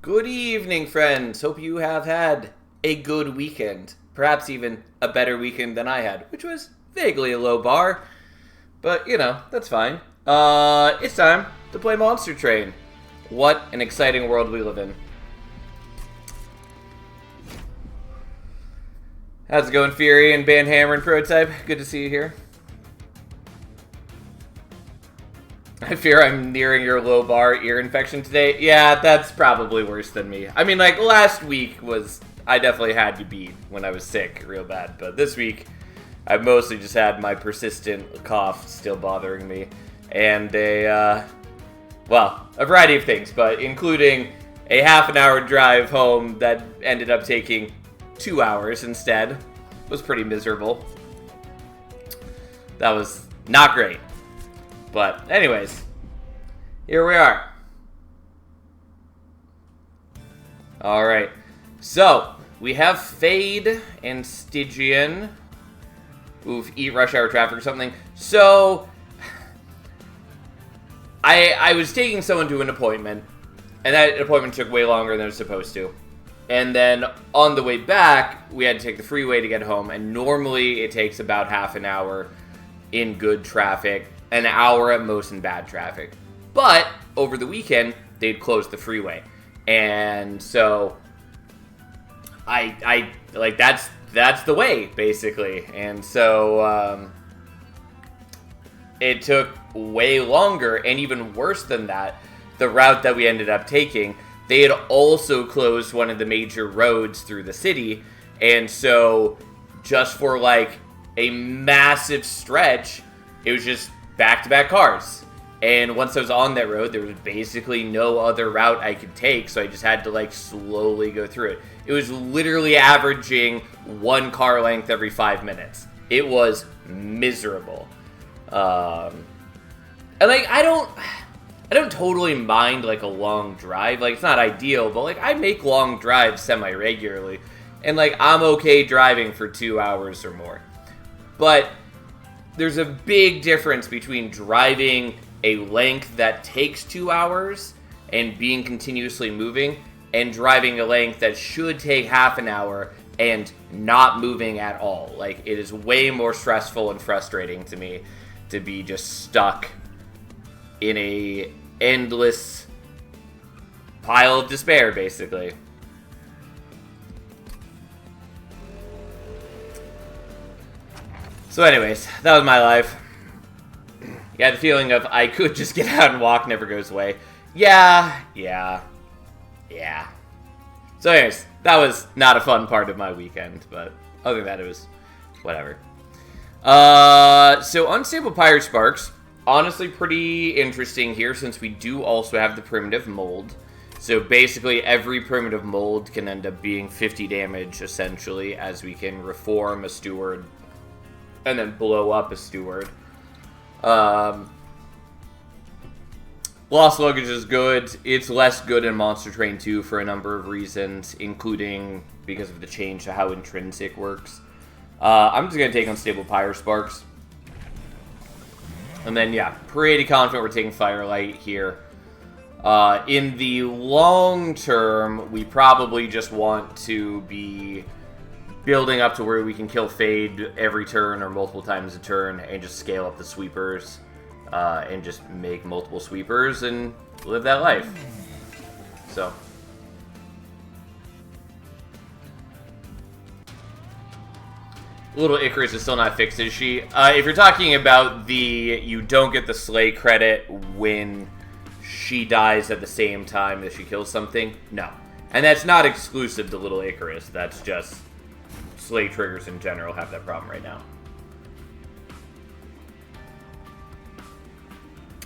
Good evening, friends. Hope you have had a good weekend. Perhaps even a better weekend than I had, which was vaguely a low bar. But, that's fine. It's time to play Monster Train. What an exciting world we live in. How's it going, Fury and Banhammer and Prototype? Good to see you here. I fear I'm nearing your low bar ear infection today. Yeah, that's probably worse than me. I mean, last week I definitely had you beat when I was sick real bad. But this week, I've mostly just had my persistent cough still bothering me. And a variety of things, but including a half an hour drive home that ended up taking 2 hours instead. Was pretty miserable. That was not great. But anyways, here we are. Alright, so we have Fade and Stygian. Oof, eat rush hour traffic or something. So, I was taking someone to an appointment, and that appointment took way longer than it was supposed to. And then on the way back, we had to take the freeway to get home, and normally it takes about half an hour in good traffic, an hour at most in bad traffic. But over the weekend, they'd closed the freeway. And so I that's the way, basically. And so it took way longer, and even worse than that, the route that we ended up taking, they had also closed one of the major roads through the city. And so just for a massive stretch, it was just back-to-back cars. And once I was on that road, there was basically no other route I could take, so I just had to slowly go through it. It was literally averaging one car length every 5 minutes. It was miserable. And I don't totally mind a long drive. It's not ideal, but I make long drives semi-regularly. And I'm okay driving for 2 hours or more. But there's a big difference between driving a length that takes 2 hours and being continuously moving, and driving a length that should take half an hour and not moving at all. It is way more stressful and frustrating to me to be just stuck in a endless pile of despair, basically. So anyways, that was my life. Yeah, the feeling of I could just get out and walk never goes away. Yeah. So anyways, that was not a fun part of my weekend, but other than that, it was whatever. So Unstable Pyre Sparks, honestly pretty interesting here, since we do also have the primitive mold. So basically every primitive mold can end up being 50 damage, essentially, as we can reform a steward and then blow up a steward. Lost Luggage is good. It's less good in Monster Train 2 for a number of reasons, including because of the change to how Intrinsic works. I'm just going to take Unstable Pyre Sparks. And then, yeah, pretty confident we're taking Firelight here. In the long term, we probably just want to be building up to where we can kill Fade every turn or multiple times a turn, and just scale up the sweepers, and just make multiple sweepers and live that life. So. Little Icarus is still not fixed, is she? If you're talking about you don't get the Slay credit when she dies at the same time that she kills something, no. And that's not exclusive to Little Icarus, that's just Slay triggers in general have that problem right now.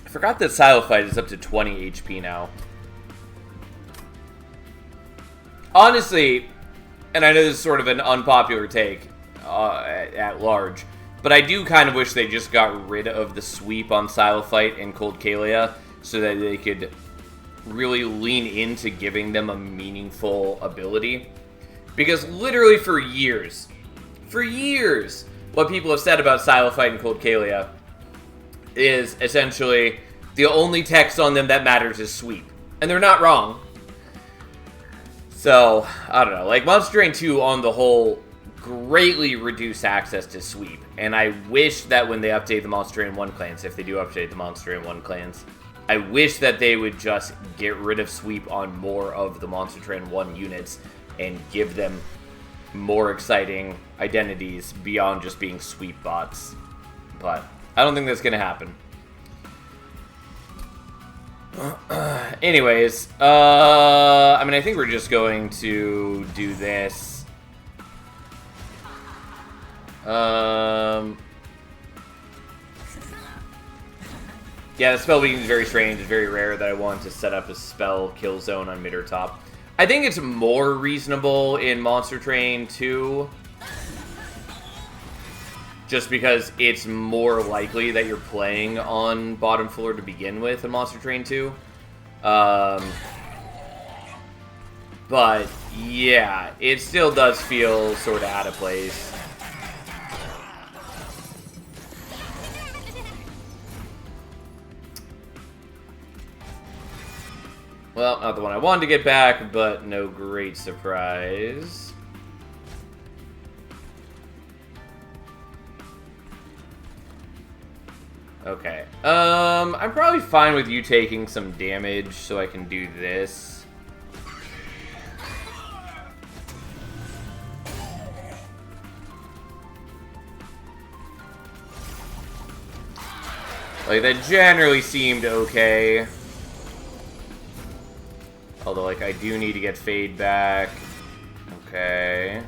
I forgot that Silophyte is up to 20 HP now. Honestly, and I know this is sort of an unpopular take at large, but I do kind of wish they just got rid of the sweep on Silophyte and Cold Kalia so that they could really lean into giving them a meaningful ability. Because literally for years, what people have said about Silophyte and Cold Kalia is essentially the only text on them that matters is sweep. And they're not wrong. So, I don't know. Like, Monster Train 2, on the whole, greatly reduced access to sweep. And I wish that when they update the Monster Train 1 clans, if they do update the Monster Train 1 clans, I wish that they would just get rid of sweep on more of the Monster Train 1 units and give them more exciting identities beyond just being sweep bots. But I don't think that's going to happen. Anyways, I mean, I think we're just going to do this. Yeah, the spell being is very strange. It's very rare that I want to set up a spell kill zone on mid or top. I think it's more reasonable in Monster Train 2. Just because it's more likely that you're playing on bottom floor to begin with in Monster Train 2. But, yeah, it still does feel sort of out of place. Well, not the one I wanted to get back, but no great surprise. Okay. I'm probably fine with you taking some damage so I can do this. Like, that generally seemed okay. Although, like, I do need to get Fade back. Okay.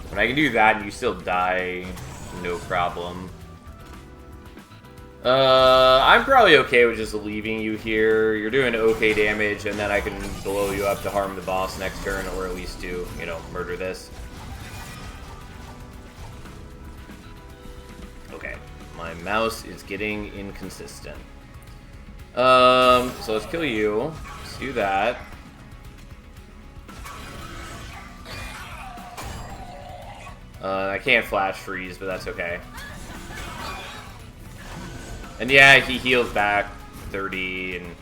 But I can do that and you still die, no problem. I'm probably okay with just leaving you here. You're doing okay damage, and then I can blow you up to harm the boss next turn, or at least to, you know, murder this. Okay, my mouse is getting inconsistent. So let's kill you. Let's do that. I can't flash freeze, but that's okay. And yeah, he heals back 30 and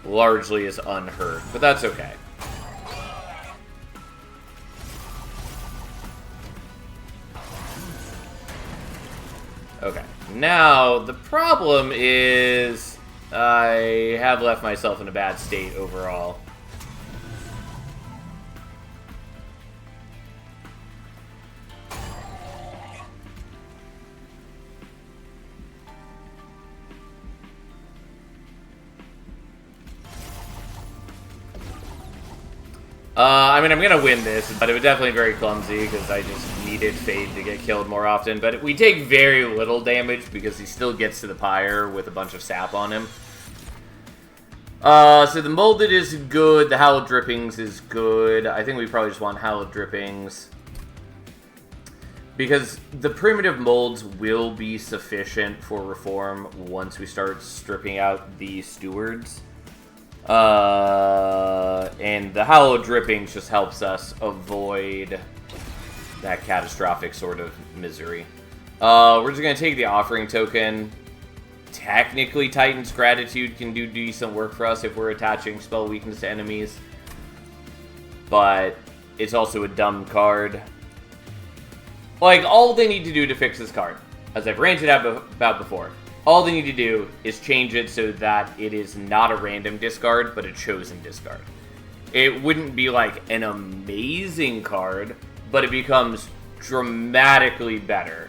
largely is unhurt, but that's okay. Okay, now the problem is I have left myself in a bad state overall. I mean, I'm going to win this, but it was definitely very clumsy because I just needed Fade to get killed more often. But we take very little damage because he still gets to the pyre with a bunch of sap on him. So the Molded is good. The Hallowed Drippings is good. I think we probably just want Hallowed Drippings. Because the primitive molds will be sufficient for reform once we start stripping out the stewards. And the Hallowed Drippings just helps us avoid that catastrophic sort of misery. We're just going to take the Offering Token. Technically, Titan's Gratitude can do decent work for us if we're attaching spell weakness to enemies. But it's also a dumb card. Like, all they need to do to fix this card, as I've ranted about before, all they need to do is change it so that it is not a random discard, but a chosen discard. It wouldn't be like an amazing card, but it becomes dramatically better.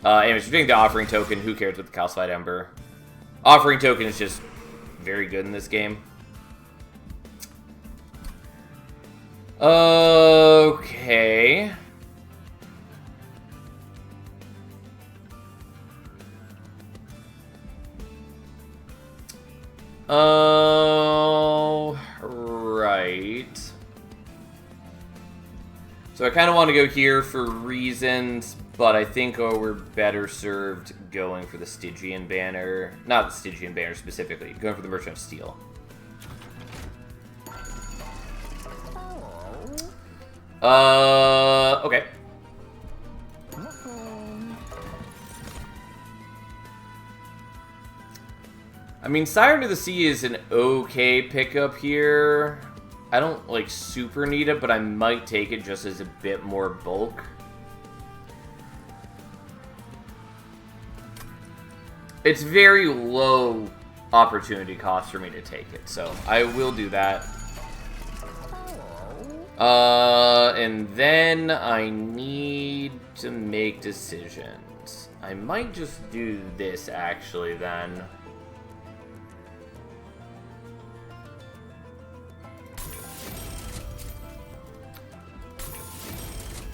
Anyways, we're doing the Offering Token. Who cares with the Calcified Ember? Offering Token is just very good in this game. Okay. Oh, right. So I kind of want to go here for reasons, but I think we're better served going for the Stygian banner. Not the Stygian banner specifically, going for the Merchant of Steel. Okay. I mean, Siren of the Sea is an okay pickup here. I don't, like, super need it, but I might take it just as a bit more bulk. It's very low opportunity cost for me to take it, so I will do that. And then I need to make decisions. I might just do this, actually, then.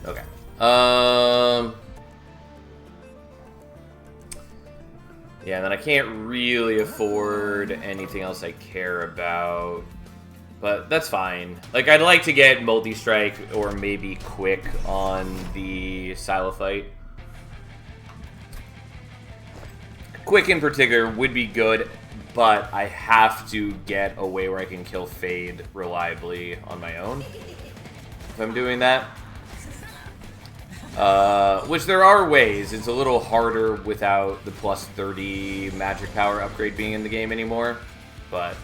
Okay. Yeah, and then I can't really afford anything else I care about. But that's fine. Like, I'd like to get multi-strike or maybe quick on the Silophyte. Quick in particular would be good, but I have to get a way where I can kill Fade reliably on my own if I'm doing that. Which there are ways. It's a little harder without the plus 30 magic power upgrade being in the game anymore, but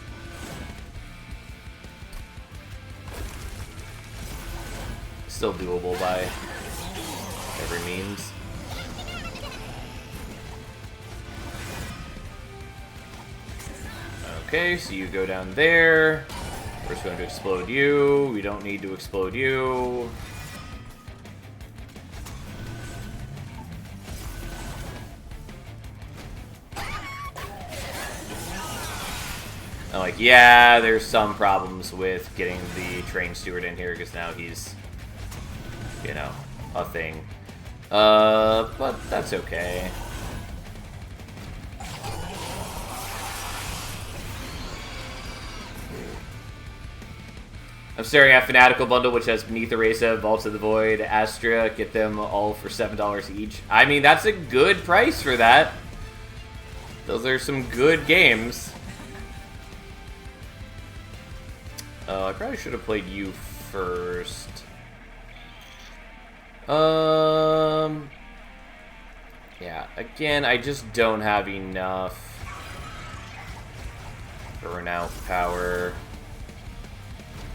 still doable by every means. Okay, so you go down there. We're just going to explode you. We don't need to explode you. I'm like, yeah, there's some problems with getting the train steward in here because now he's, you know, a thing. But that's okay. I'm staring at Fanatical Bundle, which has Beneath Erasa, Vaults of the Void, Astra. Get them all for $7 each. I mean, that's a good price for that. Those are some good games. I probably should have played you first. Yeah, again, I just don't have enough burn out power.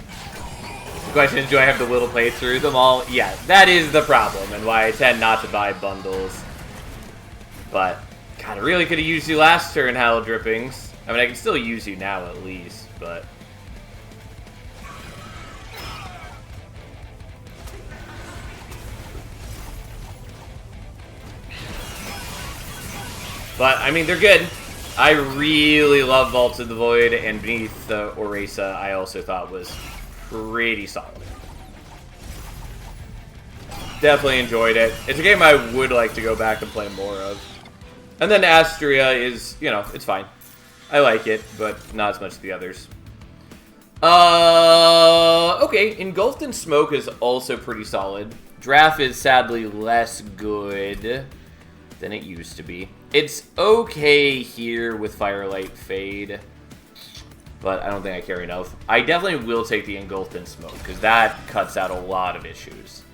The question is, do I have the will to play through them all? Yeah, that is the problem, and why I tend not to buy bundles. But, God, I really could have used you last turn, Howl Drippings. I mean, I can still use you now, at least, but... But, I mean, they're good. I really love Vaults of the Void, and Beneath the Erasa I also thought was pretty solid. Definitely enjoyed it. It's a game I would like to go back and play more of. And then Astria is, you know, it's fine. I like it, but not as much as the others. Okay, Engulfed in Smoke is also pretty solid. Draft is sadly less good than it used to be. It's okay here with Firelight Fade, but I don't think I care enough. I definitely will take the Engulfed in Smoke, because that cuts out a lot of issues.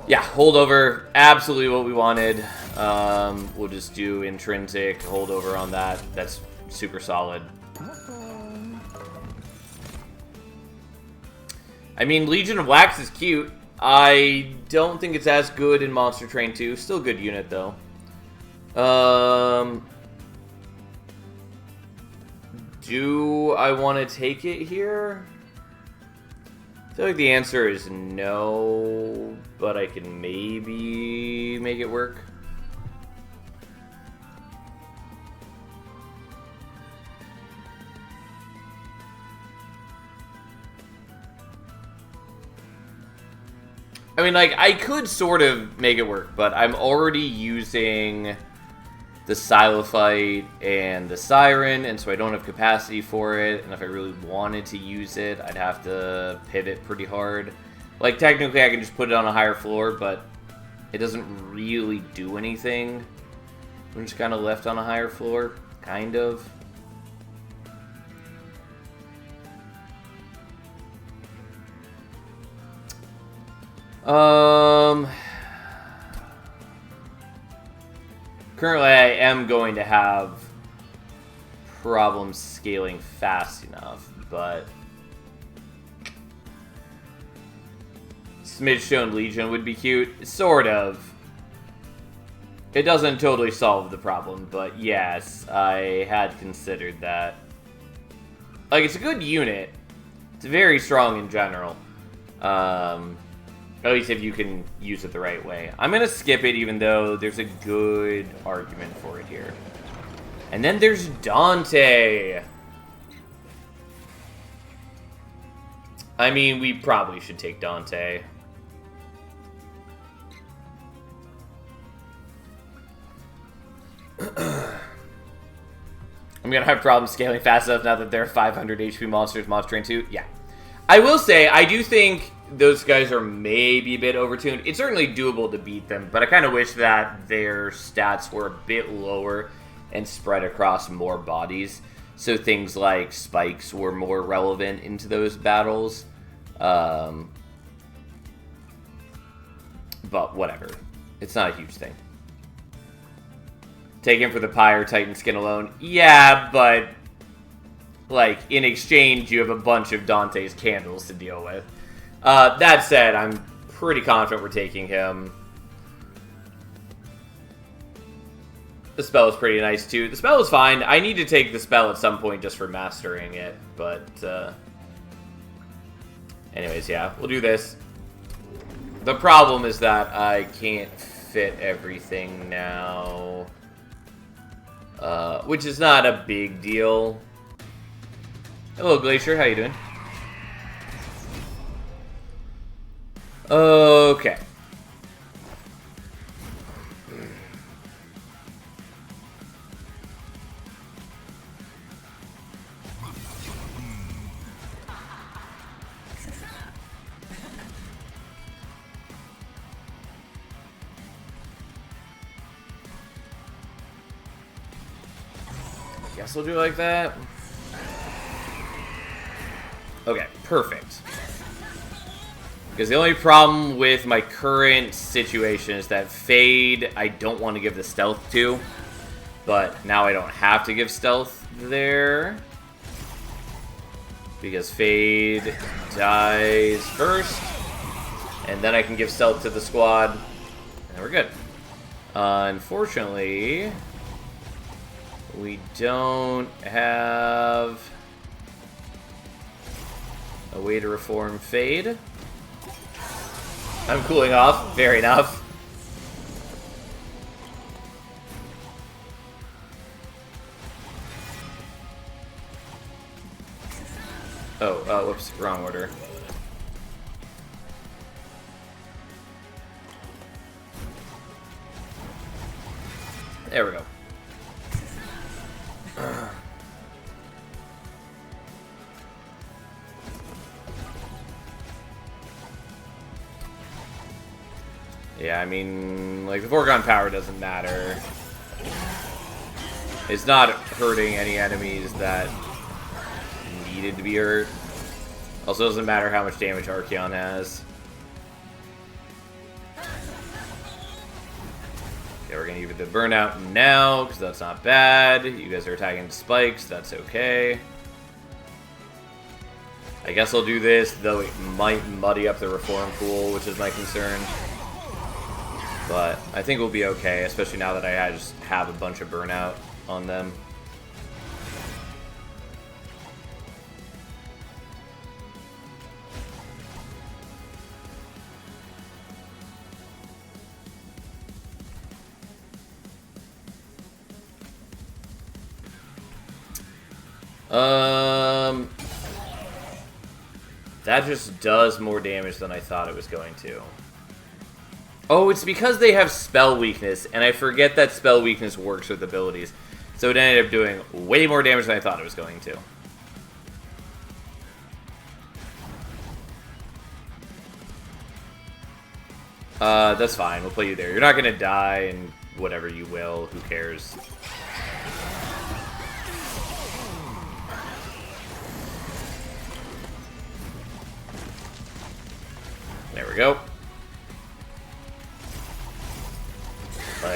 Yeah, holdover, absolutely what we wanted. We'll just do intrinsic holdover on that. That's super solid. I mean, Legion of Wax is cute. I don't think it's as good in Monster Train 2. Still a good unit, though. Do I want to take it here? I feel like the answer is no, but I can maybe make it work. I mean, like, I could sort of make it work, but I'm already using the Silophyte and the Siren, and so I don't have capacity for it, and if I really wanted to use it, I'd have to pivot pretty hard. Like, technically, I can just put it on a higher floor, but it doesn't really do anything. I'm just kind of left on a higher floor, kind of. Currently, I am going to have problems scaling fast enough, but Smidge-Stone Legion would be cute. Sort of. It doesn't totally solve the problem, but yes, I had considered that. Like, it's a good unit. It's very strong in general. At least if you can use it the right way. I'm going to skip it even though there's a good argument for it here. And then there's Dante. I mean, we probably should take Dante. I'm going to have problems scaling fast enough now that they're 500 HP monsters, Monster Train 2. Yeah. I will say, I do think those guys are maybe a bit overtuned. It's certainly doable to beat them, but I kind of wish that their stats were a bit lower and spread across more bodies. So things like spikes were more relevant into those battles. But whatever. It's not a huge thing. Take him for the Pyre Titan skin alone. Yeah, but like, in exchange, you have a bunch of Dante's candles to deal with. That said, I'm pretty confident we're taking him. The spell is pretty nice, too. The spell is fine. I need to take the spell at some point just for mastering it, but, anyways, yeah, we'll do this. The problem is that I can't fit everything now, which is not a big deal. Hello, Glacier. How you doing? Okay. Guess we'll do it like that. Okay, perfect. Because the only problem with my current situation is that Fade, I don't want to give the stealth to. But now I don't have to give stealth there. Because Fade dies first. And then I can give stealth to the squad. And we're good. Unfortunately, we don't have a way to reform Fade. I'm cooling off. Fair enough. Oh, whoops. Wrong order. There we go. Yeah, I mean, like, the foregone power doesn't matter. It's not hurting any enemies that needed to be hurt. Also, doesn't matter how much damage Archeon has. Okay, we're gonna give it the burnout now, because that's not bad. You guys are attacking spikes, that's okay. I guess I'll do this, though it might muddy up the reform pool, which is my concern. But I think we'll be okay, especially now that I just have a bunch of burnout on them. That just does more damage than I thought it was going to. Oh, it's because they have spell weakness, and I forget that spell weakness works with abilities. So it ended up doing way more damage than I thought it was going to. That's fine. We'll play you there. You're not gonna die, and whatever you will. Who cares? There we go.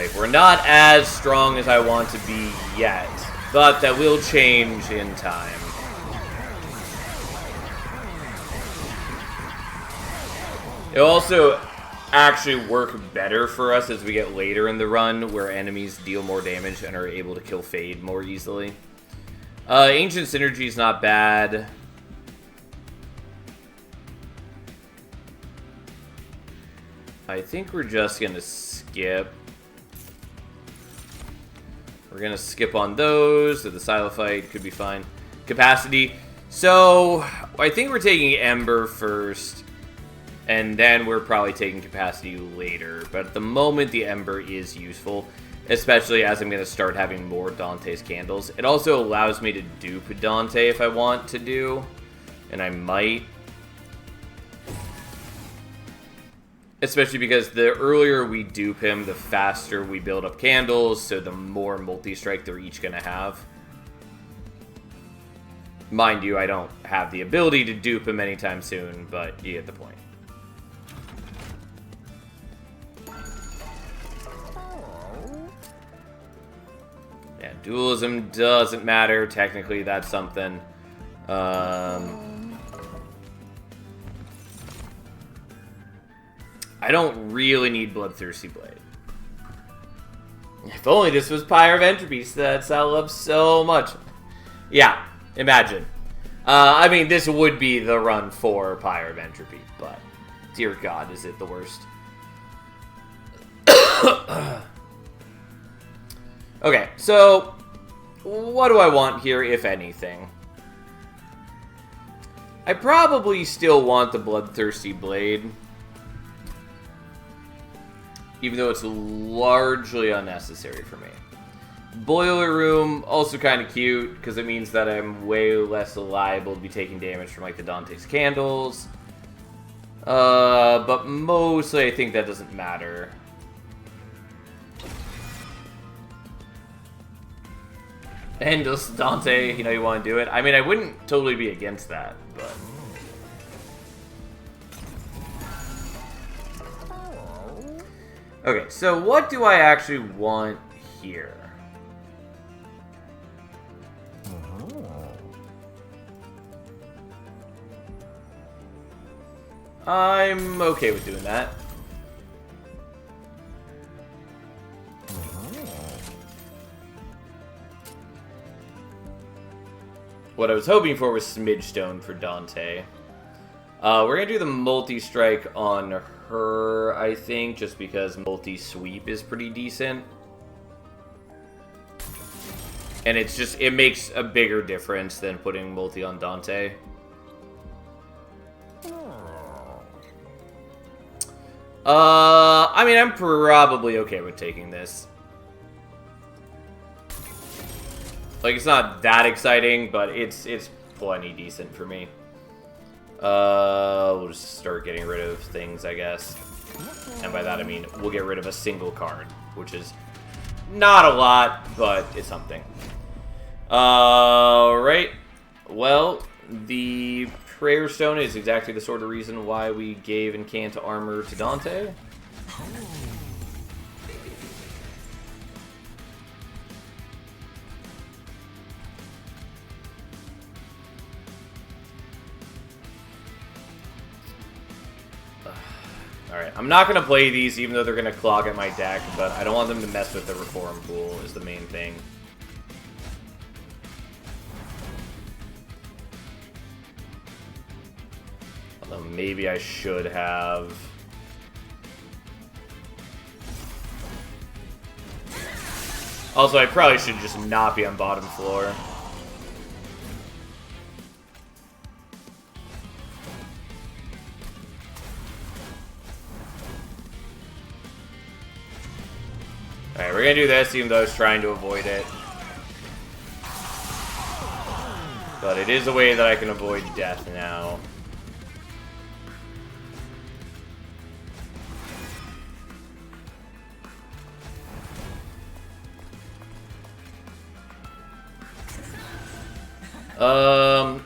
Like, we're not as strong as I want to be yet, but that will change in time. It'll also actually work better for us as we get later in the run, where enemies deal more damage and are able to kill Fade more easily. Ancient Synergy is not bad. I think we're just going to skip. We're going to skip on those. So the Silo Fight could be fine. Capacity. So, I think we're taking Ember first. And then we're probably taking Capacity later. But at the moment, the Ember is useful. Especially as I'm going to start having more Dante's Candles. It also allows me to dupe Dante if I want to do. And I might. Especially because the earlier we dupe him, the faster we build up candles, so the more multi-strike they're each going to have. Mind you, I don't have the ability to dupe him anytime soon, but you get the point. Yeah, dualism doesn't matter. Technically, that's something. I don't really need Bloodthirsty Blade. If only this was Pyre of Entropy that I love so much. Yeah, imagine. I mean, this would be the run for Pyre of Entropy, but dear God, is it the worst. Okay, so what do I want here, if anything? I probably still want the Bloodthirsty Blade. Even though it's largely unnecessary for me. Boiler Room, also kind of cute, because it means that I'm way less liable to be taking damage from, like, the Dante's Candles. But mostly I think that doesn't matter. Endless Dante, you know you want to do it. I mean, I wouldn't totally be against that, but... Okay, so what do I actually want here? I'm okay with doing that. What I was hoping for was Smidge Stone for Dante. We're going to do the multi-strike on her, I think, just because multi-sweep is pretty decent. And it's just, it makes a bigger difference than putting multi on Dante. I mean, I'm probably okay with taking this. Like, it's not that exciting, but it's plenty decent for me. We'll just start getting rid of things, I guess. And by that I mean, we'll get rid of a single card, which is not a lot, but it's something. Alright. Well, the Prayer Stone is exactly the sort of reason why we gave Incant Armor to Dante. Alright, I'm not going to play these even though they're going to clog at my deck, but I don't want them to mess with the Reform Pool is the main thing. Although maybe I should have... Also, I probably should just not be on bottom floor. Alright, we're gonna do this even though I was trying to avoid it. But it is a way that I can avoid death now.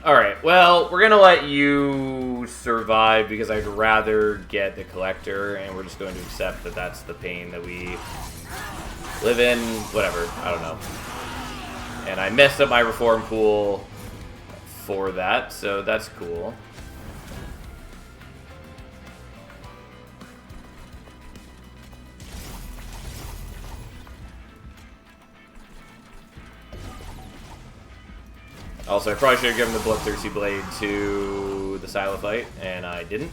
Alright, well, we're gonna let you survive because I'd rather get the Collector, and we're just going to accept that that's the pain that we Live in, whatever, I don't know. And I messed up my reform pool for that, so that's cool. Also, I probably should have given the Bloodthirsty Blade to the Silophyte, and I didn't.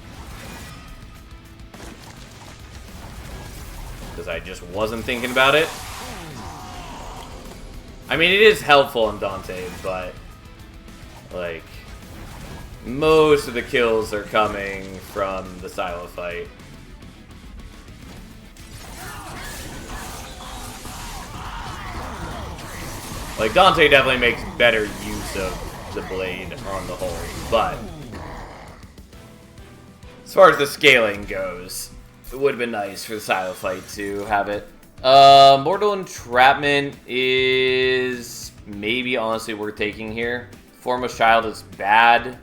Because I just wasn't thinking about it. I mean, it is helpful in Dante, but, like, most of the kills are coming from the Silophyte. Like, Dante definitely makes better use of the blade on the whole, but as far as the scaling goes, it would have been nice for the Silophyte to have it. Mortal Entrapment is maybe honestly worth taking here. Foremost Child is bad.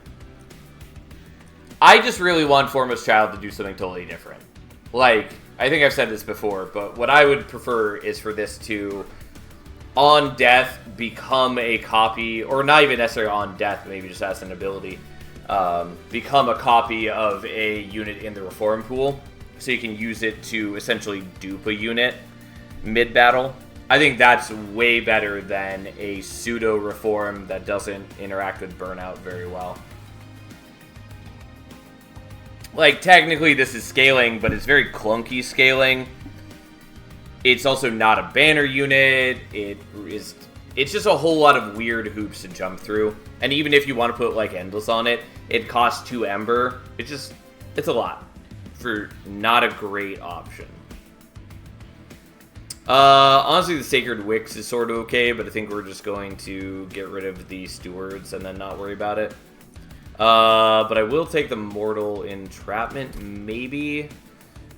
I just really want Foremost Child to do something totally different. Like, I think I've said this before, but what I would prefer is for this to, on death, become a copy, or not even necessarily on death, maybe just as an ability, become a copy of a unit in the Reform pool, so you can use it to essentially dupe a unit mid-battle. I think that's way better than a pseudo-Reform that doesn't interact with Burnout very well. Like, technically this is scaling, but it's very clunky scaling. It's also not a banner unit. It's just a whole lot of weird hoops to jump through. And even if you want to put, like, Endless on it, it costs 2 Ember. It's a lot for not a great option. Honestly, the Sacred Wicks is sort of okay, but I think we're just going to get rid of the Stewards and then not worry about it. But I will take the Mortal Entrapment, maybe.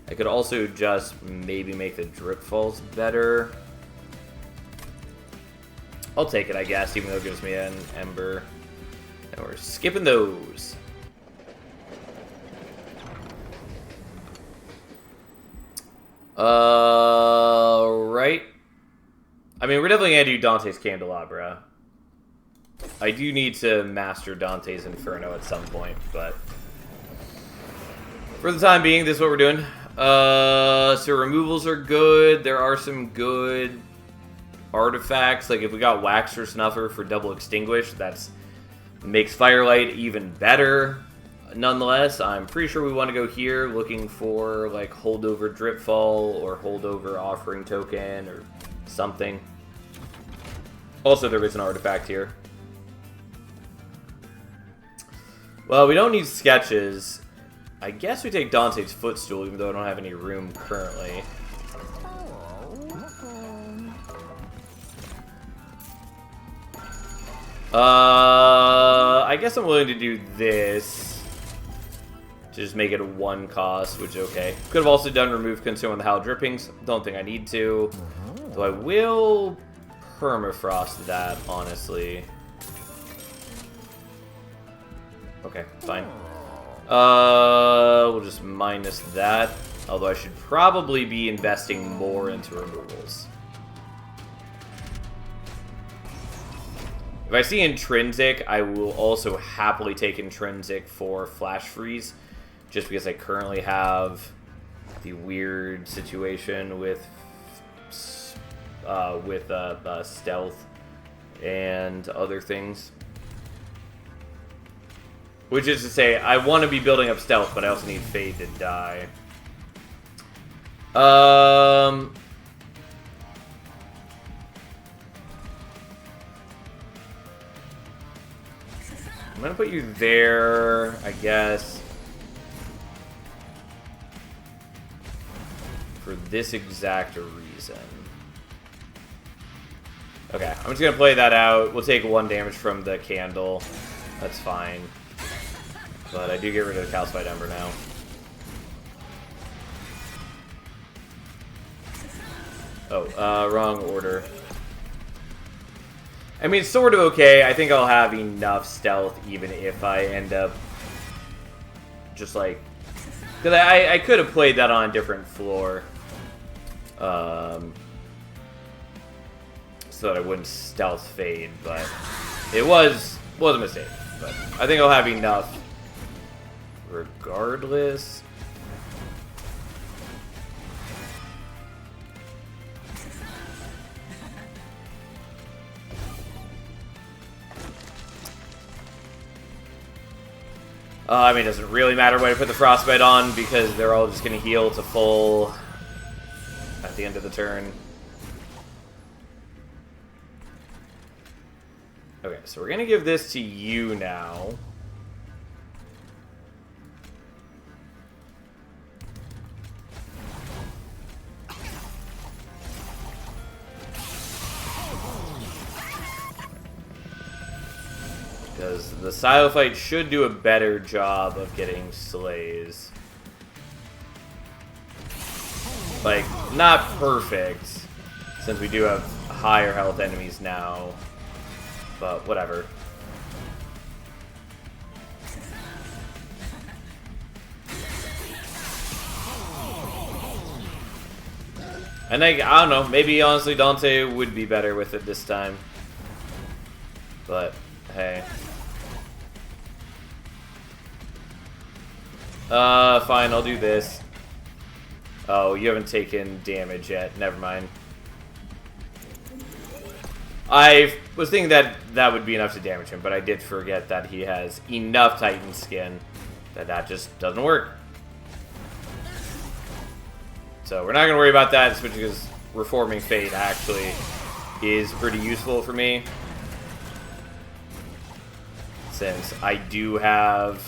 I could also just maybe make the Drip Falls better. I'll take it, I guess, even though it gives me an Ember. And we're skipping those. Right. I mean, we're definitely gonna do Dante's Candelabra. I do need to master Dante's Inferno at some point, but for the time being, this is what we're doing. So removals are good. There are some good artifacts. Like if we got Waxer Snuffer for double extinguish, that's makes Firelight even better. Nonetheless, I'm pretty sure we want to go here looking for like holdover Dripfall or holdover Offering Token or something. Also, there is an artifact here. Well, we don't need sketches. I guess we take Dante's Footstool, even though I don't have any room currently. I guess I'm willing to do this. To just make it a 1 cost, which is okay. Could have also done Remove Concern with the Howl Drippings. Don't think I need to. Though I will Permafrost that, honestly. Okay, fine. We'll just minus that. Although I should probably be investing more into removals. If I see Intrinsic, I will also happily take Intrinsic for Flash Freeze. Just because I currently have the weird situation with stealth and other things. Which is to say, I want to be building up stealth, but I also need Fade to die. I'm gonna put you there, I guess. For this exact reason. Okay, I'm just gonna play that out. We'll take 1 damage from the candle. That's fine. But I do get rid of the Calcified Ember now. Oh, wrong order. I mean, it's sort of okay. I think I'll have enough stealth even if I end up just like... Because I could have played that on a different floor. so that I wouldn't stealth Fade, but it was a mistake. But I think I'll have enough regardless. I mean, it doesn't really matter when I put the Frostbite on because they're all just going to heal to full at the end of the turn. Okay, so we're going to give this to you now. Because the Silo Fight should do a better job of getting slays. Like, not perfect, since we do have higher health enemies now. But whatever. And I don't know, maybe honestly Dante would be better with it this time. But, hey. Fine, I'll do this. Oh, you haven't taken damage yet. Never mind. I was thinking that that would be enough to damage him, but I did forget that he has enough Titan skin that just doesn't work. So we're not going to worry about that, especially because Reforming Fate actually is pretty useful for me. Since I do have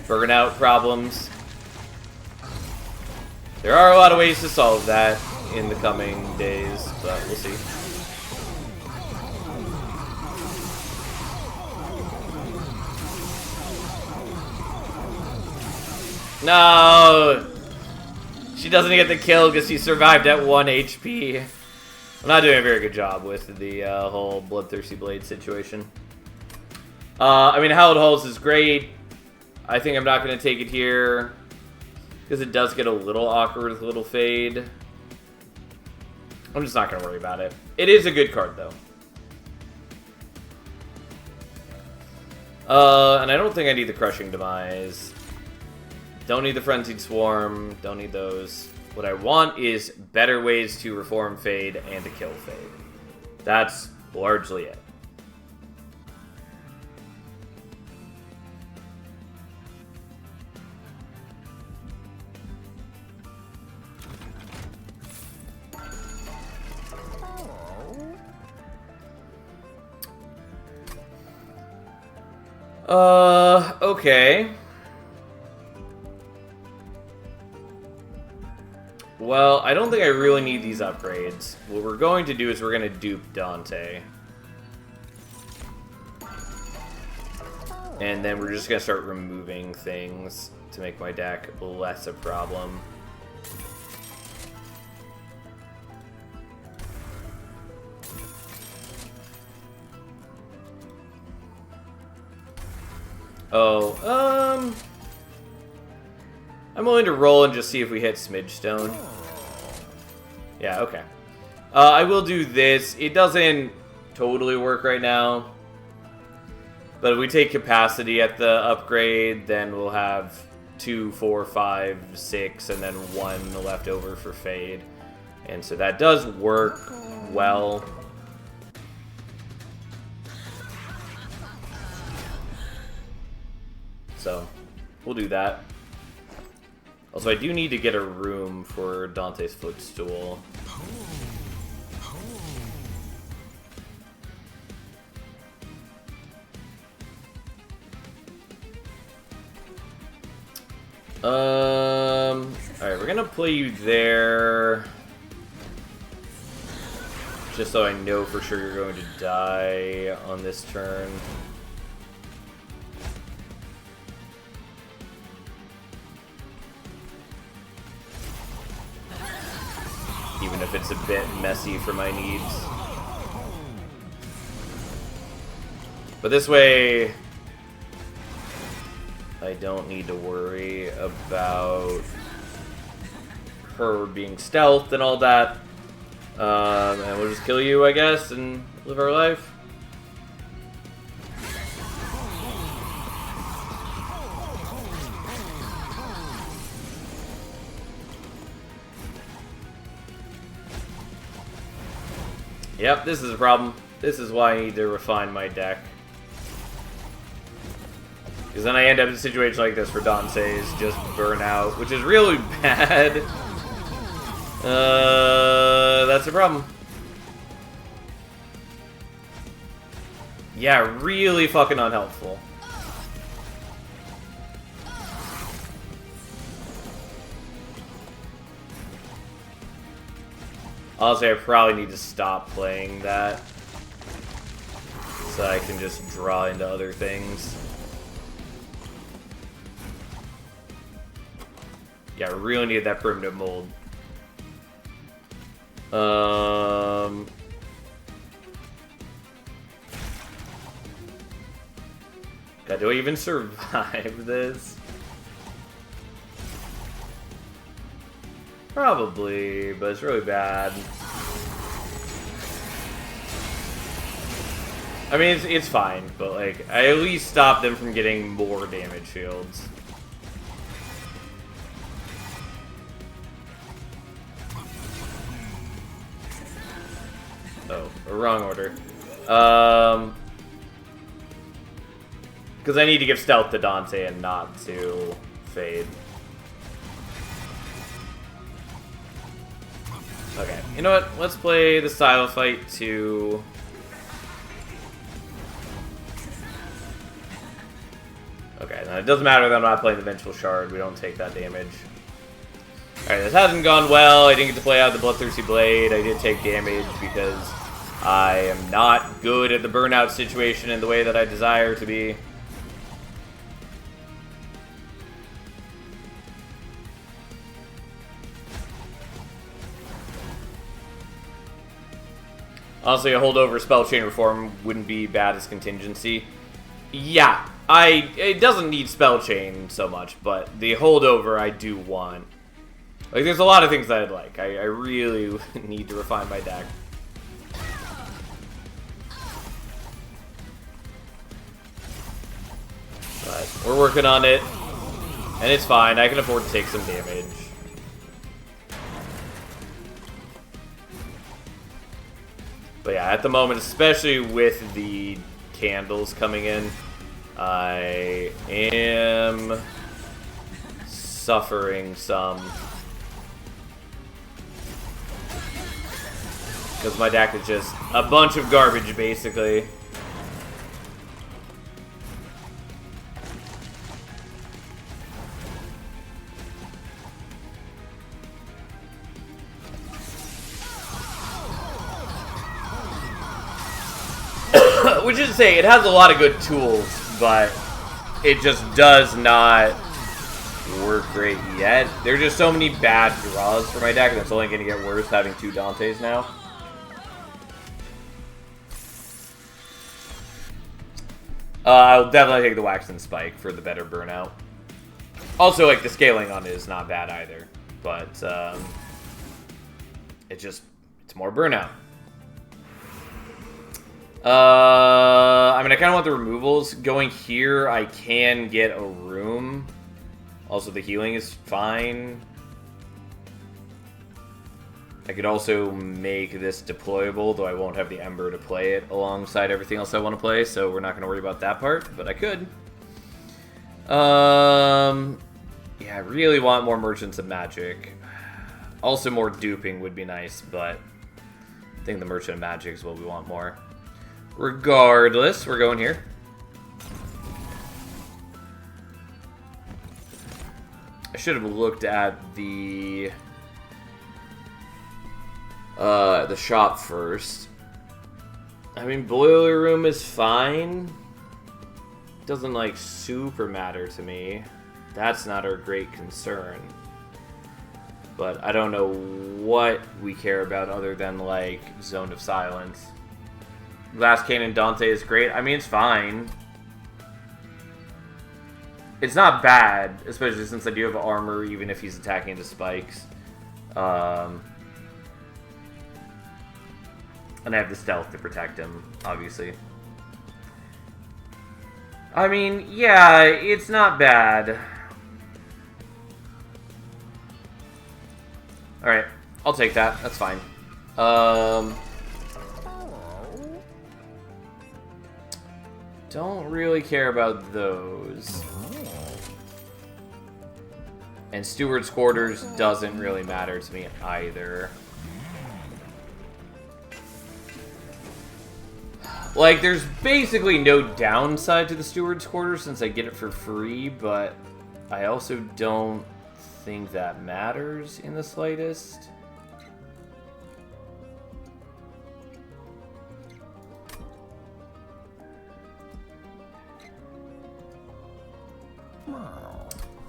burnout problems. There are a lot of ways to solve that in the coming days, but we'll see. No! She doesn't get the kill because she survived at 1 HP. I'm not doing a very good job with the whole Bloodthirsty Blade situation. I mean, Hallowed Halls is great. I think I'm not going to take it here because it does get a little awkward with a little Fade. I'm just not going to worry about it. It is a good card, though. And I don't think I need the Crushing Demise. Don't need the Frenzied Swarm. Don't need those. What I want is better ways to reform Fade and to kill Fade. That's largely it. Okay. Well, I don't think I really need these upgrades. What we're going to do is we're going to dupe Dante. And then we're just going to start removing things to make my deck less a problem. Oh, I'm willing to roll and just see if we hit Smidgestone. Yeah, okay. I will do this. It doesn't totally work right now. But if we take capacity at the upgrade, then we'll have 2, 4, 5, 6, and then 1 left over for Fade. And so that does work well. So, we'll do that. Also, I do need to get a room for Dante's Footstool. Alright, we're gonna play you there. Just so I know for sure you're going to die on this turn. Even if it's a bit messy for my needs. But this way, I don't need to worry about her being stealthed and all that. And we'll just kill you, I guess, and live our life. Yep, this is a problem. This is why I need to refine my deck. Because then I end up in a situation like this where Dante's just burn out, which is really bad. That's a problem. Yeah, really fucking unhelpful. Honestly, I probably need to stop playing that so I can just draw into other things. Yeah, I really need that primitive mold. God, do I even survive this? Probably, but it's really bad. I mean, it's fine, but like, I at least stop them from getting more damage shields. Oh, wrong order. Because I need to give stealth to Dante and not to Fade. Okay, you know what? Let's play the style fight to... Okay, now it doesn't matter that I'm not playing the Vengeful Shard. We don't take that damage. Alright, this hasn't gone well. I didn't get to play out the Bloodthirsty Blade. I did take damage because I am not good at the burnout situation in the way that I desire to be. Honestly, a holdover spell chain reform wouldn't be bad as contingency. Yeah, it doesn't need spell chain so much, but the holdover I do want. Like, there's a lot of things that I'd like. I really need to refine my deck. But we're working on it, and it's fine. I can afford to take some damage. But yeah, at the moment, especially with the candles coming in, I am suffering some. Because my deck is just a bunch of garbage, basically. Which is to say, it has a lot of good tools, but it just does not work great yet. There are just so many bad draws for my deck, and it's only going to get worse having two Dantes now. I'll definitely take the Wax and Spike for the better burnout. Also, like, the scaling on it is not bad either, but it's more burnout. I mean, I kind of want the removals. Going here, I can get a room. Also, the healing is fine. I could also make this deployable, though I won't have the Ember to play it alongside everything else I want to play, so we're not going to worry about that part, but I could. Yeah, I really want more Merchants of Magic. Also, more duping would be nice, but I think the Merchant of Magic is what we want more. Regardless, we're going here. I should have looked at the shop first. I mean, Boiler Room is fine. Doesn't, like, super matter to me. That's not our great concern. But I don't know what we care about other than, like, Zone of Silence. Glass Cannon Dante is great. I mean, it's fine. It's not bad, especially since I do have armor, even if he's attacking into spikes. And I have the stealth to protect him, obviously. I mean, yeah, it's not bad. Alright, I'll take that. That's fine. Don't really care about those. And Steward's Quarters doesn't really matter to me either. Like, there's basically no downside to the Steward's Quarters since I get it for free, but I also don't think that matters in the slightest.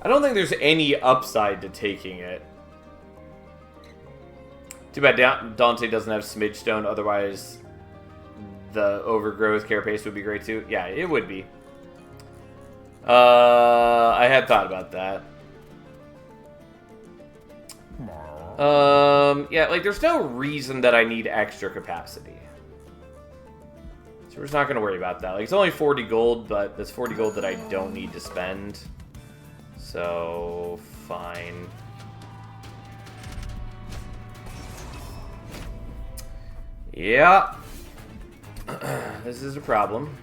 I don't think there's any upside to taking it. Too bad Dante doesn't have Smidge Stone, otherwise the Overgrowth Carapace would be great too. Yeah, it would be. I had thought about that. Yeah, like there's no reason that I need extra capacity. So we're just not going to worry about that. Like, it's only 40 gold, but that's 40 gold that I don't need to spend. So, fine. Yeah. This is a problem.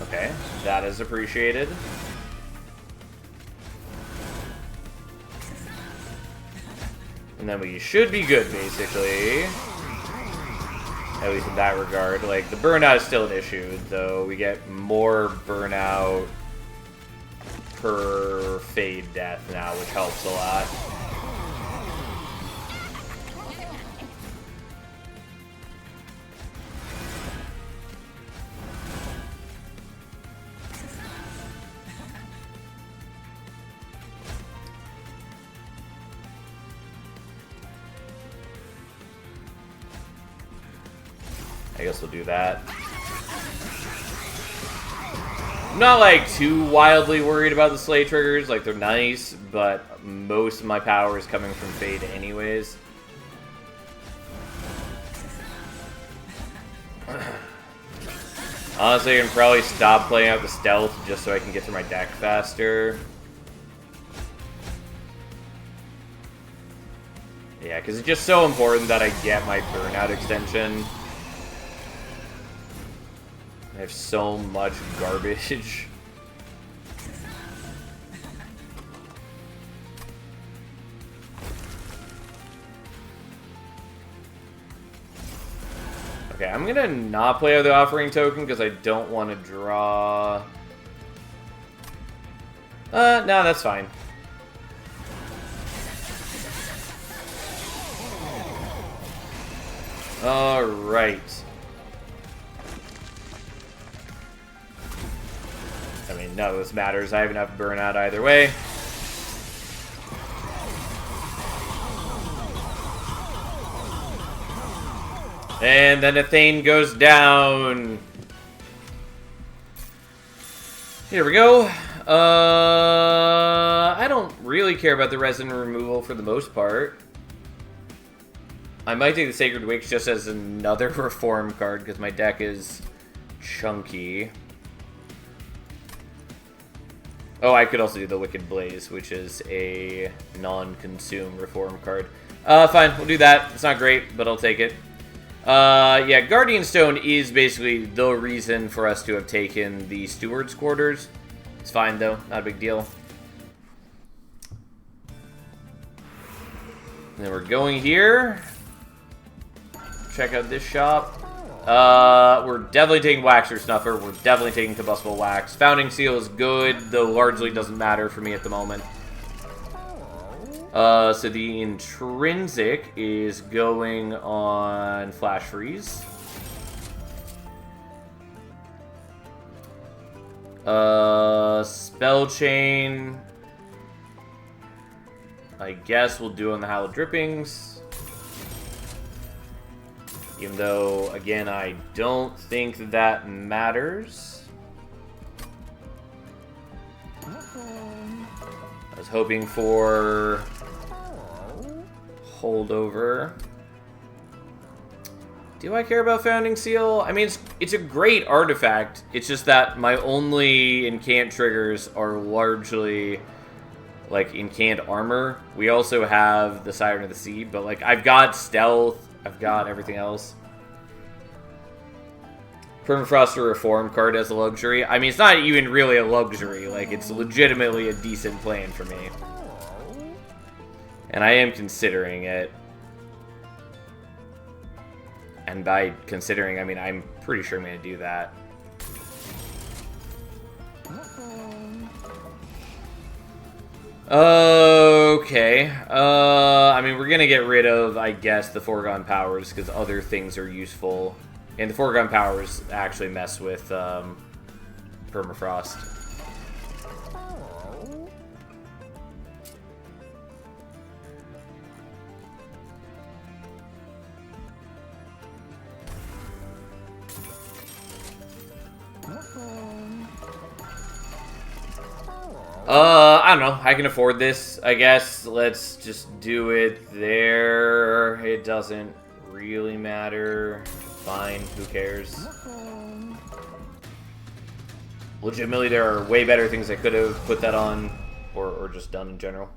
Okay, that is appreciated. And then we should be good, basically. At least in that regard. Like, the burnout is still an issue, though. We get more burnout per fade death now, which helps a lot. I guess we'll do that. I'm not, like, too wildly worried about the Slay triggers. Like, they're nice, but most of my power is coming from Fade anyways. Honestly, I can probably stop playing out the stealth just so I can get through my deck faster. Yeah, because it's just so important that I get my burnout extension. I have so much garbage. Okay, I'm gonna not play the offering token because I don't want to draw. No, that's fine. All right. I mean, none of this matters. I have enough burnout either way. And then Athane goes down. Here we go. I don't really care about the resin removal for the most part. I might take the Sacred Wicks just as another reform card because my deck is chunky. Oh, I could also do the Wicked Blaze, which is a non-consume reform card. Fine, we'll do that. It's not great, but I'll take it. Yeah, Guardian Stone is basically the reason for us to have taken the Steward's Quarters. It's fine, though. Not a big deal. And then we're going here. Check out this shop. We're definitely taking Waxer Snuffer. We're definitely taking Combustible Wax. Founding Seal is good, though largely doesn't matter for me at the moment. So the Intrinsic is going on Flash Freeze. Spell Chain, I guess we'll do on the Hallowed Drippings. Even though, again, I don't think that matters. I was hoping for holdover. Do I care about Founding Seal? I mean, it's a great artifact. It's just that my only incant triggers are largely, like, incant armor. We also have the Siren of the Sea, but, like, I've got stealth. I've got everything else. Permafrost or Reform card as a luxury. I mean, it's not even really a luxury. Like, it's legitimately a decent plan for me. And I am considering it. And by considering, I mean, I'm pretty sure I'm going to do that. Okay. I mean, we're going to get rid of, I guess, the Foregone Powers, because other things are useful. And the Foregone Powers actually mess with Permafrost. I don't know. I can afford this, I guess. Let's just do it there. It doesn't really matter. Fine, who cares? Legitimately, there are way better things I could have put that on, or just done in general.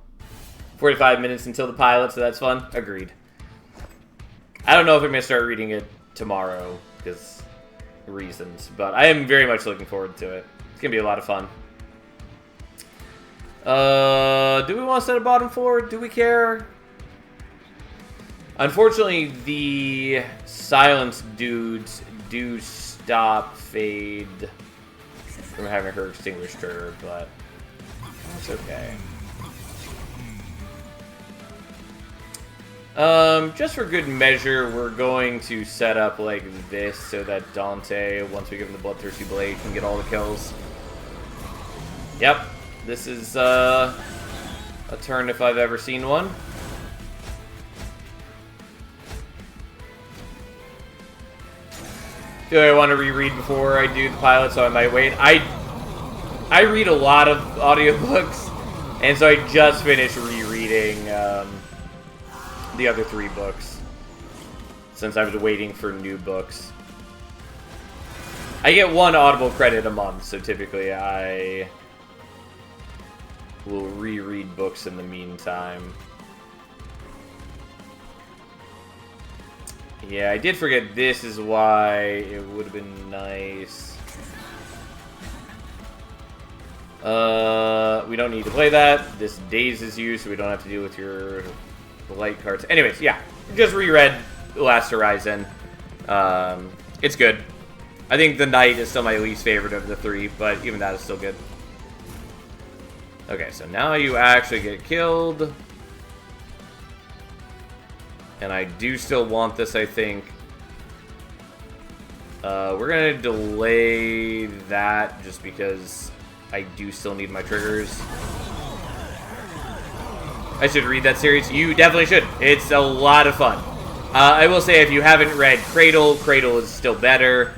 45 minutes until the pilot, so that's fun. Agreed. I don't know if I'm going to start reading it tomorrow, because reasons, but I am very much looking forward to it. It's going to be a lot of fun. Do we want to set a bottom floor? Do we care? Unfortunately, the silence dudes do stop Fade from having her extinguished her, but that's okay. Just for good measure, we're going to set up like this so that Dante, once we give him the Bloodthirsty Blade, can get all the kills. Yep. This is a turn if I've ever seen one. Do I want to reread before I do the pilot, so I might wait? I read a lot of audiobooks, and so I just finished rereading the other 3 books, since I was waiting for new books. I get 1 Audible credit a month, so typically I will reread books in the meantime. Yeah, I did forget this is why it would have been nice. We don't need to play that. This dazes you, so we don't have to deal with your light cards. Anyways, yeah, just reread Last Horizon. It's good. I think the Knight is still my least favorite of the 3, but even that is still good. Okay, so now you actually get killed. And I do still want this, I think. We're going to delay that just because I do still need my triggers. I should read that series. You definitely should. It's a lot of fun. I will say, if you haven't read Cradle, Cradle is still better.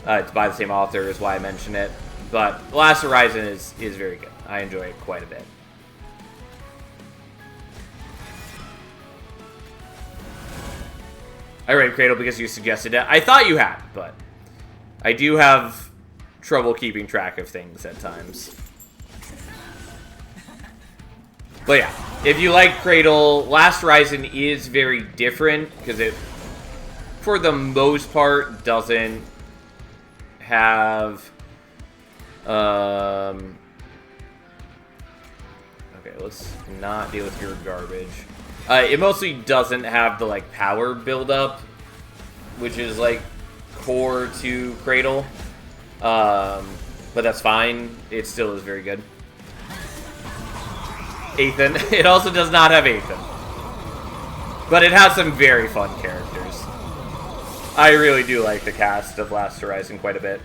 It's by the same author, is why I mention it. But Last Horizon is very good. I enjoy it quite a bit. I read Cradle because you suggested it. I thought you had, but I do have trouble keeping track of things at times. But yeah, if you like Cradle, Last Horizon is very different because it, for the most part, doesn't have... Okay, let's not deal with your garbage. It mostly doesn't have the, like, power buildup, which is, like, core to Cradle. But that's fine. It still is very good. Ethan. It also does not have Ethan. But it has some very fun characters. I really do like the cast of Last Horizon quite a bit.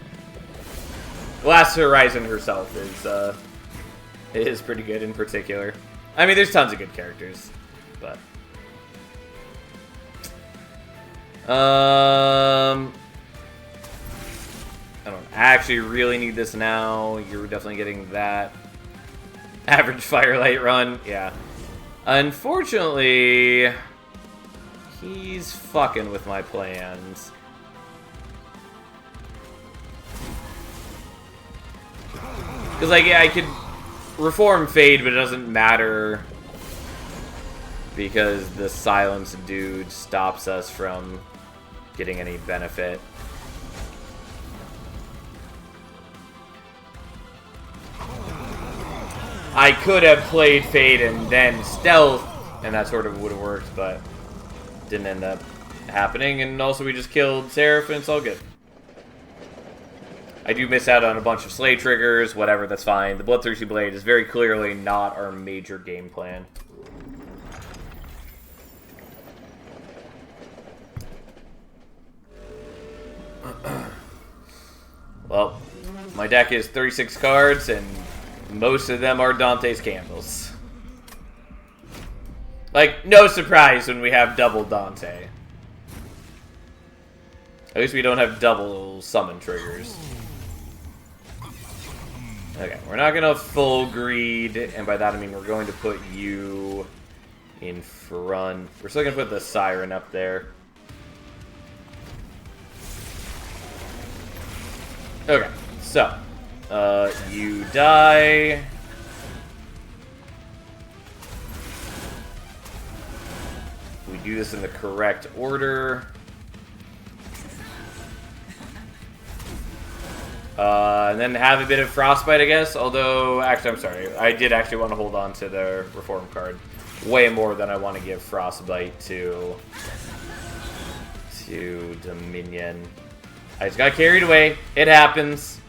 Last Horizon herself is pretty good in particular. I mean, there's tons of good characters, but... I don't actually really need this now. You're definitely getting that. Average Firelight run, yeah. Unfortunately, he's fucking with my plans. Because, like, yeah, I could reform Fade, but it doesn't matter. Because the Silence dude stops us from getting any benefit. I could have played Fade and then Stealth, and that sort of would have worked, but didn't end up happening. And also we just killed Seraph, and it's all good. I do miss out on a bunch of Slay triggers, whatever, that's fine. The Bloodthirsty Blade is very clearly not our major game plan. Well, my deck is 36 cards, and most of them are Dante's Candles. Like, no surprise when we have double Dante. At least we don't have double summon triggers. Okay, we're not gonna full greed, and by that I mean we're going to put you in front. We're still gonna put the Siren up there. Okay, so you die. We do this in the correct order. And then have a bit of Frostbite, I guess. Although, actually, I'm sorry. I did actually want to hold on to the Reform card way more than I want to give Frostbite to Dominion. I just got carried away. It happens.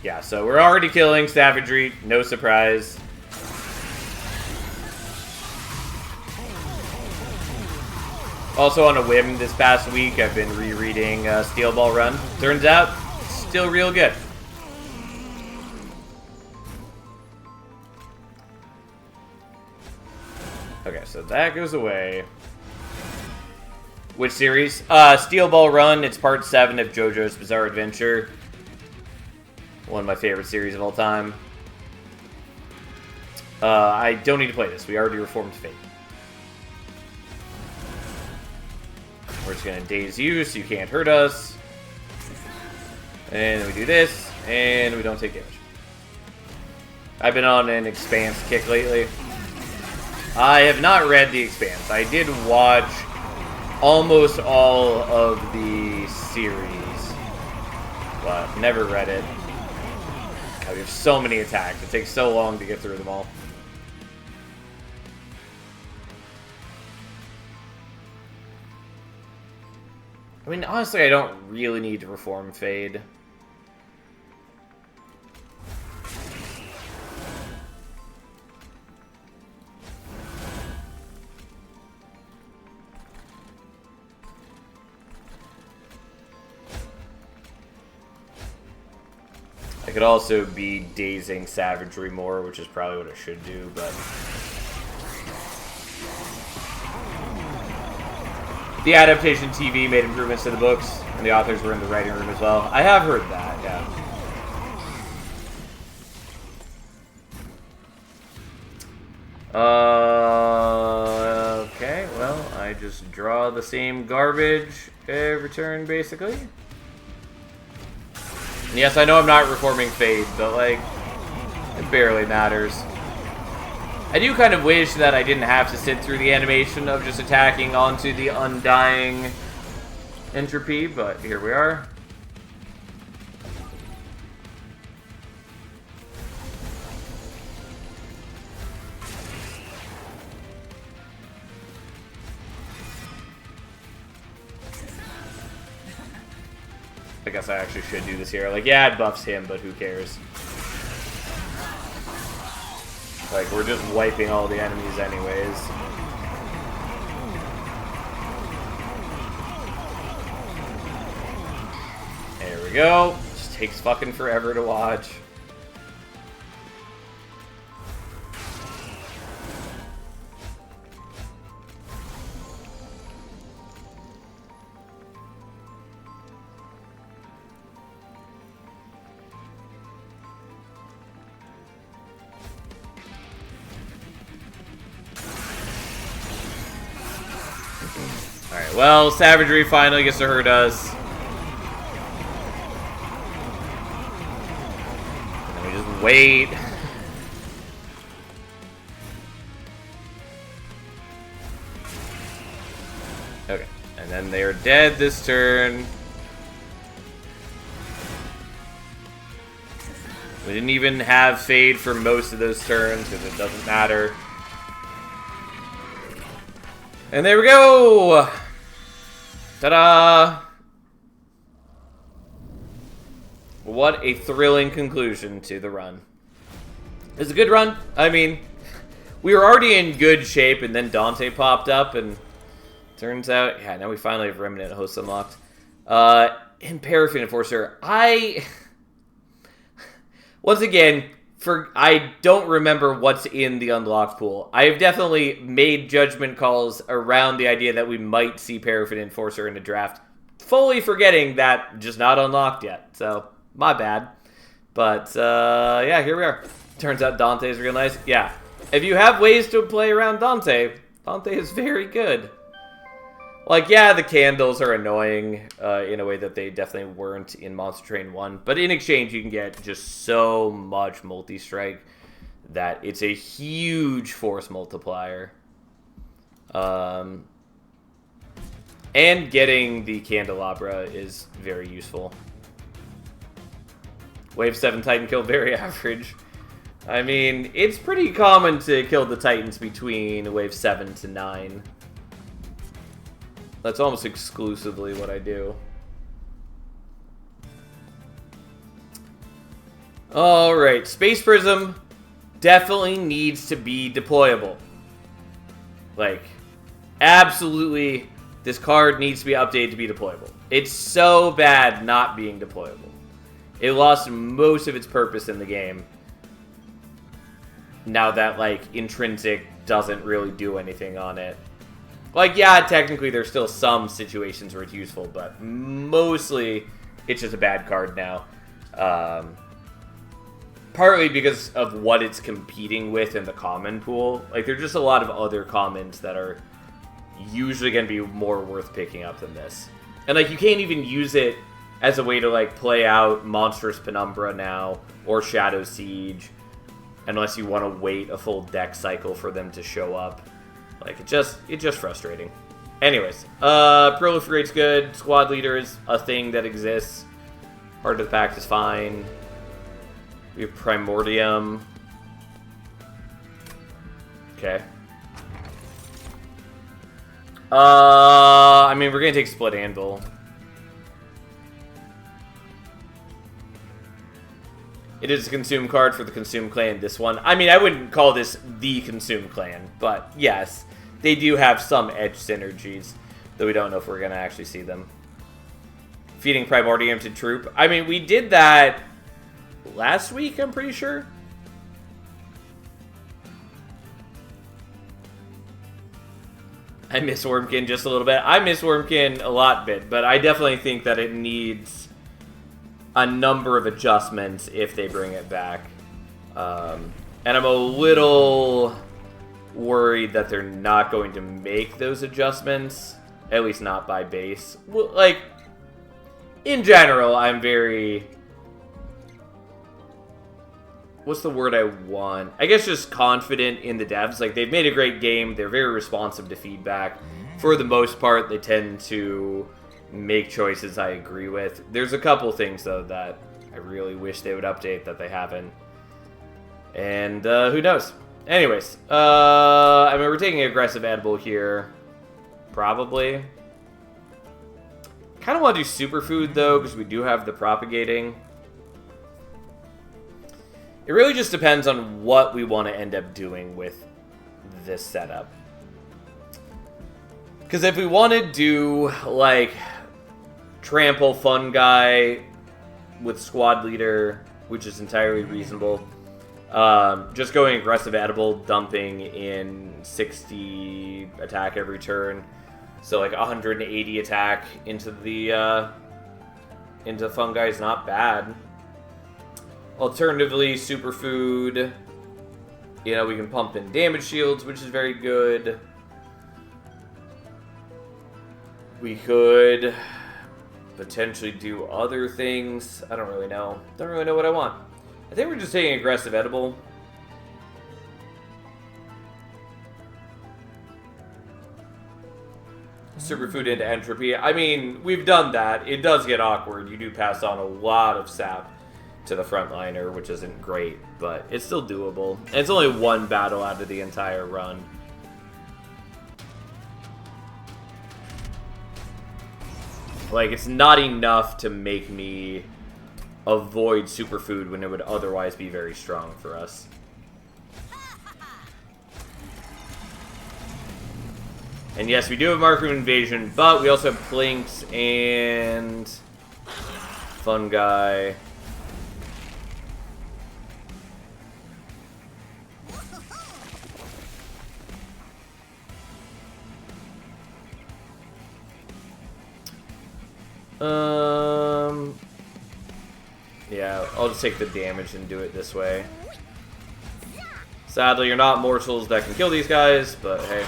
Yeah, so we're already killing Savagery. No surprise. Also on a whim this past week, I've been rereading Steel Ball Run. Turns out, it's still real good. Okay, so that goes away. Which series? Steel Ball Run. It's part 7 of JoJo's Bizarre Adventure. One of my favorite series of all time. I don't need to play this. We already reformed Fate. We're just going to daze you so you can't hurt us. And then we do this, and we don't take damage. I've been on an Expanse kick lately. I have not read The Expanse. I did watch almost all of the series, but never read it. God, we have so many attacks. It takes so long to get through them all. I mean, honestly, I don't really need to reform Fade. I could also be dazing Savagery more, which is probably what I should do, but... The adaptation TV made improvements to the books, and the authors were in the writing room as well. I have heard that, yeah. Okay, well, I just draw the same garbage every turn, basically. And yes, I know I'm not reforming Fade, but, like, it barely matters. I do kind of wish that I didn't have to sit through the animation of just attacking onto the Undying Entropy, but here we are. I guess I actually should do this here. Like, yeah, it buffs him, but who cares? Like, we're just wiping all the enemies anyways. There we go. Just takes fucking forever to watch. Alright, well, Savagery finally gets to hurt us. And then we just wait. Okay, and then they are dead this turn. We didn't even have Fade for most of those turns because it doesn't matter. And there we go! Ta-da! What a thrilling conclusion to the run. It was a good run. I mean, we were already in good shape, and then Dante popped up, and turns out, yeah, now we finally have Remnant Host unlocked. In Paraffin Enforcer, once again, I don't remember what's in the unlocked pool. I have definitely made judgment calls around the idea that we might see Paraffin Enforcer in the draft, fully forgetting that just not unlocked yet. So, my bad. But, yeah, here we are. Turns out Dante is real nice. Yeah, if you have ways to play around Dante, Dante is very good. Like, yeah, the candles are annoying in a way that they definitely weren't in Monster Train 1. But in exchange, you can get just so much multi-strike that it's a huge force multiplier. And getting the Candelabra is very useful. Wave 7 Titan kill, very average. I mean, it's pretty common to kill the Titans between Wave 7 to 9. That's almost exclusively what I do. Alright, Space Prism definitely needs to be deployable. Like, absolutely, this card needs to be updated to be deployable. It's so bad not being deployable. It lost most of its purpose in the game. Now that, like, Intrinsic doesn't really do anything on it. Like, yeah, technically there's still some situations where it's useful, but mostly it's just a bad card now. Partly because of what it's competing with in the common pool. Like, there's just a lot of other commons that are usually going to be more worth picking up than this. And, like, you can't even use it as a way to, like, play out Monstrous Penumbra now, or Shadow Siege, unless you want to wait a full deck cycle for them to show up. Like, it's just frustrating. Anyways, Proliferate's good. Squad Leader is a thing that exists. Heart of the Pact is fine. We have Primordium. Okay. I mean, we're gonna take Split Anvil. It is a Consume card for the Consume clan, this one. I mean, I wouldn't call this the Consume clan, but yes, they do have some edge synergies, though we don't know if we're going to actually see them. Feeding Primordium to Troop. I mean, we did that last week, I'm pretty sure. I miss Wormkin just a little bit. I miss Wormkin a lot bit, but I definitely think that it needs a number of adjustments if they bring it back. And I'm a little worried that they're not going to make those adjustments, at least not by base. Well, like, in general, I'm very... What's the word I want? I guess just confident in the devs. Like, they've made a great game. They're very responsive to feedback. For the most part, they tend to make choices I agree with. There's a couple things, though, that I really wish they would update that they haven't. And who knows? Anyways, I mean, we're taking aggressive edible here. Probably. Kind of want to do superfood, though, because we do have the propagating. It really just depends on what we want to end up doing with this setup. Because if we want to do, like, Trample Fungi with Squad Leader, which is entirely reasonable, just going aggressive edible, dumping in 60 attack every turn, so like 180 attack into the fungi is not bad. Alternatively, superfood, you know, we can pump in damage shields, which is very good. We could potentially do other things. I don't really know. Don't really know what I want. I think we're just taking aggressive edible. Superfood into entropy. I mean, we've done that. It does get awkward. You do pass on a lot of sap to the frontliner, which isn't great, but it's still doable. And it's only one battle out of the entire run. Like, it's not enough to make me avoid superfood when it would otherwise be very strong for us. And yes, we do have Marker Invasion, but we also have Plinks and Fungi. Yeah, I'll just take the damage and do it this way. Sadly, you're not morsels that can kill these guys, but hey.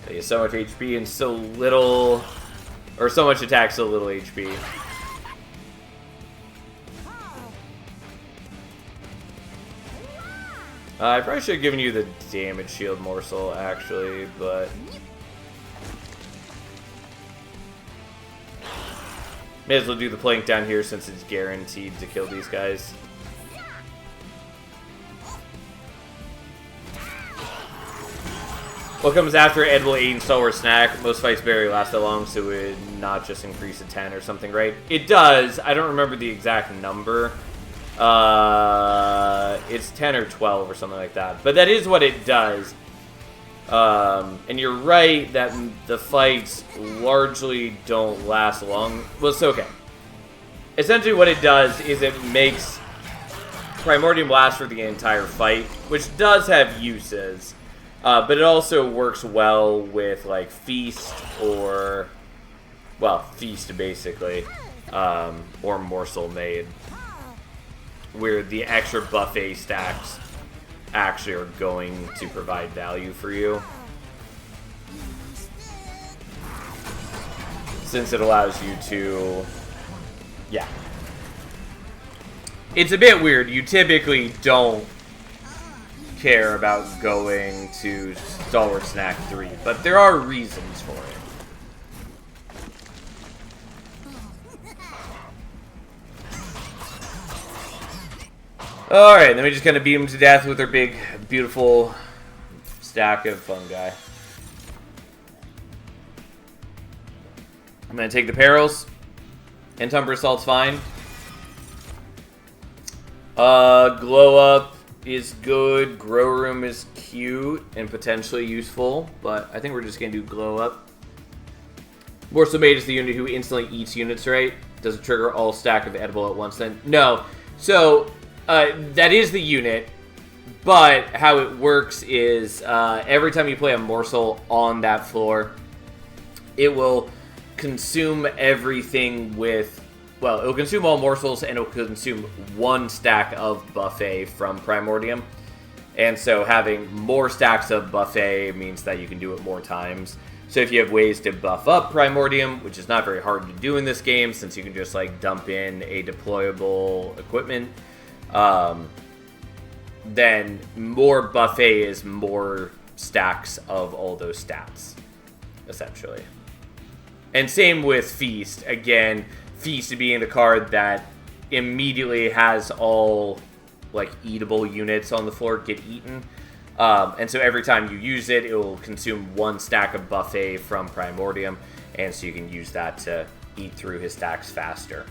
They have so much HP and so little, or so much attack, so little HP. I probably should have given you the damage shield morsel, actually, but... May as well do the plank down here since it's guaranteed to kill these guys. What comes after edible 8 and stalwart snack? Most fights barely last that long, so it would not just increase to 10 or something, right? It does. I don't remember the exact number. It's 10 or 12 or something like that. But that is what it does. And you're right that the fights largely don't last long. Well, it's okay. Essentially what it does is it makes Primordium last for the entire fight, which does have uses. But it also works well with, like, Feast or... Well, Feast, basically. Or Morsel Made. Where the extra buffet stacks actually are going to provide value for you. Since it allows you to... Yeah. It's a bit weird. You typically don't care about going to Stalwart Snack 3, but there are reasons for it. Alright, then we just kind of beat him to death with our big, beautiful stack of fungi. I'm going to take the perils. Entumber Assault's fine. Glow Up is good. Grow Room is cute and potentially useful, but I think we're just going to do Glow Up. Morsel Mate is the unit who instantly eats units, right? Does it trigger all stack of edible at once then? No. So... that is the unit, but how it works is every time you play a morsel on that floor, it will consume everything with, well, it will consume all morsels and it will consume one stack of buffet from Primordium. And so having more stacks of buffet means that you can do it more times. So if you have ways to buff up Primordium, which is not very hard to do in this game since you can just like dump in a deployable equipment, then more buffet is more stacks of all those stats, essentially. And same with Feast. Again, Feast being the card that immediately has all, like, eatable units on the floor get eaten. And so every time you use it, it will consume one stack of buffet from Primordium, and so you can use that to eat through his stacks faster.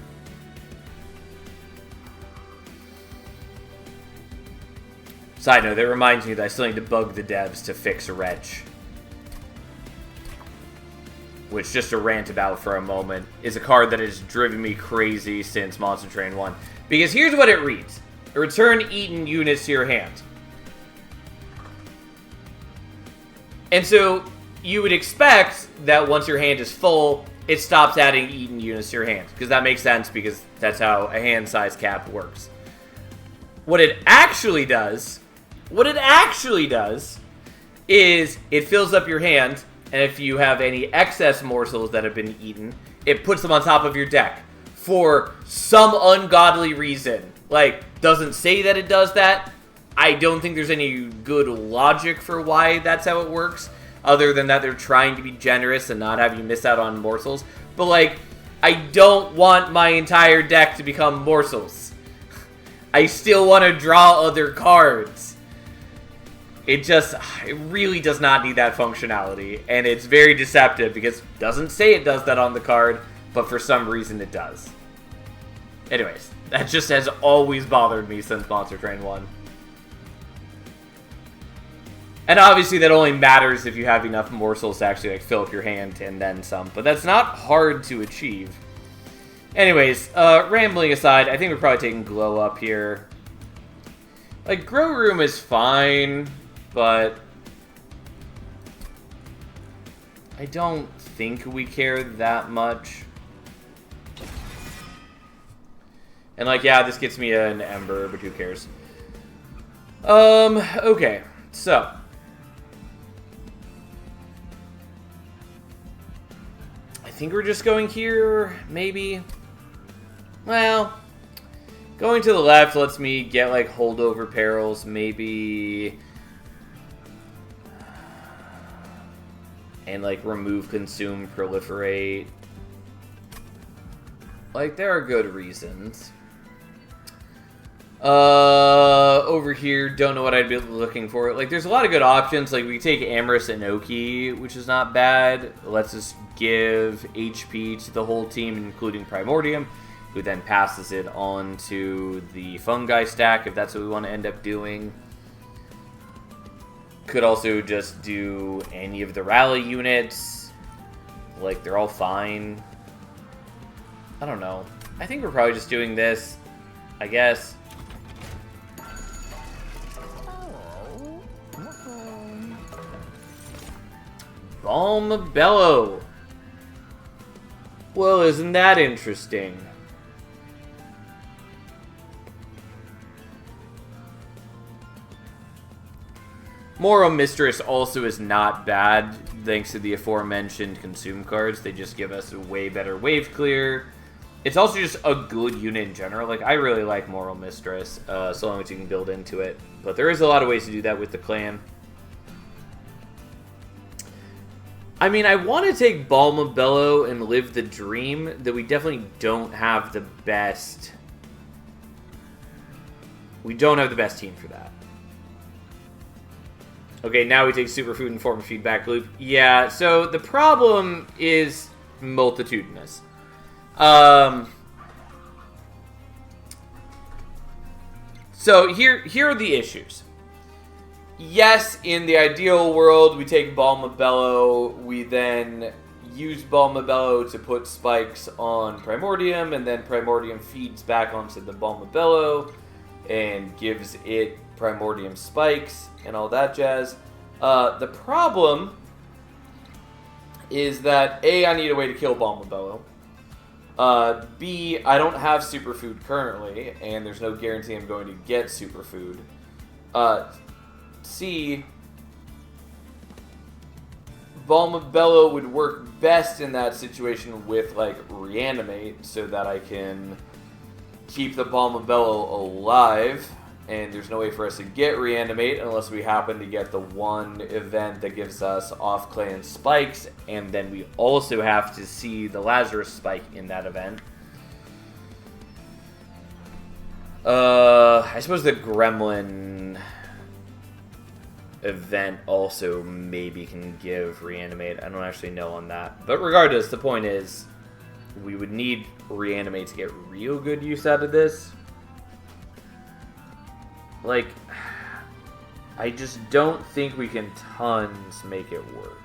Side note, that reminds me that I still need to bug the devs to fix Wretch. Which, just to rant about for a moment, is a card that has driven me crazy since Monster Train 1. Because here's what it reads. Return eaten units to your hand. And so, you would expect that once your hand is full, it stops adding eaten units to your hand. Because that makes sense, because that's how a hand size cap works. What it actually does is it fills up your hand, and if you have any excess morsels that have been eaten, it puts them on top of your deck for some ungodly reason. Like, doesn't say that it does that. I don't think there's any good logic for why that's how it works, other than that they're trying to be generous and not have you miss out on morsels. But, like, I don't want my entire deck to become morsels. I still want to draw other cards. It really does not need that functionality, and it's very deceptive because it doesn't say it does that on the card, but for some reason it does. Anyways, that just has always bothered me since Monster Train 1. And obviously that only matters if you have enough morsels to actually like fill up your hand and then some, but that's not hard to achieve. Anyways, rambling aside, I think we're probably taking Glow Up here. Like, Grow Room is fine, but I don't think we care that much. And like, yeah, this gets me an Ember, but who cares? Okay, so I think we're just going here, maybe. Well, going to the left lets me get, like, Holdover Perils, maybe. And, like, remove, consume, proliferate. Like, there are good reasons. Over here, don't know what I'd be looking for. Like, there's a lot of good options. Like, we take Amorous Inoki, which is not bad. It lets us give HP to the whole team, including Primordium, who then passes it on to the Fungi stack, if that's what we want to end up doing. Could also just do any of the rally units. Like, they're all fine. I don't know. I think we're probably just doing this, I guess. Balm Bellow. Well, isn't that interesting? Moral Mistress also is not bad, thanks to the aforementioned consume cards. They just give us a way better wave clear. It's also just a good unit in general. Like, I really like Moral Mistress, so long as you can build into it. But there is a lot of ways to do that with the clan. I mean, I want to take Balm Bellow and live the dream, that we definitely don't have the best... We don't have the best team for that. Okay, now we take Superfood and form a feedback loop. Yeah, so the problem is multitudinous. So here are the issues. Yes, in the ideal world, we take Balm Bellow, we then use Balm Bellow to put spikes on Primordium, and then Primordium feeds back onto the Balm Bellow and gives it Primordium spikes and all that jazz. The problem is that A, I need a way to kill Balm Bellow. B, I don't have Superfood currently, and there's no guarantee I'm going to get Superfood. C, Balm Bellow would work best in that situation with, like, Reanimate, so that I can keep the Balm Bellow alive. And there's no way for us to get Reanimate unless we happen to get the one event that gives us off-clan spikes, and then we also have to see the Lazarus spike in that event. I suppose the Gremlin event also maybe can give Reanimate. I don't actually know on that. But regardless, the point is, we would need Reanimate to get real good use out of this. Like, I just don't think we can tons make it work.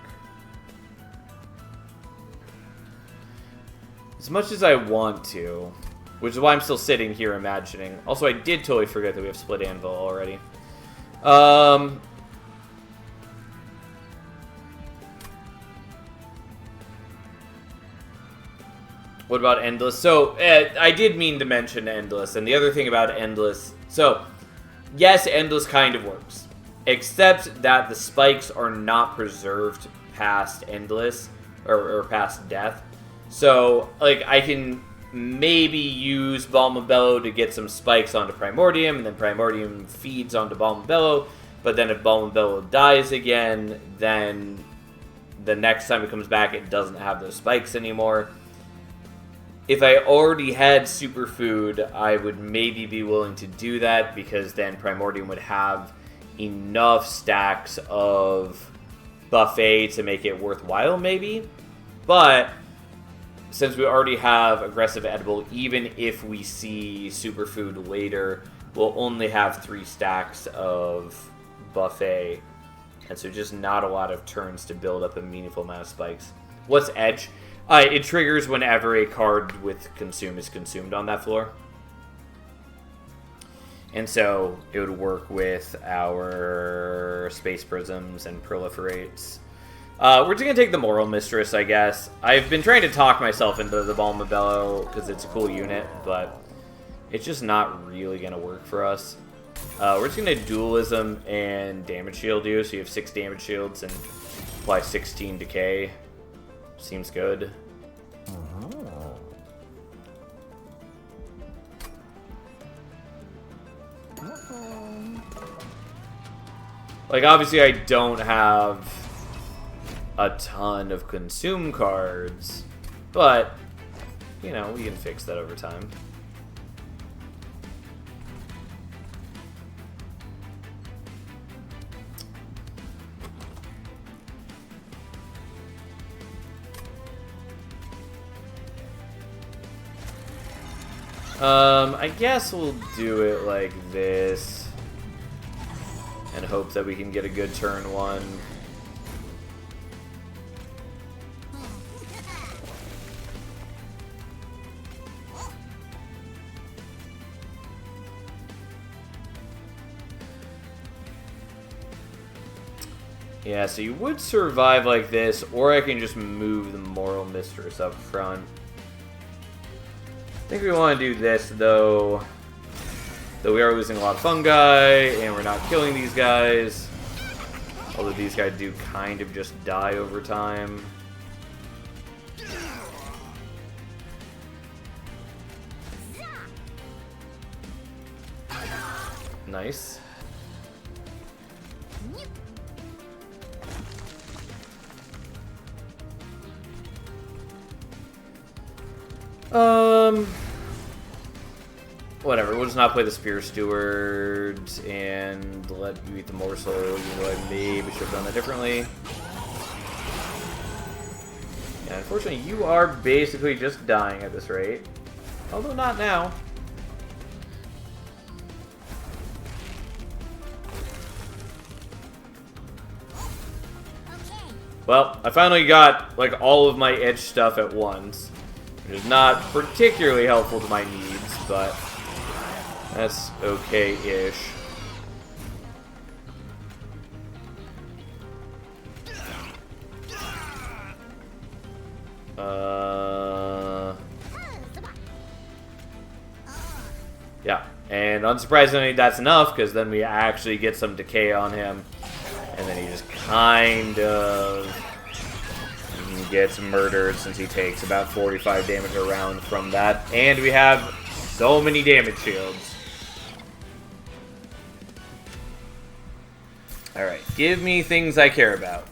As much as I want to, which is why I'm still sitting here imagining. Also, I did totally forget that we have Split Anvil already. What about Endless? So, I did mean to mention Endless, and the other thing about Endless... So, yes, Endless kind of works. Except that the spikes are not preserved past Endless, or past Death. So, like, I can maybe use Balmabello to get some spikes onto Primordium, and then Primordium feeds onto Balmabello, but then if Balmabello dies again, then the next time it comes back, it doesn't have those spikes anymore. If I already had Superfood, I would maybe be willing to do that, because then Primordium would have enough stacks of Buffet to make it worthwhile, maybe. But since we already have Aggressive Edible, even if we see Superfood later, we'll only have 3 stacks of Buffet. And so just not a lot of turns to build up a meaningful amount of spikes. What's Edge? It triggers whenever a card with Consume is consumed on that floor. And so it would work with our Space Prisms and Proliferates. We're just going to take the Moral Mistress, I guess. I've been trying to talk myself into the Balmabello because it's a cool unit, but it's just not really going to work for us. We're just going to Dualism and Damage Shield you, so you have 6 damage shields and apply 16 decay. Seems good. Like, obviously I don't have a ton of Consume cards, but, you know, we can fix that over time. I guess we'll do it like this and hope that we can get a good turn 1. Yeah, so you would survive like this, or I can just move the Moral Mistress up front. I think we want to do this, though we are losing a lot of fungi, and we're not killing these guys. Although these guys do kind of just die over time. Nice. Whatever, we'll just not play the Spear Stewards and let you eat the morsel, even though I maybe should have done that differently. Yeah, unfortunately, you are basically just dying at this rate. Although not now. Well, I finally got, like, all of my edge stuff at once, which is not particularly helpful to my needs, but that's okay-ish. Yeah, and unsurprisingly, that's enough, because then we actually get some decay on him, and then he just kind of gets murdered since he takes about 45 damage a round from that, and we have so many damage shields. Alright, give me things I care about.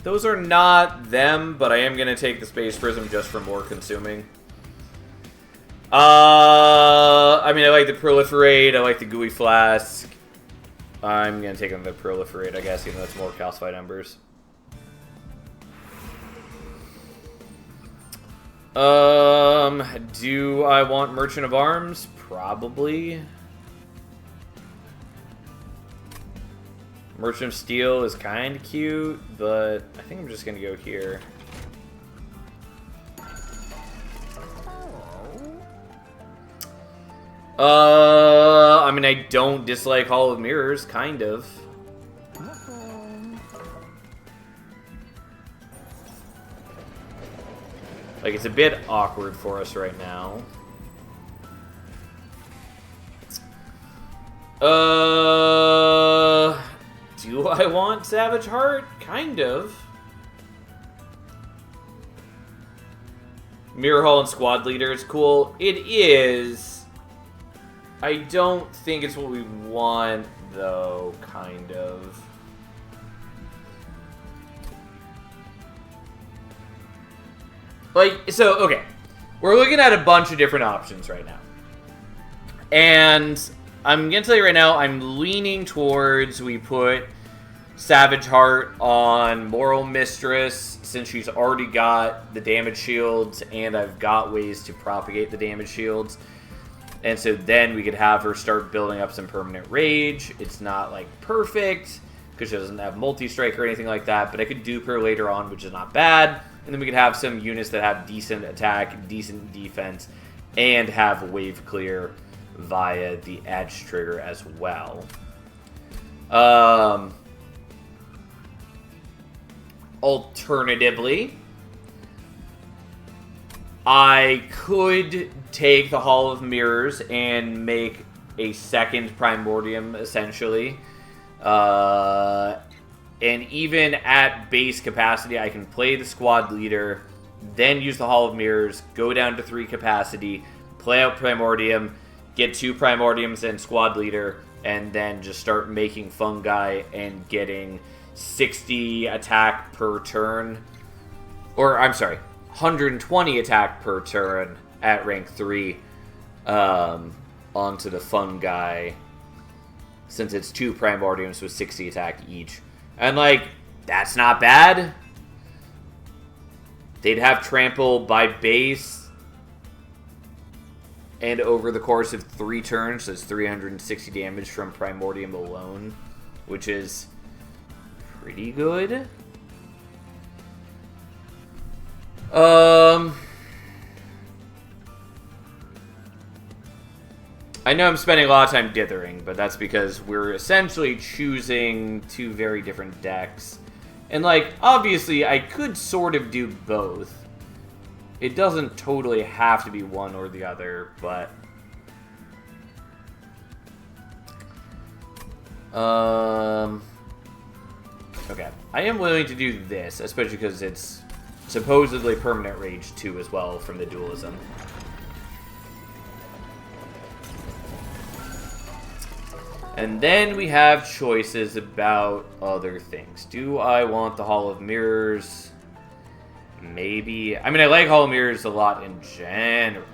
Those are not them, but I am going to take the Space Prism just for more consuming. I mean, I like the Proliferate, I like the Gooey Flask. I'm going to take the Proliferate, I guess, even though it's more Calcified Embers. Do I want Merchant of Arms? Probably. Merchant of Steel is kind of cute, but I think I'm just going to go here. I mean, I don't dislike Hall of Mirrors, kind of. Like, it's a bit awkward for us right now. Do I want Savage Heart? Kind of. Mirror Hall and Squad Leader is cool. It is. I don't think it's what we want, though, kind of. Like, so, okay. We're looking at a bunch of different options right now. And I'm going to tell you right now, I'm leaning towards we put Savage Heart on Moral Mistress, since she's already got the damage shields, and I've got ways to propagate the damage shields. And so then we could have her start building up some permanent rage. It's not, like, perfect, because she doesn't have multi-strike or anything like that, but I could dupe her later on, which is not bad. And then we could have some units that have decent attack, decent defense, and have wave clear via the edge trigger as well. Alternatively, I could take the Hall of Mirrors and make a second Primordium, essentially. And even at base capacity, I can play the Squad Leader, then use the Hall of Mirrors, go down to 3 capacity, play out Primordium, get 2 Primordiums and Squad Leader, and then just start making Fungi and getting 60 attack per turn. Or, I'm sorry, 120 attack per turn at rank 3 onto the Fungi, since it's 2 Primordiums with 60 attack each. And, like, that's not bad. They'd have trample by base and over the course of 3 turns, so it's 360 damage from Primordium alone, which is pretty good. I know I'm spending a lot of time dithering, but that's because we're essentially choosing 2 very different decks. And, like, obviously, I could sort of do both. It doesn't totally have to be one or the other, but... Okay. I am willing to do this, especially because it's supposedly permanent rage, too, as well, from the dualism. And then we have choices about other things. Do I want the Hall of Mirrors? Maybe. I mean, I like Hall of Mirrors a lot in general.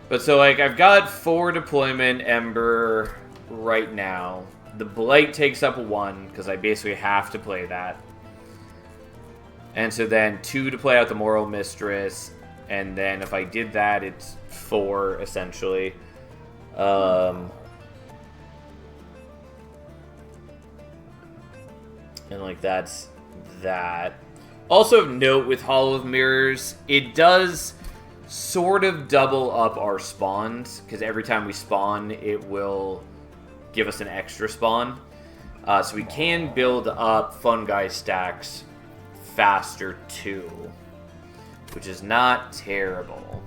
But so, like, I've got 4 deployment Ember right now. The Blight takes up 1, because I basically have to play that. And so then 2 to play out the Moral Mistress, and then if I did that, it's 4, essentially. And, like, that's that. Also, note with Hall of Mirrors, it does sort of double up our spawns, because every time we spawn, it will give us an extra spawn. So we can build up Fungi stacks faster too, which is not terrible.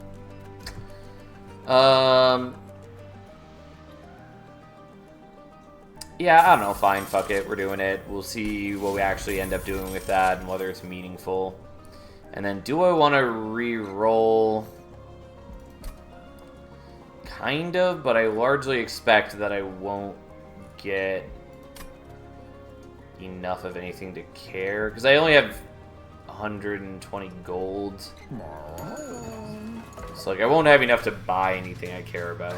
Yeah, I don't know, fine, fuck it, we're doing it. We'll see what we actually end up doing with that and whether it's meaningful. And then do I want to re-roll? Kind of, but I largely expect that I won't get enough of anything to care, because I only have 120 gold. So, like, I won't have enough to buy anything I care about.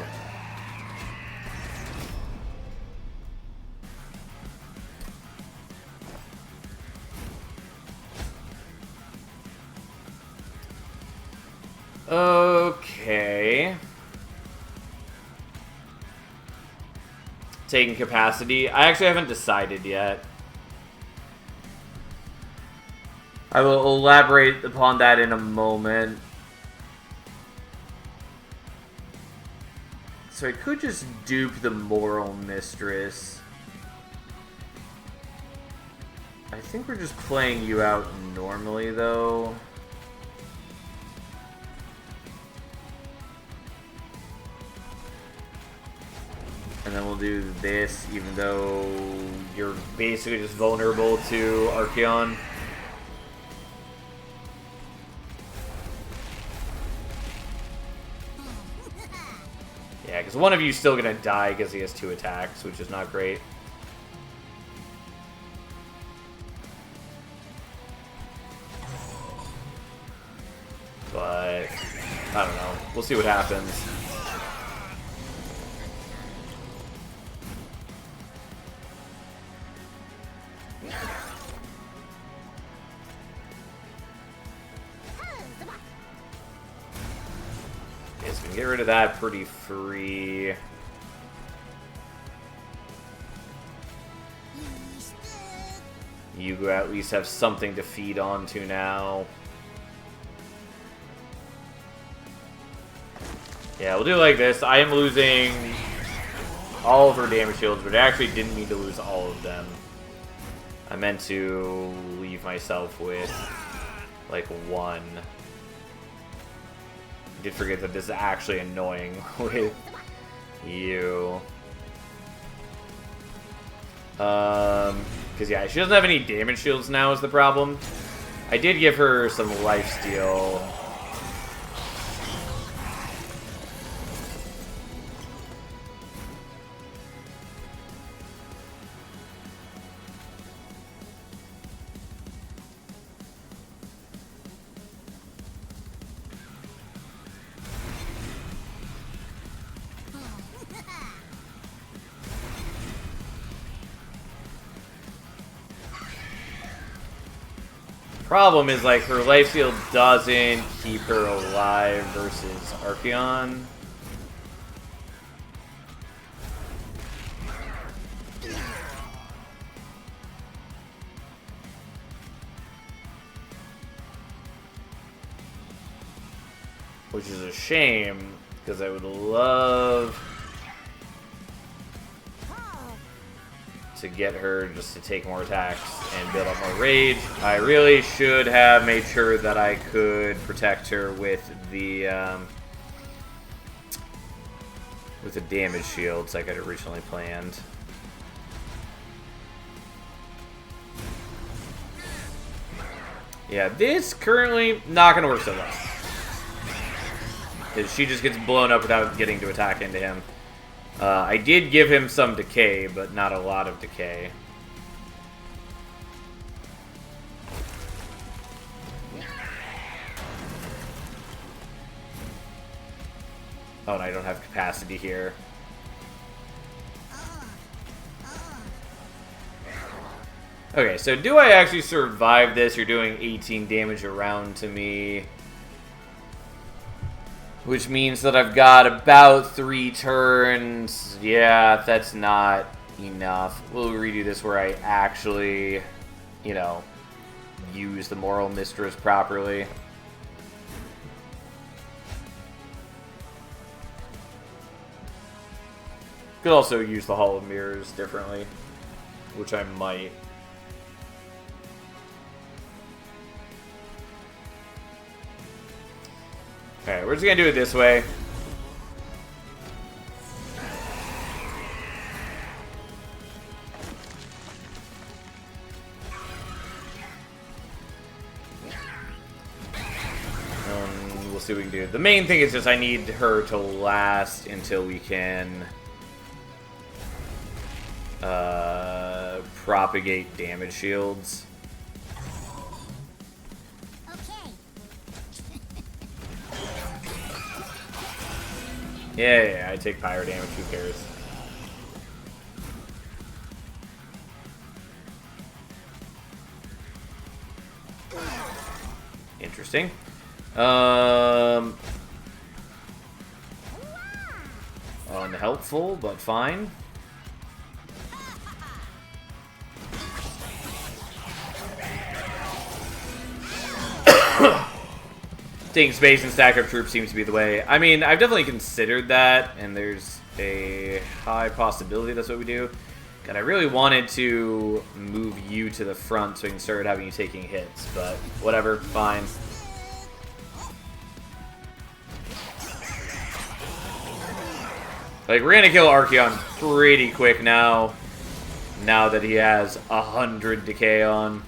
Okay. Taking capacity. I actually haven't decided yet. I will elaborate upon that in a moment. So I could just dupe the Moral Mistress. I I think we're just playing you out normally, though. And then we'll do this, even though you're basically just vulnerable to Archeon. Yeah, because one of you is still going to die because he has 2 attacks, which is not great. But, I don't know. We'll see what happens. Okay, so we can get rid of that pretty free. You at least have something to feed onto now. Yeah, we'll do it like this. I am losing all of her damage shields, but I actually didn't mean to lose all of them. I meant to leave myself with, like, 1. I did forget that this is actually annoying with you. Because, yeah, she doesn't have any damage shields now is the problem. I did give her some lifesteal. Problem is, like, her life steal doesn't keep her alive versus Archeon. Which is a shame, because I would love to get her just to take more attacks and build up more rage. I really should have made sure that I could protect her with the damage shields like I'd originally planned. Yeah, this currently not gonna work so well. Because she just gets blown up without getting to attack into him. I did give him some decay, but not a lot of decay. Oh, and I don't have capacity here. Okay, so do I actually survive this? You're doing 18 damage around to me. Which means that I've got about 3 turns. Yeah, that's not enough. We'll redo this where I actually, you know, use the Moral Mistress properly. Could also use the Hall of Mirrors differently, which I might. Okay, we're just gonna do it this way. We'll see what we can do. The main thing is just I need her to last until we can propagate damage shields. Yeah, I take pyro damage, who cares? Interesting. Unhelpful, but fine. Taking space and stack up troops seems to be the way. I mean, I've definitely considered that, and there's a high possibility that's what we do. God, I really wanted to move you to the front so I can start having you taking hits, but whatever, fine. Like, we're gonna kill Archeon pretty quick now that he has 100 decay on.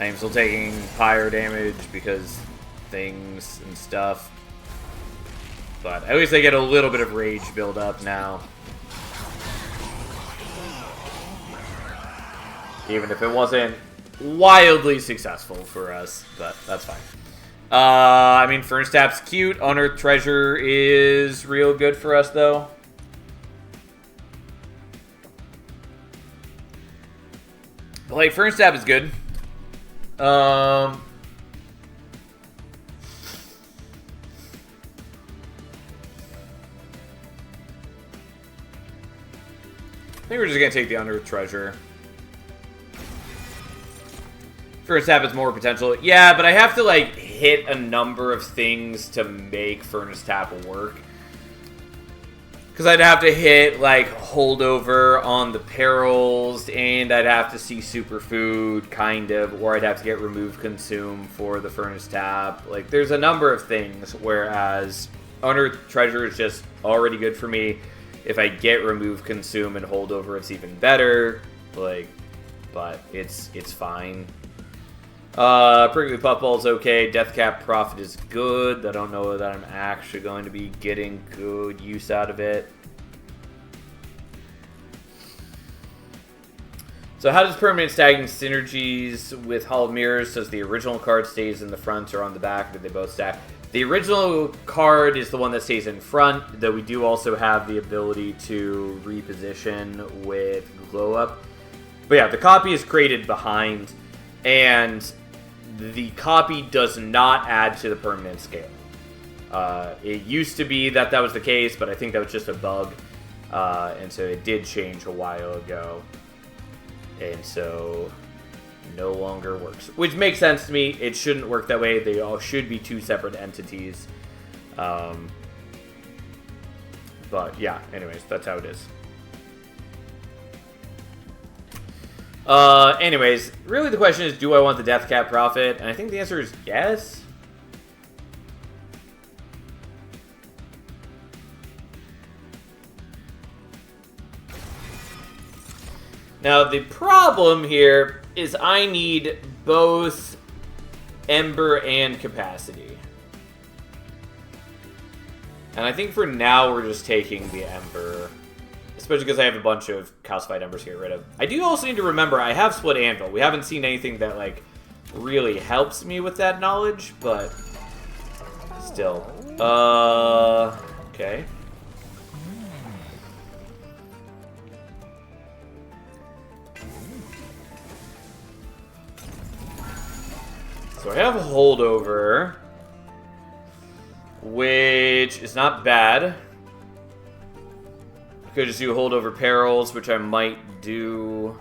I'm still taking fire damage because things and stuff. But at least I get a little bit of rage build up now. Even if it wasn't wildly successful for us, but that's fine. I mean, Furnace Tap's cute. Unearthed Treasure is real good for us, though. But, like, Furnace Tap is good. I think we're just gonna take the Unearthed Treasure. Furnace Tap has more potential. Yeah, but I have to, like, hit a number of things to make Furnace Tap work. Because I'd have to hit, like, Holdover on the Perils, and I'd have to see Superfood, kind of, or I'd have to get Remove Consume for the Furnace Tap. Like, there's a number of things, whereas Unearthed Treasure is just already good for me. If I get Remove Consume and Holdover, it's even better. Like, but it's fine. Prickly Puffball's okay. Deathcap Prophet is good. I don't know that I'm actually going to be getting good use out of it. So how does permanent stacking synergies with Hall of Mirrors? Does the original card stays in the front or on the back? Or do they both stack? The original card is the one that stays in front, though we do also have the ability to reposition with Glow Up. But yeah, the copy is created behind, and the copy does not add to the permanent scale. It used to be that was the case, but I think that was just a bug. And so it did change a while ago. And so no longer works. Which makes sense to me. It shouldn't work that way. They all should be two separate entities. But yeah, anyways, that's how it is. Anyways, really the question is, do I want the Deathcap Prophet? And I think the answer is yes. Now, the problem here is I need both Ember and Capacity. And I think for now we're just taking the Ember. Especially because I have a bunch of calcified embers to get rid of. I do also need to remember I have Split Anvil. We haven't seen anything that, like, really helps me with that knowledge, but still. Okay. So I have a Holdover, which is not bad. Could just do Holdover Perils, which I might do.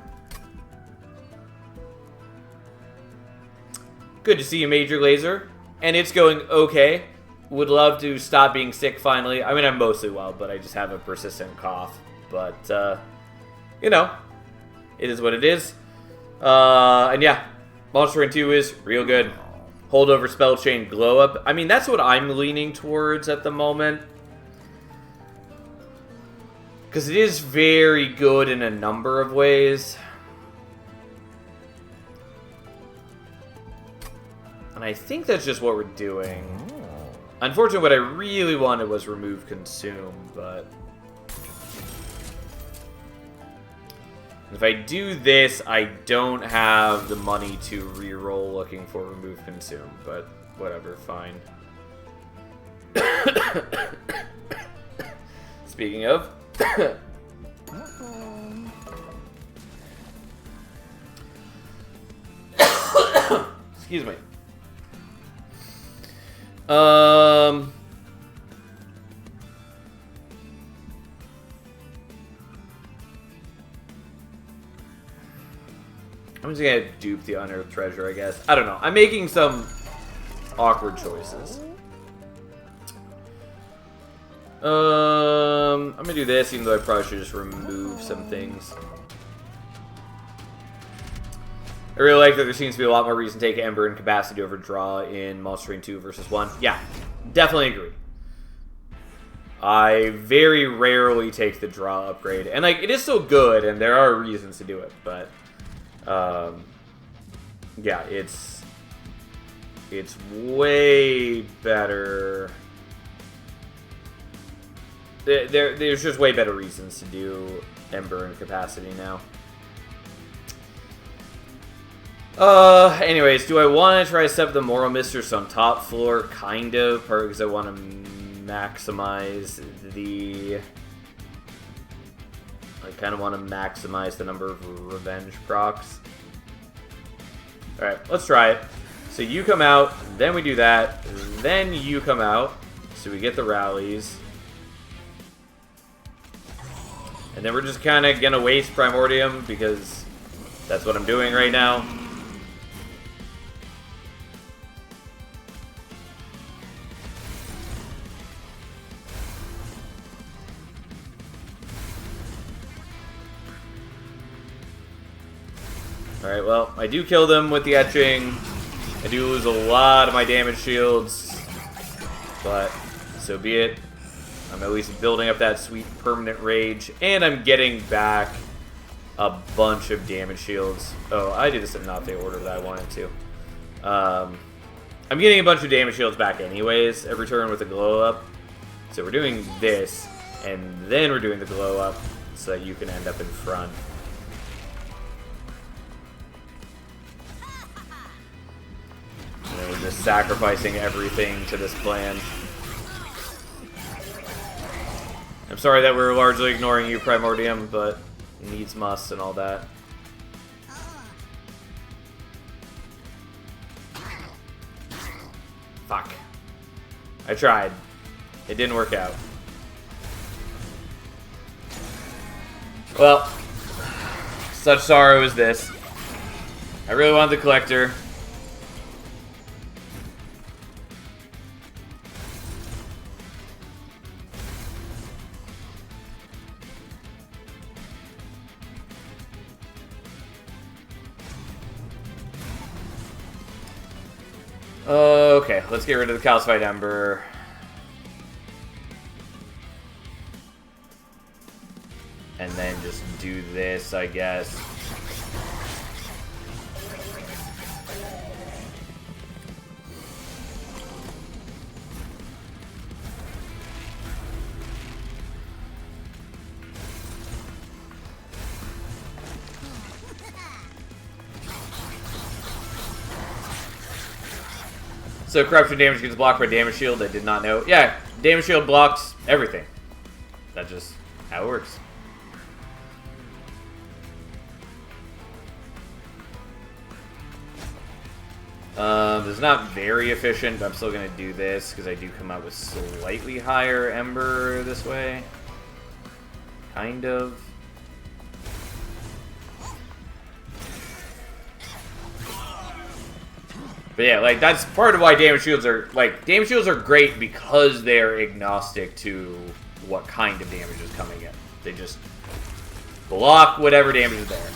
Good to see you, Major Laser. And it's going okay. Would love to stop being sick finally. I mean, I'm mostly well, but I just have a persistent cough. But, you know, it is what it is. And yeah, Monster Rain 2 is real good. Holdover, Spell Chain, Glow Up. I mean, that's what I'm leaning towards at the moment. Because it is very good in a number of ways. And I think that's just what we're doing. Unfortunately, what I really wanted was Remove Consume, but... if I do this, I don't have the money to reroll looking for Remove Consume, but whatever, fine. Speaking of... Excuse me. I'm just gonna dupe the Unearthed Treasure, I guess. I don't know. I'm making some Awkward choices. I'm gonna do this, even though I probably should just remove some things. I really like that there seems to be a lot more reason to take Ember and Capacity over Draw in Monster Train 2 versus 1. Yeah, definitely agree. I very rarely take the Draw upgrade. And, like, it is so good, and there are reasons to do it, but... yeah, it's way better... There's just way better reasons to do Ember and Capacity now. Anyways, do I want to try to set up the Moral Mistress on top floor? Kind of, partly because I want to maximize the... I kind of want to maximize the number of revenge procs. Alright, let's try it. So you come out, then we do that, then you come out, so we get the rallies. And then we're just kind of going to waste Primordium, because that's what I'm doing right now. Alright, well, I do kill them with the etching. I do lose a lot of my damage shields. But, so be it. I'm at least building up that sweet permanent rage. And I'm getting back a bunch of damage shields. Oh, I did this in not the order that I wanted to. I'm getting a bunch of damage shields back anyways every turn with a glow up. So we're doing this, and then we're doing the glow up so that you can end up in front. And then we're just sacrificing everything to this plan. I'm sorry that we're largely ignoring you, Primordium, but needs must and all that. Fuck. I tried. It didn't work out. Well, such sorrow as this. I really wanted the Collector. Okay, let's get rid of the Calcified Ember. And then just do this, I guess. So corruption damage gets blocked by damage shield. I did not know. Yeah, damage shield blocks everything. That's just how it works. This is not very efficient, but I'm still going to do this because I do come out with slightly higher Ember this way. Kind of. But yeah, like, that's part of why damage shields are, like, damage shields are great because they're agnostic to what kind of damage is coming in. They just block whatever damage is there.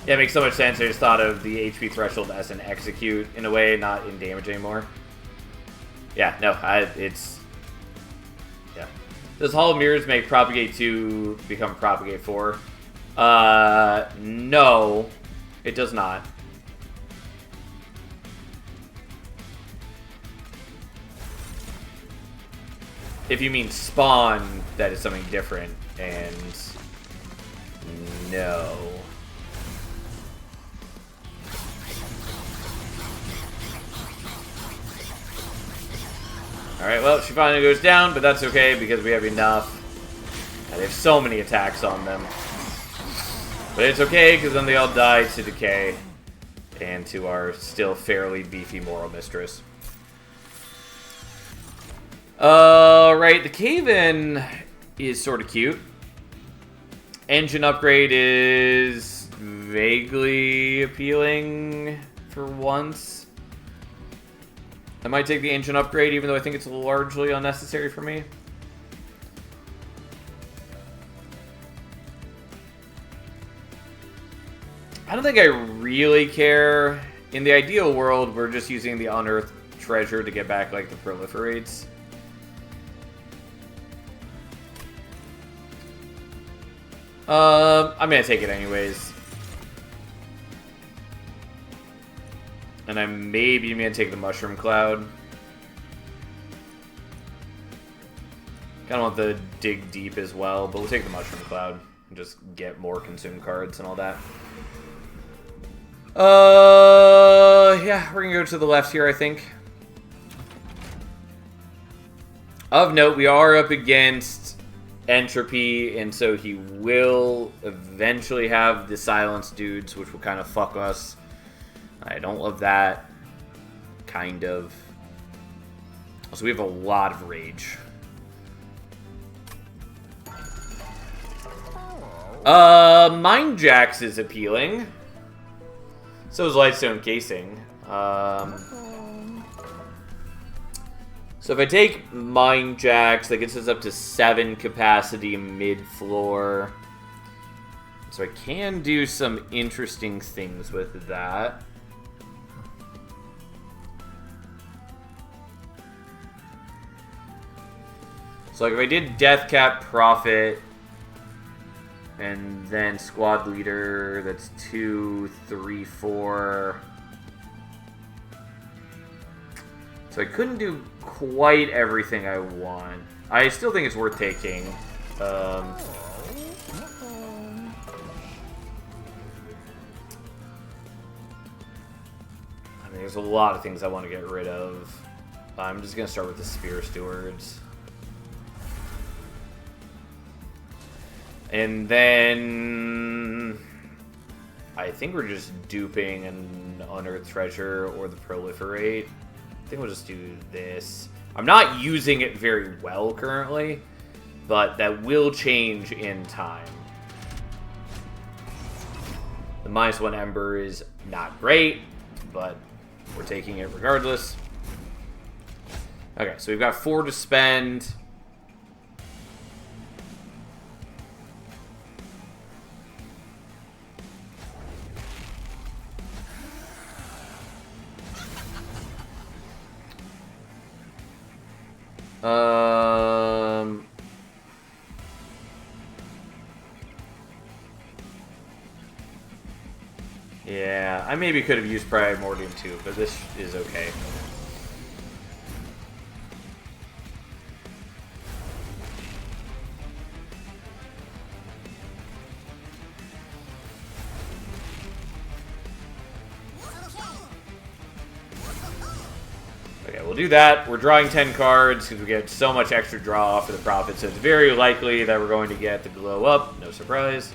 Yeah, it makes so much sense. I just thought of the HP threshold as an execute, in a way, not in damage anymore. Yeah, no, it's... Yeah. Does Hall of Mirrors make Propagate 2 become Propagate 4? No, it does not. If you mean spawn, that is something different, and no. Alright, well, she finally goes down, but that's okay because we have enough. And they have so many attacks on them. But it's okay because then they all die to Decay and to our still fairly beefy Moral Mistress. Right, the Cave-In is sort of cute. Engine upgrade is vaguely appealing for once. I might take the ancient upgrade, even though I think it's largely unnecessary for me. I don't think I really care. In the ideal world, we're just using the unearthed treasure to get back, like, the proliferates. I'm gonna take it anyways. And I'm maybe gonna take the Mushroom Cloud. Kinda want the Dig Deep as well, but we'll take the Mushroom Cloud. And just get more consume cards and all that. Yeah, we're gonna go to the left here, I think. Of note, we are up against Entropy, and so he will eventually have the Silence dudes, which will kind of fuck us. I don't love that. Kind of. So we have a lot of rage. Mind Jax is appealing. So is Lightstone Casing. So if I take Mind Jax, that gets us up to 7 capacity mid-floor. So I can do some interesting things with that. So like if I did Deathcap Prophet and then Squad Leader, that's 2, 3, 4. So I couldn't do quite everything I want. I still think it's worth taking. I mean, there's a lot of things I want to get rid of. I'm just going to start with the Sphere Stewards. And then I think we're just duping an Unearthed Treasure or the Proliferate. I think we'll just do this. I'm not using it very well currently, but that will change in time. The -1 Ember is not great, but we're taking it regardless. Okay, so we've got 4 to spend. Yeah, I maybe could have used Primordium too, but this is okay. Okay, we'll do that. We're drawing 10 cards because we get so much extra draw off of the Prophet, so it's very likely that we're going to get the Glow Up. No surprise.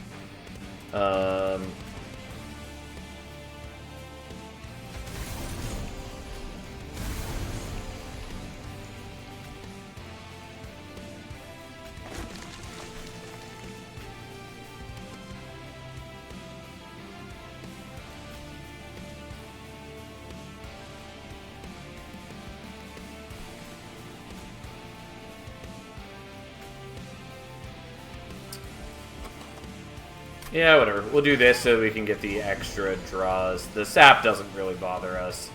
Yeah, whatever. We'll do this so we can get the extra draws. The sap doesn't really bother us.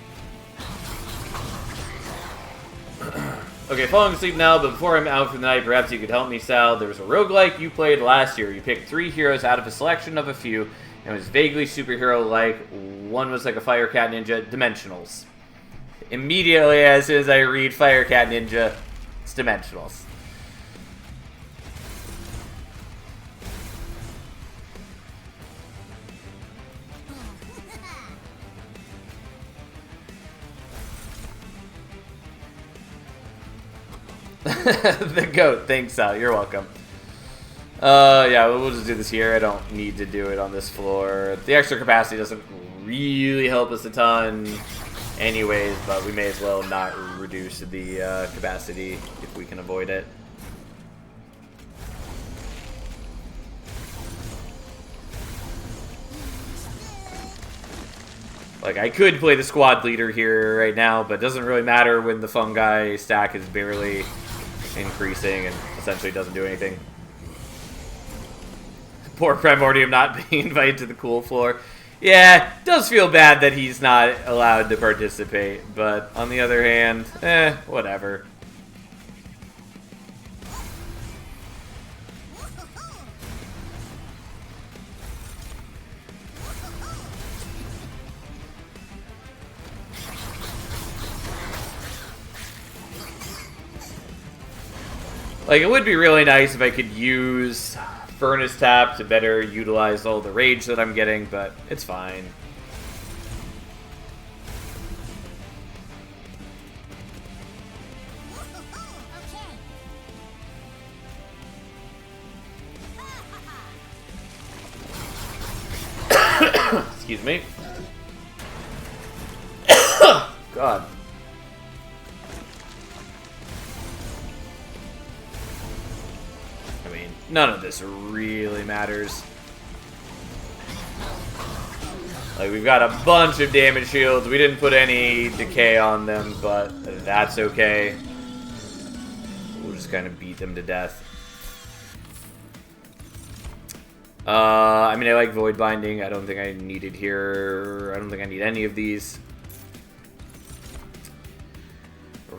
Okay, falling asleep now, but before I'm out for the night, perhaps you could help me, Sal. There was a roguelike you played last year. You picked 3 heroes out of a selection of a few, and it was vaguely superhero-like. One was like a Fire Cat Ninja. Dimensionals. Immediately, as soon as I read Fire Cat Ninja, it's Dimensionals. The goat. Thanks, Sal. You're welcome. Yeah, we'll just do this here. I don't need to do it on this floor. The extra capacity doesn't really help us a ton anyways, but we may as well not reduce the capacity if we can avoid it. Like, I could play the squad leader here right now, but it doesn't really matter when the fungi stack is barely increasing and essentially doesn't do anything. Poor Primordium not being invited to the cool floor. Yeah, it does feel bad that he's not allowed to participate, but on the other hand, whatever. Like, it would be really nice if I could use Furnace Tap to better utilize all the rage that I'm getting, but it's fine. Excuse me. God. I mean, none of this really matters. Like, we've got a bunch of damage shields. We didn't put any decay on them, but that's okay. We'll just kind of beat them to death. I mean, I like Void Binding. I don't think I need it here. I don't think I need any of these.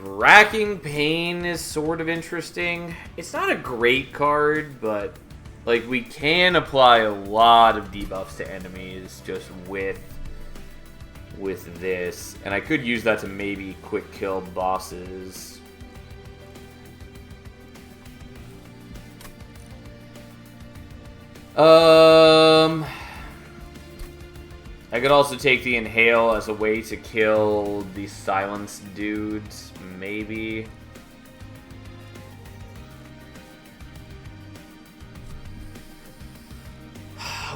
Racking Pain is sort of interesting. It's not a great card, but like, we can apply a lot of debuffs to enemies just with this, and I could use that to maybe quick kill bosses. I could also take the Inhale as a way to kill the Silence dudes, maybe.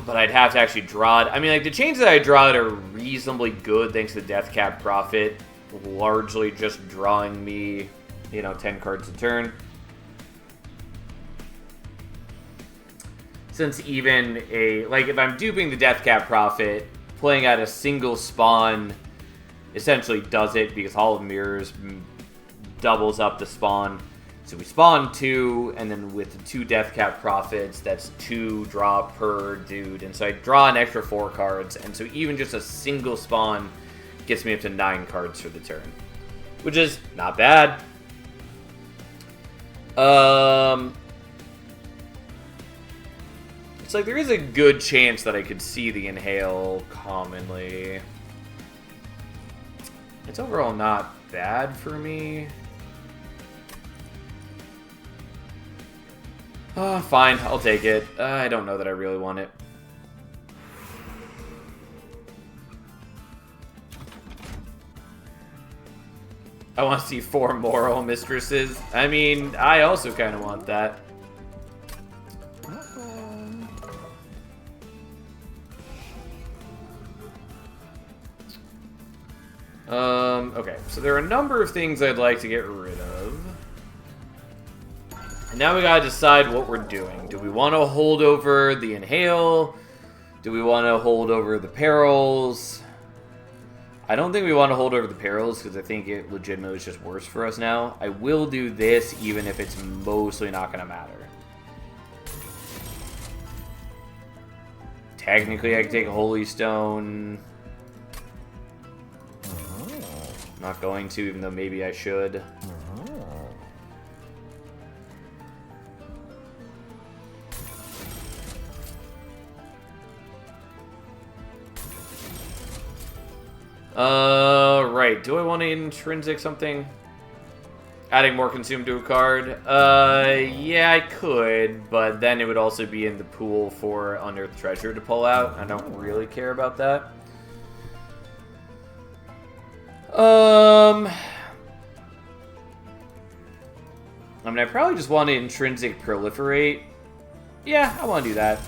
But I'd have to actually draw it. I mean, like, the chains that I draw it are reasonably good thanks to the Death Cap Profit, largely just drawing me, 10 cards a turn. Since even if I'm duping the Death Cap Profit, playing out a single spawn essentially does it because Hall of Mirrors doubles up the spawn. So we spawn 2, and then with the 2 Death Cap Profits, that's 2 draw per dude. And so I draw an extra 4 cards, and so even just a single spawn gets me up to 9 cards for the turn, which is not bad. It's like there is a good chance that I could see the Inhale commonly. It's overall not bad for me. Fine, I'll take it. I don't know that I really want it. I want to see 4 Moral Mistresses. I mean, I also kind of want that. Okay, so there are a number of things I'd like to get rid of. And now we gotta decide what we're doing. Do we want to hold over the Inhale? Do we want to hold over the Perils? I don't think we want to hold over the Perils because I think it legitimately is just worse for us now. I will do this even if it's mostly not going to matter. Technically, I could take a Holy Stone. Not going to, even though maybe I should. Right. Do I want to intrinsic something? Adding more consume to a card? Yeah, I could, but then it would also be in the pool for Unearthed Treasure to pull out. I don't really care about that. I mean, I probably just want to intrinsic proliferate. Yeah, I want to do that.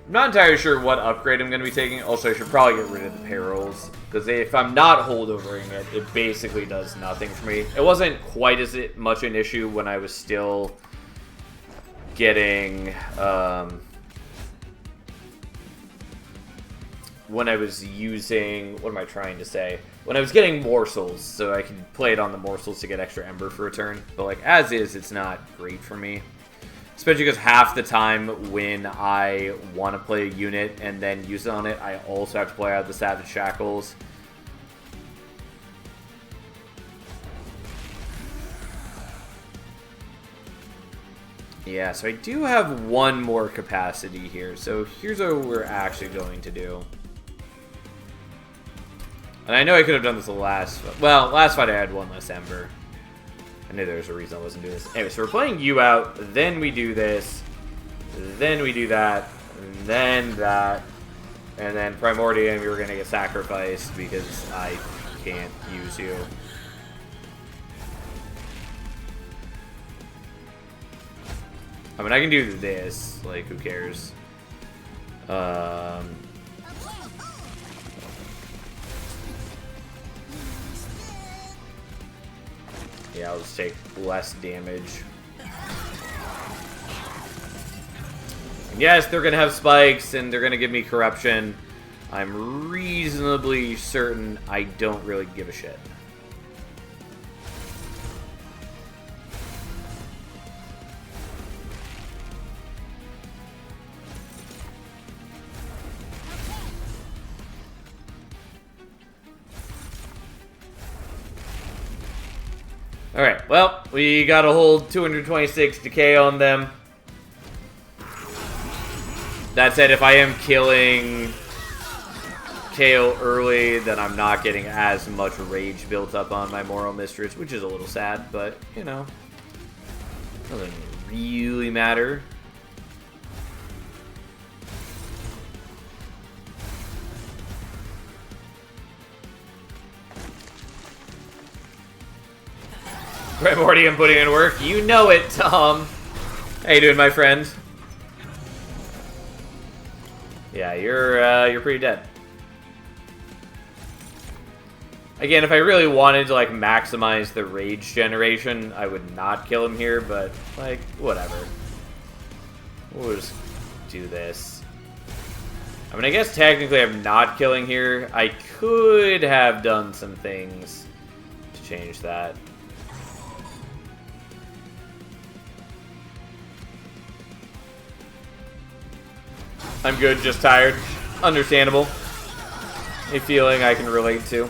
I'm not entirely sure what upgrade I'm going to be taking. Also, I should probably get rid of the payrolls. Because if I'm not holdovering it, it basically does nothing for me. It wasn't quite as much an issue when I was still getting... when I was using... What am I trying to say? When I was getting morsels, so I could play it on the morsels to get extra ember for a turn. But, like, as is, it's not great for me. Especially because half the time when I want to play a unit and then use it on it, I also have to play out the Savage Shackles. Yeah, so I do have one more capacity here. So here's what we're actually going to do. And I know I could have done this the last... Well, last fight I had one less ember. I knew there was a reason I wasn't doing this. Anyway, so we're playing you out, then we do this, then we do that, and then that, and then Primordium, you're going to get sacrificed because I can't use you. I mean, I can do this, like, who cares? Yeah, I'll just take less damage. And yes, they're going to have spikes, and they're going to give me corruption. I'm reasonably certain I don't really give a shit. Alright, well, we gotta hold 226 decay on them. That said, if I am killing KO early, then I'm not getting as much rage built up on my Moral Mistress, which is a little sad, but, you know, doesn't really matter. Primordium putting in work. You know it, Tom. How you doing, my friend? Yeah, you're pretty dead. Again, if I really wanted to, like, maximize the rage generation, I would not kill him here, but, like, whatever. We'll just do this. I mean, I guess technically I'm not killing here. I could have done some things to change that. I'm good, just tired. Understandable. A feeling I can relate to.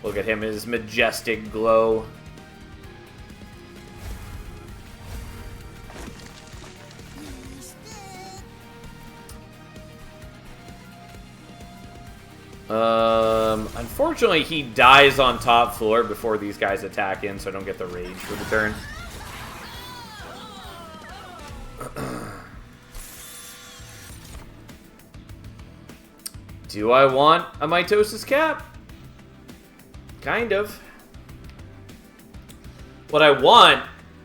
Look at him, his majestic glow. Unfortunately, he dies on top floor before these guys attack in, so I don't get the rage for the turn. Do I want a Mitosis Cap? Kind of. What I want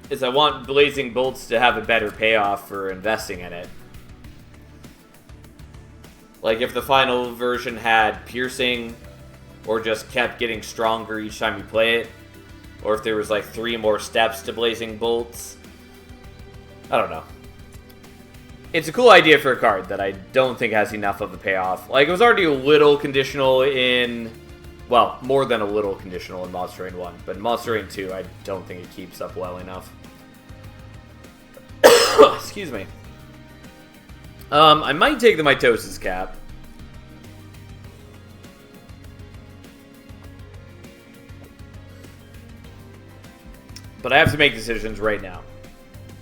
is I want Blazing Bolts to have a better payoff for investing in it. Like if the final version had Piercing, or just kept getting stronger each time you play it, or if there was like 3 more steps to Blazing Bolts. I don't know. It's a cool idea for a card that I don't think has enough of a payoff. Like, it was already a little conditional in... Well, more than a little conditional in Monster Rain 1. But in Monster Rain 2, I don't think it keeps up well enough. Excuse me. I might take the Mitosis Cap. But I have to make decisions right now.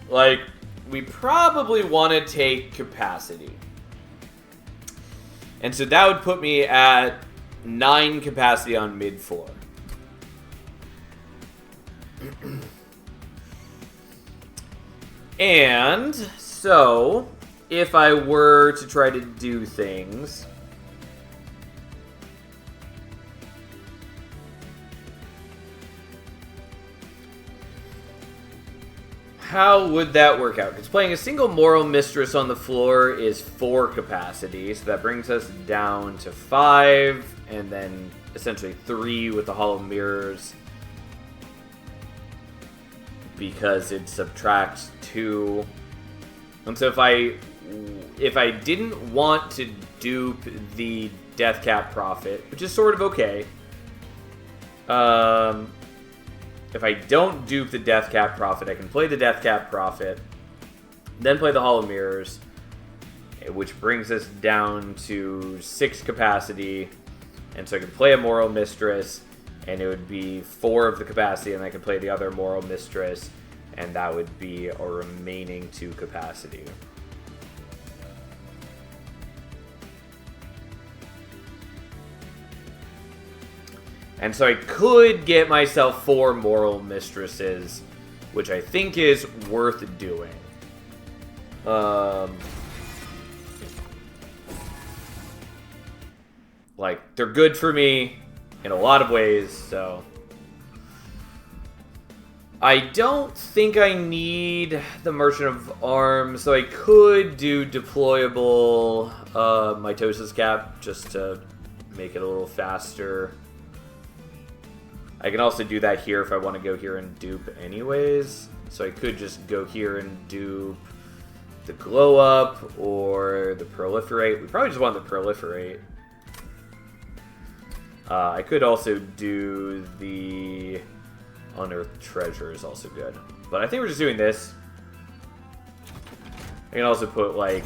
Like... We probably want to take capacity. And so that would put me at 9 capacity on mid 4. And so, if I were to try to do things... how would that work out? Because playing a single Moral Mistress on the floor is 4 capacity, so that brings us down to 5, and then essentially 3 with the Hollow Mirrors, because it subtracts 2. And so if I didn't want to dupe the Deathcap Prophet, which is sort of okay, if I don't dupe the Deathcap Prophet, I can play the Deathcap Prophet, then play the Hollow Mirrors, which brings us down to 6 capacity, and so I can play a Moral Mistress, and it would be 4 of the capacity, and I could play the other Moral Mistress, and that would be a remaining 2 capacity. And so I could get myself 4 Moral Mistresses, which I think is worth doing. Like, they're good for me in a lot of ways, so... I don't think I need the Merchant of Arms, so I could do deployable Mitosis Cap just to make it a little faster. I can also do that here if I want to go here and dupe anyways. So I could just go here and dupe the Glow Up or the Proliferate. We probably just want the Proliferate. I could also do the Unearthed Treasure is also good. But I think we're just doing this. I can also put, like,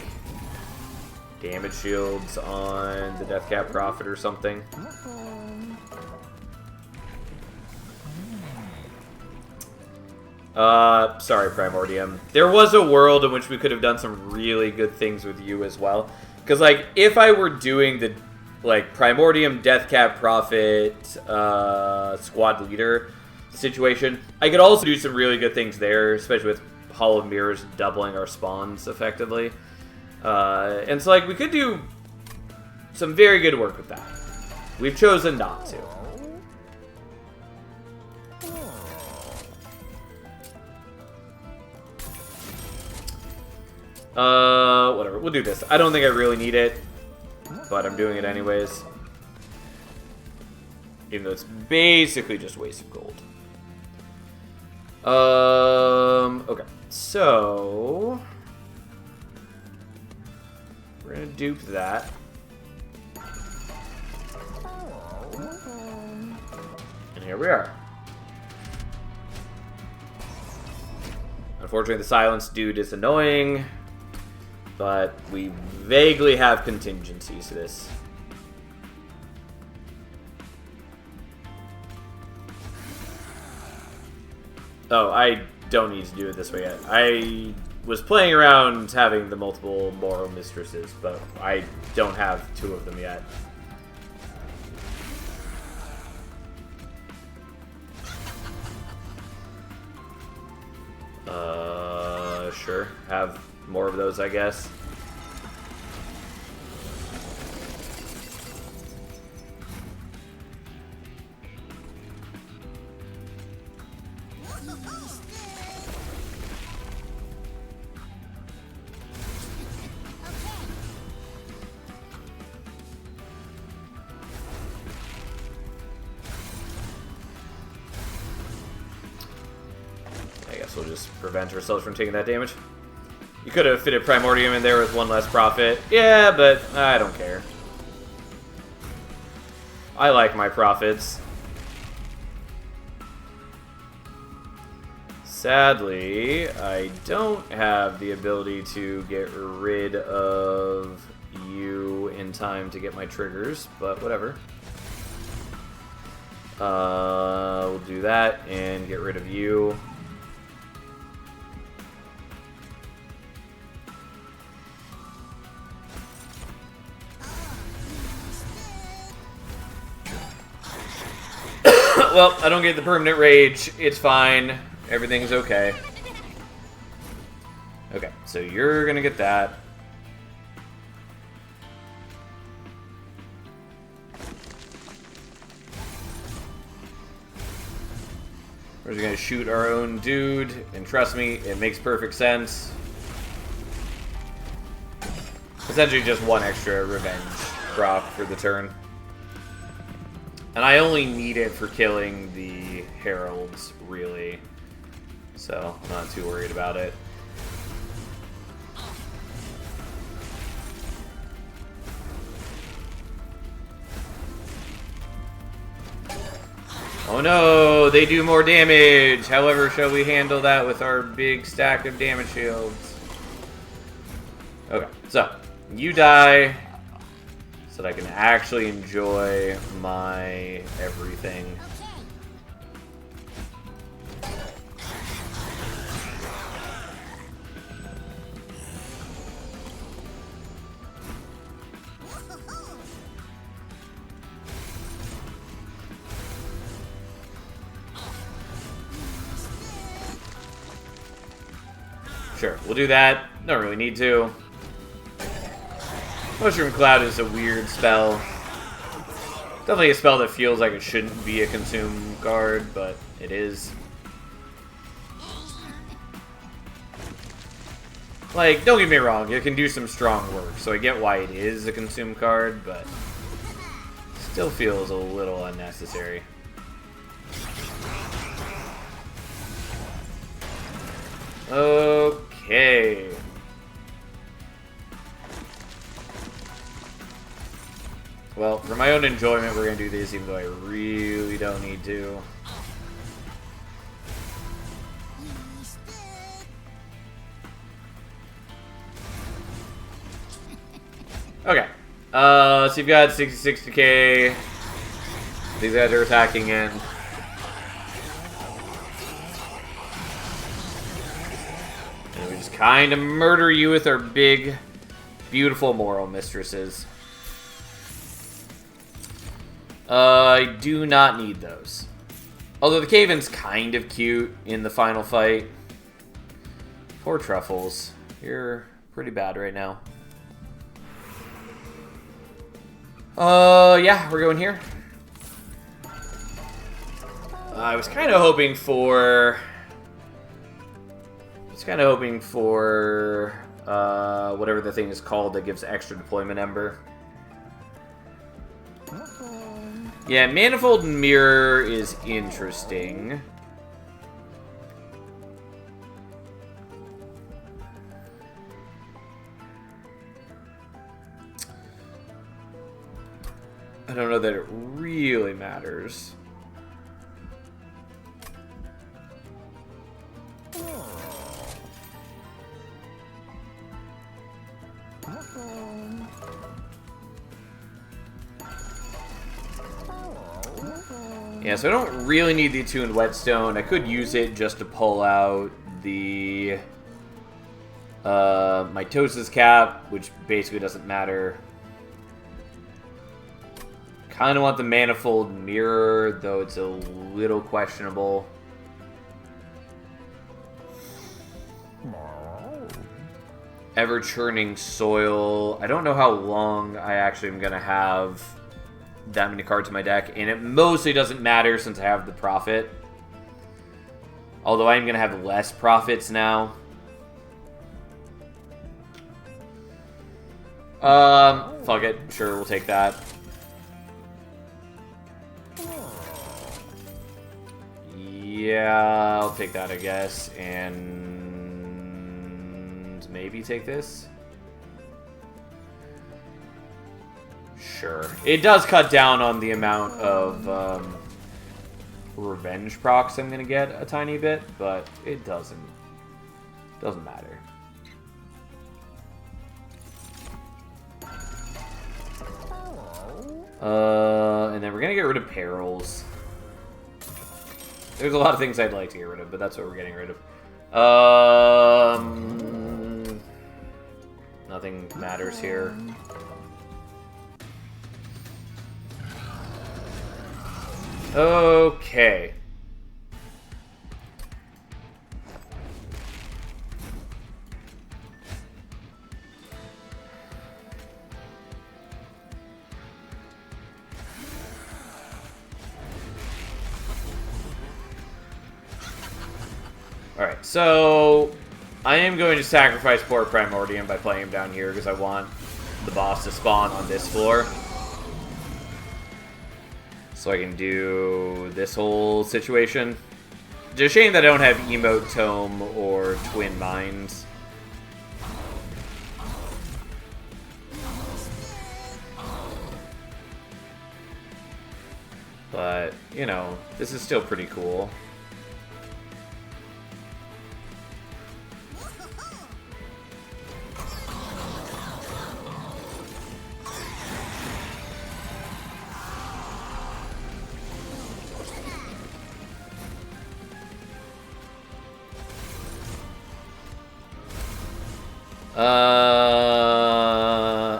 damage shields on the Deathcap Prophet or something. Sorry, Primordium. There was a world in which we could have done some really good things with you as well. Because, like, if I were doing the, like, Primordium, Deathcap Prophet, Squad Leader situation, I could also do some really good things there, especially with Hollow Mirrors doubling our spawns effectively. And so, like, we could do some very good work with that. We've chosen not to. Whatever. We'll do this. I don't think I really need it, but I'm doing it anyways. Even though it's basically just wasted gold. Okay. So... we're gonna dupe that. And here we are. Unfortunately, the silence dude is annoying, but we vaguely have contingencies to this. Oh, I don't need to do it this way yet. I was playing around having the multiple Moral Mistresses, but I don't have 2 of them yet. Sure. Have more of those, I guess. We'll just prevent ourselves from taking that damage. You could have fitted Primordium in there with 1 less profit. Yeah, but I don't care. I like my profits. Sadly, I don't have the ability to get rid of you in time to get my triggers, but whatever. We'll do that and get rid of you. Well, I don't get the permanent rage. It's fine. Everything's okay. Okay, so you're gonna get that. We're just gonna shoot our own dude, and trust me, it makes perfect sense. Essentially just one extra revenge proc for the turn. And I only need it for killing the heralds, really. So, I'm not too worried about it. Oh no, they do more damage! However, shall we handle that with our big stack of damage shields? Okay, so, you die, so that I can actually enjoy my everything. Sure, we'll do that. Don't really need to. Mushroom Cloud is a weird spell. Definitely a spell that feels like it shouldn't be a consume card, but it is. Like, don't get me wrong, it can do some strong work, so I get why it is a consume card, but still feels a little unnecessary. Okay. Well, for my own enjoyment, we're going to do this, even though I really don't need to. Okay. So you've got 60k. These guys are attacking in. And we just kind of murder you with our big, beautiful moral mistresses. I do not need those. Although the cave-in's kind of cute in the final fight. Poor Truffles. You're pretty bad right now. Yeah, we're going here. I was kind of hoping for... whatever the thing is called that gives extra deployment ember. Yeah, Manifold Mirror is interesting. I don't know that it really matters. Yeah, so I don't really need the Attuned Whetstone. I could use it just to pull out the Mitosis Cap, which basically doesn't matter. Kind of want the Manifold Mirror, though it's a little questionable. Ever-Churning Soil. I don't know how long I actually am going to have that many cards in my deck, and it mostly doesn't matter since I have the Prophet. Although I am going to have less Prophets now. Fuck it. Sure, we'll take that. Yeah, I'll take that, I guess, and maybe take this. Sure. It does cut down on the amount of revenge procs I'm gonna get a tiny bit, but it doesn't matter. And then we're gonna get rid of Perils. There's a lot of things I'd like to get rid of, but that's what we're getting rid of. Nothing matters here. Okay. Alright, so I am going to sacrifice poor Primordium by playing him down here because I want the boss to spawn on this floor. So I can do this whole situation. It's a shame that I don't have Emote Tome or Twin Minds. But, you know, this is still pretty cool.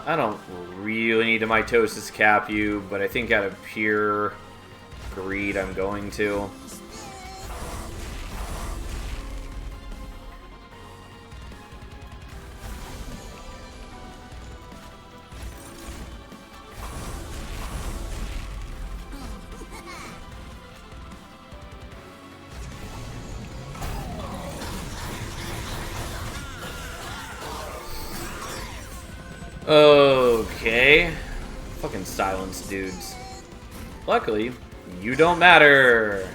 I don't really need to mitosis cap you, but I think out of pure greed, I'm going to. Okay. Fucking silence, dudes. Luckily, you don't matter.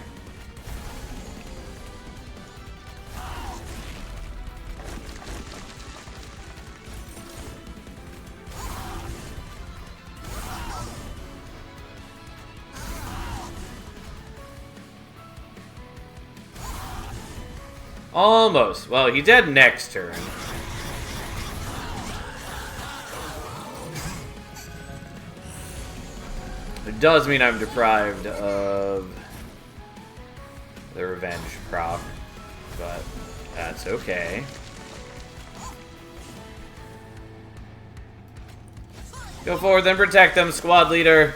Almost. Well, he's dead next turn. It does mean I'm deprived of the revenge proc, but that's okay. Go forward, then protect them, squad leader.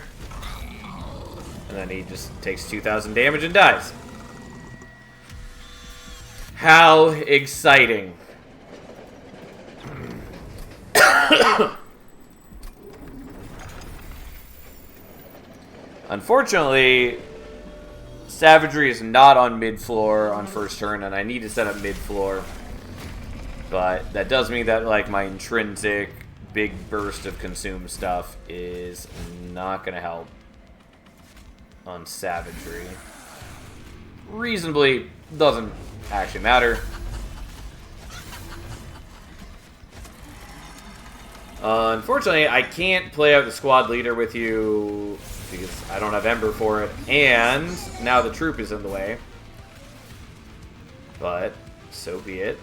And then he just takes 2,000 damage and dies. How exciting. Unfortunately, Savagery is not on mid-floor on first turn, and I need to set up mid-floor. But that does mean that, like, my intrinsic big burst of consume stuff is not going to help on Savagery. Reasonably, doesn't actually matter. Unfortunately, I can't play out the squad leader with you because I don't have Ember for it, and now the troop is in the way. But, so be it.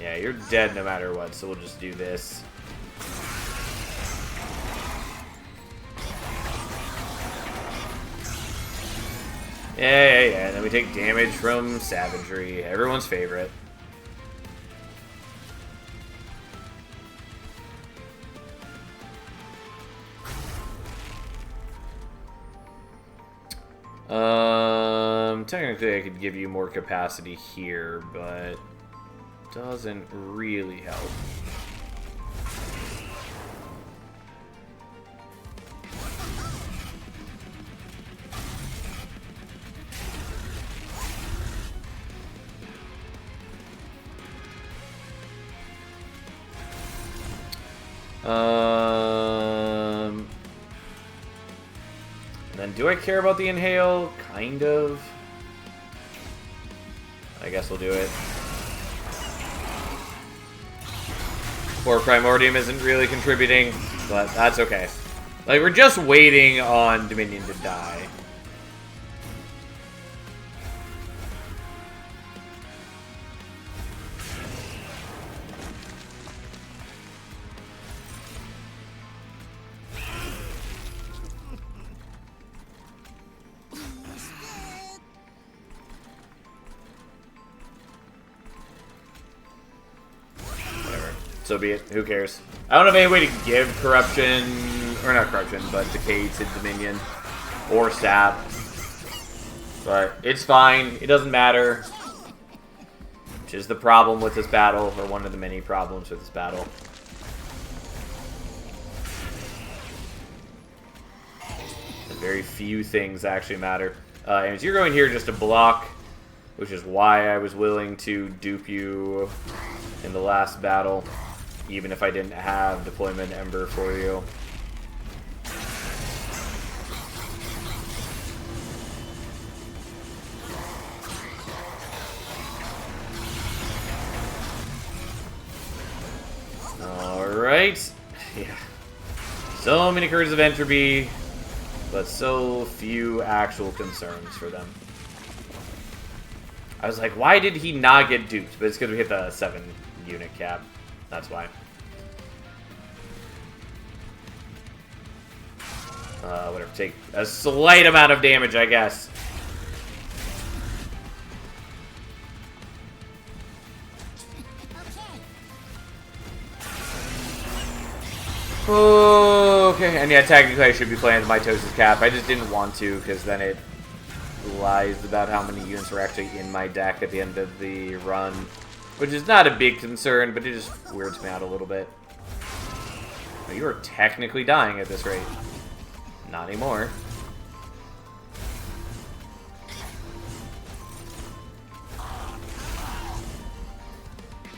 Yeah, you're dead no matter what, so we'll just do this. Yeah, and then we take damage from Savagery, everyone's favorite. Technically I could give you more capacity here, but doesn't really help. And then do I care about the inhale? Kind of. I guess we'll do it. Poor Primordium isn't really contributing, but that's okay. Like, we're just waiting on Dominion to die. So be it. Who cares? I don't have any way to give corruption, or not corruption, but decay to Dominion or sap. But it's fine. It doesn't matter. Which is the problem with this battle, or one of the many problems with this battle. Very few things actually matter. And you're going here just to block, which is why I was willing to dupe you in the last battle, even if I didn't have Deployment Ember for you. Alright. Yeah. So many Curses of Entropy, but so few actual concerns for them. I was like, why did he not get duped? But it's because we hit the 7-unit cap. That's why. Whatever, take a slight amount of damage, I guess. Oh, okay, and yeah, technically I should be playing the Mitosis Cap. I just didn't want to, because then it lies about how many units were actually in my deck at the end of the run. Which is not a big concern, but it just weirds me out a little bit. Oh, you are technically dying at this rate. Not anymore.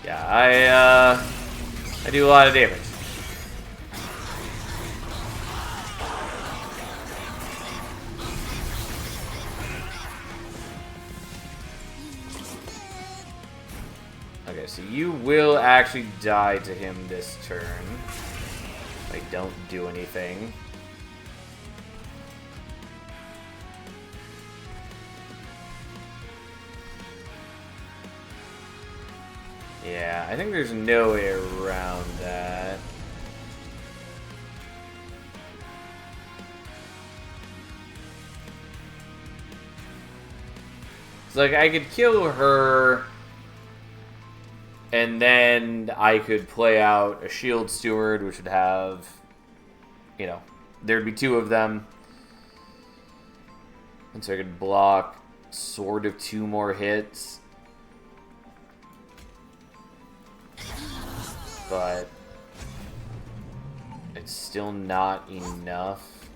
Yeah, I do a lot of damage. Okay, so you will actually die to him this turn. I don't do anything. Yeah, I think there's no way around that. It's like I could kill her, and then I could play out a Shield Steward, which would have, you know, there'd be 2 of them. And so I could block sort of 2 more hits. But it's still not enough.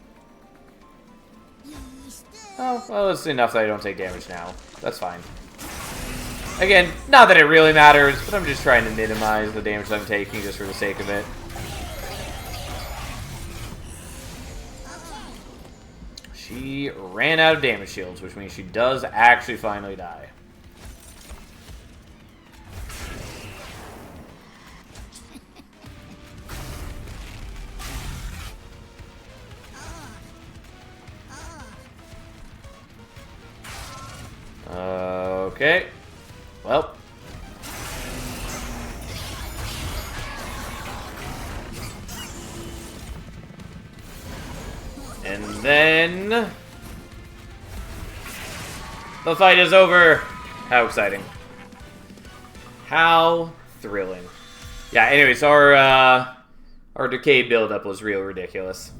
Oh, well, it's enough that I don't take damage now. That's fine. Again, not that it really matters, but I'm just trying to minimize the damage I'm taking just for the sake of it. She ran out of damage shields, which means she does actually finally die. Okay. Well. And then the fight is over. How exciting. How thrilling. Yeah, anyways, our decay buildup was real ridiculous.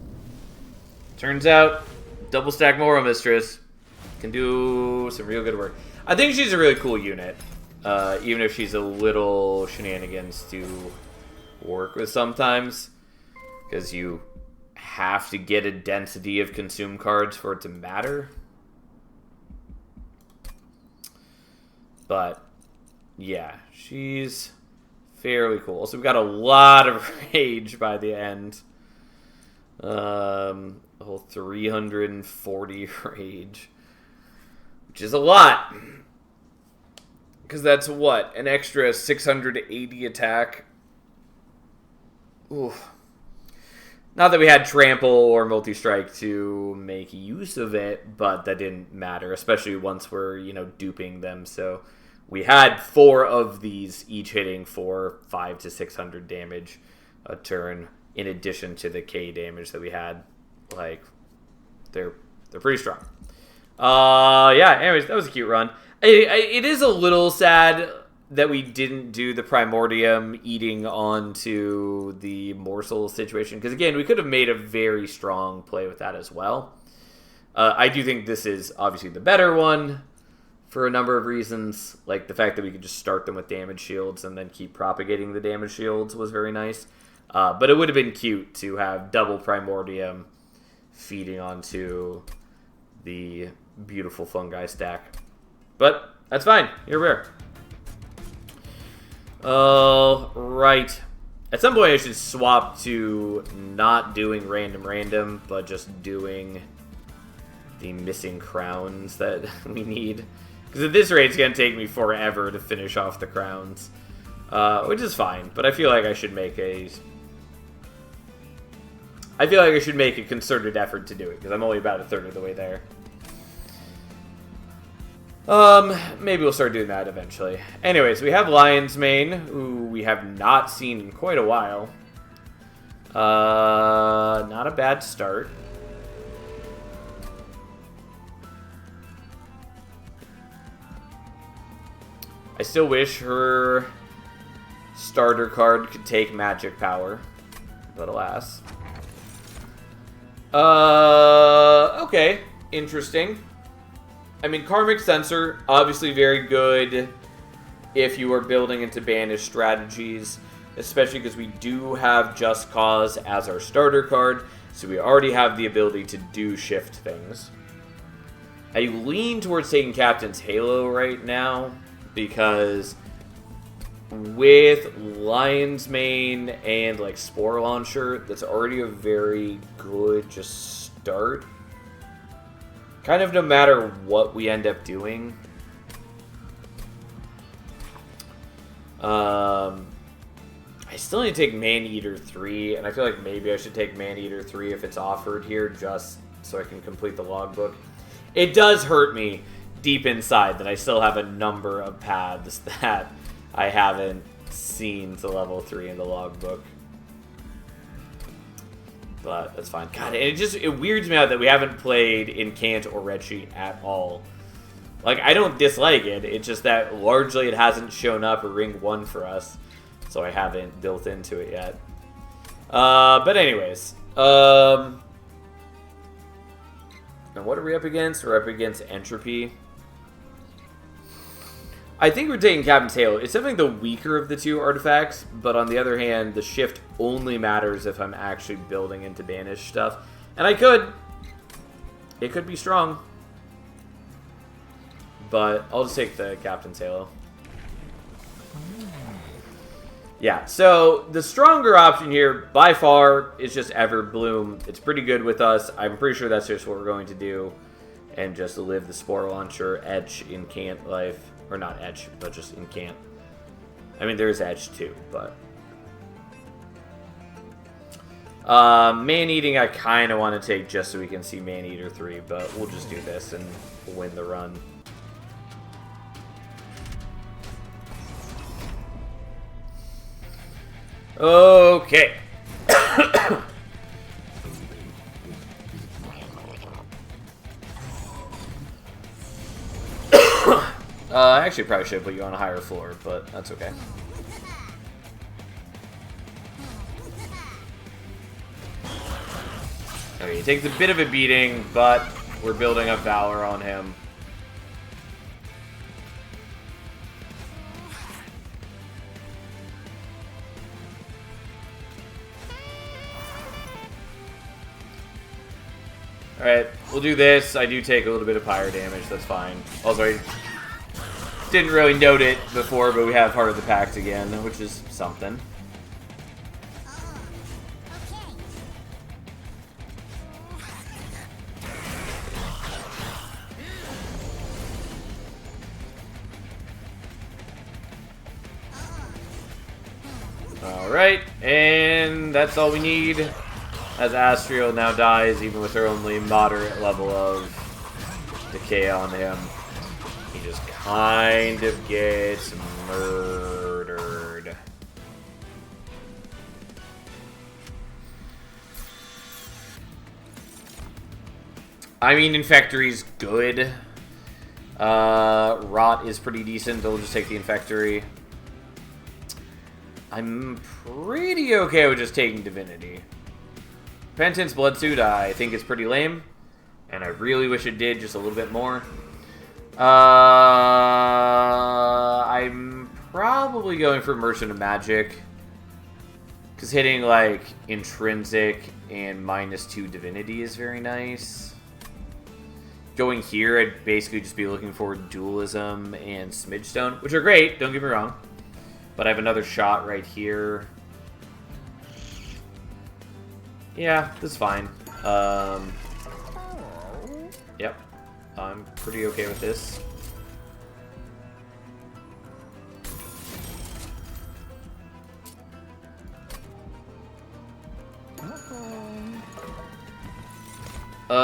Turns out, double stack Moral Mistress can do some real good work. I think she's a really cool unit, even if she's a little shenanigans to work with sometimes, because you have to get a density of consume cards for it to matter. But yeah, she's fairly cool. So we've got a lot of rage by the end. A whole 340 rage. Which is a lot. Because that's what? An extra 680 attack? Oof. Not that we had Trample or Multi-Strike to make use of it, but that didn't matter. Especially once we're, you know, duping them. So we had 4 of these, each hitting for 500 to 600 damage a turn. In addition to the K damage that we had. Like, they're pretty strong. Yeah, anyways, that was a cute run. It is a little sad that we didn't do the Primordium eating onto the morsel situation. Because, again, we could have made a very strong play with that as well. I do think this is obviously the better one for a number of reasons. Like the fact that we could just start them with damage shields and then keep propagating the damage shields was very nice. But it would have been cute to have double Primordium feeding onto the beautiful fungi stack. But that's fine. You're rare. Right. At some point I should swap to not doing random, but just doing the missing crowns that we need. Because at this rate, it's going to take me forever to finish off the crowns. Which is fine, but I feel like I should make a... concerted effort to do it, because I'm only about a third of the way there. Maybe we'll start doing that eventually. Anyways, we have Lion's Mane, who we have not seen in quite a while. Not a bad start. I still wish her starter card could take magic power, but alas. Okay, interesting. I mean, Karmic Sensor, obviously very good if you are building into banished strategies, especially because we do have Just Cause as our starter card, so we already have the ability to do shift things. I lean towards taking Captain's Halo right now, because with Lion's Mane and like Spore Launcher, that's already a very good just start. Kind of no matter what we end up doing. I still need to take Man-Eater 3, and I feel like maybe I should take Man-Eater 3 if it's offered here, just so I can complete the logbook. It does hurt me deep inside that I still have a number of paths that I haven't seen to level 3 in the logbook. But that's fine. God, it weirds me out that we haven't played Incant or Red Sheet at all. Like, I don't dislike it. It's just that largely it hasn't shown up at Ring 1 for us. So I haven't built into it yet. But anyways. And what are we up against? We're up against Entropy. I think we're taking Captain's Halo. It's definitely the weaker of the two artifacts, but on the other hand, the shift only matters if I'm actually building into banished stuff. And I could. It could be strong. But I'll just take the Captain's Halo. Yeah, so the stronger option here, by far, is just Everbloom. It's pretty good with us. I'm pretty sure that's just what we're going to do. And just live the Spore Launcher, Etch, Incant life. Or not Etch, but just Incant. I mean, there's Etch too, but... Man-Eating I kind of want to take just so we can see Man-Eater 3, but we'll just do this and win the run. Okay. I actually probably should put you on a higher floor, but that's okay. Okay, he takes a bit of a beating, but we're building up Valor on him. Alright, we'll do this. I do take a little bit of pyre damage, that's fine. Also, I didn't really note it before, but we have Heart of the Pact again, which is something. Alright, and that's all we need. As Astriel now dies, even with her only moderate level of decay on him. He just kind of gets murdered. I mean, Infectory's good. Rot is pretty decent. They'll just take the Infectory. I'm pretty okay with just taking Divinity. Penitence Bloodsuit, I think is pretty lame. And I really wish it did just a little bit more. I'm probably going for Merchant of Magic. Because hitting, like, Intrinsic and -2 Divinity is very nice. Going here, I'd basically just be looking for Dualism and Smidgestone, which are great, don't get me wrong. But I have another shot right here. Yeah, that's fine. Yep. I'm pretty okay with this. I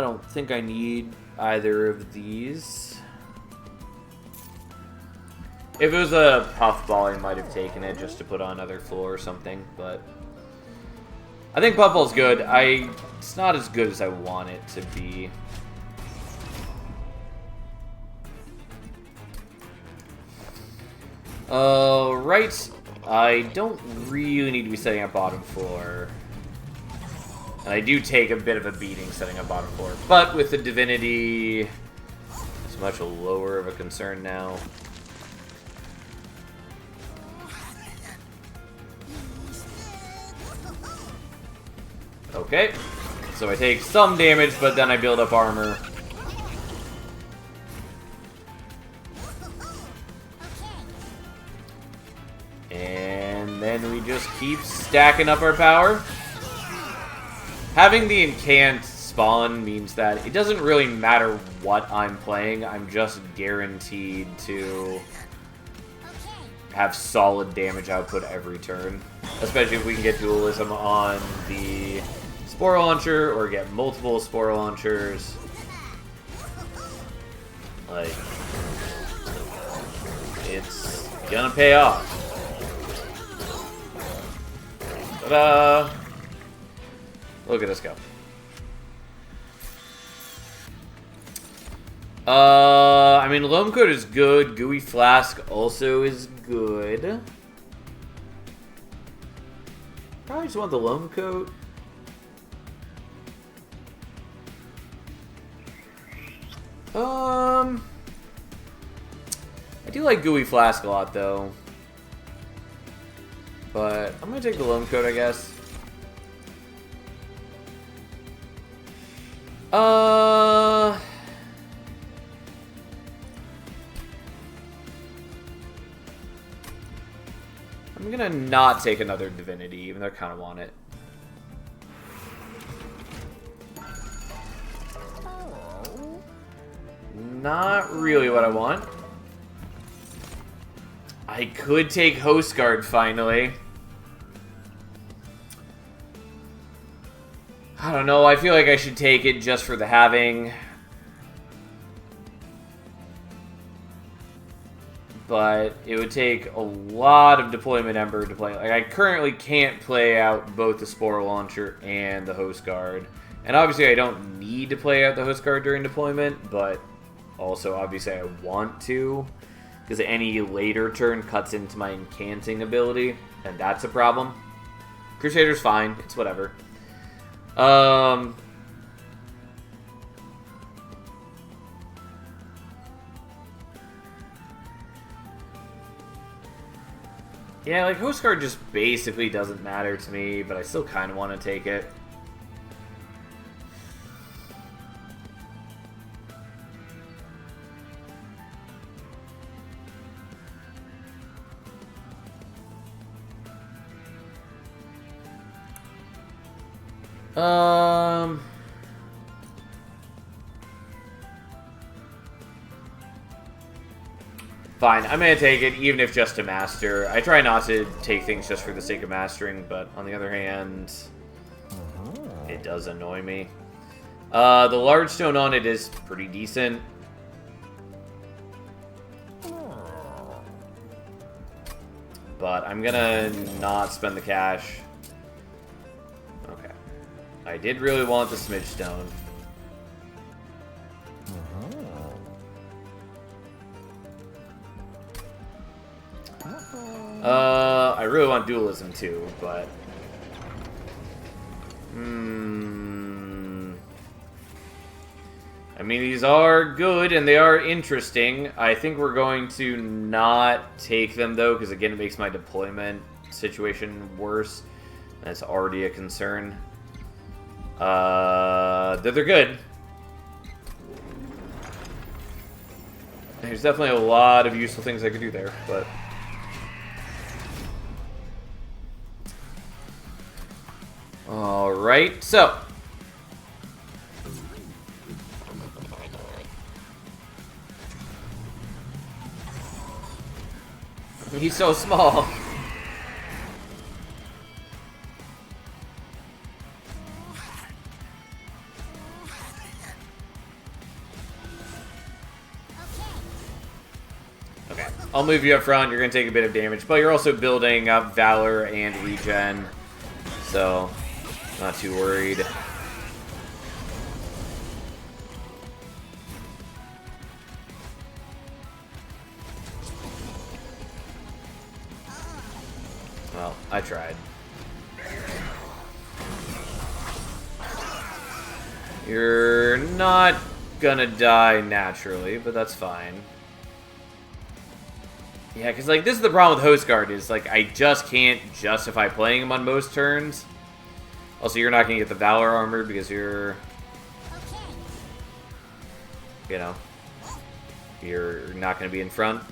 don't think I need either of these. If it was a Puffball, I might have taken it just to put on another floor or something, but I think Puffball's good. It's not as good as I want it to be. Right. I don't really need to be setting up bottom floor. And I do take a bit of a beating setting up bottom floor. But with the Divinity, it's much lower of a concern now. Okay. So I take some damage, but then I build up armor. And then we just keep stacking up our power. Having the incant spawn means that it doesn't really matter what I'm playing. I'm just guaranteed to have solid damage output every turn. Especially if we can get Dualism on the Spore Launcher or get multiple Spore Launchers. Like, it's gonna pay off. Ta-da! Look at us go. I mean, Loam Coat is good. Gooey Flask also is good. Probably just want the Loam Coat. I do like Gooey Flask a lot, though. But I'm gonna take the Loam Coat, I guess. I'm gonna not take another Divinity, even though I kind of want it. Not really what I want. I could take Host Guard finally. I don't know, I feel like I should take it just for the having. But it would take a lot of Deployment Ember to play. Like, I currently can't play out both the Spore Launcher and the Host Guard. And obviously I don't need to play out the Host Guard during deployment, but also obviously I want to. Because any later turn cuts into my incanting ability, and that's a problem. Crusader's fine, it's whatever. Yeah, like, Host Guard just basically doesn't matter to me, but I still kind of want to take it. Fine, I'm gonna take it, even if just to master. I try not to take things just for the sake of mastering, but on the other hand, it does annoy me. The large stone on it is pretty decent. But I'm gonna not spend the cash. Okay. I did really want the Smidge Stone. I really want Dualism too, but... I mean, these are good and they are interesting. I think we're going to not take them, though, because, again, it makes my deployment situation worse. That's already a concern. They're good. There's definitely a lot of useful things I could do there, but... Alright, so... He's so small. Okay, I'll move you up front. You're going to take a bit of damage, but you're also building up Valor and Regen, so not too worried. Well, I tried. You're not gonna die naturally, but that's fine. Yeah, because, like, this is the problem with Host Guard, is, like, I just can't justify playing him on most turns. Also, you're not gonna get the Valor armor because you're... You know, you're not gonna be in front.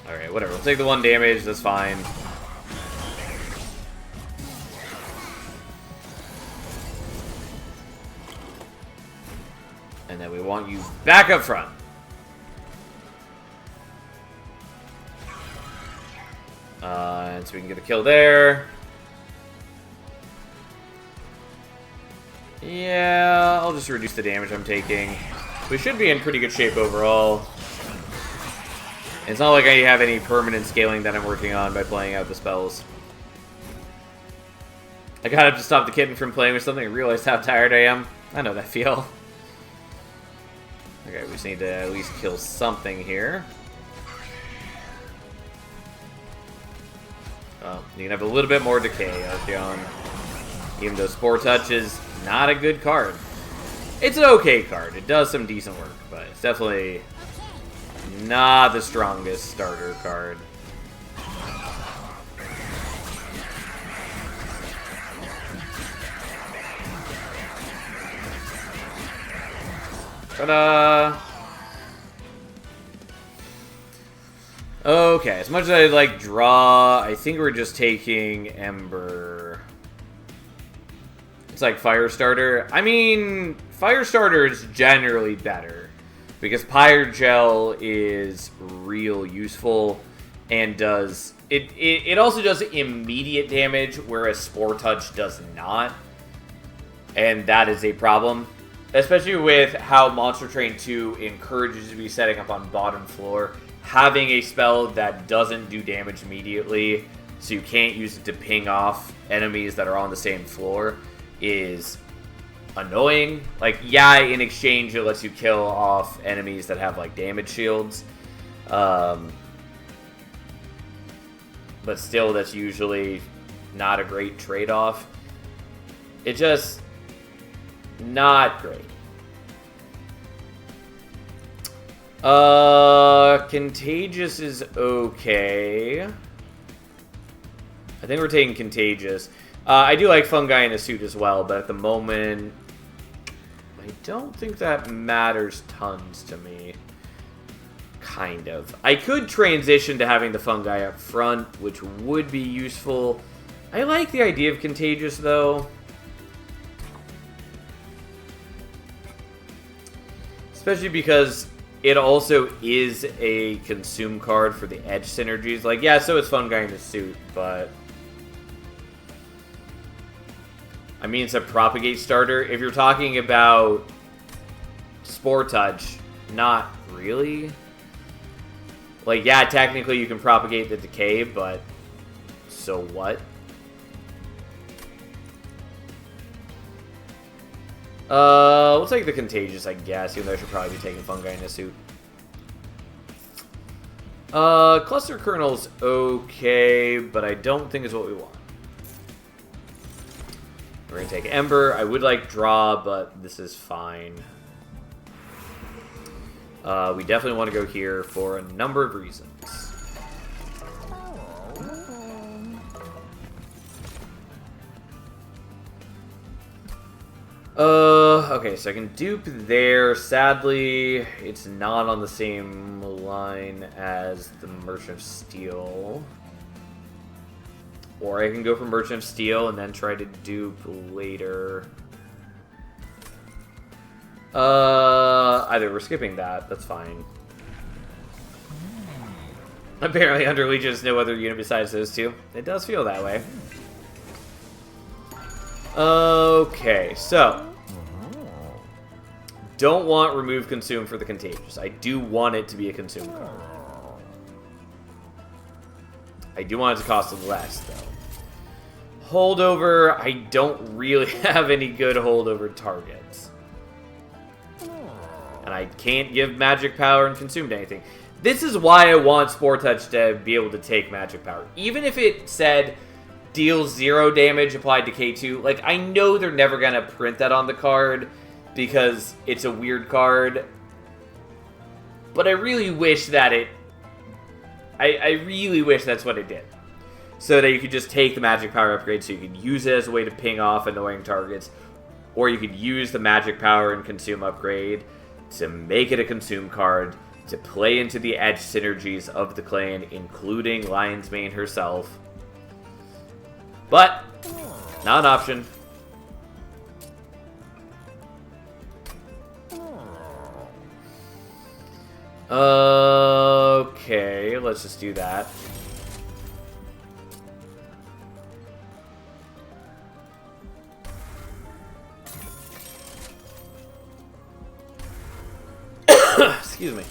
Alright, whatever. We'll take the 1 damage, that's fine. And then we want you back up front. And so we can get a kill there. Yeah, I'll just reduce the damage I'm taking. We should be in pretty good shape overall. It's not like I have any permanent scaling that I'm working on by playing out the spells. I got up to stop the kitten from playing with something and realized how tired I am. I know that feel. Okay, we just need to at least kill something here. Oh, you can have a little bit more decay, Archeon. Even though Spore Touch is not a good card. It's an okay card. It does some decent work, but it's definitely not the strongest starter card. Ta-da! Okay, as much as I like draw, I think we're just taking Ember. It's like Firestarter. I mean, Firestarter is generally better because Pyrogel is real useful and does it also does immediate damage, whereas Spore Touch does not, and that is a problem, especially with how Monster Train 2 encourages you to be setting up on bottom floor. Having a spell that doesn't do damage immediately, so you can't use it to ping off enemies that are on the same floor, is annoying. Like, yeah, in exchange it lets you kill off enemies that have, like, damage shields. But still, that's usually not a great trade-off. It's just not great. Contagious is okay. I think we're taking Contagious. I do like Fungi in a suit as well, but at the moment, I don't think that matters tons to me. Kind of. I could transition to having the Fungi up front, which would be useful. I like the idea of Contagious, though. Especially because it also is a consume card for the edge synergies. Like, yeah, so is Fungi in the suit, but I mean, it's a propagate starter. If you're talking about Spore Touch, not really. Like, yeah, technically you can propagate the decay, but so what? We'll take the Contagious, I guess, even though I should probably be taking Fungi in a suit. Cluster Kernel's okay, but I don't think is what we want. We're going to take Ember. I would like draw, but this is fine. We definitely want to go here for a number of reasons. Okay, so I can dupe there. Sadly, it's not on the same line as the Merchant of Steel. Or I can go for Merchant of Steel and then try to dupe later. Either we're skipping that. That's fine. Apparently, under Legion is no other unit besides those two. It does feel that way. Okay, so. Don't want remove consume for the contagious. I do want it to be a consume card. I do want it to cost less, though. Holdover, I don't really have any good holdover targets. And I can't give magic power and consume to anything. This is why I want Spore Touch to be able to take magic power. Even if it said deals 0 damage applied to K2, like, I know they're never going to print that on the card because it's a weird card. But I really wish that it... I really wish that's what it did. So that you could just take the magic power upgrade so you could use it as a way to ping off annoying targets. Or you could use the magic power and consume upgrade to make it a consume card, to play into the edge synergies of the clan, including Lion's Mane herself. But, not an option. Okay, let's just do that. Excuse me.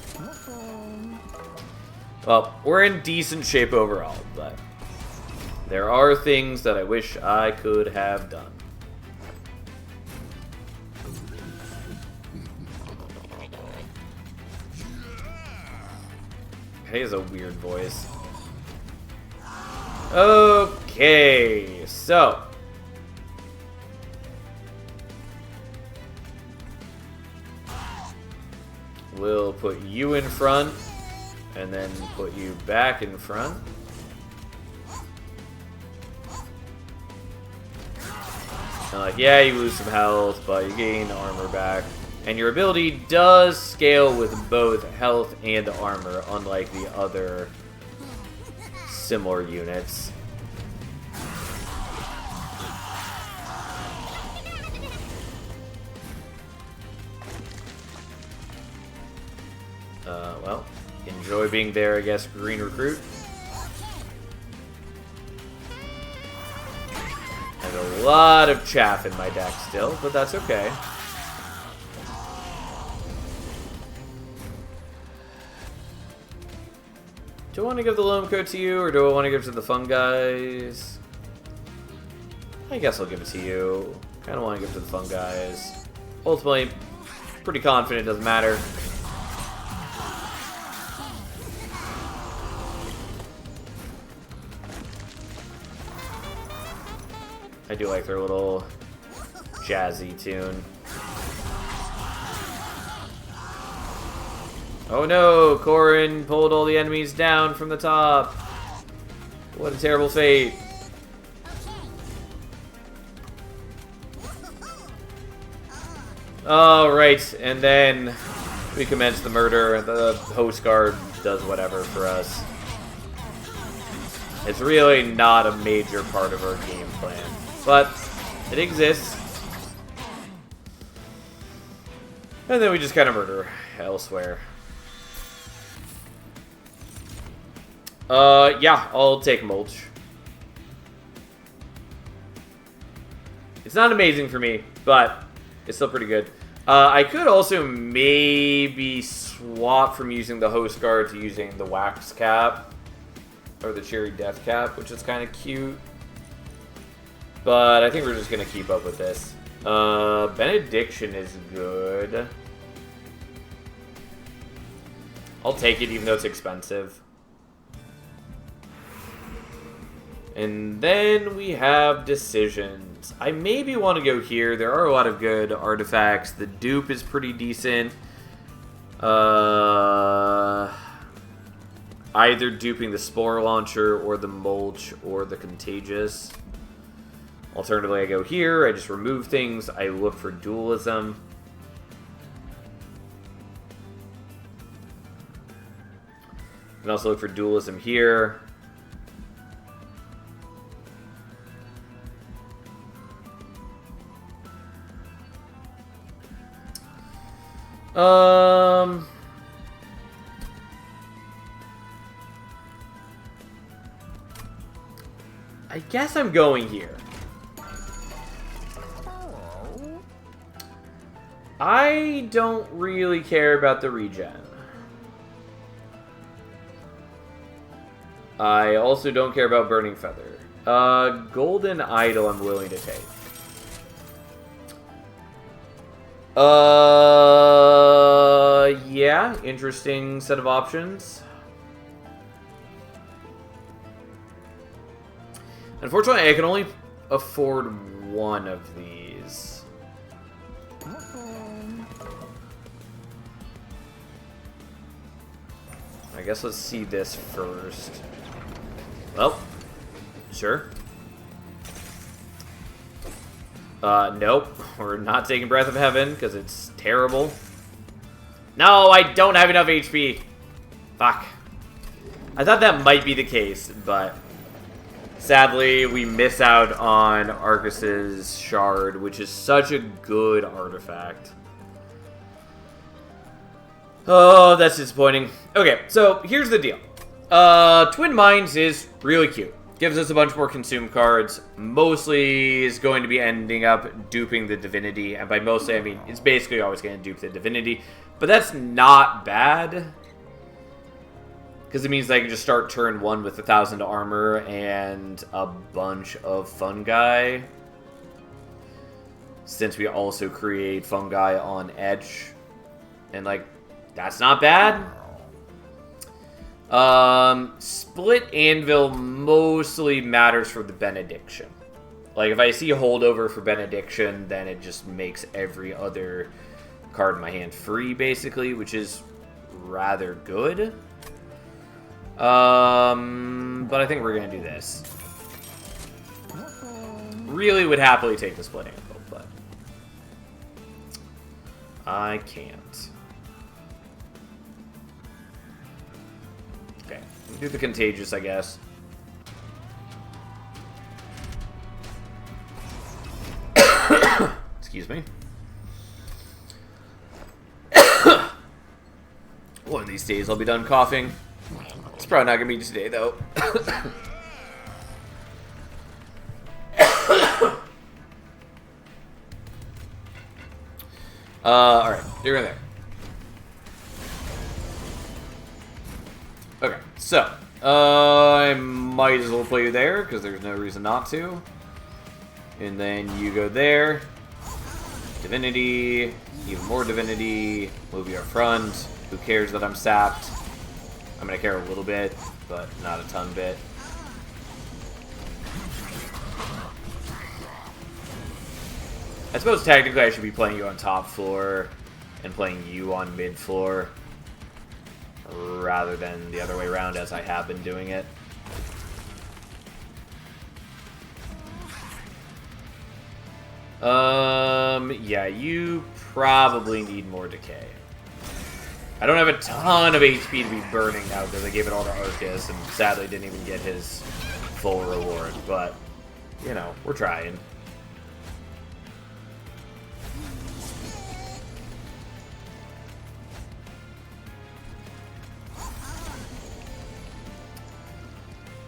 Well, we're in decent shape overall, but there are things that I wish I could have done. He has a weird voice. Okay, so we'll put you in front, and then put you back in front. And like, yeah, you lose some health, but you gain armor back. And your ability does scale with both health and armor, unlike the other similar units. Well, enjoy being there, I guess, Green Recruit. I have a lot of chaff in my deck still, but that's okay. Do I want to give the Loam Coat to you, or do I want to give it to the Fun Guys? I guess I'll give it to you. Kind of want to give it to the Fun Guys. Ultimately, pretty confident it doesn't matter. I do like their little jazzy tune. Oh no, Corrin pulled all the enemies down from the top. What a terrible fate. Alright, and then we commence the murder. The host guard does whatever for us. It's really not a major part of our game plan, but it exists. And then we just kind of murder elsewhere. Yeah, I'll take Mulch. It's not amazing for me, but it's still pretty good. I could also maybe swap from using the Host Guard to using the Wax Cap. Or the Cherry Death Cap, which is kind of cute. But I think we're just going to keep up with this. Benediction is good. I'll take it even though it's expensive. And then we have decisions. I maybe want to go here. There are a lot of good artifacts. The dupe is pretty decent. Either duping the spore launcher or the mulch or the contagious. Alternatively, I go here. I just remove things. I look for dualism. I can also look for dualism here. I guess I'm going here. I don't really care about the regen. I also don't care about Burning Feather. Golden Idol I'm willing to take. Yeah, interesting set of options. Unfortunately, I can only afford one of these. I guess let's see this first. Well, sure. Nope. We're not taking Breath of Heaven, because it's terrible. No, I don't have enough HP. Fuck. I thought that might be the case, but sadly, we miss out on Arcus's Shard, which is such a good artifact. Oh, that's disappointing. Okay, so here's the deal. Twin Minds is really cute. Gives us a bunch more consume cards. Mostly is going to be ending up duping the Divinity. And by mostly, I mean, it's basically always going to dupe the Divinity. But that's not bad. Because it means I can just start turn 1 with 1,000 armor and a bunch of fungi. Since we also create fungi on Edge. And, like, that's not bad. Split Anvil mostly matters for the Benediction. Like, if I see a holdover for Benediction, then it just makes every other card in my hand free, basically, which is rather good. But I think we're gonna do this. Really would happily take the Split Anvil, but I can't. Okay, do the Contagious, I guess. Excuse me. One of these days I'll be done coughing. It's probably not gonna be today, though. Alright, you're in there. Okay, so, I might as well play you there, because there's no reason not to. And then you go there. Divinity, even more Divinity, move you up front. Who cares that I'm sapped? I'm gonna care a little bit, but not a ton bit. I suppose technically I should be playing you on top floor and playing you on mid floor rather than the other way around, as I have been doing it. Yeah, you probably need more decay. I don't have a ton of HP to be burning now because I gave it all to Arcus and sadly didn't even get his full reward, but, you know, we're trying.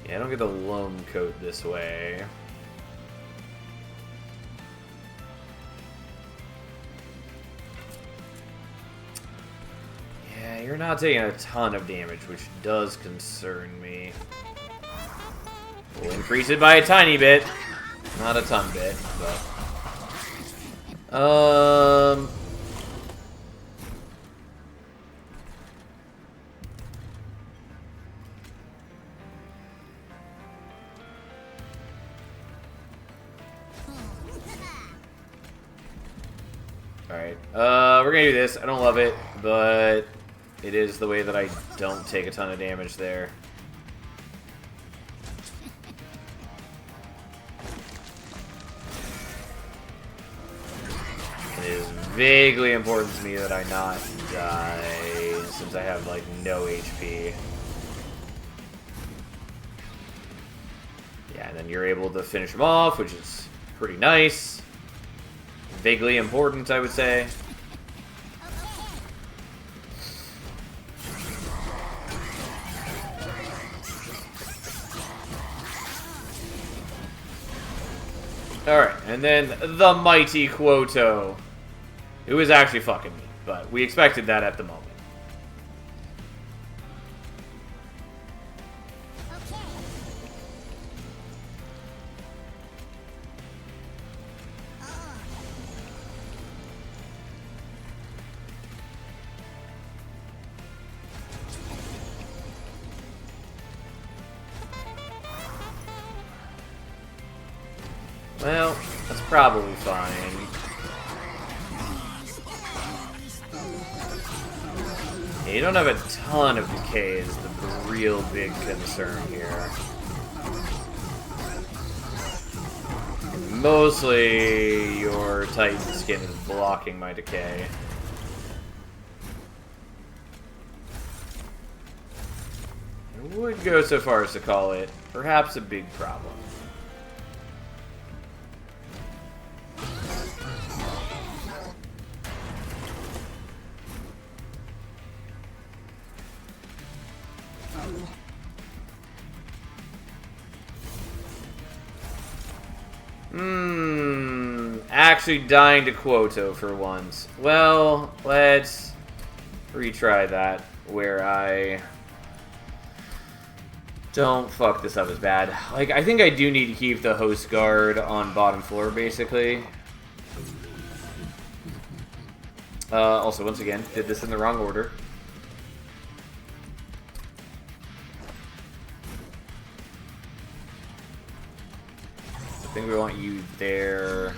Yeah, I don't get the loam coat this way. Yeah, you're not taking a ton of damage, which does concern me. We'll increase it by a tiny bit. Not a ton bit, but... We're gonna do this. I don't love it, but it is the way that I don't take a ton of damage there. It is vaguely important to me that I not die, since I have, like, no HP. Yeah, and then you're able to finish him off, which is pretty nice. Vaguely important, I would say. Alright, and then the mighty Quoto. It was actually fucking me, but we expected that at the moment. Well, that's probably fine. Yeah, you don't have a ton of decay is the real big concern here. Mostly your Titan skin is blocking my decay. I would go so far as to call it perhaps a big problem. Actually dying to Quoto for once. Well, let's retry that where I don't fuck this up as bad. Like, I think I do need to keep the host guard on bottom floor, basically. Also, once again, did this in the wrong order. I think we want you there.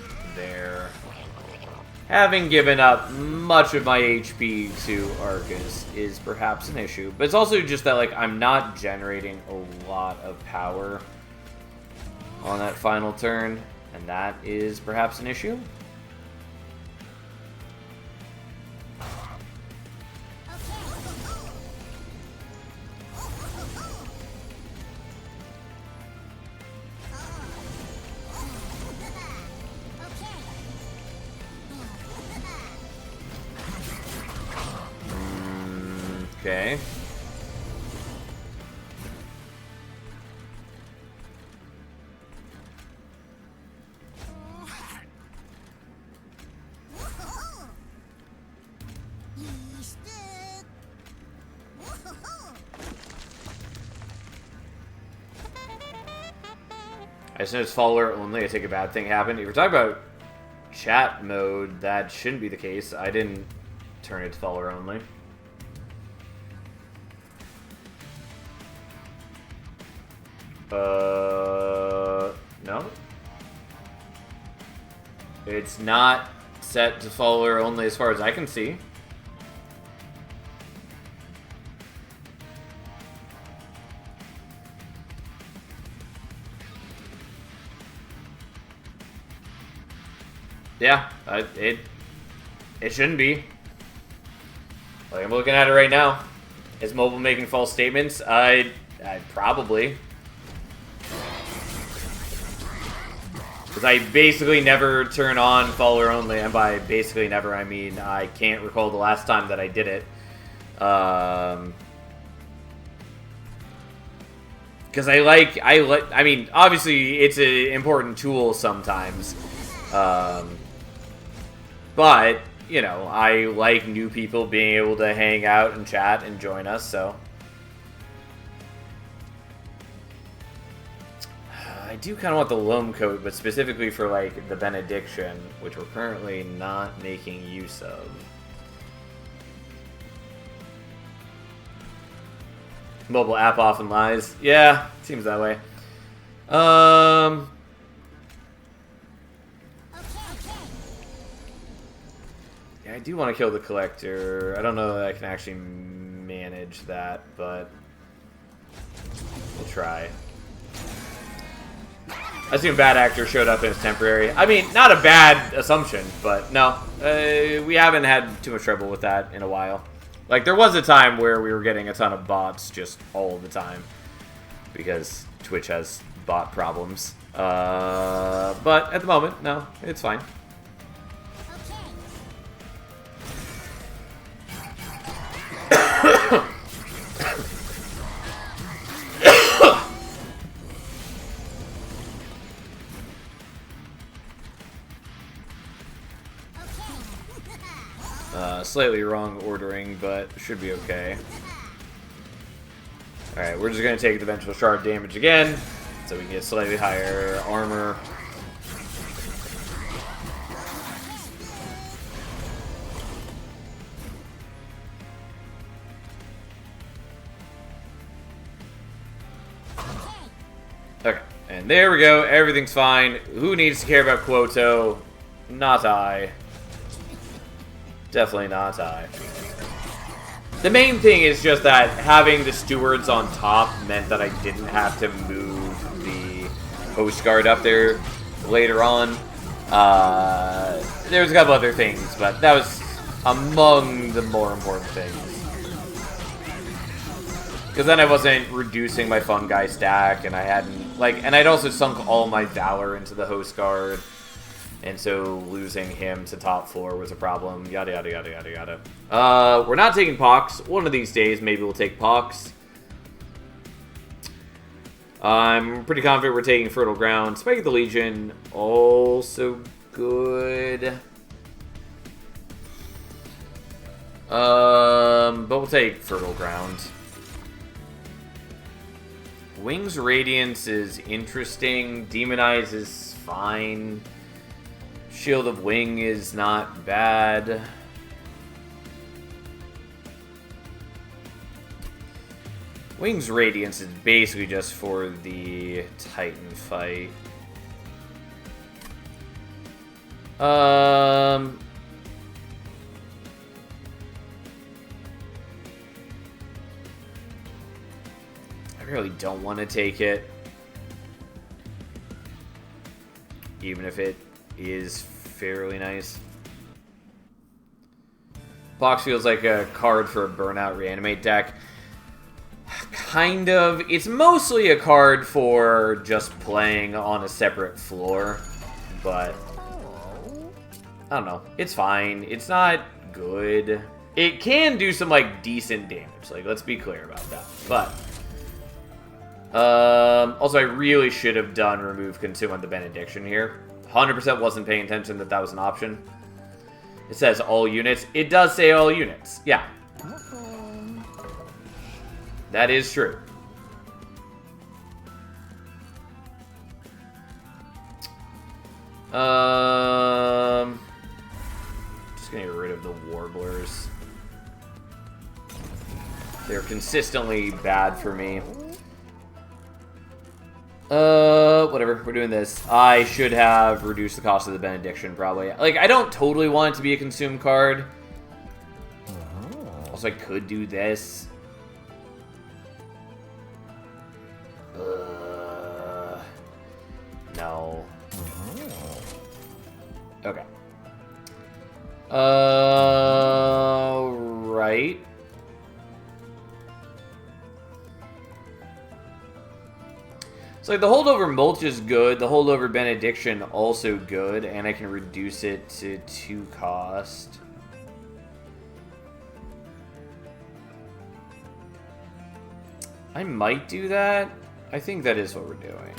Having given up much of my HP to Arcus is perhaps an issue, but it's also just that, like, I'm not generating a lot of power on that final turn, and that is perhaps an issue. Okay. As soon as follower only, I think a bad thing happened. If we're talking about chat mode, that shouldn't be the case. I didn't turn it to follower only. No. It's not set to follower only as far as I can see. Yeah, it shouldn't be. Like, I'm looking at it right now. Is mobile making false statements? I probably. Because I basically never turn on follower only, and by basically never, I mean I can't recall the last time that I did it. Because I mean, obviously it's an important tool sometimes. But, you know, I like new people being able to hang out and chat and join us, so. I do kind of want the loam coat, but specifically for, like, the benediction, which we're currently not making use of. Mobile app often lies. Yeah, seems that way. I do want to kill the collector. I don't know that I can actually manage that, but we'll try. I assume bad actor showed up and it's temporary. I mean, not a bad assumption, but no. We haven't had too much trouble with that in a while. Like, there was a time where we were getting a ton of bots just all the time. Because Twitch has bot problems. But at the moment, no, it's fine. Slightly wrong ordering, but should be okay. Alright, we're just going to take the Vengeful Shard damage again, so we can get slightly higher armor. Okay, and there we go. Everything's fine. Who needs to care about Quoto? Not I. Definitely not I. The main thing is just that having the stewards on top meant that I didn't have to move the host guard up there later on. There was a couple other things, but that was among the more important things. Because then I wasn't reducing my fun guy stack, and I hadn't, like, and I'd also sunk all my valor into the host guard. And so losing him to top floor was a problem. Yada, yada, yada, yada, yada. We're not taking Pox. One of these days, maybe we'll take Pox. I'm pretty confident we're taking Fertile Ground. Spike of the Legion, also good. But we'll take Fertile Ground. Wings Radiance is interesting. Demonize is fine. Shield of Wing is not bad. Wings Radiance is basically just for the Titan fight. I really don't want to take it. Even if it is fairly nice. Box feels like a card for a Burnout Reanimate deck. Kind of. It's mostly a card for just playing on a separate floor. But I don't know. It's fine. It's not good. It can do some, like, decent damage. Like, let's be clear about that. But also, I really should have done Remove Consume on the Benediction here. 100% wasn't paying attention that that was an option. It says all units. It does say all units. Yeah. That is true. Just gonna get rid of the Warblers. They're consistently bad for me. Whatever, we're doing this. I should have reduced the cost of the Benediction, probably. Like, I don't totally want it to be a consume card. Also, I could do this. No. Okay. Right. So, like, the holdover mulch is good. The holdover benediction also good, and I can reduce it to 2 cost. I might do that. I think that is what we're doing.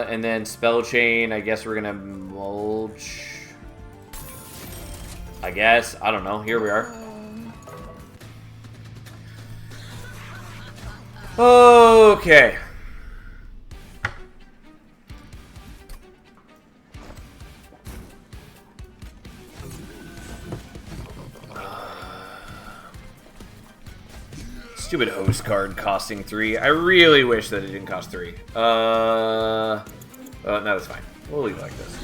And then spell chain. I guess we're gonna mulch. I guess. I don't know. Here we are. Okay. Stupid host card costing 3. I really wish that it didn't cost 3. Oh, no, that's fine. We'll leave like this.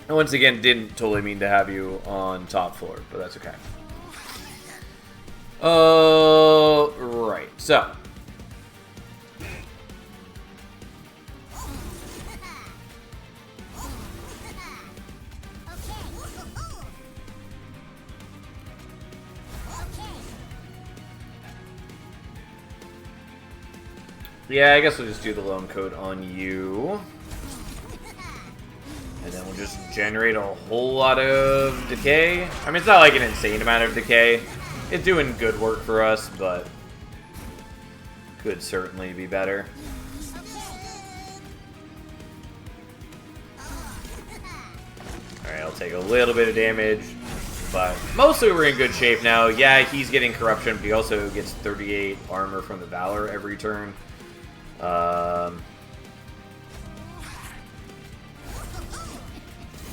And once again, didn't totally mean to have you on top floor, but that's okay. Right. So. Yeah, I guess we'll just do the loan code on you. And then we'll just generate a whole lot of decay. I mean, it's not like an insane amount of decay. It's doing good work for us, but could certainly be better. Alright, I'll take a little bit of damage. But mostly we're in good shape now. Yeah, he's getting corruption, but he also gets 38 armor from the Valor every turn.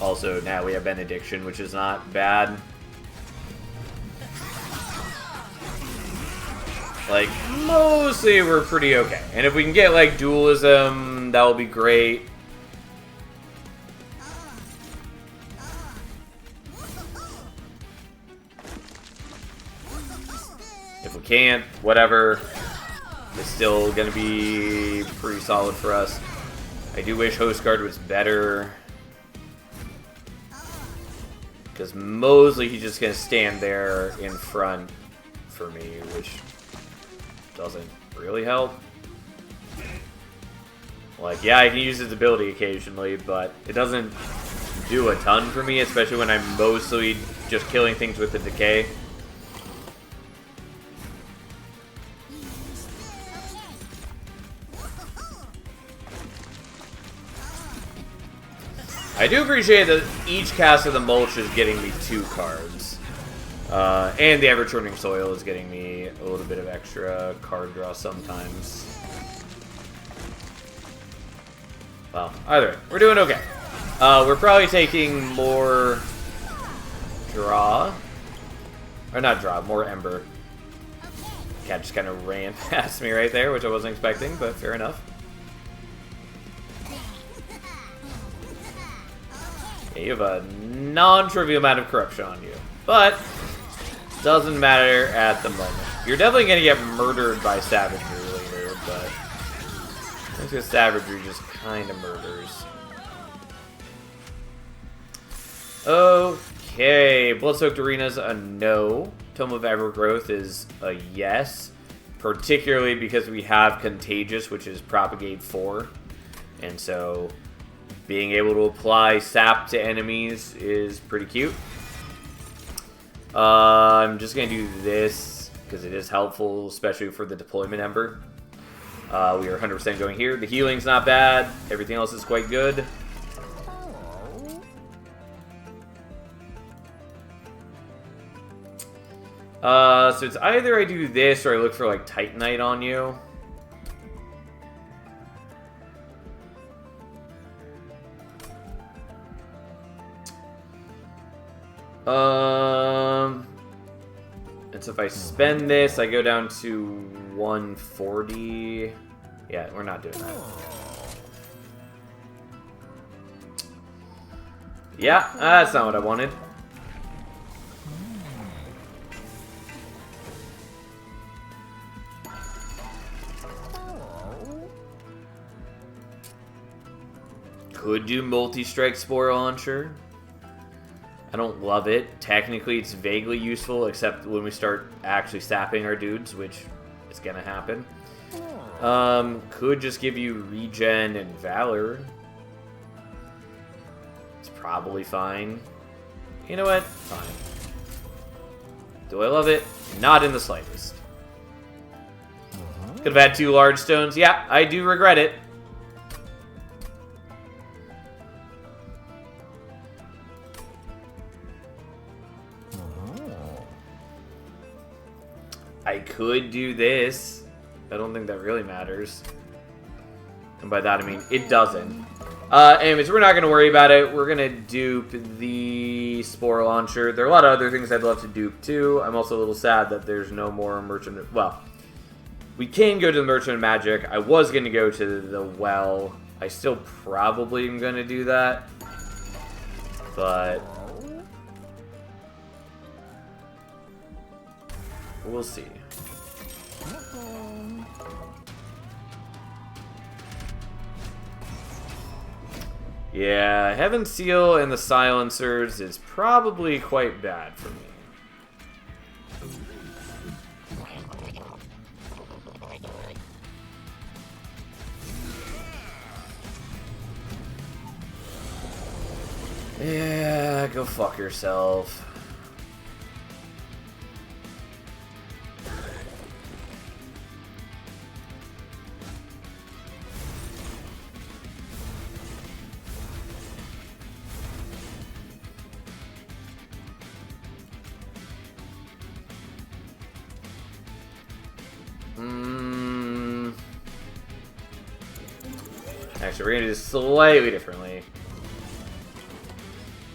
Also, now we have Benediction, which is not bad. Like, mostly we're pretty okay. And if we can get, like, Dualism, that will be great. If we can't, whatever. It's still going to be pretty solid for us. I do wish Host Guard was better. Because mostly he's just going to stand there in front for me, which doesn't really help. Like, yeah, I can use his ability occasionally, but it doesn't do a ton for me, especially when I'm mostly just killing things with the decay. I do appreciate that each cast of the Mulch is getting me 2 cards. And the Ever-Turning Soil is getting me a little bit of extra card draw sometimes. Well, either way, we're doing okay. We're probably taking more draw. Or not draw, more Ember. Cat just kind of ran past me right there, which I wasn't expecting, but fair enough. Yeah, you have a non-trivial amount of corruption on you, but doesn't matter at the moment. You're definitely going to get murdered by Savagery later, but I think this Savagery just kind of murders. Okay, Blood-Soaked Arena's a no. Tome of Evergrowth is a yes, particularly because we have Contagious, which is Propagate 4, and so being able to apply sap to enemies is pretty cute. I'm just going to do this because it is helpful, especially for the Deployment Ember. We are 100% going here. The healing's not bad. Everything else is quite good. So it's either I do this or I look for like Titanite on you. And so if I spend this, I go down to 140. Yeah, we're not doing that. Yeah, that's not what I wanted. Could do multi-strike Spore Launcher. I don't love it. Technically, it's vaguely useful, except when we start actually sapping our dudes, which is gonna happen. Could just give you regen and Valor. It's probably fine. You know what? Fine. Do I love it? Not in the slightest. Could have had 2 large stones. Yeah, I do regret it. I could do this. I don't think that really matters. And by that I mean it doesn't. Anyways, we're not going to worry about it. We're going to dupe the Spore Launcher. There are a lot of other things I'd love to dupe too. I'm also a little sad that there's no more Merchant... Well, we can go to the Merchant of Magic. I was going to go to the Well. I still probably am going to do that. But we'll see. Yeah, Heaven Seal and the Silencers is probably quite bad for me. Yeah, go fuck yourself. Actually, we're gonna do this slightly differently.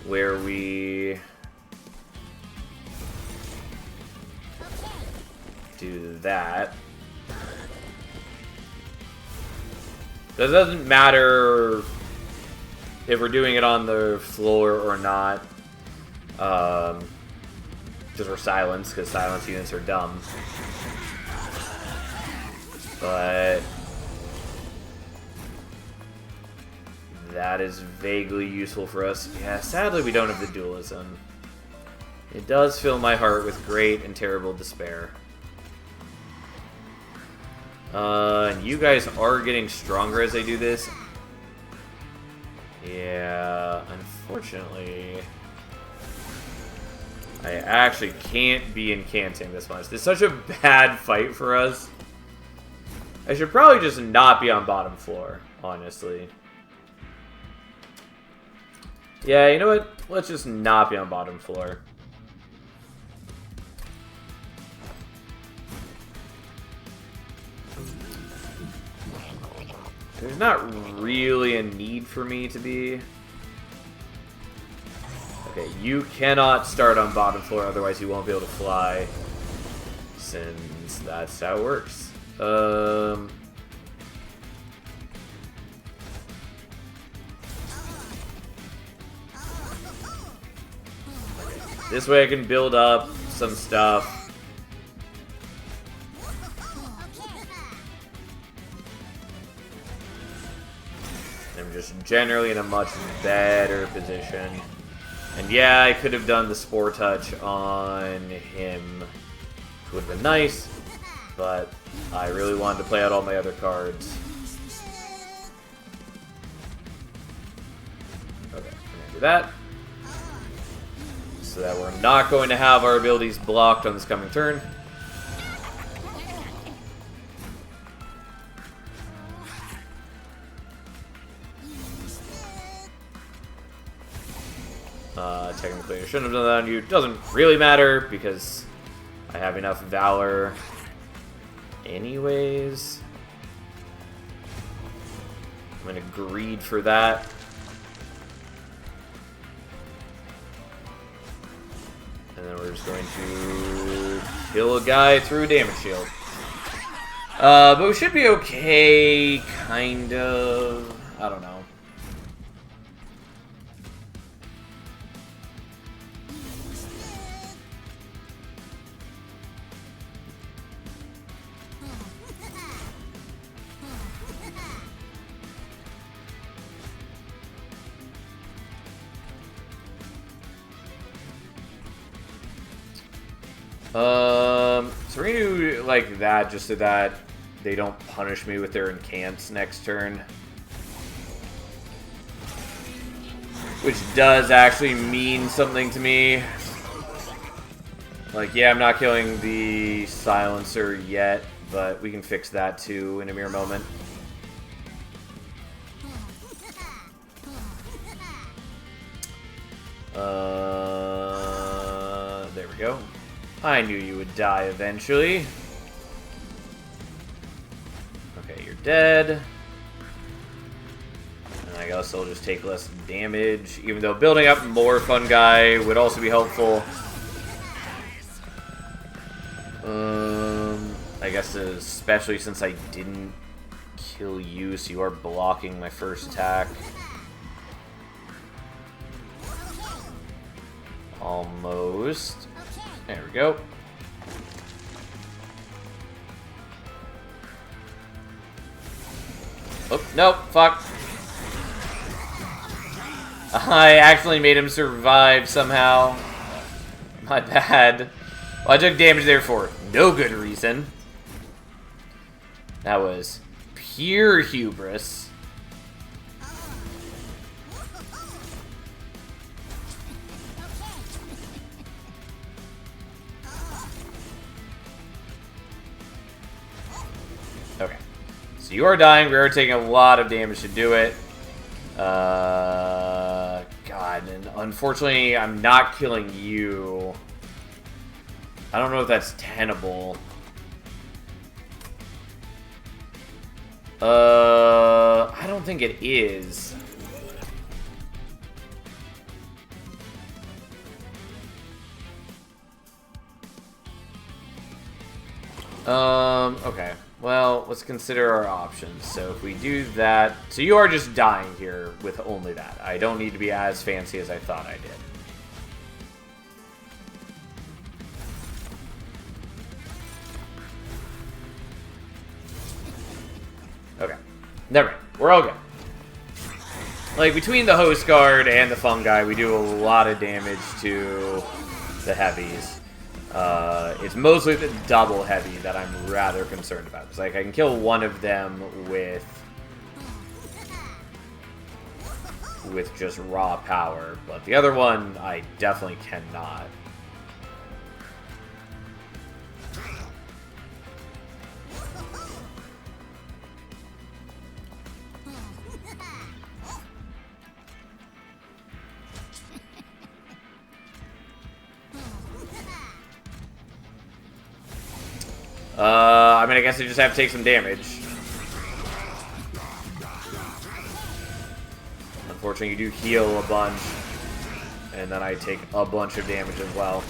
Where we do that. It doesn't matter if we're doing it on the floor or not. Because we're silenced, because silence units are dumb. But that is vaguely useful for us. Yeah, sadly we don't have the dualism. It does fill my heart with great and terrible despair. And you guys are getting stronger as I do this. Yeah, unfortunately, I actually can't be incanting this much. This is such a bad fight for us. I should probably just not be on bottom floor, honestly. Yeah, you know what? Let's just not be on bottom floor. There's not really a need for me to be. Okay, you cannot start on bottom floor, otherwise you won't be able to fly. Since that's how it works. This way I can build up some stuff. I'm just generally in a much better position. And yeah, I could have done the Spore Touch on him. It would have been nice, but I really wanted to play out all my other cards. Okay, I'm gonna do that. So that we're not going to have our abilities blocked on this coming turn. Technically I shouldn't have done that on you. Doesn't really matter because I have enough Valor anyways. I'm gonna greed for that. And then we're just going to kill a guy through a damage shield. But we should be okay, kind of. I don't know. So we're gonna do like that just so that they don't punish me with their incants next turn. Which does actually mean something to me. Like, yeah, I'm not killing the Silencer yet, but we can fix that too in a mere moment. There we go. I knew you would die eventually. Okay, you're dead. And I guess I'll just take less damage, even though building up more Fun Guy would also be helpful. I guess especially since I didn't kill you, so you are blocking my first attack. Almost. There we go. Oh, no, fuck. I accidentally made him survive somehow. My bad. Well, I took damage there for no good reason. That was pure hubris. Okay. So you are dying. We are taking a lot of damage to do it. God, and unfortunately, I'm not killing you. I don't know if that's tenable. I don't think it is. Okay. Well, let's consider our options. So if we do that... So you are just dying here with only that. I don't need to be as fancy as I thought I did. Okay. Never mind. We're all good. Like, between the host guard and the fungi, we do a lot of damage to the heavies. It's mostly the double heavy that I'm rather concerned about. Because, like, I can kill one of them with just raw power, but the other one I definitely cannot. I mean, I guess I just have to take some damage. Unfortunately, you do heal a bunch, and then I take a bunch of damage as well.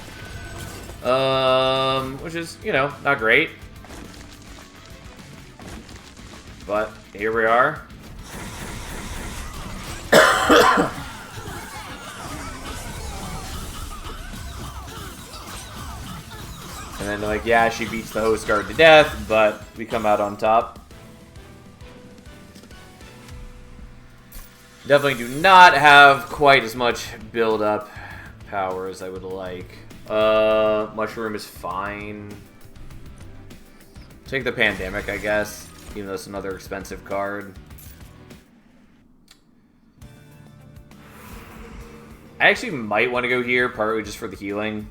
Which is, you know, not great. But here we are. And then, like, yeah, she beats the host guard to death, but we come out on top. Definitely do not have quite as much build-up power as I would like. Mushroom is fine. Take the Pandemic, I guess, even though it's another expensive card. I actually might want to go here, partly just for the healing.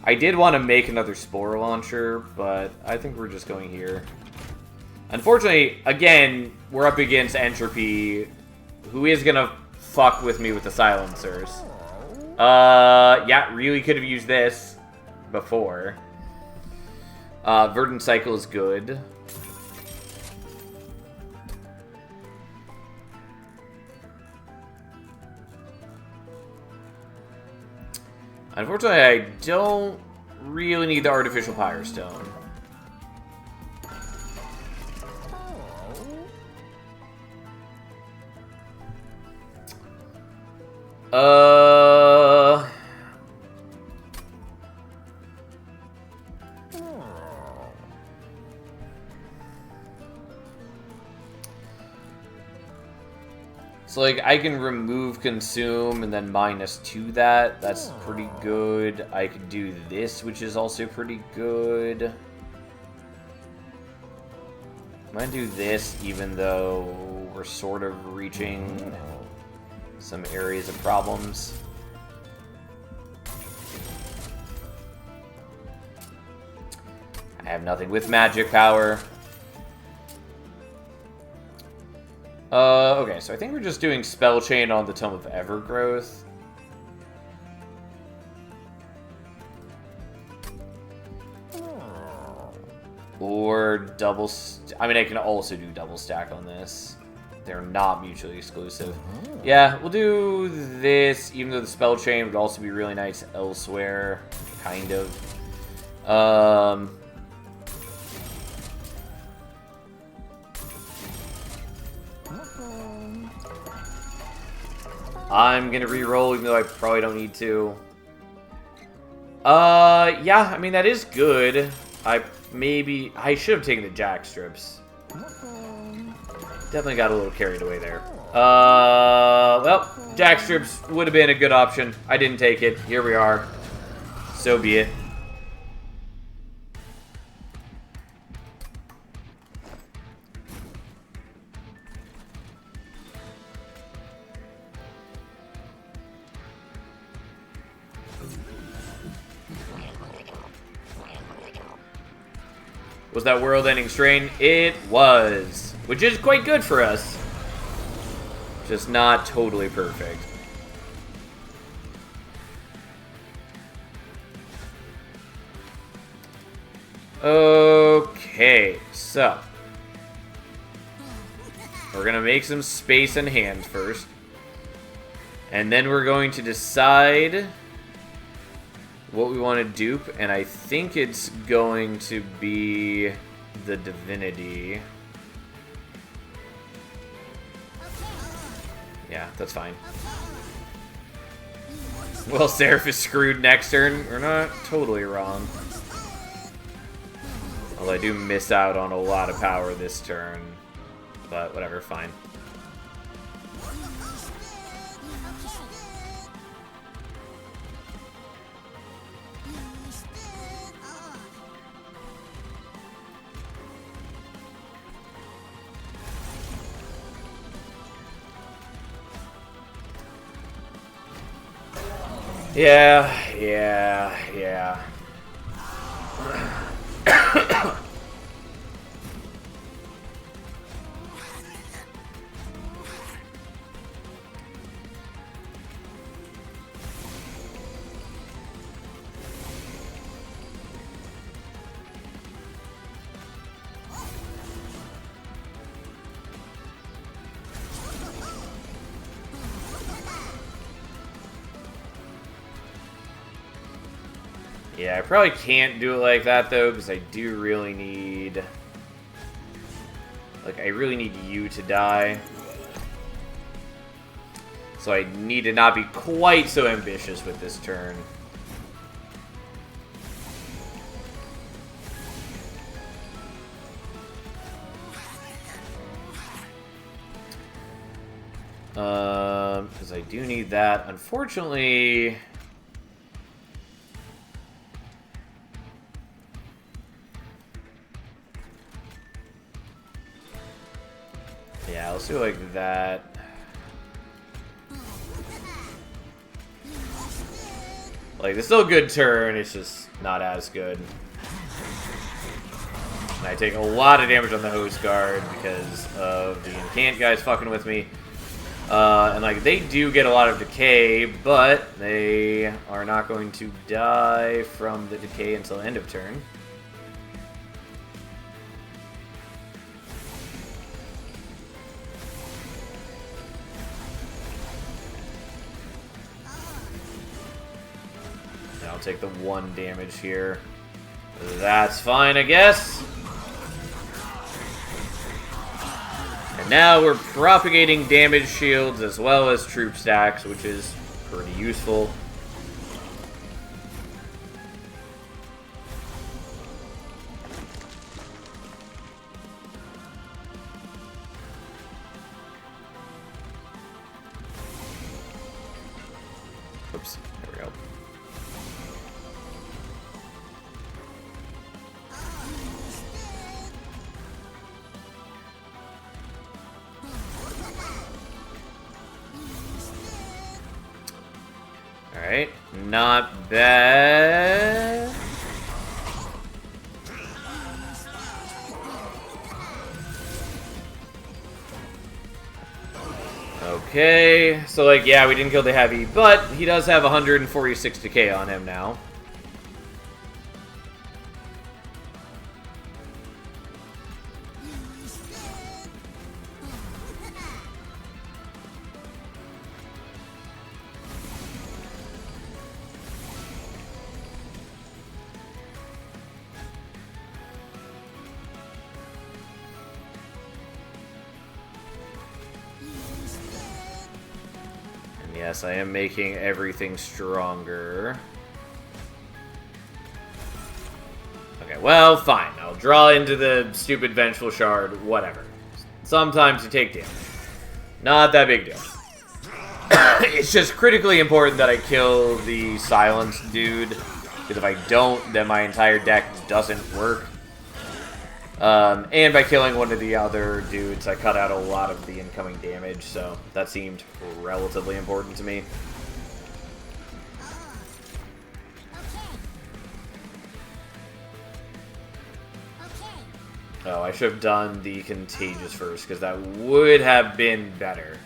I did want to make another Spore Launcher, but I think we're just going here. Unfortunately, again, we're up against Entropy, who is going to fuck with me with the Silencers. Yeah, really could have used this before. Verdant Cycle is good. Unfortunately, I don't really need the Artificial Pyre Stone. So, like, I can remove Consume and then -2 that. That's pretty good. I could do this, which is also pretty good. I'm gonna do this, even though we're sort of reaching some areas of problems. I have nothing with magic power. Okay, so I think we're just doing Spell Chain on the Tome of Evergrowth. Or double... I mean, I can also do double stack on this. They're not mutually exclusive. Yeah, we'll do this, even though the Spell Chain would also be really nice elsewhere. Kind of. I'm gonna re-roll, even though I probably don't need to. Yeah, I mean, that is good. I should have taken the jack strips. Definitely got a little carried away there. Well, jack strips would have been a good option. I didn't take it. Here we are. So be it. Was that world-ending strain? It was. Which is quite good for us. Just not totally perfect. Okay, so. We're going to make some space in hand first. And then we're going to decide what we want to dupe, and I think it's going to be the divinity. Yeah, that's fine. Well, Seraph is screwed next turn. We're not totally wrong. Although I do miss out on a lot of power this turn. But whatever, fine. Yeah. Yeah, I probably can't do it like that, though, because I do really need... Like, I really need you to die. So I need to not be quite so ambitious with this turn. Because I do need that. Unfortunately... Yeah, let's do it like that. Like, it's still a good turn, it's just not as good. And I take a lot of damage on the host guard because of the incant guys fucking with me. And, like, they do get a lot of decay, but they are not going to die from the decay until end of turn. I'll take the 1 damage here. That's fine, I guess. And now we're propagating damage shields as well as troop stacks, which is pretty useful. Oops, there we go. Alright, not bad. Okay, so like, yeah, we didn't kill the heavy, but he does have 146 decay on him now. Yes, I am making everything stronger. Okay, well, fine. I'll draw into the stupid Vengeful Shard, whatever. Sometimes you take damage. Not that big deal. It's just critically important that I kill the Silence dude, because if I don't, then my entire deck doesn't work. And by killing one of the other dudes, I cut out a lot of the incoming damage, so that seemed relatively important to me. Oh, I should have done the Contagious first, because that would have been better.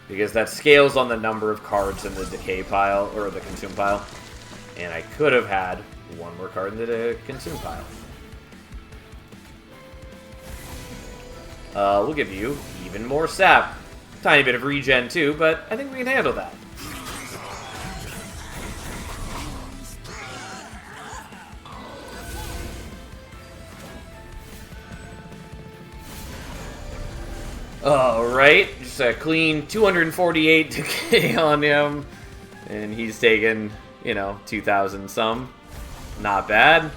Because that scales on the number of cards in the Decay pile, or the Consume pile. And I could have had one more card in the Consume pile. We'll give you even more sap. Tiny bit of regen too, but I think we can handle that. Alright, just a clean 248 decay on him. And he's taken, you know, 2,000 some. Not bad.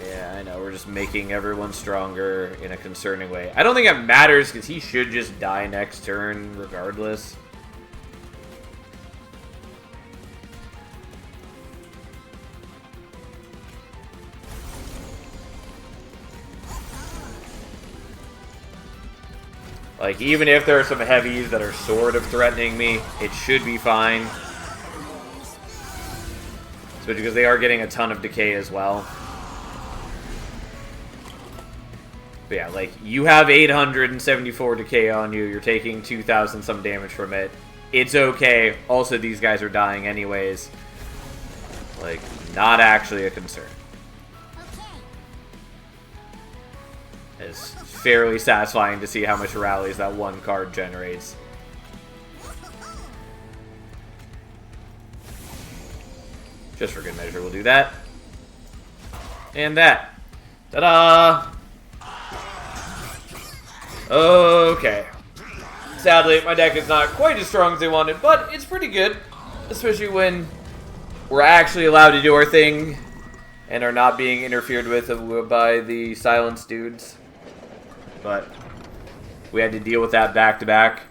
Yeah, I know, we're just making everyone stronger in a concerning way. I don't think it matters, because he should just die next turn, regardless. Like, even if there are some heavies that are sort of threatening me, it should be fine. Especially because they are getting a ton of decay as well. But yeah, like, you have 874 decay on you, you're taking 2,000 some damage from it. It's okay. Also, these guys are dying anyways. Like, not actually a concern. It's fairly satisfying to see how much rallies that one card generates. Just for good measure, we'll do that. And that. Ta-da! Okay. Sadly, my deck is not quite as strong as I wanted, but it's pretty good. Especially when we're actually allowed to do our thing and are not being interfered with by the Silence dudes. But we had to deal with that back-to-back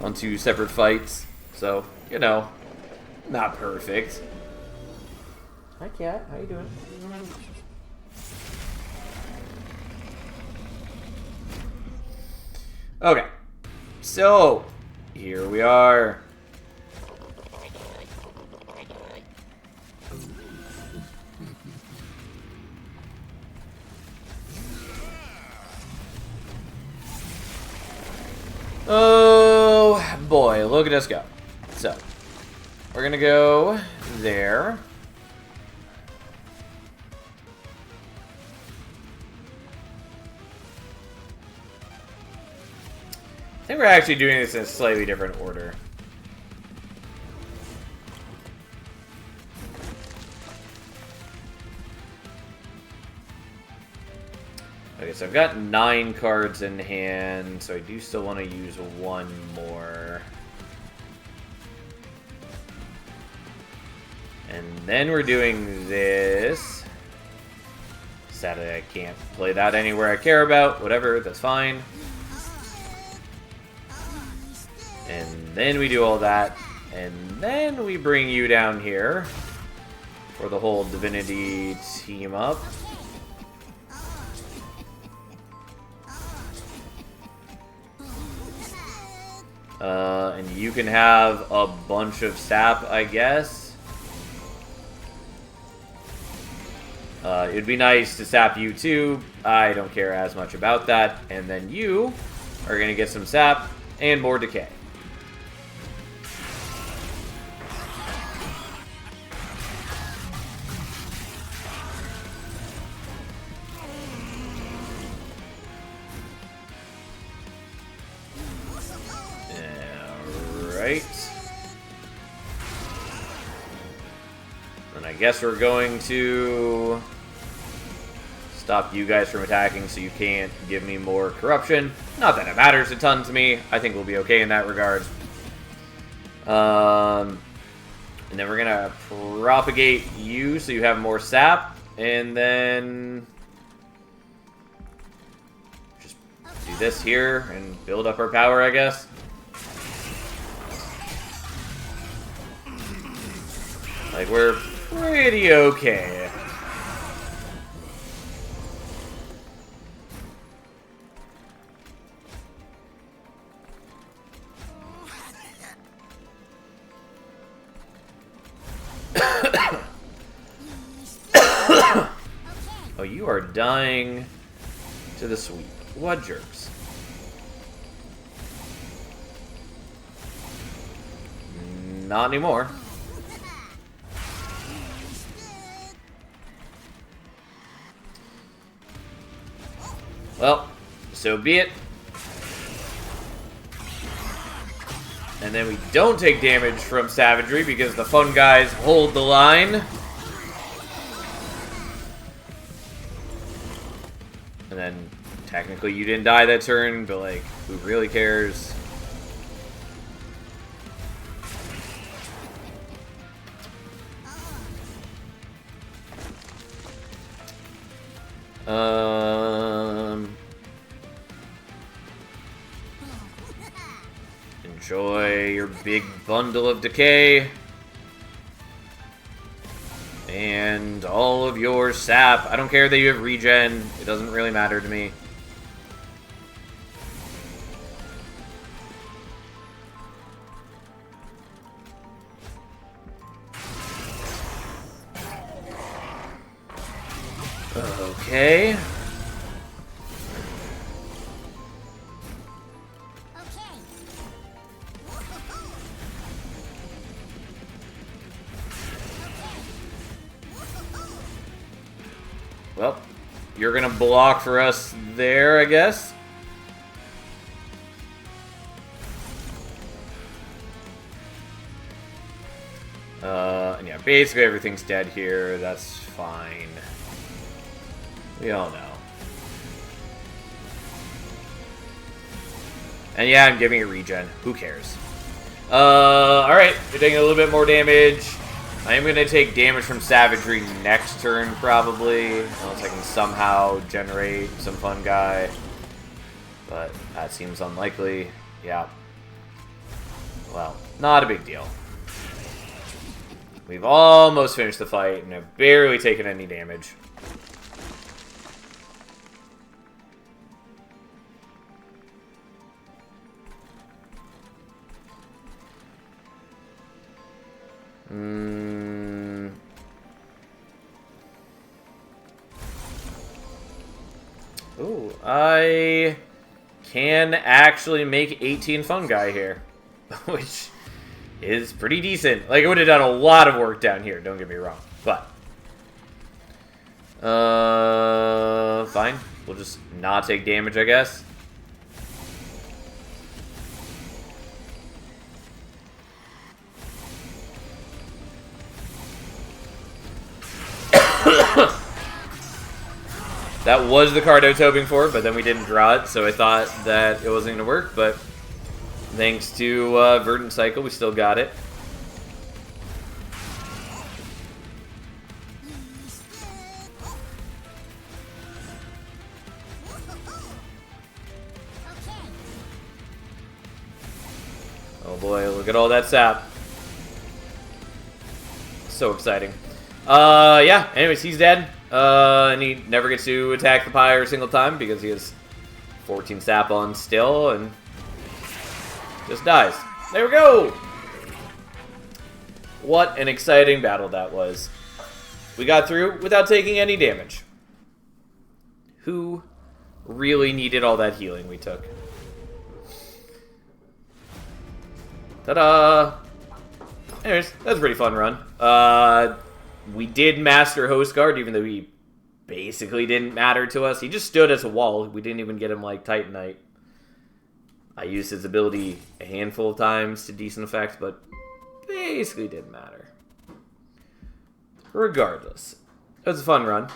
on 2 separate fights. So, you know, not perfect. Hi, cat. How you doing? Okay, so here we are. Oh boy, look at us go. So, we're gonna go there. I think we're actually doing this in a slightly different order. Okay, so I've got 9 cards in hand, so I do still want to use one more. And then we're doing this. Sadly, I can't play that anywhere I care about. Whatever, that's fine. And then we do all that, and then we bring you down here for the whole Divinity team up. And you can have a bunch of sap, I guess. It'd be nice to sap you too. I don't care as much about that. And then you are going to get some sap and more decay. guess we're going to stop you guys from attacking so you can't give me more corruption. Not that it matters a ton to me. I think we'll be okay in that regard. And then we're gonna propagate you so you have more sap, and then just do this here and build up our power, I guess. Like, we're pretty okay. Oh, you are dying to the sweep. What jerks. Not anymore. Well, so be it. And then we don't take damage from savagery because the fun guys hold the line. And then, technically, you didn't die that turn, but, like, who really cares? Enjoy your big bundle of decay. And all of your sap. I don't care that you have regen. It doesn't really matter to me. Okay. Well, you're gonna block for us there, I guess. And yeah, basically everything's dead here. That's fine. We all know. And yeah, I'm giving it regen. Who cares? Alright, you're taking a little bit more damage. I am going to take damage from savagery next turn, probably. Unless I can somehow generate some fun guy. But that seems unlikely. Yeah. Well, not a big deal. We've almost finished the fight and have barely taken any damage. Ooh, I can actually make 18 fun guy here, which is pretty decent. Like, it would have done a lot of work down here, don't get me wrong, but fine. We'll just not take damage, I guess. That was the card I was hoping for, but then we didn't draw it, so I thought that it wasn't going to work, but thanks to Verdant Cycle, we still got it. Oh boy, look at all that sap. So exciting. Yeah, anyways, he's dead. And he never gets to attack the pyre a single time because he has 14 sap on still and just dies. There we go! What an exciting battle that was. We got through without taking any damage. Who really needed all that healing we took? Ta-da! Anyways, that was a pretty fun run. We did master Host Guard, even though he basically didn't matter to us. He just stood as a wall. We didn't even get him like Titanite. I used his ability a handful of times to decent effect, but basically didn't matter. Regardless, it was a fun run.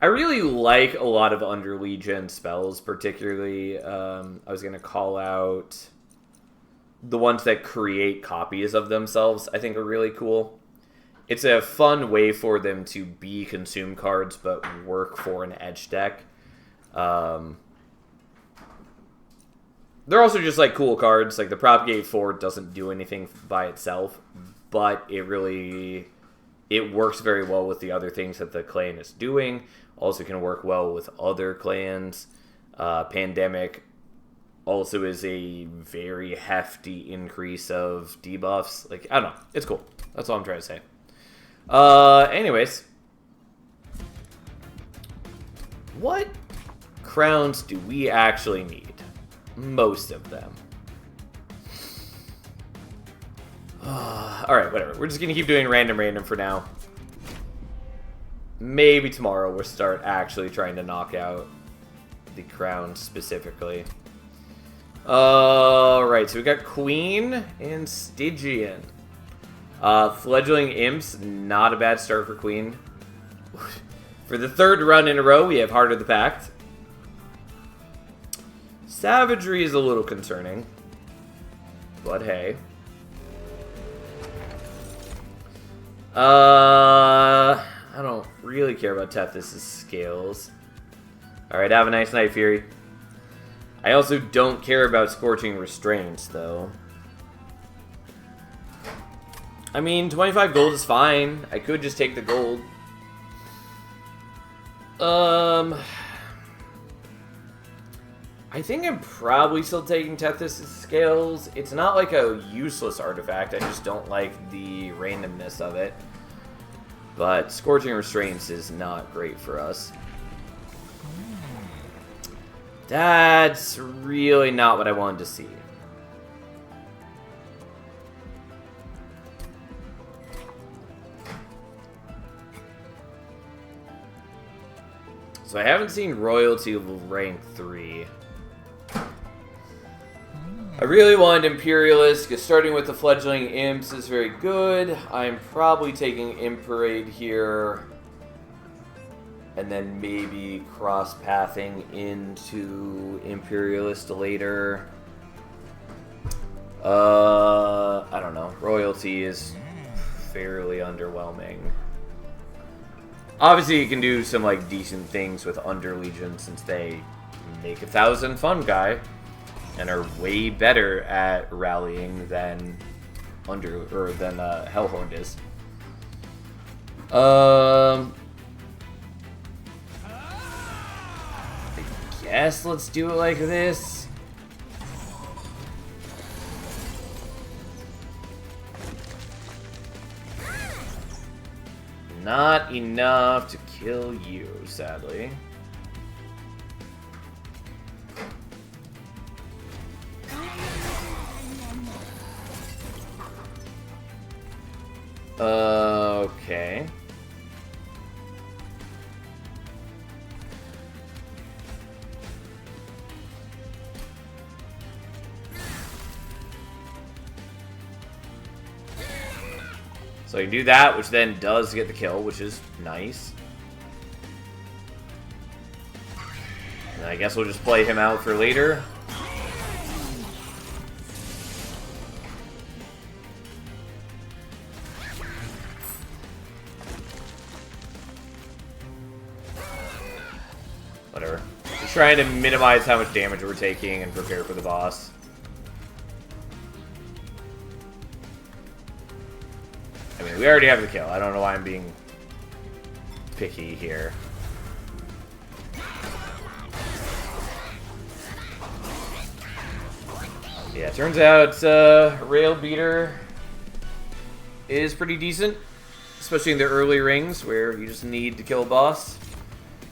I really like a lot of Under Legion spells, particularly, I was going to call out the ones that create copies of themselves, I think are really cool. It's a fun way for them to be consume cards, but work for an edge deck. They're also just, like, cool cards. Like, the Propagate 4 doesn't do anything by itself, but it works very well with the other things that the clan is doing. Also can work well with other clans. Pandemic also is a very hefty increase of debuffs. Like, I don't know. It's cool. That's all I'm trying to say. Anyways. What crowns do we actually need? Most of them. Alright, whatever. We're just going to keep doing random for now. Maybe tomorrow we'll start actually trying to knock out the crowns specifically. Alright, so we got Queen and Stygian. Fledgling Imps, not a bad start for Queen. For the third run in a row, we have Heart of the Pact. Savagery is a little concerning. But hey. I don't really care about Tethys' scales. Alright, have a nice night, Fury. I also don't care about Scorching Restraints, though. I mean, 25 gold is fine. I could just take the gold. I think I'm probably still taking Tethys' scales. It's not like a useless artifact. I just don't like the randomness of it. But Scorching Restraints is not great for us. That's really not what I wanted to see. So I haven't seen Royalty rank 3. I really wanted Imperialist, because starting with the Fledgling Imps is very good. I'm probably taking Imparade here. And then maybe cross-pathing into Imperialist later. I don't know. Royalty is fairly underwhelming. Obviously, you can do some like decent things with Under Legion since they make 1,000 fun guy and are way better at rallying than Hellhorn is. I guess let's do it like this. Not enough to kill you, sadly. Okay. So you do that, which then does get the kill, which is nice. And I guess we'll just play him out for later. Whatever. Just trying to minimize how much damage we're taking and prepare for the boss. I mean, we already have the kill. I don't know why I'm being picky here. Yeah, turns out Rail Beater is pretty decent, especially in the early rings where you just need to kill a boss.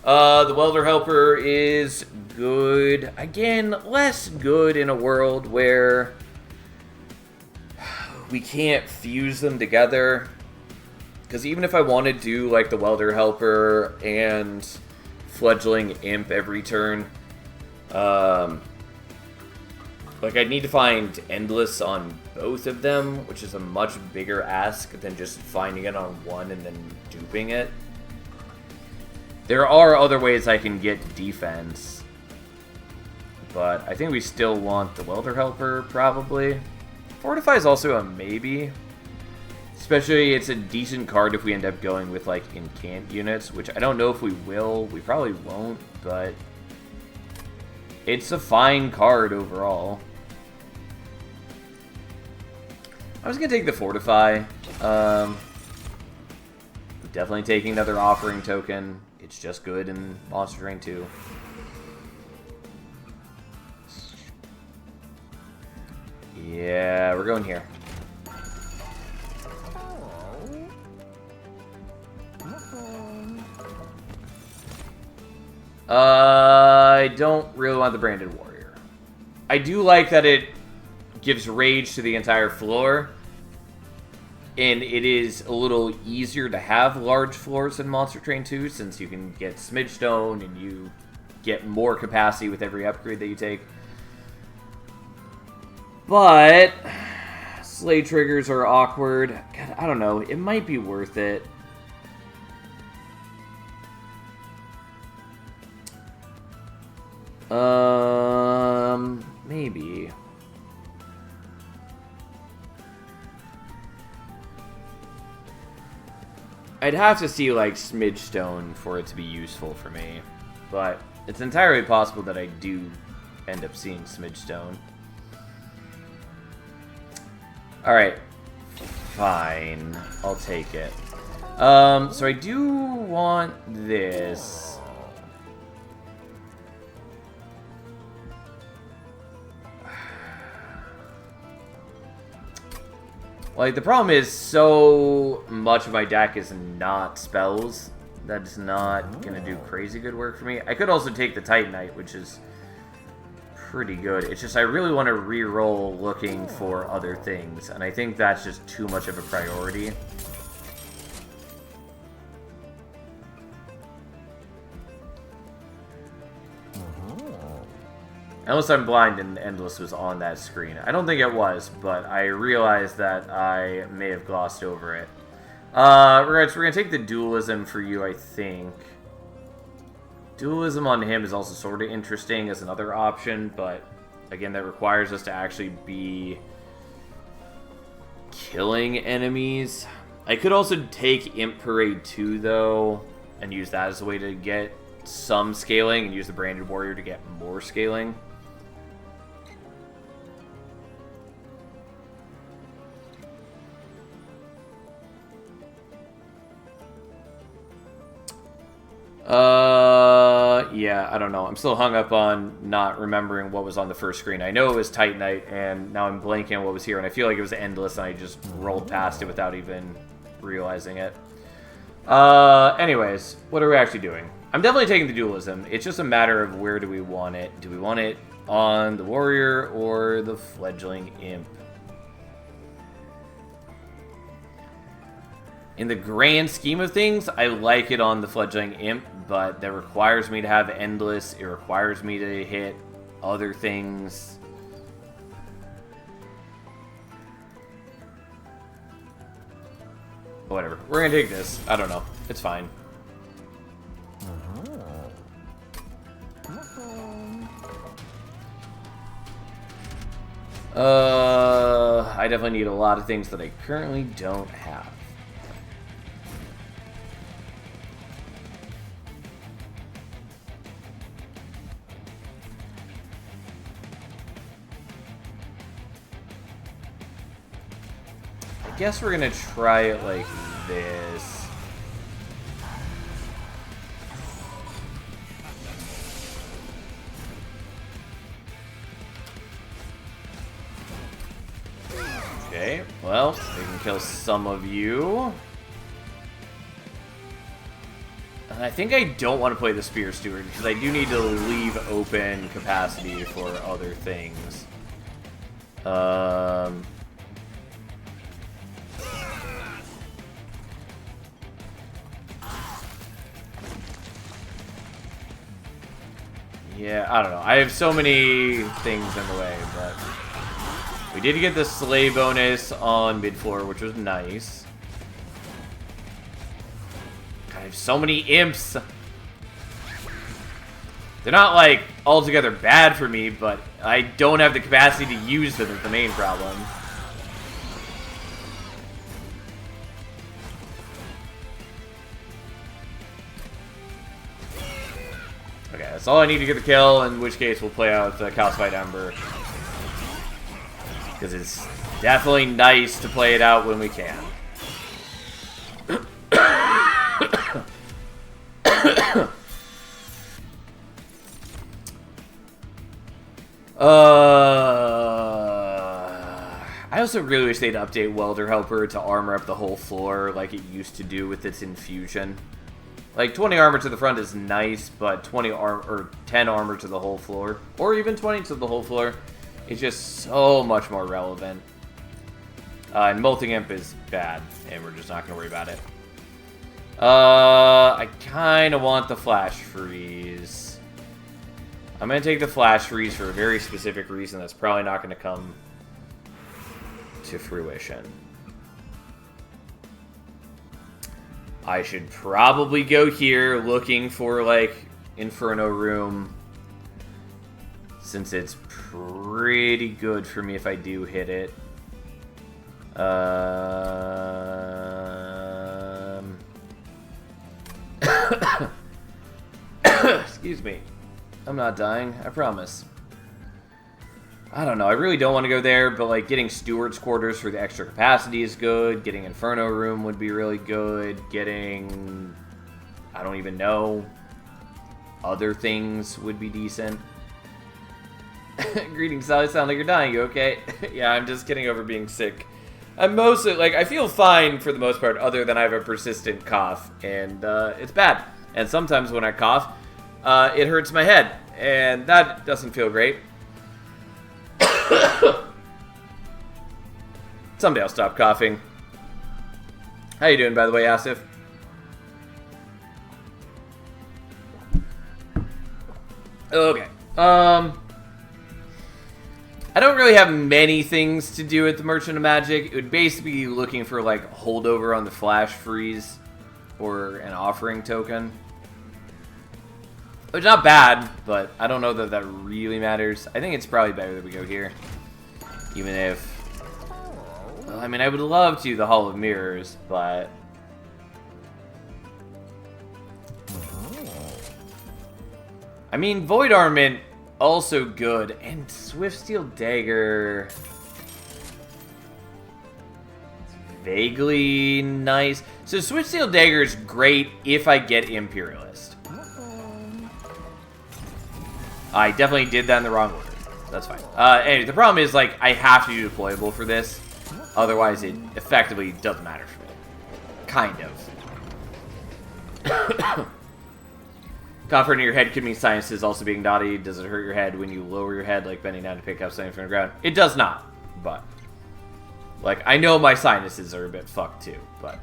The Welder Helper is good. Again, less good in a world where we can't fuse them together. Because even if I want to do like the Welder Helper and Fledgling Imp every turn, Like, I'd need to find Endless on both of them, which is a much bigger ask than just finding it on one and then duping it. There are other ways I can get defense, but I think we still want the Welder Helper, probably. Fortify is also a maybe. Especially, it's a decent card if we end up going with, like, incant units, which I don't know if we will. We probably won't, but it's a fine card overall. I was going to take the Fortify. Definitely taking another Offering Token. It's just good in Monster Train 2. Yeah, we're going here. I don't really want the Branded Warrior. I do like that it gives rage to the entire floor, and it is a little easier to have large floors in Monster Train 2 since you can get Smidge Stone and you get more capacity with every upgrade that you take. But Slay triggers are awkward. God, I don't know. It might be worth it. Maybe. I'd have to see, like, Smidge Stone for it to be useful for me. But it's entirely possible that I do end up seeing Smidge Stone. Alright. Fine. I'll take it. So I do want this. Like, the problem is so much of my deck is not spells. That's not going to do crazy good work for me. I could also take the Titanite, which is pretty good. It's just I really want to re-roll looking for other things, and I think that's just too much of a priority. Unless I'm blind and Endless was on that screen. I don't think it was, but I realized that I may have glossed over it. We're going to take the Dualism for you, I think. Dualism on him is also sort of interesting as another option, but again, that requires us to actually be killing enemies. I could also take Imp Parade 2, though, and use that as a way to get some scaling, and use the Branded Warrior to get more scaling. Yeah, I don't know. I'm still hung up on not remembering what was on the first screen. I know it was Titanite, and now I'm blanking on what was here, and I feel like it was Endless, and I just rolled past it without even realizing it. Anyways, what are we actually doing? I'm definitely taking the Dualism. It's just a matter of where do we want it. Do we want it on the Warrior or the Fledgling Imp? In the grand scheme of things, I like it on the Fledgling Imp, but that requires me to have Endless. It requires me to hit other things. Whatever. We're gonna take this. I don't know. It's fine. I definitely need a lot of things that I currently don't have. I guess we're gonna try it like this. Okay, well, we can kill some of you. And I think I don't want to play the Spear Steward, because I do need to leave open capacity for other things. Yeah, I don't know. I have so many things in the way, but we did get the sleigh bonus on mid-floor, which was nice. God, I have so many imps. They're not, like, altogether bad for me, but I don't have the capacity to use them is the main problem. Okay, that's all I need to get the kill, in which case we'll play out the Calcified Ember. Because it's definitely nice to play it out when we can. I also really wish they'd update Welder Helper to armor up the whole floor like it used to do with its infusion. Like, 20 armor to the front is nice, but 10 armor to the whole floor, or even 20 to the whole floor, is just so much more relevant. And Multi-Imp is bad, and we're just not going to worry about it. I kind of want the Flash Freeze. I'm going to take the Flash Freeze for a very specific reason that's probably not going to come to fruition. I should probably go here looking for, like, Inferno Room, since it's pretty good for me if I do hit it. Excuse me. I'm not dying, I promise. I don't know, I really don't want to go there, but like getting Steward's Quarters for the extra capacity is good. Getting Inferno Room would be really good. Getting, I don't even know, other things would be decent. Greetings, Sally, sound like you're dying, you okay? Yeah, I'm just getting over being sick. I'm mostly, like, I feel fine for the most part, other than I have a persistent cough, and it's bad. And sometimes when I cough, it hurts my head, and that doesn't feel great. Someday I'll stop coughing. How you doing, by the way, Asif? Okay. I don't really have many things to do at the Merchant of Magic. It would basically be looking for, like, holdover on the Flash Freeze or an offering token. It's not bad, but I don't know that that really matters. I think it's probably better that we go here. Even if... Well, I mean, I would love to the Hall of Mirrors, but... I mean, Void Armament, also good. And Swift Steel Dagger... vaguely nice. So Swift Steel Dagger is great if I get Imperialist. I definitely did that in the wrong order. That's fine. Anyway, the problem is, like, I have to be deployable for this. Otherwise, it effectively doesn't matter for me. Kind of. Comfort in your head could mean sinuses also being naughty. Does it hurt your head when you lower your head, like bending down to pick up something from the ground? It does not, but... Like, I know my sinuses are a bit fucked, too, but...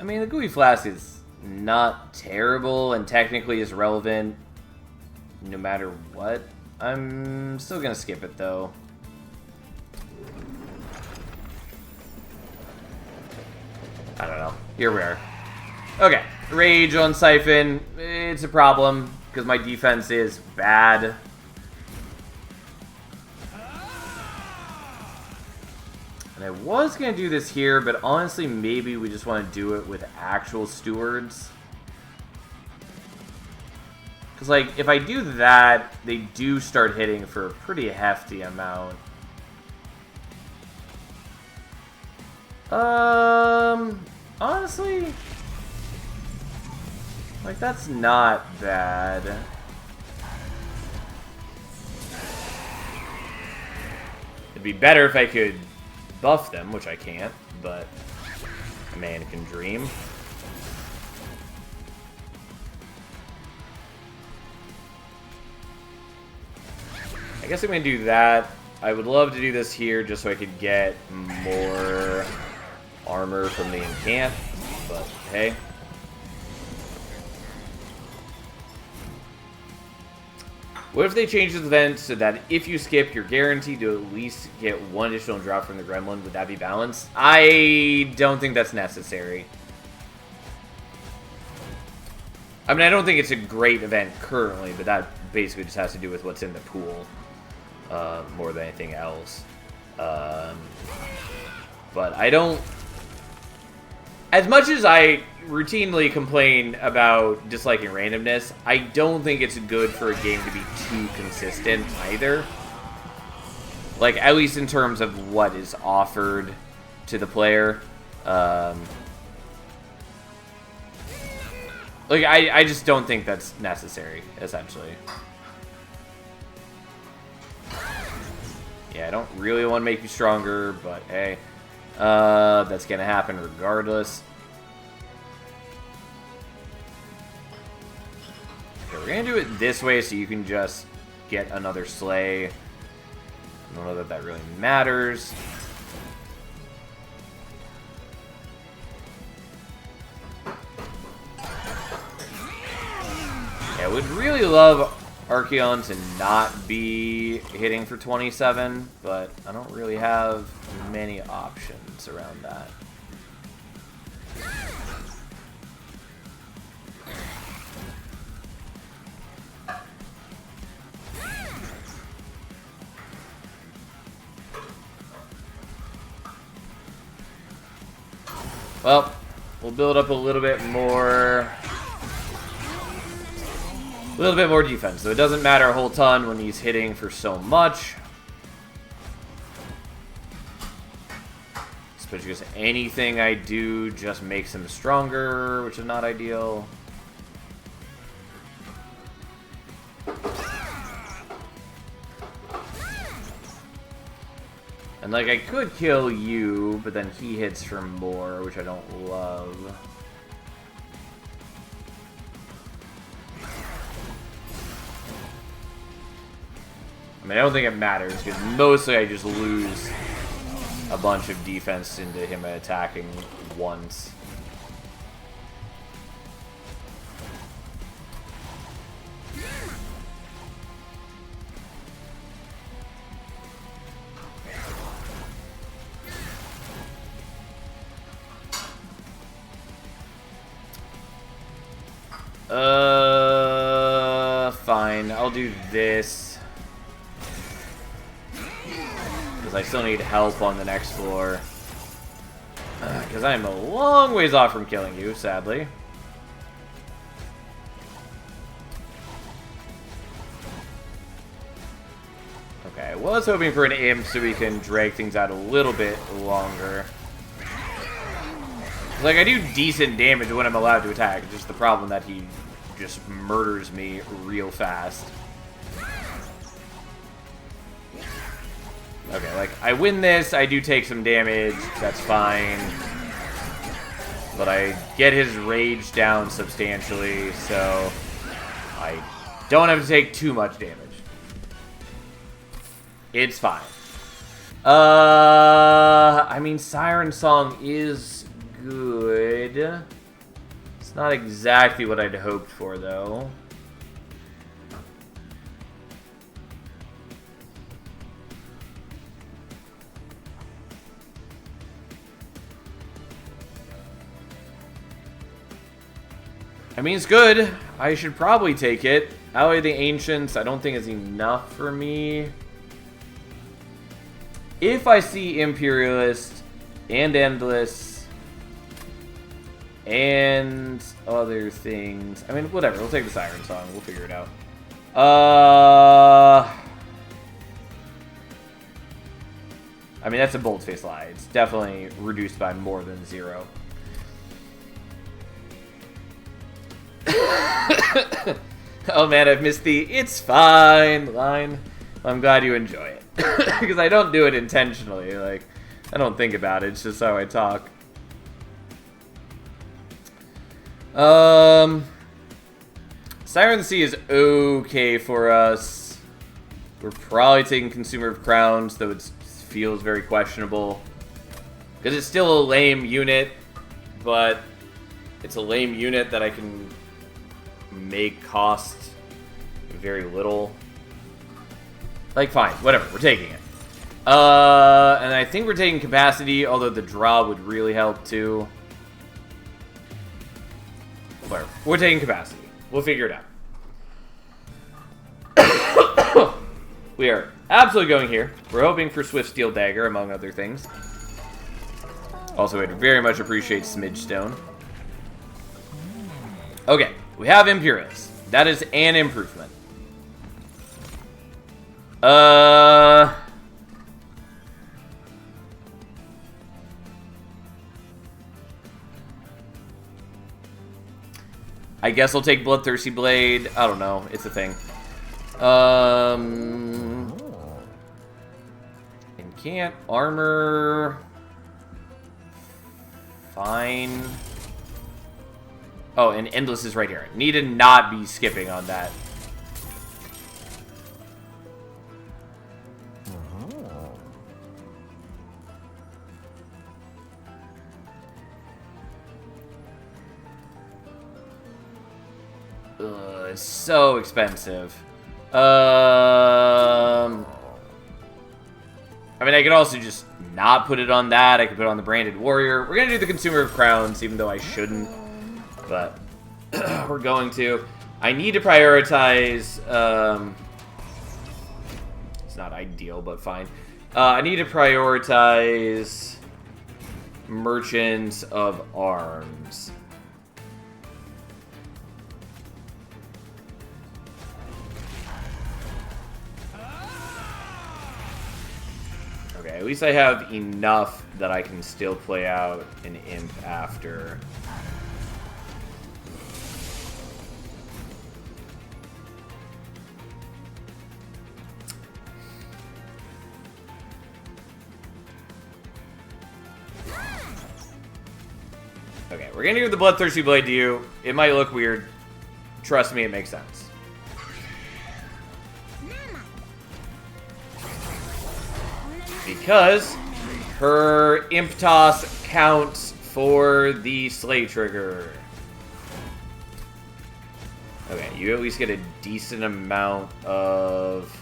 I mean, the Gooey Flask is not terrible and technically is relevant no matter what. I'm still gonna skip it, though. I don't know. Here we are. Okay. Rage on Siphon. It's a problem because my defense is bad. And I was going to do this here, but honestly, maybe we just want to do it with actual stewards. Because, like, if I do that, they do start hitting for a pretty hefty amount. Honestly, like, that's not bad. It'd be better if I could buff them, which I can't, but a man can dream. I guess I'm going to do that. I would love to do this here just so I could get more armor from the incant, but hey. What if they change this event so that if you skip, you're guaranteed to at least get one additional drop from the gremlin? Would that be balanced? I don't think that's necessary. I mean, I don't think it's a great event currently, but that basically just has to do with what's in the pool more than anything else. But I don't... As much as I routinely complain about disliking randomness, I don't think it's good for a game to be too consistent either. Like, at least in terms of what is offered to the player. Like, I just don't think that's necessary, essentially. Yeah, I don't really want to make you stronger, but hey. That's gonna happen regardless. Okay, we're gonna do it this way so you can just get another sleigh. I don't know that that really matters. Yeah, I would really love Archeon to not be hitting for 27, but I don't really have many options around that. Well, we'll build up a little bit more defense, so it doesn't matter a whole ton when he's hitting for so much. Especially because anything I do just makes him stronger, which is not ideal. And like, I could kill you, but then he hits for more, which I don't love. I mean, I don't think it matters, because mostly I just lose a bunch of defense into him attacking once. Fine. I'll do this. Because I still need help on the next floor. Because I'm a long ways off from killing you, sadly. Okay, I was hoping for an imp so we can drag things out a little bit longer. Like, I do decent damage when I'm allowed to attack. It's just the problem that he just murders me real fast. Okay, like, I win this, I do take some damage, that's fine. But I get his rage down substantially, so I don't have to take too much damage. It's fine. I mean, Siren Song is good. It's not exactly what I'd hoped for, though. I mean, it's good. I should probably take it. Ally of the Ancients, I don't think is enough for me. If I see Imperialist and Endless and other things, I mean, whatever. We'll take the Siren Song. We'll figure it out. I mean, that's a bold-faced lie. It's definitely reduced by more than 0. Oh man, I've missed the "it's fine" line. I'm glad you enjoy it. Because I don't do it intentionally. Like, I don't think about it. It's just how I talk. Siren Sea is okay for us. We're probably taking Consumer of Crowns, though it feels very questionable. Because it's still a lame unit, but it's a lame unit that I can make cost very little. Like, fine, whatever, we're taking it. And I think we're taking Capacity, although the draw would really help too. Whatever, we're taking Capacity. We'll figure it out. We are absolutely going here. We're hoping for Swift Steel Dagger, among other things. Also, I'd very much appreciate Smidge Stone. Okay, we have Imperius. That is an improvement. I guess I'll take Bloodthirsty Blade. I don't know. It's a thing. Incant. Armor. Fine. Oh, and Endless is right here. Need to not be skipping on that. It's so expensive. I mean, I could also just not put it on that. I could put it on the Branded Warrior. We're going to do the Consumer of Crowns, even though I shouldn't. But we're going to. I need to prioritize... it's not ideal, but fine. I need to prioritize Merchants of Arms. Okay, at least I have enough that I can still play out an Imp after. Okay, we're gonna give the Bloodthirsty Blade to you. It might look weird. Trust me, it makes sense. Because her Imp Toss counts for the Slay Trigger. Okay, you at least get a decent amount of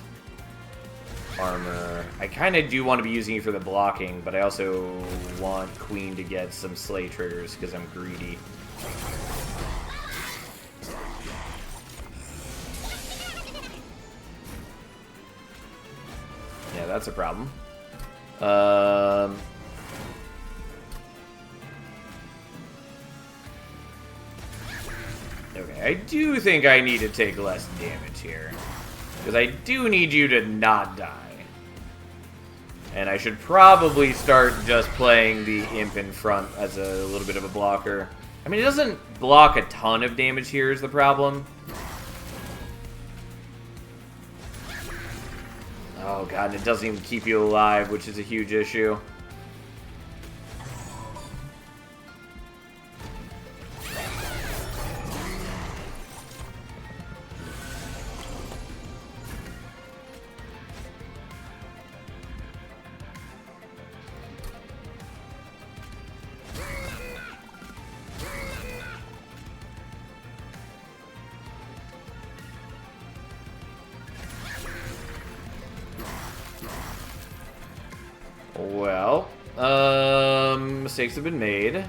armor. I kind of do want to be using you for the blocking, but I also want Queen to get some Slay Triggers because I'm greedy. Yeah, that's a problem. Okay, I do think I need to take less damage here. Because I do need you to not die. And I should probably start just playing the Imp in front as a little bit of a blocker. I mean, it doesn't block a ton of damage here is the problem. Oh god, and it doesn't even keep you alive, which is a huge issue. Well, mistakes have been made.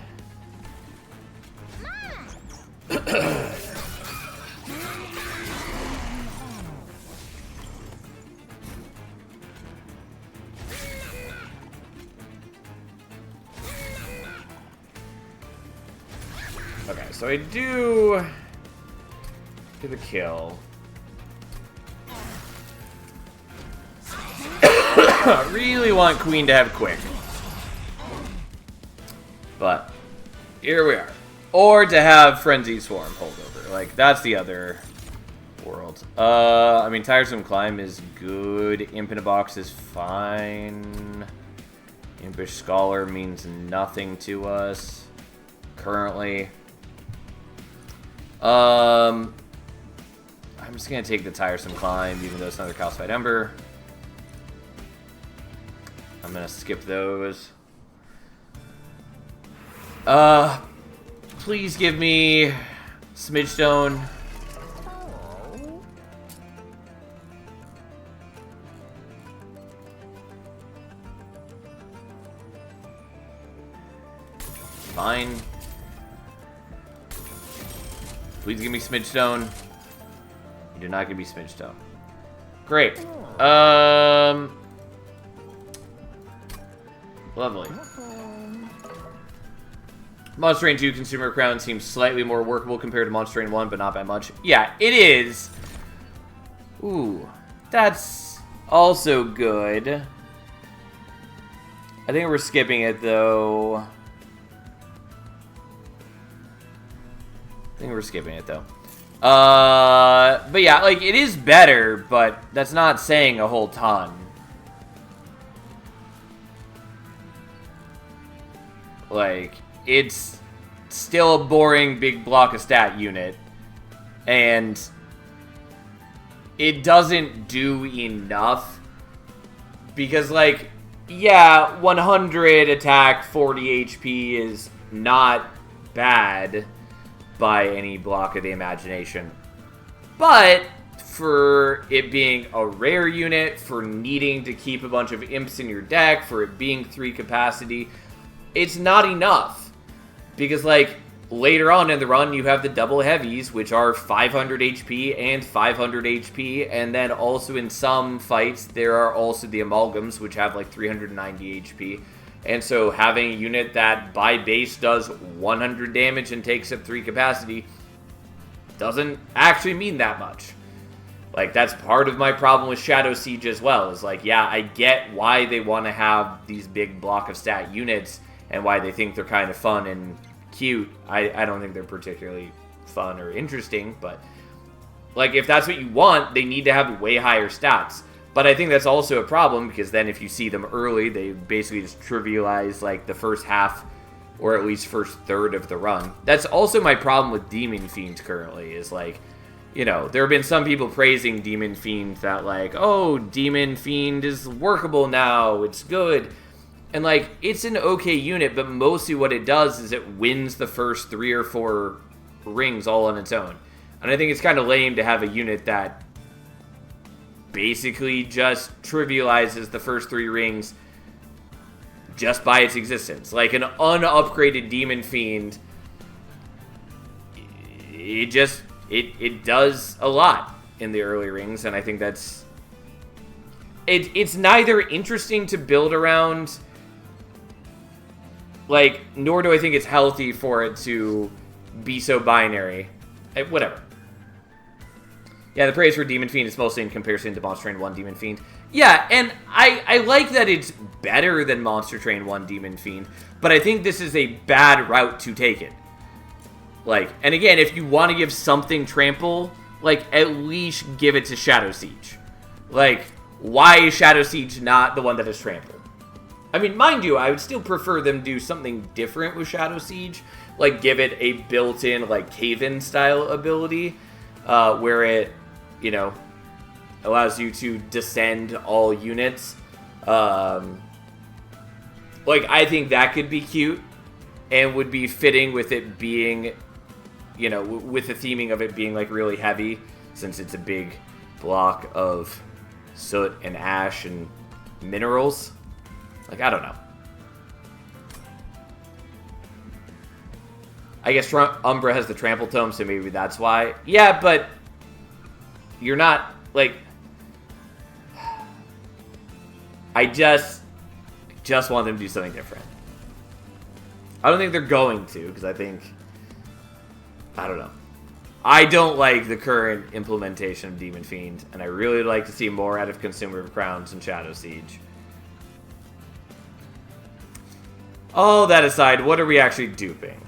Okay, so I do get the kill. I really want Queen to have quick. But here we are. Or to have Frenzy Swarm holdover. Like, that's the other world. I mean, Tiresome Climb is good. Imp in a Box is fine. Impish Scholar means nothing to us currently. I'm I'm just going to take the Tiresome Climb, even though it's another Calcified Ember. I'm going to skip those. Please give me Smidge Stone. Fine. Please give me Smidge Stone. You do not give me Smidge Stone. Great. Lovely. Monster Train 2 Consumer Crown seems slightly more workable compared to Monster Train 1, but not by much. Yeah, it is. Ooh, that's also good. I think we're skipping it, though. But yeah, like, it is better, but that's not saying a whole ton. Like, it's still a boring big block of stat unit, and it doesn't do enough, because, like, yeah, 100 attack, 40 HP is not bad by any block of the imagination. But for it being a rare unit, for needing to keep a bunch of imps in your deck, for it being 3 capacity, it's not enough. Because, like, later on in the run, you have the double heavies, which are 500 HP and 500 HP, and then also in some fights, there are also the amalgams, which have, like, 390 HP. And so having a unit that by base does 100 damage and takes up 3 capacity doesn't actually mean that much. Like, that's part of my problem with Shadow Siege as well. Is like, yeah, I get why they want to have these big block of stat units and why they think they're kind of fun and cute. I don't think they're particularly fun or interesting, but like, if that's what you want, they need to have way higher stats. But I think that's also a problem, because then if you see them early, they basically just trivialize, like, the first half, or at least first third of the run. That's also my problem with Demon Fiend currently, is, like, you know, there have been some people praising Demon Fiend that, like, oh, Demon Fiend is workable now, it's good. And, like, it's an okay unit, but mostly what it does is it wins the first 3 or 4 rings all on its own. And I think it's kind of lame to have a unit that basically just trivializes the first 3 rings just by its existence. Like, an unupgraded Demon Fiend, it does a lot in the early rings, and I think that's... It's neither interesting to build around, like, nor do I think it's healthy for it to be so binary. Whatever. Yeah, the praise for Demon Fiend is mostly in comparison to Monster Train 1 Demon Fiend. Yeah, and I like that it's better than Monster Train 1 Demon Fiend, but I think this is a bad route to take it. Like, and again, if you want to give something trample, like, at least give it to Shadow Siege. Like, why is Shadow Siege not the one that is trample? I mean, mind you, I would still prefer them do something different with Shadow Siege. Like, give it a built-in, like, cave-in style ability, where it, you know, allows you to descend all units. Like, I think that could be cute and would be fitting with it being, you know, with the theming of it being, like, really heavy, since it's a big block of soot and ash and minerals. Like, I don't know. I guess Umbra has the Trample Tome, so maybe that's why. Yeah, but you're not, like... I just want them to do something different. I don't think they're going to, because I think... I don't know. I don't like the current implementation of Demon Fiend, and I really would like to see more out of Consumer of Crowns and Shadow Siege. All that aside, what are we actually duping?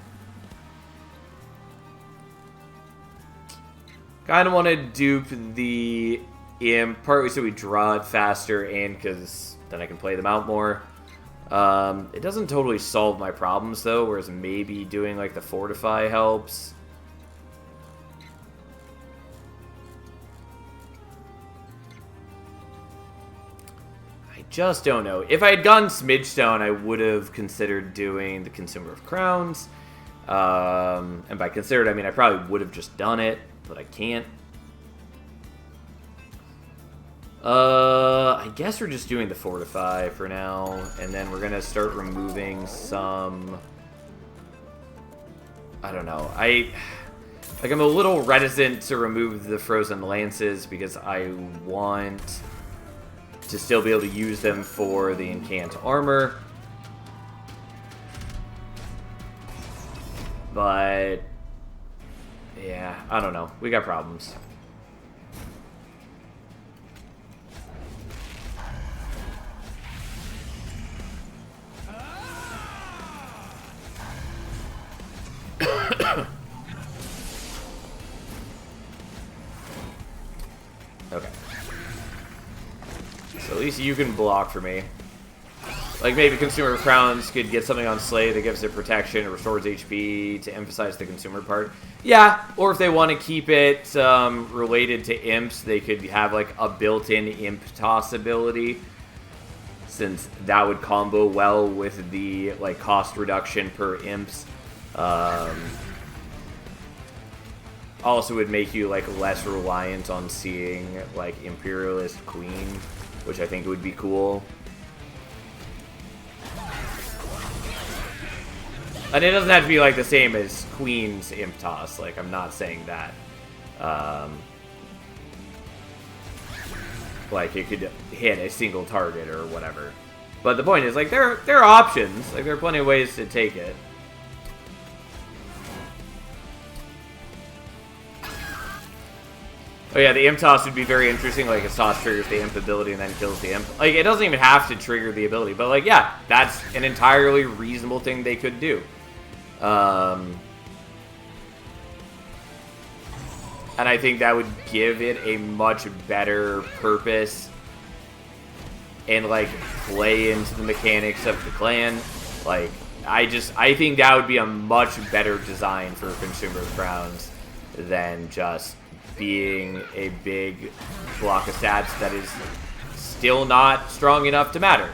Kind of want to dupe the Imp, partly so we draw it faster, and because then I can play them out more. It doesn't totally solve my problems, though, whereas maybe doing, like, the Fortify helps. just don't know. If I had gone Smidgestone, I would have considered doing the Consumer of Crowns. And by considered, I mean I probably would have just done it, but I can't. I guess we're just doing the Fortify for now, and then we're gonna start removing some... I don't know. I'm a little reticent to remove the Frozen Lances because I want to still be able to use them for the Incant Armor. But, yeah, I don't know. We got problems. Okay. So at least you can block for me. Like, maybe Consumer Crowns could get something on Slay that gives it protection or restores HP to emphasize the consumer part. Yeah, or if they want to keep it related to imps, they could have, like, a built-in imp toss ability, since that would combo well with the, like, cost reduction per imps. Also would make you, like, less reliant on seeing, like, Imperialist Queen, which I think would be cool. And it doesn't have to be, like, the same as Queen's Imp Toss. Like, I'm not saying that. Like, it could hit a single target or whatever. But the point is, like, there are options. Like, there are plenty of ways to take it. Oh yeah, the Imp Toss would be very interesting. Like, its toss triggers the Imp ability and then kills the Imp. Like, it doesn't even have to trigger the ability. But, like, yeah, that's an entirely reasonable thing they could do. And I think that would give it a much better purpose and, like, play into the mechanics of the clan. Like, I think that would be a much better design for Consumer Crowns than just being a big block of stats that is still not strong enough to matter.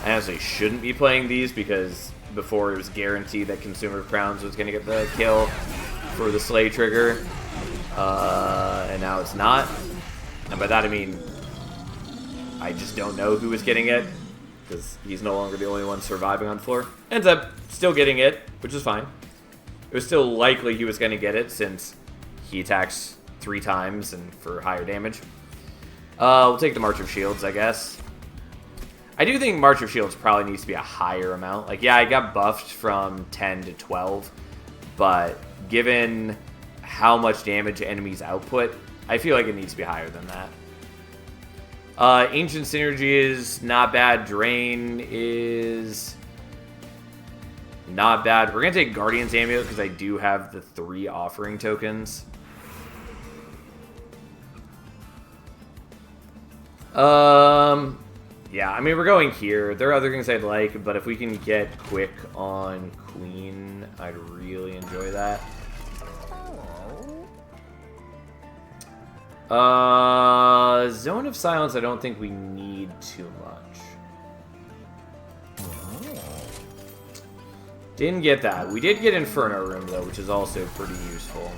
I honestly shouldn't be playing these because before it was guaranteed that Consumer Crowns was going to get the kill for the Slay trigger, and now it's not. And by that I mean I just don't know who is getting it, because he's no longer the only one surviving on the floor. Ends up still getting it, which is fine. It was still likely he was going to get it since he attacks 3 times and for higher damage. We'll take the March of Shields, I guess. I do think March of Shields probably needs to be a higher amount. Like, yeah, I got buffed from 10 to 12, but given how much damage enemies output, I feel like it needs to be higher than that. Ancient Synergy is not bad. Drain is not bad. We're going to take Guardian's Amulet because I do have the 3 offering tokens. Yeah, I mean, we're going here. There are other things I'd like, but if we can get quick on Queen, I'd really enjoy that. Zone of Silence, I don't think we need too much. Didn't get that. We did get Inferno Room, though, which is also pretty useful.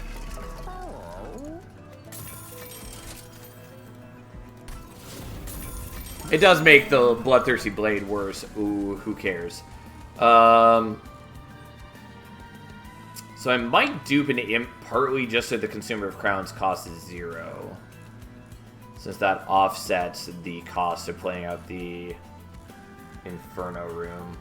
It does make the Bloodthirsty Blade worse. Ooh, who cares? So I might dupe an Imp partly just so the Consumer of Crowns cost is 0. Since that offsets the cost of playing out the Inferno Room.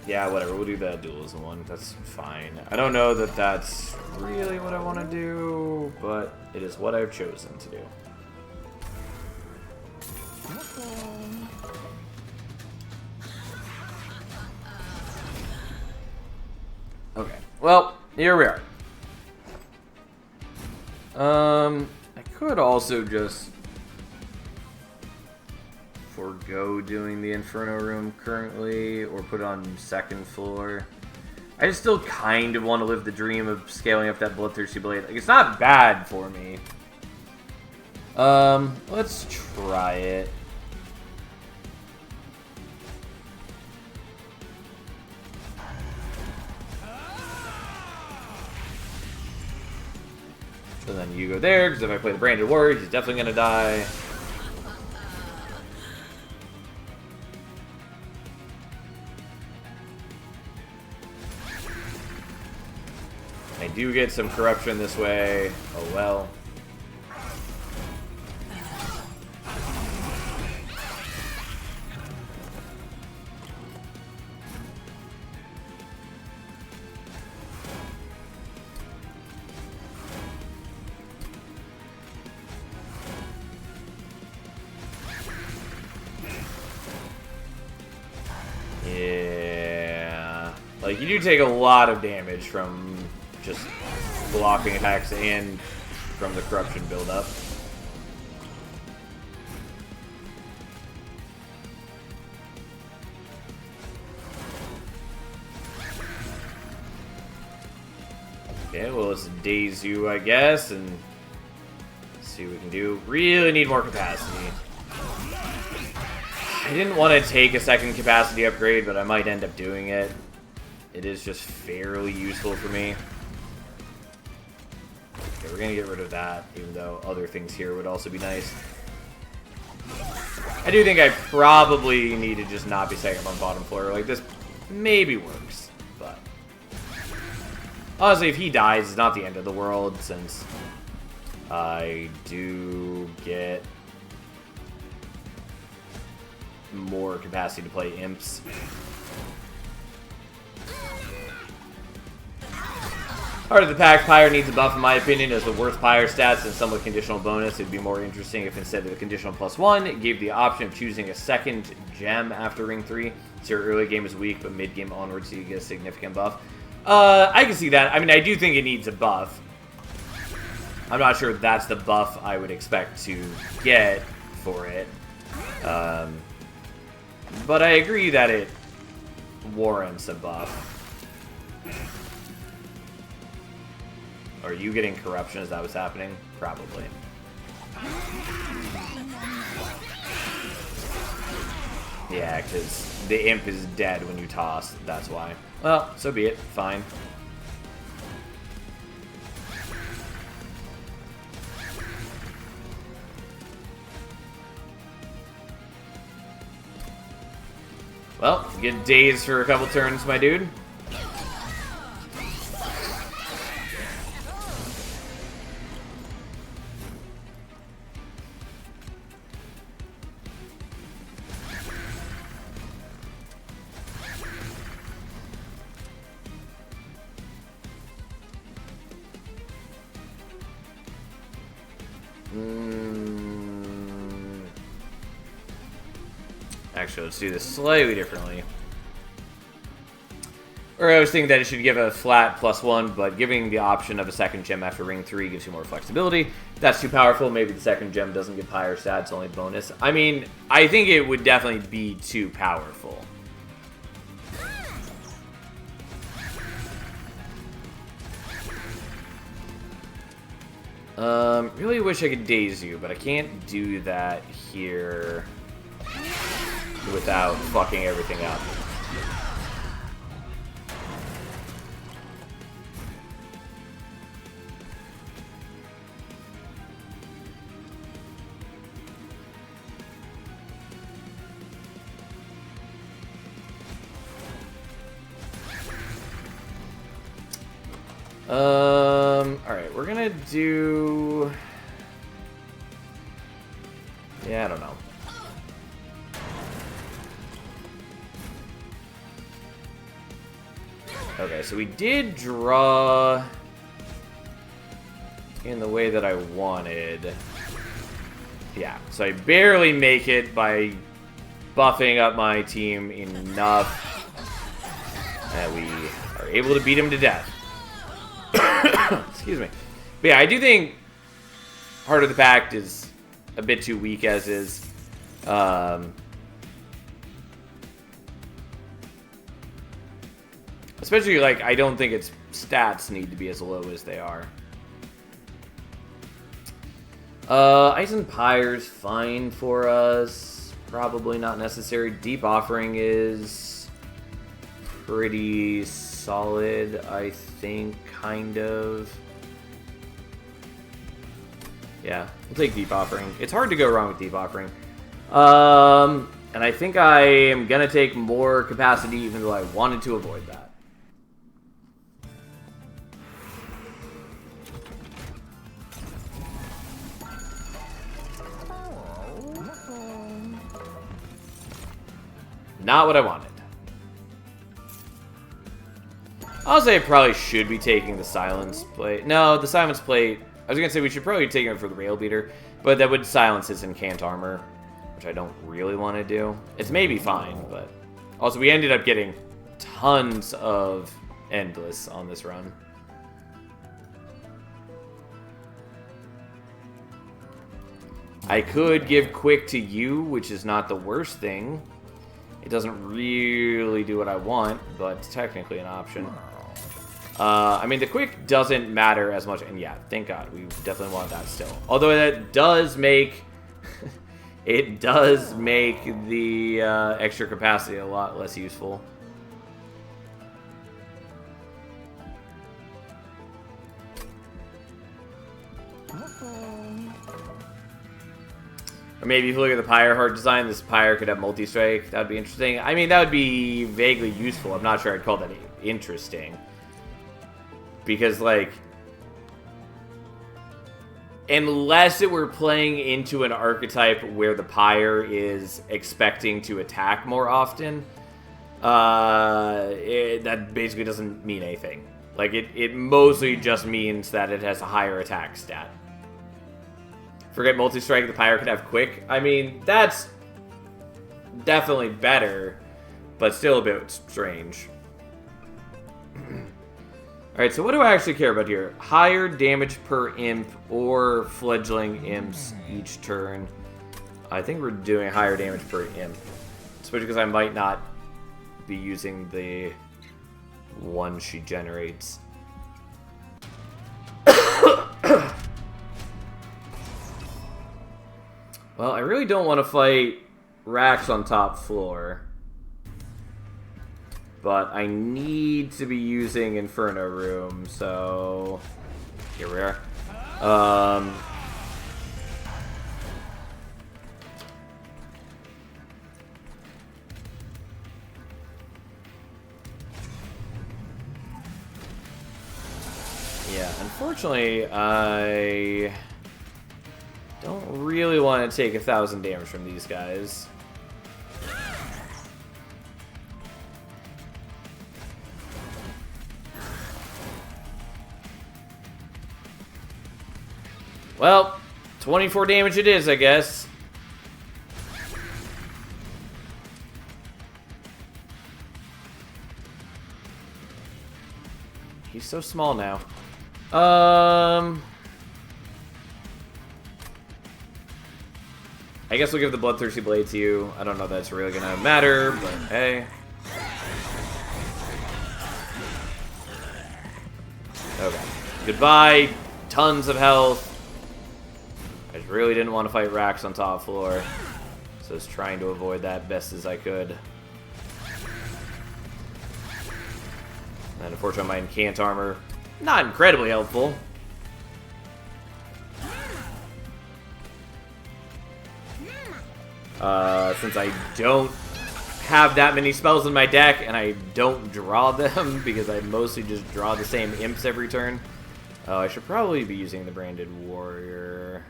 Yeah, whatever. We'll do the dualism one. That's fine. I don't know that that's really what I want to do, but it is what I've chosen to do. Okay. well, here we are. I could also just forego doing the Inferno room currently, or put it on second floor. I just still kind of want to live the dream of scaling up that Bloodthirsty Blade. Like, it's not bad for me. Let's try it. So then you go there, because if I play the Branded Warrior, he's definitely going to die. I do get some corruption this way. Oh well. Yeah. Like, you do take a lot of damage from just blocking attacks and from the corruption buildup. Okay, well, let's daze you, I guess, and see what we can do. Really need more capacity. I didn't want to take a second capacity upgrade, but I might end up doing it. It is just fairly useful for me. Okay, we're going to get rid of that, even though other things here would also be nice. I do think I probably need to just not be setting up on bottom floor. Like, this maybe works, but... honestly, if he dies, it's not the end of the world, since I do get more capacity to play imps. Heart of the Pack, Pyre needs a buff in my opinion as the worst Pyre stats and somewhat conditional bonus. It would be more interesting if instead of the conditional +1, it gave the option of choosing a second gem after Ring 3. So your early game is weak, but mid game onwards you get a significant buff. I can see that. I mean, I do think it needs a buff. I'm not sure that's the buff I would expect to get for it. But I agree that it warrants a buff. Are you getting corruption? Is that what's happening? Probably. Yeah, because the imp is dead when you toss. That's why. Well, so be it. Fine. Well, get dazed for a couple turns, my dude. Actually, let's do this slightly differently. Or I was thinking that it should give a flat +1, but giving the option of a second gem after Ring 3 gives you more flexibility. If that's too powerful, maybe the second gem doesn't get Pyre stats, only bonus. I mean, I think it would definitely be too powerful. Really wish I could daze you, but I can't do that here without fucking everything up. Alright, we're gonna do... yeah, I don't know. Okay, so we did draw in the way that I wanted. Yeah, so I barely make it by buffing up my team enough that we are able to beat him to death. Excuse me. But yeah, I do think Heart of the Pact is a bit too weak as is. Especially, like, I don't think its stats need to be as low as they are. Ice and Pyre's fine for us. Probably not necessary. Deep Offering is pretty solid, I think, kind of. Yeah, we'll take Deep Offering. It's hard to go wrong with Deep Offering. And I think I am going to take more capacity even though I wanted to avoid that. Not what I wanted. I'll say I probably should be taking the Silence Plate. No, the Silence Plate... I was going to say we should probably take it for the Rail Beater, but that would silence his Incant Armor, which I don't really want to do. It's maybe fine, but... Also, we ended up getting tons of Endless on this run. I could give Quick to you, which is not the worst thing. It doesn't really do what I want, but it's technically an option. I mean, the Quick doesn't matter as much, and yeah, thank God, we definitely want that still. Although that does make... it does make the extra capacity a lot less useful. Or maybe if you look at the Pyre Heart design, this Pyre could have multi-strike. That would be interesting. I mean, that would be vaguely useful. I'm not sure I'd call that interesting. Because, like... unless it were playing into an archetype where the Pyre is expecting to attack more often, that basically doesn't mean anything. Like, it mostly just means that it has a higher attack stat. Forget multi-strike, the Pyre could have Quick. I mean, that's definitely better, but still a bit strange. Alright, so what do I actually care about here? Higher damage per imp or fledgling imps each turn. I think we're doing higher damage per imp. Especially because I might not be using the one she generates. Well, I really don't want to fight Rax on top floor. But I need to be using Inferno Room, so... here we are. Yeah, unfortunately, I don't really want to take 1,000 damage from these guys. Well, 24 damage it is, I guess. He's so small now. I guess we'll give the Bloodthirsty Blade to you. I don't know if that's really gonna matter, but hey. Okay. Goodbye. Tons of health. I really didn't want to fight Rax on top floor, so I was trying to avoid that best as I could. And unfortunately, my Incant Armor, not incredibly helpful. Since I don't have that many spells in my deck, and I don't draw them, because I mostly just draw the same imps every turn. Oh, I should probably be using the Branded Warrior.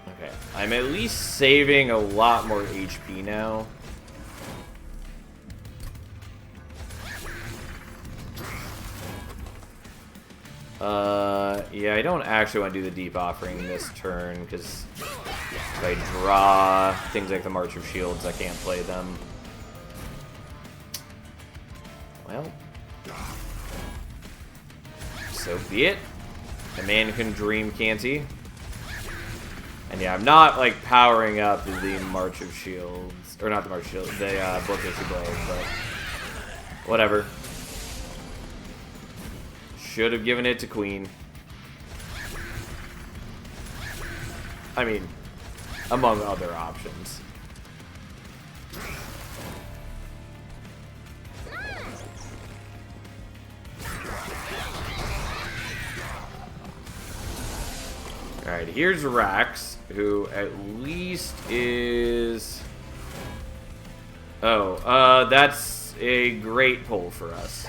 Okay, I'm at least saving a lot more HP now. Yeah, I don't actually want to do the Deep Offering this turn, because if I draw things like the March of Shields, I can't play them. Well, so be it. A man can dream, can't he? And yeah, I'm not, like, powering up the March of Shields. Or not the March of Shields, the Bloodthirsty Blade, but whatever. Should have given it to Queen. I mean, among other options. Alright, here's Rax, who at least is... Oh, that's a great pull for us.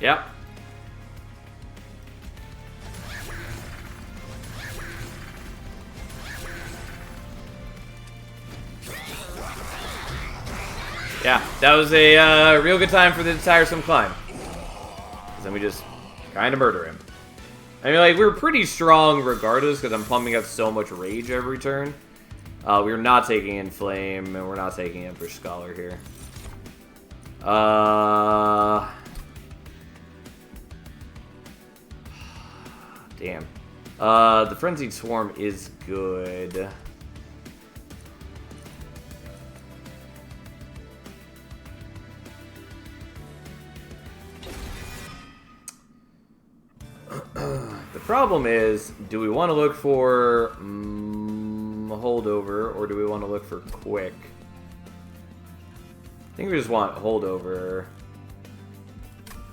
Yep. Yeah, that was a real good time for the Tiresome Climb. Then we just kind of murder him. I mean, like, we're pretty strong regardless because I'm pumping up so much rage every turn. We're not taking Inflame, and we're not taking Emperor Scholar here. Damn. The Frenzied Swarm is good. The problem is, do we want to look for Holdover, or do we want to look for Quick? I think we just want Holdover.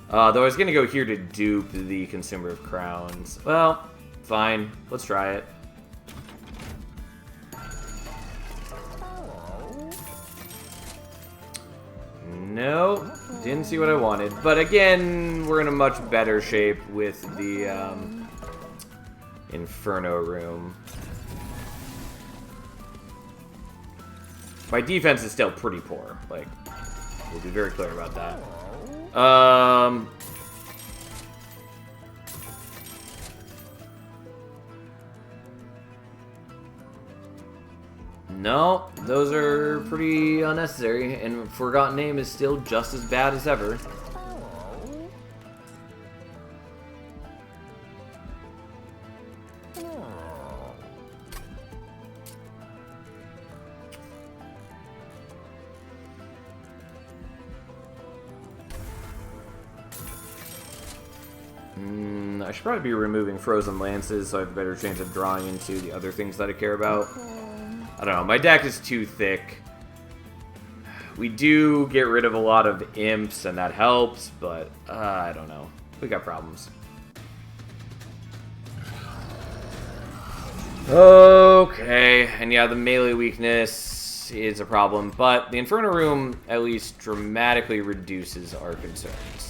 Though I was going to go here to dupe the Consumer of Crowns. Well, fine. Let's try it. No, didn't see what I wanted. But again, we're in a much better shape with the Inferno Room. My defense is still pretty poor. Like, we'll be very clear about that. No, those are pretty unnecessary, and Forgotten Name is still just as bad as ever. I should probably be removing Frozen Lances so I have a better chance of drawing into the other things that I care about. I don't know, my deck is too thick. We do get rid of a lot of imps, and that helps, but I don't know. We got problems. Okay, and yeah, the melee weakness is a problem, but the Inferno Room at least dramatically reduces our concerns.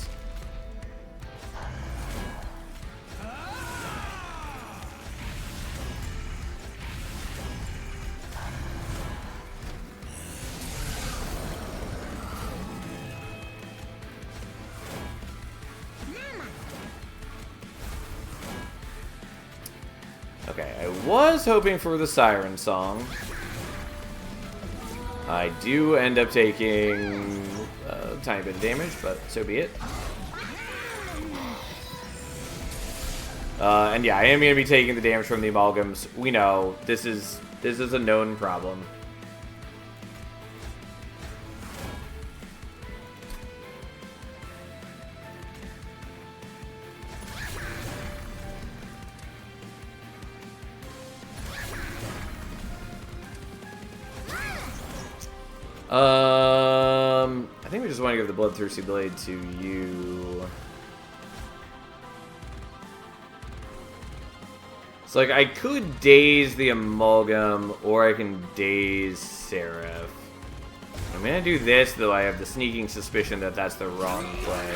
Okay, I was hoping for the Siren Song. I do end up taking a tiny bit of damage, but so be it. And yeah, I am going to be taking the damage from the Amalgams. We know, this is a known problem. I think we just want to give the Bloodthirsty Blade to you. So, like, I could daze the Amalgam, or I can daze Seraph. I'm gonna do this, though I have the sneaking suspicion that that's the wrong play.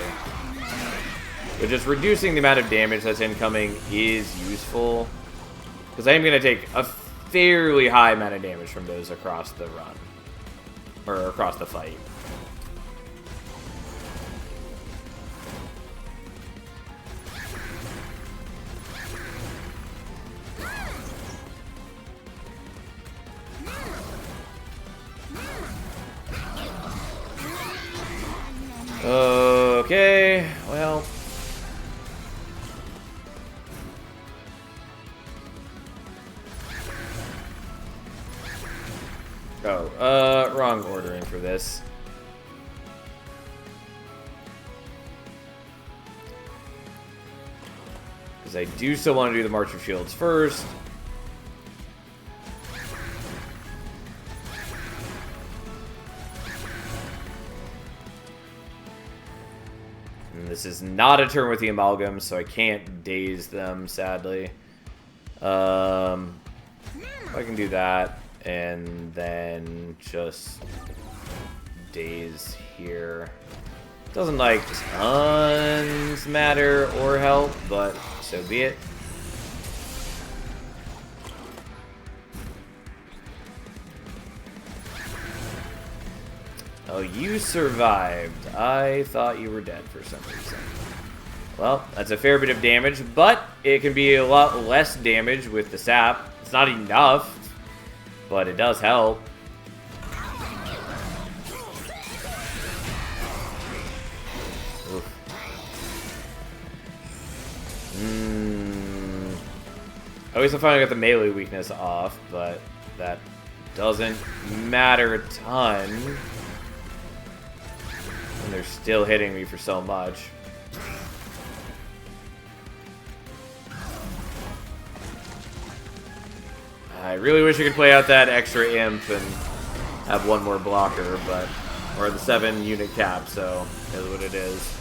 But just reducing the amount of damage that's incoming is useful. Because I am gonna take a fairly high amount of damage from those across the run. Or across the fight. Oh, wrong ordering for this. Because I do still want to do the March of Shields first. And this is not a turn with the Amalgam, so I can't daze them, sadly. I can do that, and then just daze here. Doesn't, like, tons matter or help, but so be it. Oh, you survived. I thought you were dead for some reason. Well, that's a fair bit of damage, but it can be a lot less damage with the sap. It's not enough, but it does help. Oof. At least I finally got the melee weakness off, but that doesn't matter a ton. And they're still hitting me for so much. I really wish I could play out that extra imp and have one more blocker, but or the 7 unit cap, so is what it is.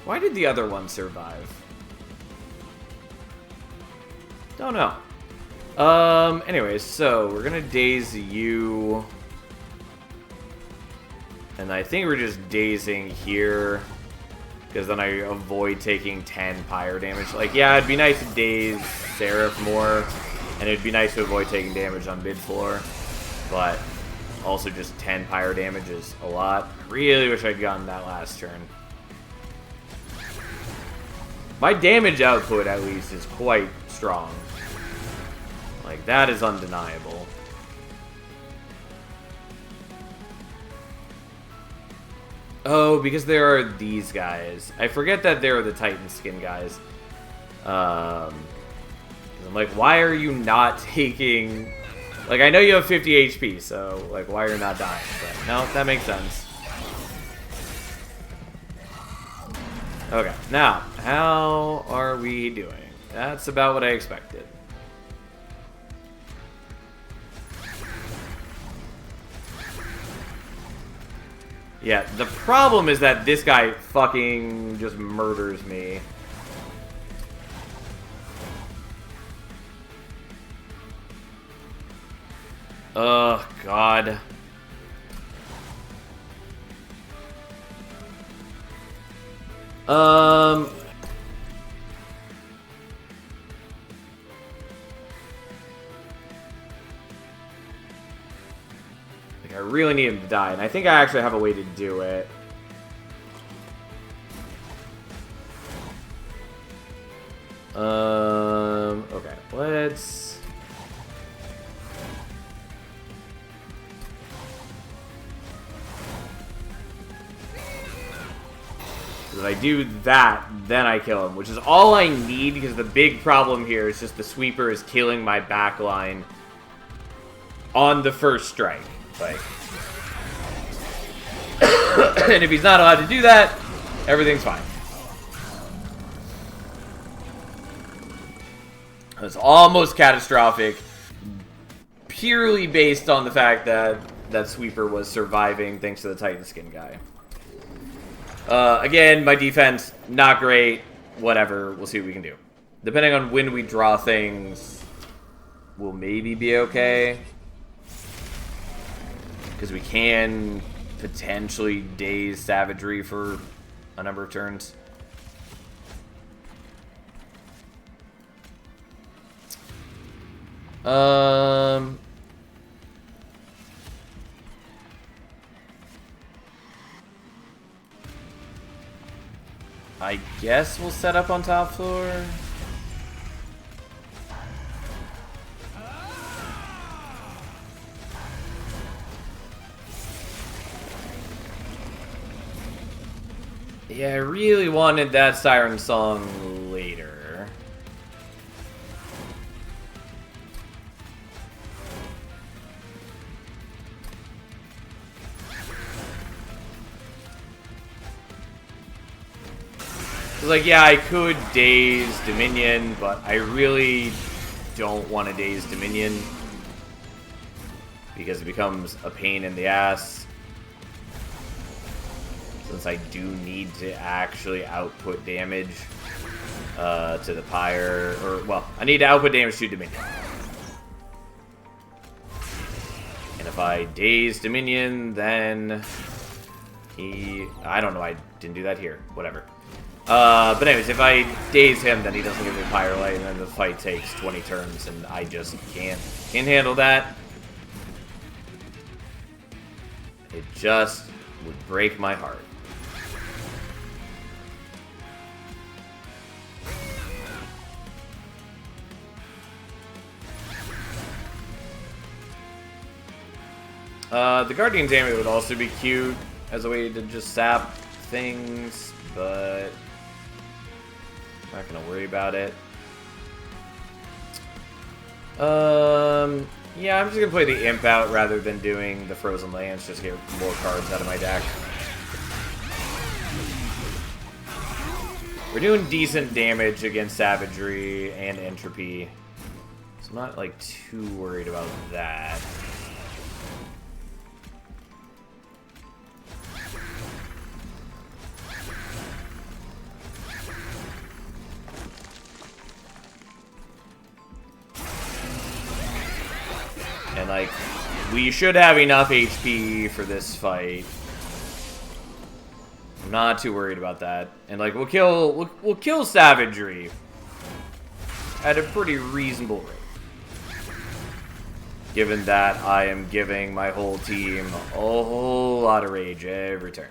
Why did the other one survive? Don't know. Anyways, so we're gonna daze you. And I think we're just dazing here. Because then I avoid taking 10 pyre damage. Like, yeah, it'd be nice to daze Seraph more. And it'd be nice to avoid taking damage on mid floor. But also just 10 pyre damage is a lot. Really wish I'd gotten that last turn. My damage output, at least, is quite strong. Like, that is undeniable. Oh, because there are these guys. I forget that there are the Titan skin guys. 'Cause I'm like, why are you not taking... Like, I know you have 50 HP, so, like, why are you not dying? But, no, that makes sense. Okay, now, how are we doing? That's about what I expected. Yeah, the problem is that this guy fucking just murders me. Oh, God. Like, I really need him to die, and I think I actually have a way to do it. Okay, let's... If I do that, then I kill him, which is all I need, because the big problem here is just the sweeper is killing my backline on the first strike. Like, and if he's not allowed to do that, everything's fine. It's almost catastrophic, purely based on the fact that that sweeper was surviving thanks to the Titan skin guy. Again, my defense, not great. Whatever, we'll see what we can do. Depending on when we draw things, we'll maybe be okay. Because we can potentially daze Savagery for a number of turns. I guess we'll set up on top floor. Yeah, I really wanted that Siren Song later. Like, yeah, I could Daze Dominion, but I really don't want to Daze Dominion because it becomes a pain in the ass. Since I do need to actually output damage to the Pyre, or, well, I need to output damage to Dominion. And if I Daze Dominion, then I don't know, I didn't do that here. Whatever. But anyways, if I Daze him, then he doesn't give me Pyre Light, and then the fight takes 20 turns, and I just can't handle that. It just would break my heart. The Guardian's Amulet would also be cute as a way to just sap things, but I'm not gonna worry about it. Yeah, I'm just gonna play the Imp out rather than doing the Frozen Lance, just to get more cards out of my deck. We're doing decent damage against Savagery and Entropy, so I'm not, like, too worried about that. And, like, we should have enough HP for this fight. I'm not too worried about that. And, like, we'll kill Savagery at a pretty reasonable rate. Given that I am giving my whole team a whole lot of rage every turn.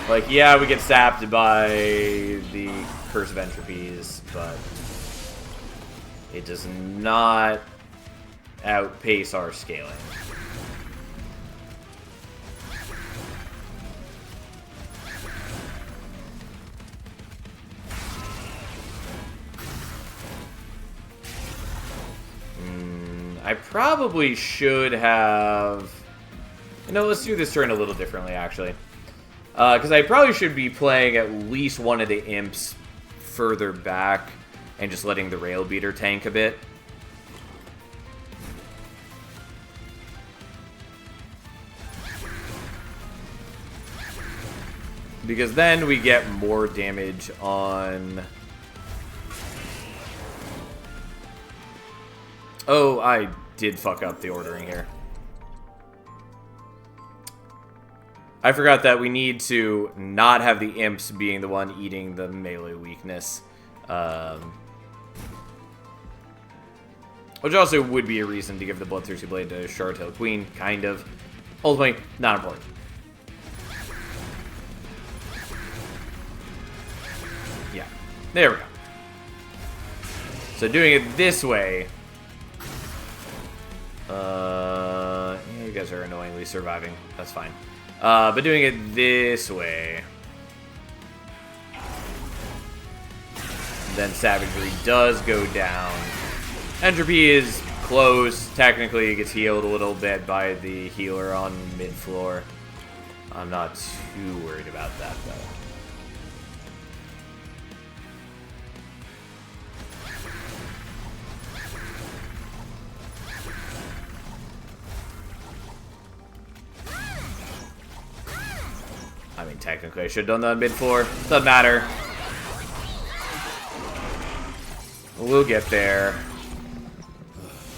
Like, yeah, we get sapped by the Curse of Entropies, but it does not outpace our scaling. I probably should have... You know, let's do this turn a little differently, actually. Because I probably should be playing at least one of the imps further back and just letting the Rail Beater tank a bit. Because then we get more damage on... Oh, I did fuck up the ordering here. I forgot that we need to not have the imps being the one eating the melee weakness. Which also would be a reason to give the Bloodthirsty Blade to Shardtail Queen, kind of. Ultimately, not important. Yeah, there we go. So doing it this way... yeah, you guys are annoyingly surviving. That's fine. But doing it this way, then Savagery does go down. Entropy is close. Technically, it gets healed a little bit by the healer on mid-floor. I'm not too worried about that, though. I mean, technically, I should have done that on mid-floor. Doesn't matter. We'll get there.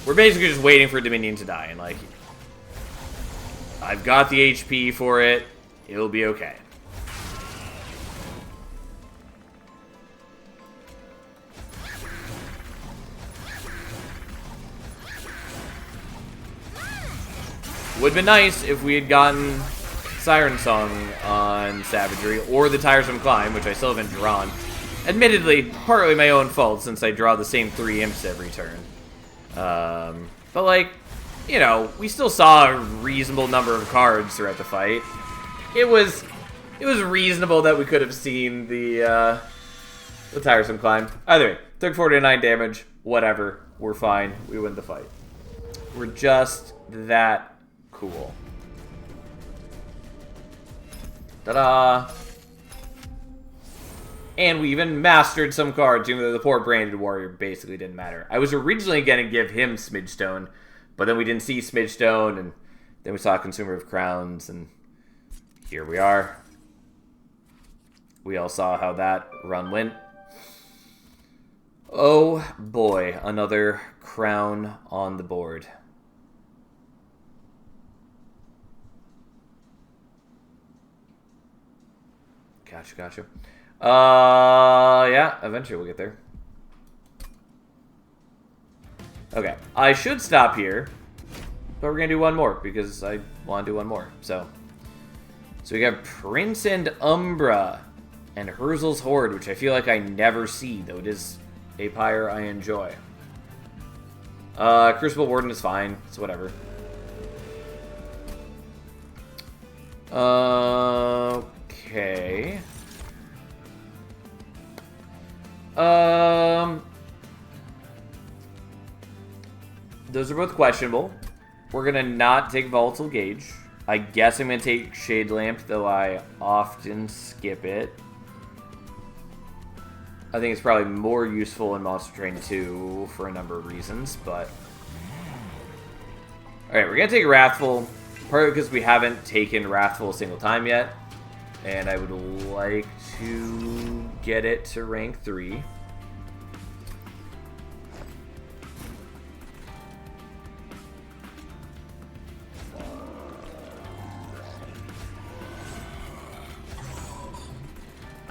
We're basically just waiting for Dominion to die, and, like, I've got the HP for it. It'll be okay. Would've been nice if we had gotten Siren Song on Savagery, or the Tiresome Climb, which I still haven't drawn. Admittedly, partly my own fault, since I draw the same 3 imps every turn. But, like, you know, we still saw a reasonable number of cards throughout the fight. It was reasonable that we could have seen the tiresome climb. Either way, took 49 damage. Whatever. We're fine. We win the fight. We're just that cool. Ta-da! And we even mastered some cards, even though the poor Branded Warrior basically didn't matter. I was originally going to give him Smidgestone, but then we didn't see Smidgestone, and then we saw Consumer of Crowns, and here we are. We all saw how that run went. Oh boy, another crown on the board. Gotcha. Yeah, eventually we'll get there. Okay, I should stop here, but we're gonna do one more because I want to do one more. So we got Prince and Umbra and Herzl's Horde, which I feel like I never see, though it is a pyre I enjoy. Crucible Warden is fine. It's whatever. Okay. Those are both questionable. We're gonna not take Volatile Gauge. I guess I'm gonna take Shade Lamp, though I often skip it. I think it's probably more useful in Monster Train 2 for a number of reasons, but... Alright, we're gonna take Wrathful, partly because we haven't taken Wrathful a single time yet, and I would like to get it to rank 3.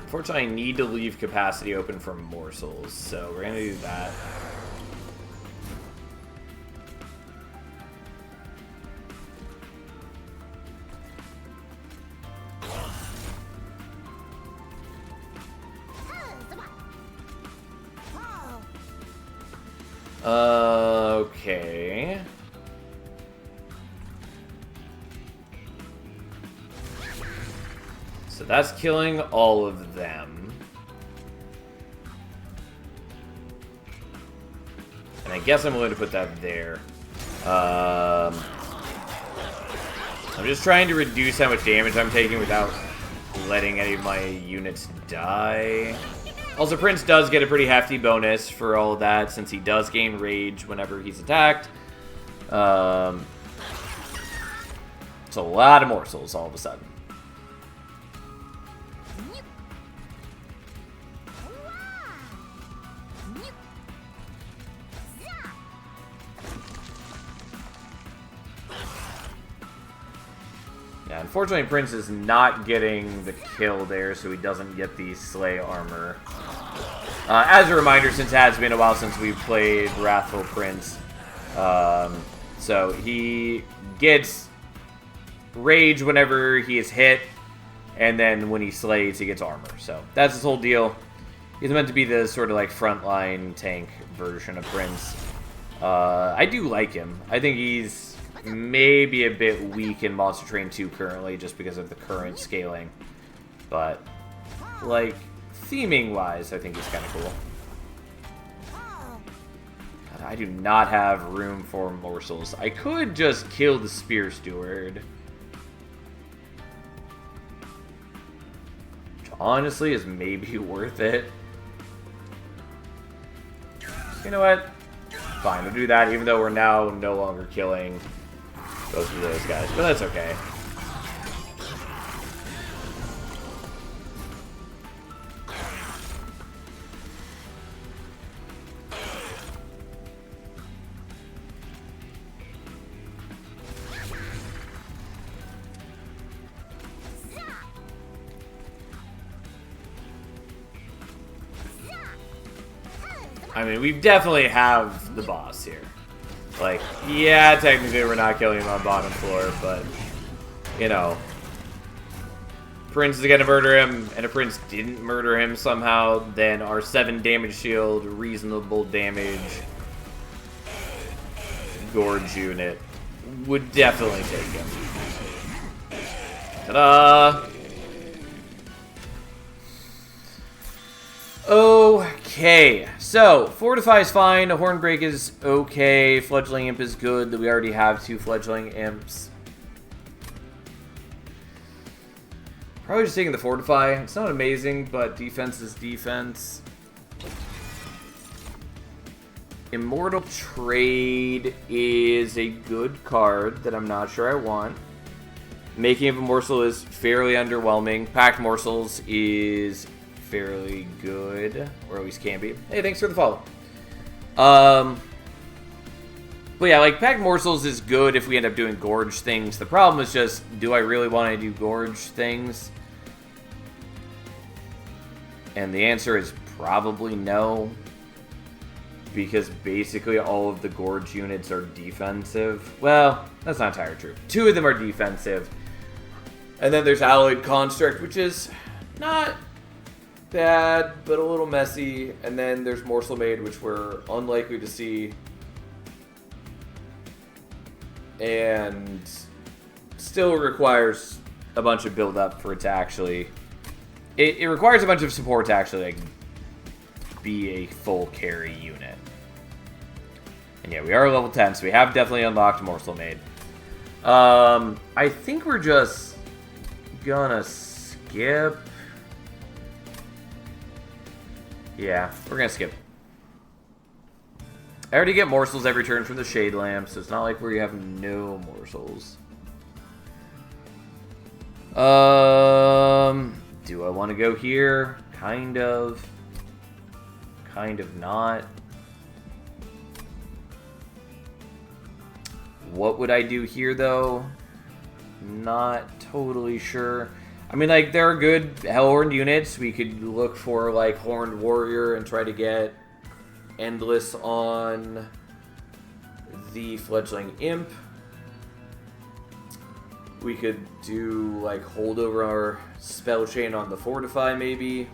Unfortunately, I need to leave capacity open for morsels, so we're going to do that. Okay. So that's killing all of them. And I guess I'm willing to put that there. I'm just trying to reduce how much damage I'm taking without letting any of my units die. Also, Prince does get a pretty hefty bonus for all of that, since he does gain rage whenever he's attacked. It's a lot of morsels all of a sudden. Yeah, unfortunately, Prince is not getting the kill there, so he doesn't get the Slay armor. As a reminder, since it has been a while since we've played Wrathful Prince, so he gets Rage whenever he is hit, and then when he slays, he gets armor. So that's his whole deal. He's meant to be the sort of like frontline tank version of Prince. I do like him. I think he's maybe a bit weak in Monster Train 2 currently, just because of the current scaling. But, like, theming-wise, I think he's kind of cool. God, I do not have room for morsels. I could just kill the Spear Steward, which honestly is maybe worth it. You know what? Fine, we'll do that, even though we're now no longer killing both of those guys, but that's okay. I mean, we definitely have the boss here. Like, yeah, technically we're not killing him on bottom floor, but, you know, Prince is gonna murder him, and if Prince didn't murder him somehow, then our 7 damage shield, reasonable damage, Gorge unit. Would definitely take him. Ta-da! Okay, so Fortify is fine, Hornbreak is okay, Fledgling Imp is good, we already have 2 Fledgling Imps. Probably just taking the Fortify. It's not amazing, but defense is defense. Immortal Trade is a good card that I'm not sure I want. Making of a Morsel is fairly underwhelming. Packed Morsels is fairly good, or at least can be. Hey, thanks for the follow. But yeah, like, Packed Morsels is good if we end up doing Gorge things. The problem is just, do I really want to do Gorge things? And the answer is probably no. Because basically all of the Gorge units are defensive. Well, that's not entirely true. 2 of them are defensive. And then there's Alloyed Construct, which is not bad, but a little messy. And then there's Morsel Maid, which we're unlikely to see. And still requires a bunch of build-up for it to actually... It requires a bunch of support to actually, like, be a full carry unit. And yeah, we are level 10, so we have definitely unlocked Morsel Maid. I think we're just gonna skip. Yeah, we're gonna skip. I already get morsels every turn from the Shade Lamp, so it's not like we have no morsels. Do I want to go here? Kind of. Kind of not. What would I do here, though? Not totally sure. I mean, like, there are good Hellhorn units. We could look for, like, Horned Warrior and try to get Endless on the Fledgling Imp. We could do, like, hold over our Spell Chain on the Fortify, maybe.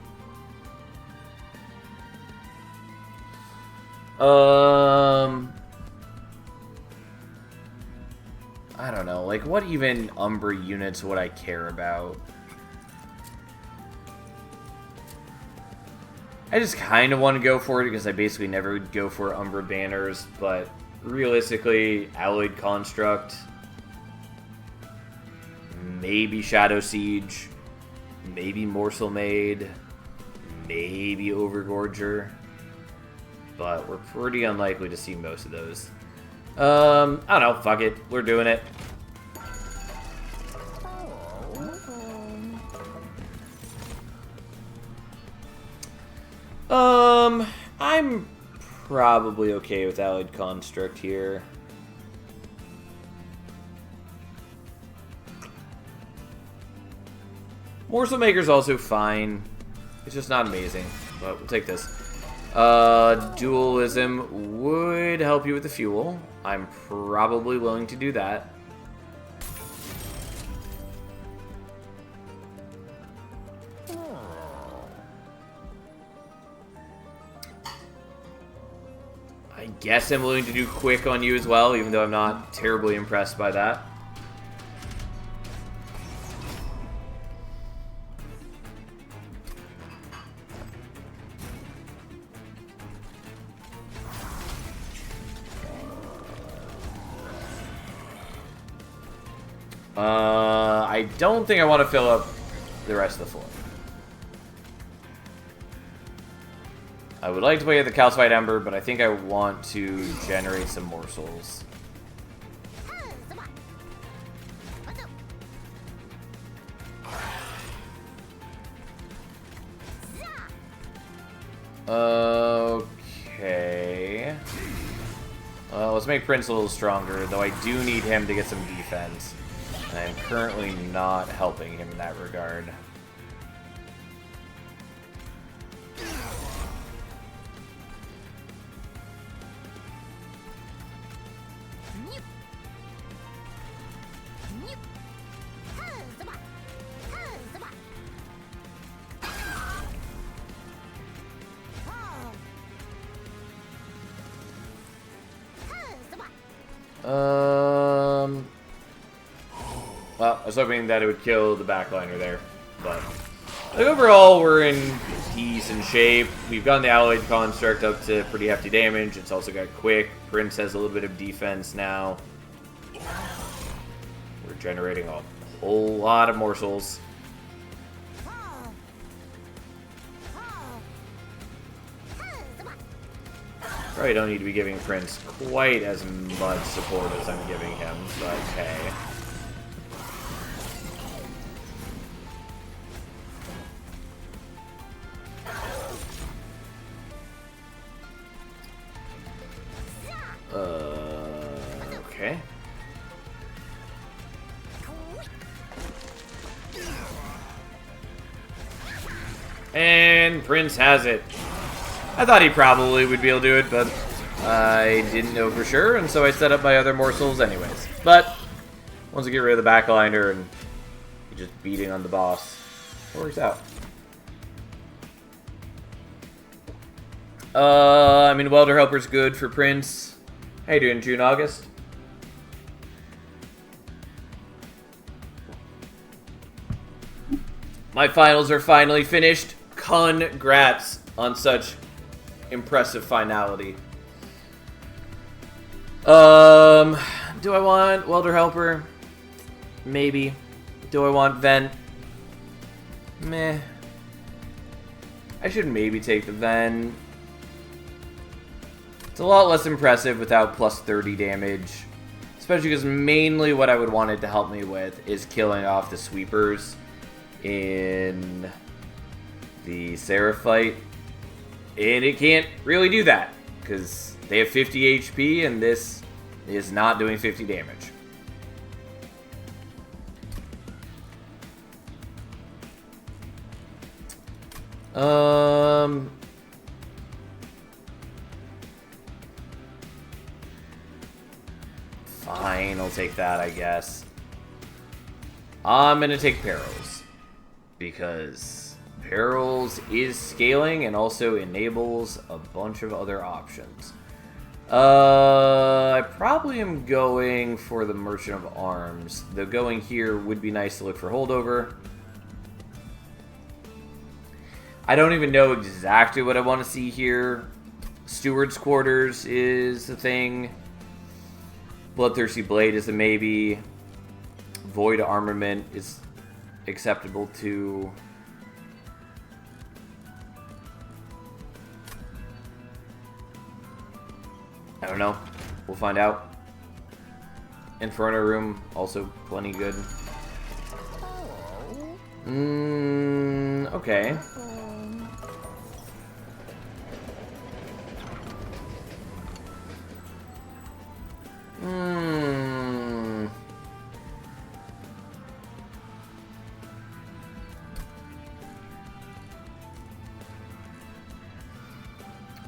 I don't know. Like, what even Umbra units would I care about? I just kind of want to go for it because I basically never would go for Umbra banners, but realistically, Alloyed Construct, maybe Shadow Siege, maybe Morsel Maid, maybe Overgorger, but we're pretty unlikely to see most of those. I don't know, fuck it, we're doing it. I'm probably okay with Allied Construct here. Morsel Maker's also fine. It's just not amazing, but we'll take this. Dualism would help you with the fuel. I'm probably willing to do that. I guess I'm willing to do quick on you as well, even though I'm not terribly impressed by that. I don't think I want to fill up the rest of the floor. I would like to play the Calcified Ember, but I think I want to generate some morsels. Okay. Well, let's make Prince a little stronger, though I do need him to get some defense. And I'm currently not helping him in that regard. Well, I was hoping that it would kill the backliner there, but like, overall, we're in decent shape. We've gotten the alloyed construct up to pretty hefty damage. It's also got quick. Prince has a little bit of defense now. We're generating a whole lot of morsels. Probably don't need to be giving Prince quite as much support as I'm giving him, but hey. Okay. And Prince has it. I thought he probably would be able to do it, but I didn't know for sure, and so I set up my other morsels anyways. But once I get rid of the backliner and just beating on the boss, it works out. I mean, Welder Helper's good for Prince. How you doing, June, August? My finals are finally finished. Congrats on such impressive finality. Do I want Welder Helper? Maybe. Do I want Vent? Meh. I should maybe take the Vent. It's a lot less impressive without plus 30 damage. Especially because mainly what I would want it to help me with is killing off the sweepers in the Seraph fight. And it can't really do that, because they have 50 HP and this is not doing 50 damage. Fine, I'll take that, I guess. I'm gonna take Perils, because Perils is scaling and also enables a bunch of other options. I probably am going for the Merchant of Arms. Though going here would be nice to look for holdover. I don't even know exactly what I want to see here. Steward's Quarters is a thing. Bloodthirsty Blade is a maybe. Void Armament is acceptable too. I don't know. We'll find out. Inferno Room, also plenty good. Okay.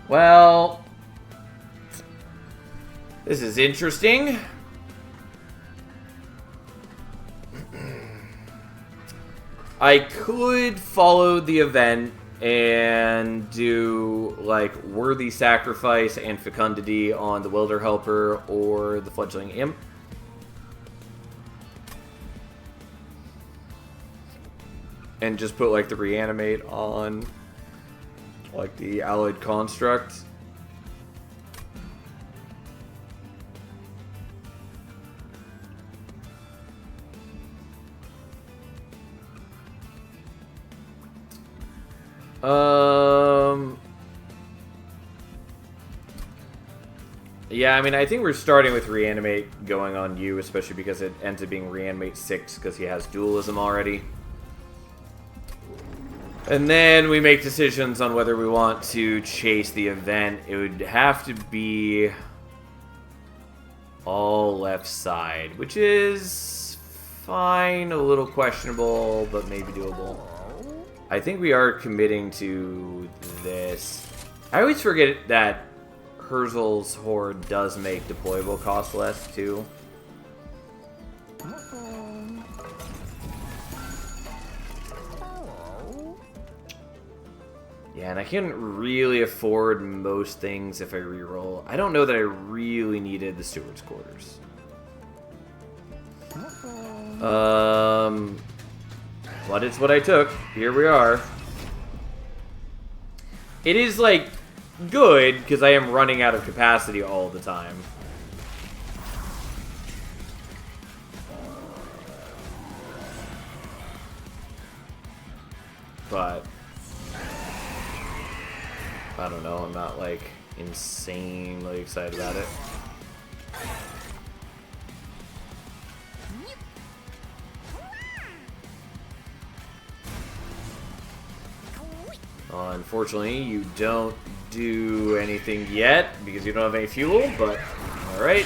Well, this is interesting. I could follow the event and do, like, Worthy Sacrifice and Fecundity on the Welder Helper or the Fledgling Imp. And just put, like, the Reanimate on, like, the Alloyed Construct. Yeah, I mean, I think we're starting with Reanimate going on you, especially because it ends up being Reanimate 6 because he has Dualism already. And then we make decisions on whether we want to chase the event. It would have to be all left side, which is fine, a little questionable, but maybe doable. I think we are committing to this. I always forget that Herzl's Horde does make deployable cost less, too. Yeah, and I can really afford most things if I reroll. I don't know that I really needed the Steward's Quarters. But it's what I took. Here we are. It is, like, good, because I am running out of capacity all the time. But I don't know, I'm not, like, insanely excited about it. Unfortunately, you don't do anything yet because you don't have any fuel, but alright.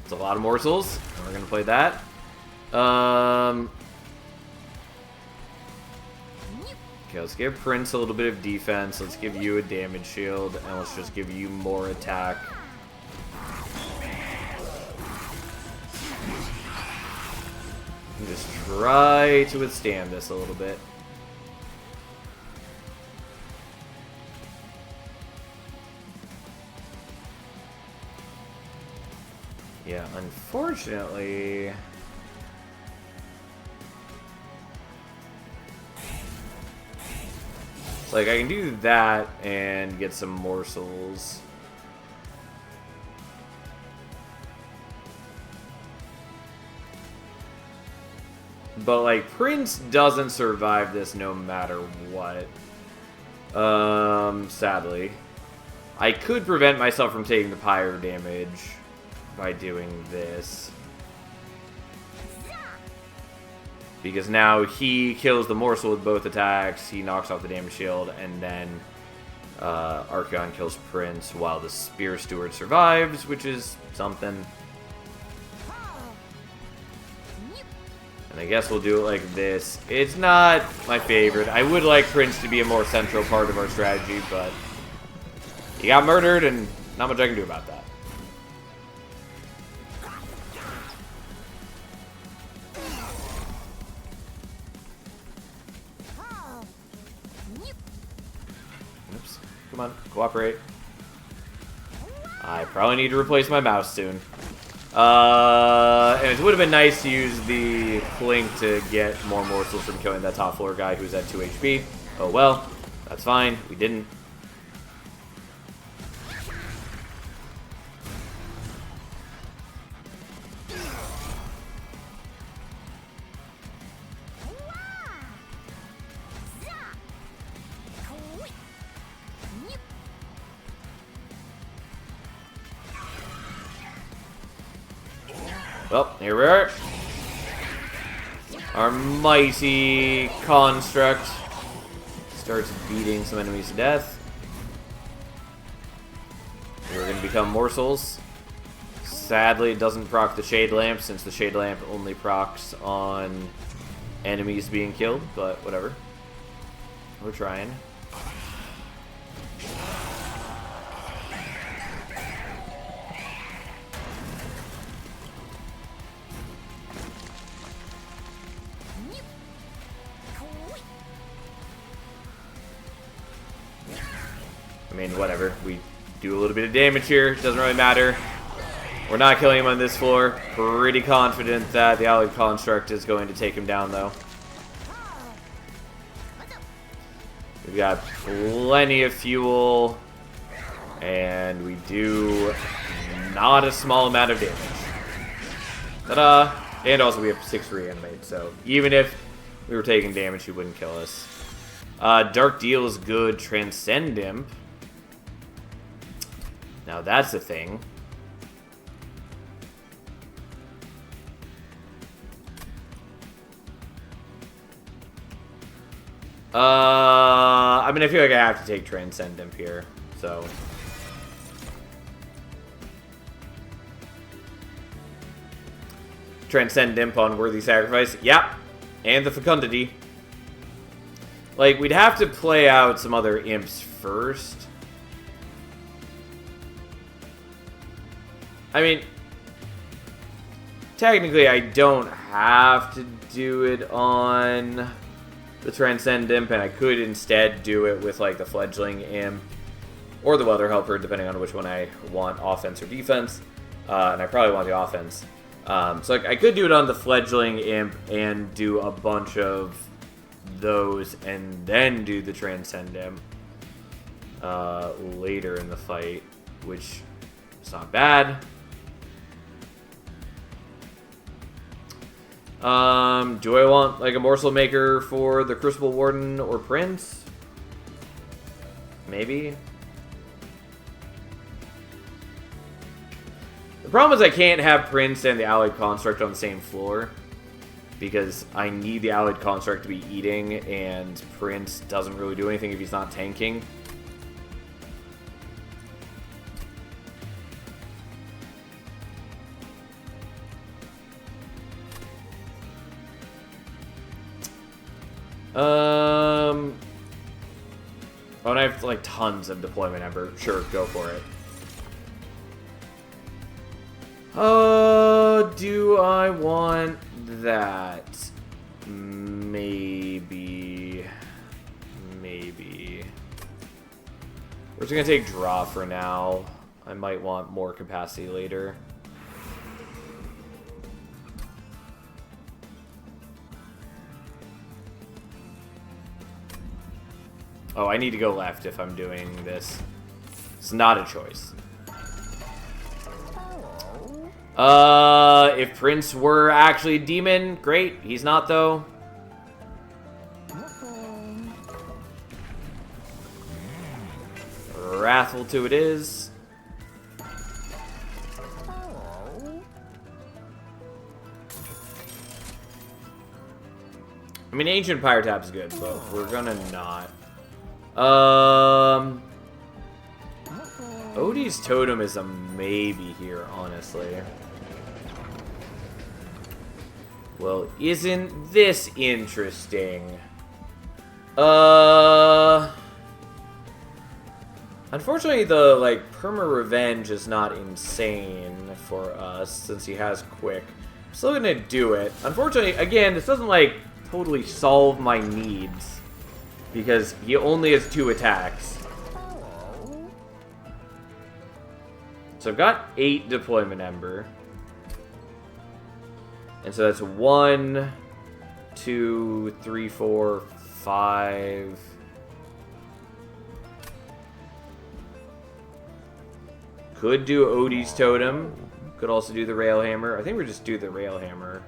It's a lot of morsels. We're gonna play that. Okay, let's give Prince a little bit of defense. Let's give you a damage shield, and let's just give you more attack. And just try to withstand this a little bit. Yeah, unfortunately... like, I can do that and get some morsels. But, like, Prince doesn't survive this no matter what. Sadly. I could prevent myself from taking the pyro damage by doing this. Because now he kills the morsel with both attacks, he knocks off the damage shield, and then Archeon kills Prince while the Spear Steward survives, which is something. And I guess we'll do it like this. It's not my favorite. I would like Prince to be a more central part of our strategy, but he got murdered, and not much I can do about that. Oops. Come on, cooperate. I probably need to replace my mouse soon. And it would have been nice to use the Clink to get more morsels from killing that top floor guy who's at 2 HP. Oh well, that's fine. We didn't. Well, here we are. Our mighty construct starts beating some enemies to death. We're going to become morsels. Sadly, it doesn't proc the Shade Lamp, since the Shade Lamp only procs on enemies being killed, but whatever. We're trying. I mean, whatever. We do a little bit of damage here. It doesn't really matter. We're not killing him on this floor. Pretty confident that the Allied Construct is going to take him down, though. We've got plenty of fuel. And we do not a small amount of damage. Ta-da! And also we have 6 reanimate, so even if we were taking damage, he wouldn't kill us. Dark Deal is good. Transcend Imp. Now that's a thing. I mean, I feel like I have to take Transcend Imp here, so. Transcend Imp on Worthy Sacrifice. Yep. And the Fecundity. Like, we'd have to play out some other imps first. I mean, technically I don't have to do it on the Transcend Imp, and I could instead do it with like the Fledgling Imp or the Weather Helper, depending on which one I want, offense or defense. And I probably want the offense. So I could do it on the Fledgling Imp and do a bunch of those and then do the Transcend Imp later in the fight, which is not bad. Do I want like a Morsel Maker for the Crucible Warden or Prince? Maybe. The problem is I can't have Prince and the Allied Construct on the same floor, because I need the Allied Construct to be eating, and Prince doesn't really do anything if he's not tanking. Oh, and I have like tons of deployment ember. Sure, go for it. Do I want that? Maybe. We're just gonna take draw for now. I might want more capacity later. Oh, I need to go left if I'm doing this. It's not a choice. If Prince were actually a demon, great. He's not, though. Wrathful 2 it is. I mean, Ancient Pyre Tap is good, but we're gonna not. Odie's Totem is a maybe here, honestly. Well, isn't this interesting? Unfortunately, the, like, Perma Revenge is not insane for us, since he has Quick. I'm still gonna do it. Unfortunately, again, this doesn't, like, totally solve my needs, because he only has 2 attacks. So I've got 8 Deployment Ember. And so that's 1, 2, 3, 4, 5. Could do Odie's Totem. Could also do the Railhammer. I think we'll just do the Railhammer.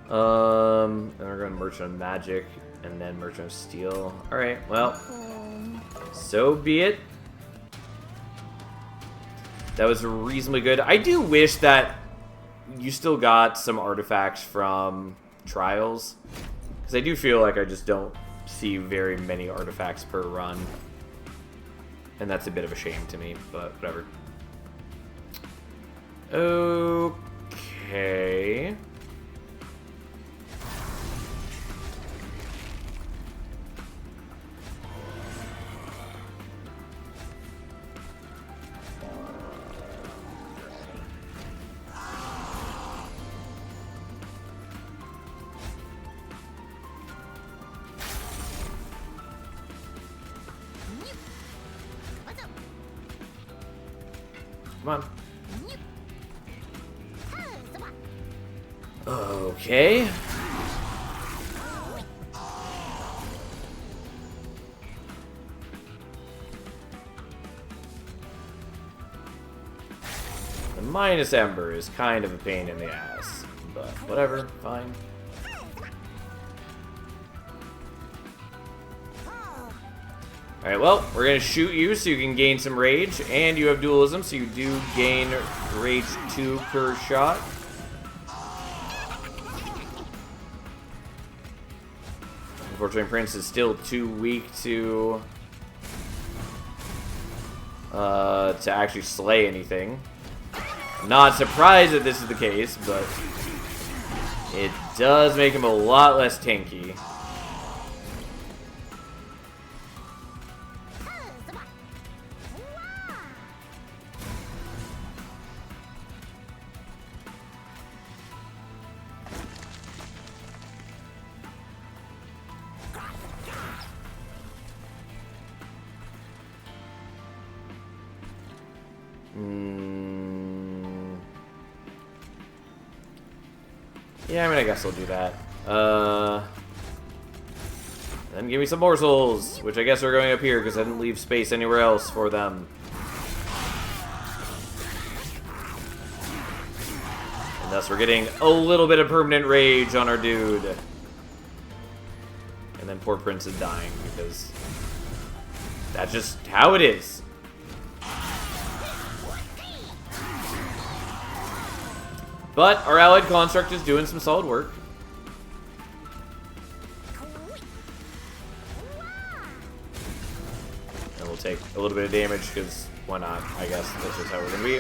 And we're going to Merchant of Magic, and then Merchant of Steel. Alright, well, so be it. That was reasonably good. I do wish that you still got some artifacts from Trials, because I do feel like I just don't see very many artifacts per run. And that's a bit of a shame to me, but whatever. Okay. Come on. Okay. The minus Ember is kind of a pain in the ass, but whatever, fine. Alright, well, we're going to shoot you so you can gain some rage, and you have dualism, so you do gain rage 2 per shot. Unfortunately, Prince is still too weak to actually slay anything. Not surprised that this is the case, but it does make him a lot less tanky. Yeah, I mean, I guess I'll do that. Then give me some morsels, which I guess are going up here because I didn't leave space anywhere else for them. And thus we're getting a little bit of permanent rage on our dude. And then poor Prince is dying because that's just how it is. But our allied construct is doing some solid work. And we'll take a little bit of damage because why not? I guess that's just how we're gonna be.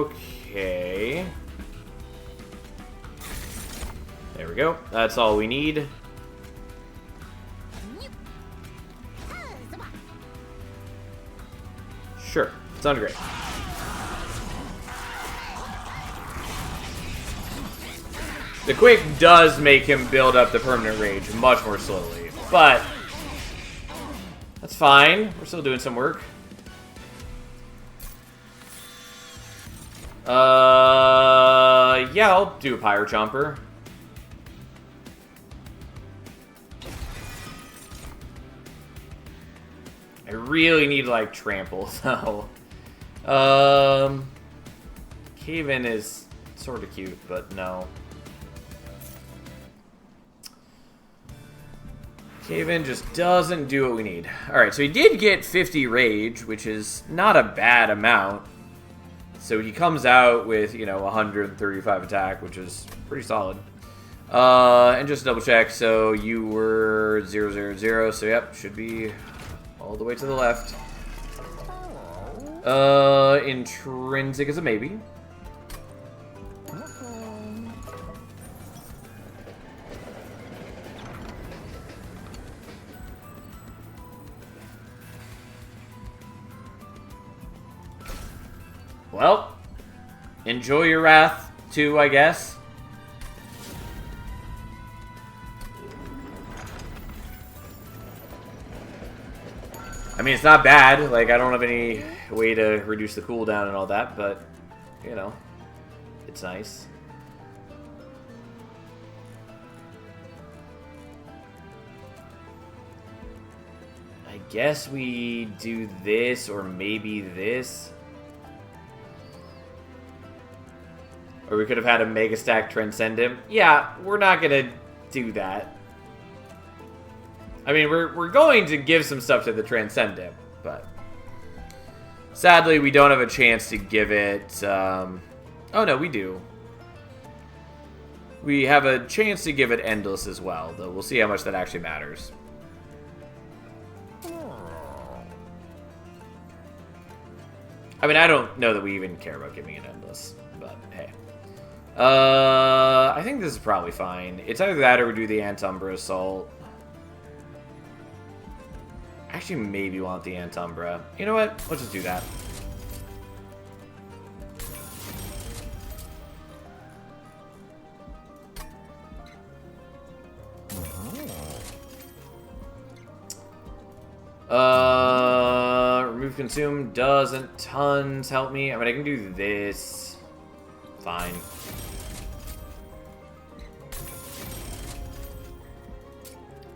Okay. There we go. That's all we need. Sure. Sounds great. The Quick does make him build up the permanent rage much more slowly, but that's fine. We're still doing some work. Yeah, I'll do a Pyre Chomper. I really need, like, Trample, though. Cave-In is sort of cute, but no. Cave-In just doesn't do what we need. Alright, so he did get 50 Rage, which is not a bad amount. So he comes out with, you know, 135 attack, which is pretty solid. And just double check, so you were 000, so yep, should be all the way to the left. Intrinsic is a maybe. Well, enjoy your wrath, too, I guess. I mean, it's not bad. Like, I don't have any way to reduce the cooldown and all that, but, you know, it's nice. I guess we do this, or maybe this. Or we could have had a Mega Stack transcend him. Yeah, we're not gonna do that. I mean, we're going to give some stuff to the transcend him, but sadly we don't have a chance to give it. Oh no, we do. We have a chance to give it Endless as well, though we'll see how much that actually matters. I mean, I don't know that we even care about giving it Endless, but hey. I think this is probably fine. It's either that or we do the Antumbra Assault. Actually, maybe want the Antumbra. You know what? Let's just do that. Remove Consume doesn't tons help me. I mean, I can do this. Fine.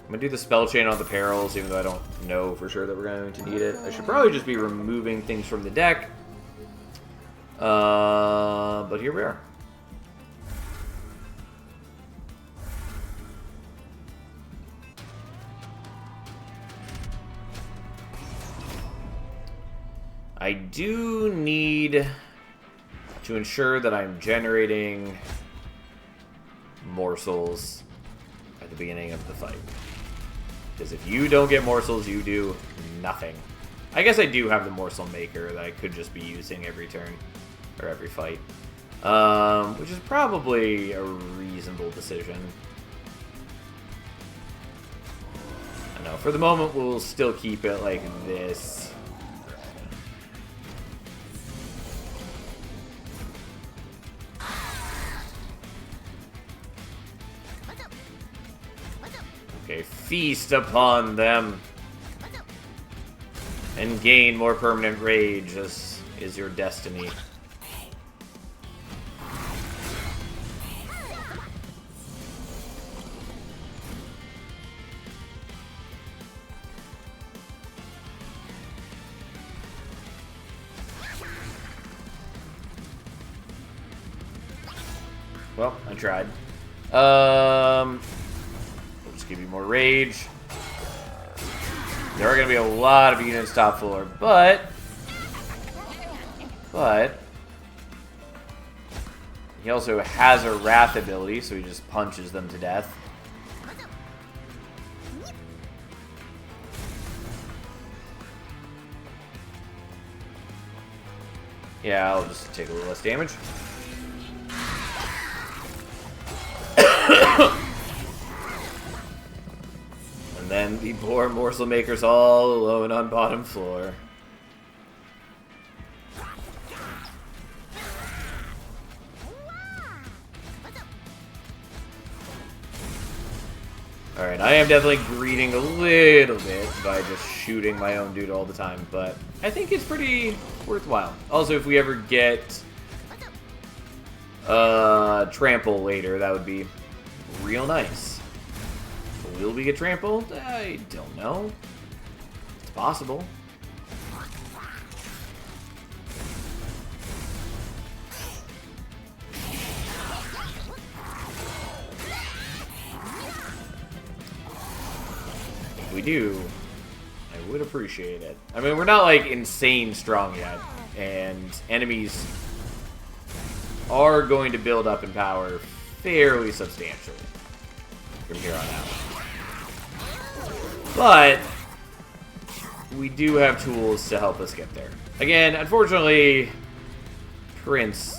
I'm gonna do the Spell Chain on the Perils, even though I don't know for sure that we're going to need it. I should probably just be removing things from the deck. But here we are. I do need to ensure that I'm generating morsels at the beginning of the fight. Because if you don't get morsels, you do nothing. I guess I do have the morsel maker that I could just be using every turn, or every fight. Which is probably a reasonable decision. I know, for the moment we'll still keep it like this. Okay, feast upon them. And gain more permanent rage, as is your destiny. Well, I tried. We'll just give you more rage. There are going to be a lot of units top floor, but he also has a wrath ability, so he just punches them to death. Yeah, I'll just take a little less damage. And then the poor morsel makers all alone on bottom floor. Alright, I am definitely greeting a little bit by just shooting my own dude all the time, but I think it's pretty worthwhile. Also, if we ever get trample later, that would be real nice. Will we get trampled? I don't know. It's possible. If we do, I would appreciate it. I mean, we're not like insane strong yet, and enemies are going to build up in power fairly substantially from here on out. But we do have tools to help us get there. Again, unfortunately, Prince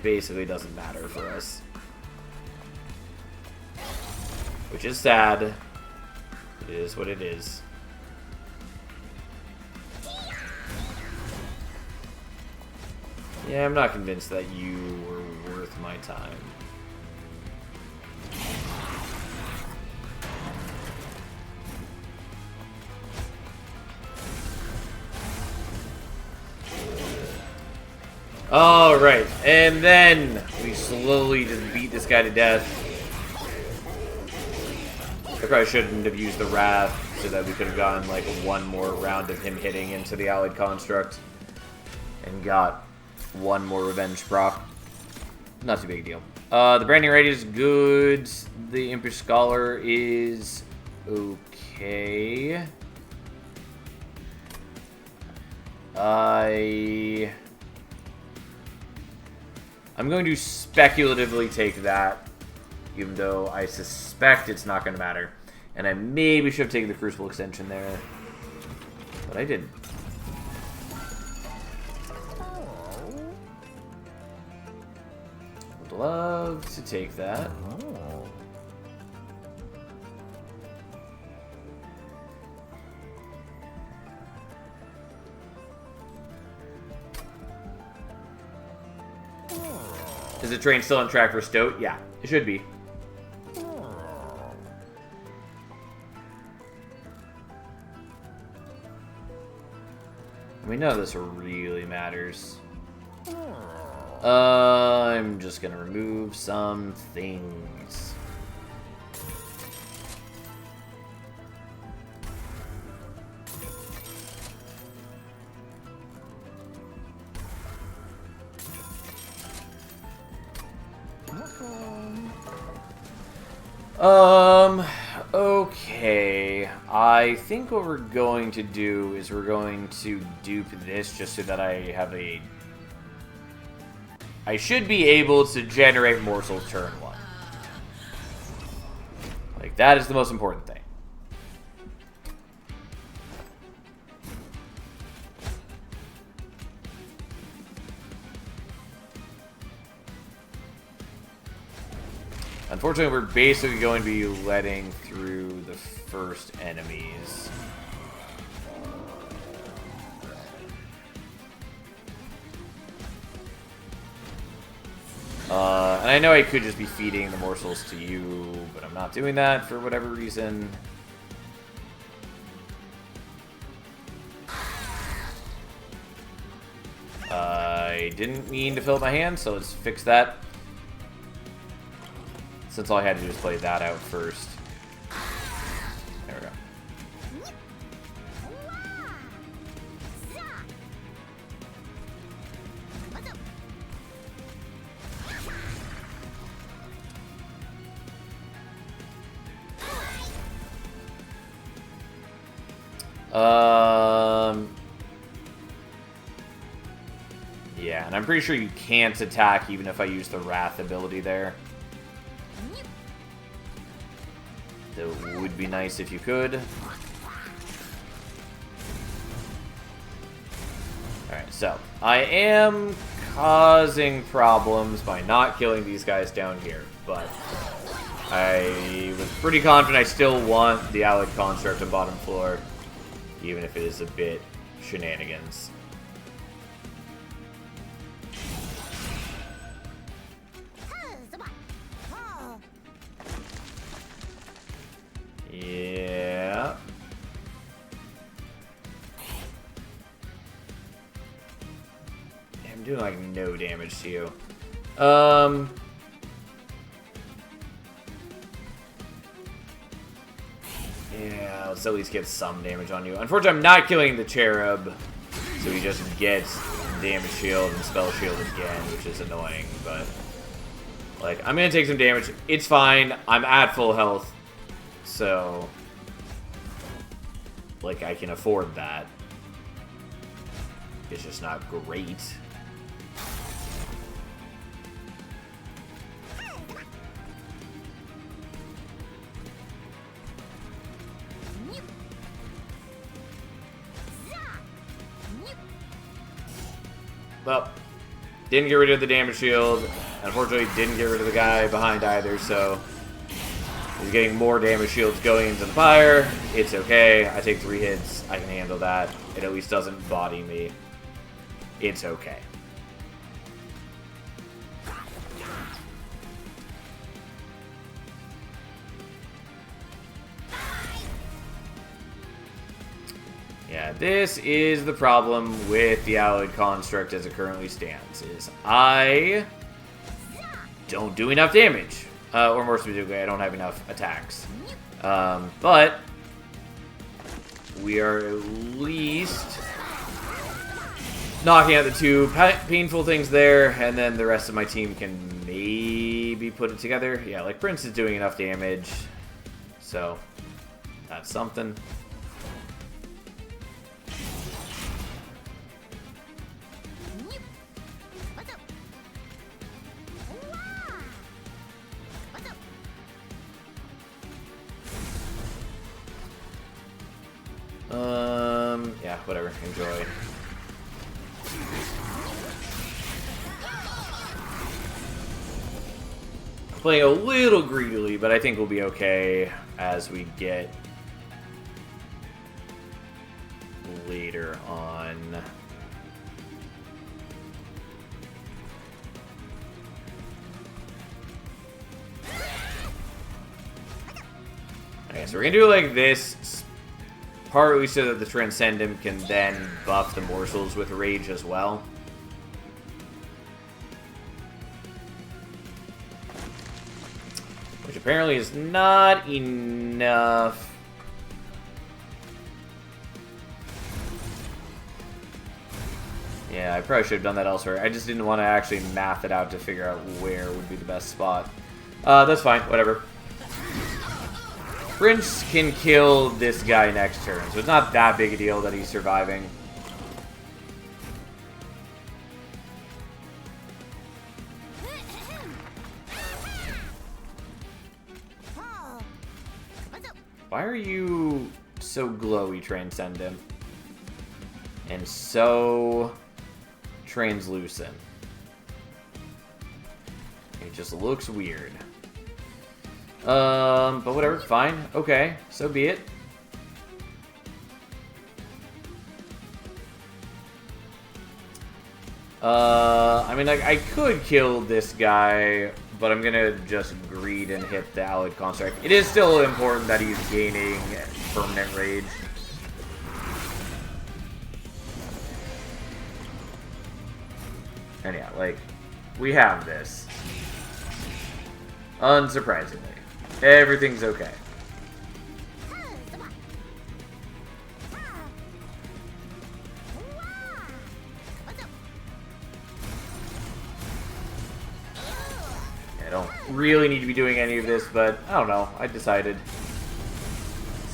basically doesn't matter for us, which is sad. It is what it is. Yeah, I'm not convinced that you were worth my time. Alright, and then we slowly just beat this guy to death. I probably shouldn't have used the Wrath so that we could have gotten like one more round of him hitting into the Allied Construct and got one more revenge proc. Not too big a deal. The Branding Rate is good. The Impish Scholar is okay. I'm going to speculatively take that, even though I suspect it's not going to matter. And I maybe should have taken the Crucible extension there, but I didn't. Would love to take that. Is the train still on track for Stoat? Yeah, it should be. I mean, none of this really matters. I'm just gonna remove some things. Okay. I think what we're going to do is we're going to dupe this just so that I have a... I should be able to generate morsels turn 1. Like, that is the most important thing. Unfortunately, we're basically going to be letting through the first enemies. And I know I could just be feeding the morsels to you, but I'm not doing that for whatever reason. I didn't mean to fill up my hand, so let's fix that. Since all I had to do was play that out first. There we go. Yeah, and I'm pretty sure you can't attack even if I use the Wrath ability there. That would be nice if you could. Alright, so I am causing problems by not killing these guys down here, but I was pretty confident I still want the Allied Construct on bottom floor, even if it is a bit shenanigans. Yeah. I'm doing like no damage to you. Yeah, let's at least get some damage on you. Unfortunately, I'm not killing the Cherub, so he just gets damage shield and spell shield again, which is annoying, but like, I'm gonna take some damage. It's fine. I'm at full health. So, like, I can afford that. It's just not great. Well, didn't get rid of the damage shield. Unfortunately, didn't get rid of the guy behind either, so he's getting more damage shields going into the fire. It's okay. I take 3 hits. I can handle that. It at least doesn't body me. It's okay. Yeah, this is the problem with the Allied Construct as it currently stands, is I don't do enough damage. Or more specifically, I don't have enough attacks. But we are at least knocking out the 2 painful things there, and then the rest of my team can maybe put it together. Yeah, like Prince is doing enough damage, so that's something. Yeah, whatever. Enjoy. I'm playing a little greedily, but I think we'll be okay as we get later on. Okay, so we're gonna do it like this. Partly so that the Transcendent can then buff the morsels with Rage as well. Which apparently is not enough. Yeah, I probably should have done that elsewhere. I just didn't want to actually math it out to figure out where would be the best spot. That's fine, whatever. Prince can kill this guy next turn, so it's not that big a deal that he's surviving. Why are you so glowy, Transcendent? And so translucent? It just looks weird. But whatever, fine. Okay, so be it. I mean, like, I could kill this guy, but I'm gonna just greed and hit the Allied Construct. It is still important that he's gaining permanent rage. And yeah, like, we have this. Unsurprisingly. Everything's okay. I don't really need to be doing any of this, but I don't know. I decided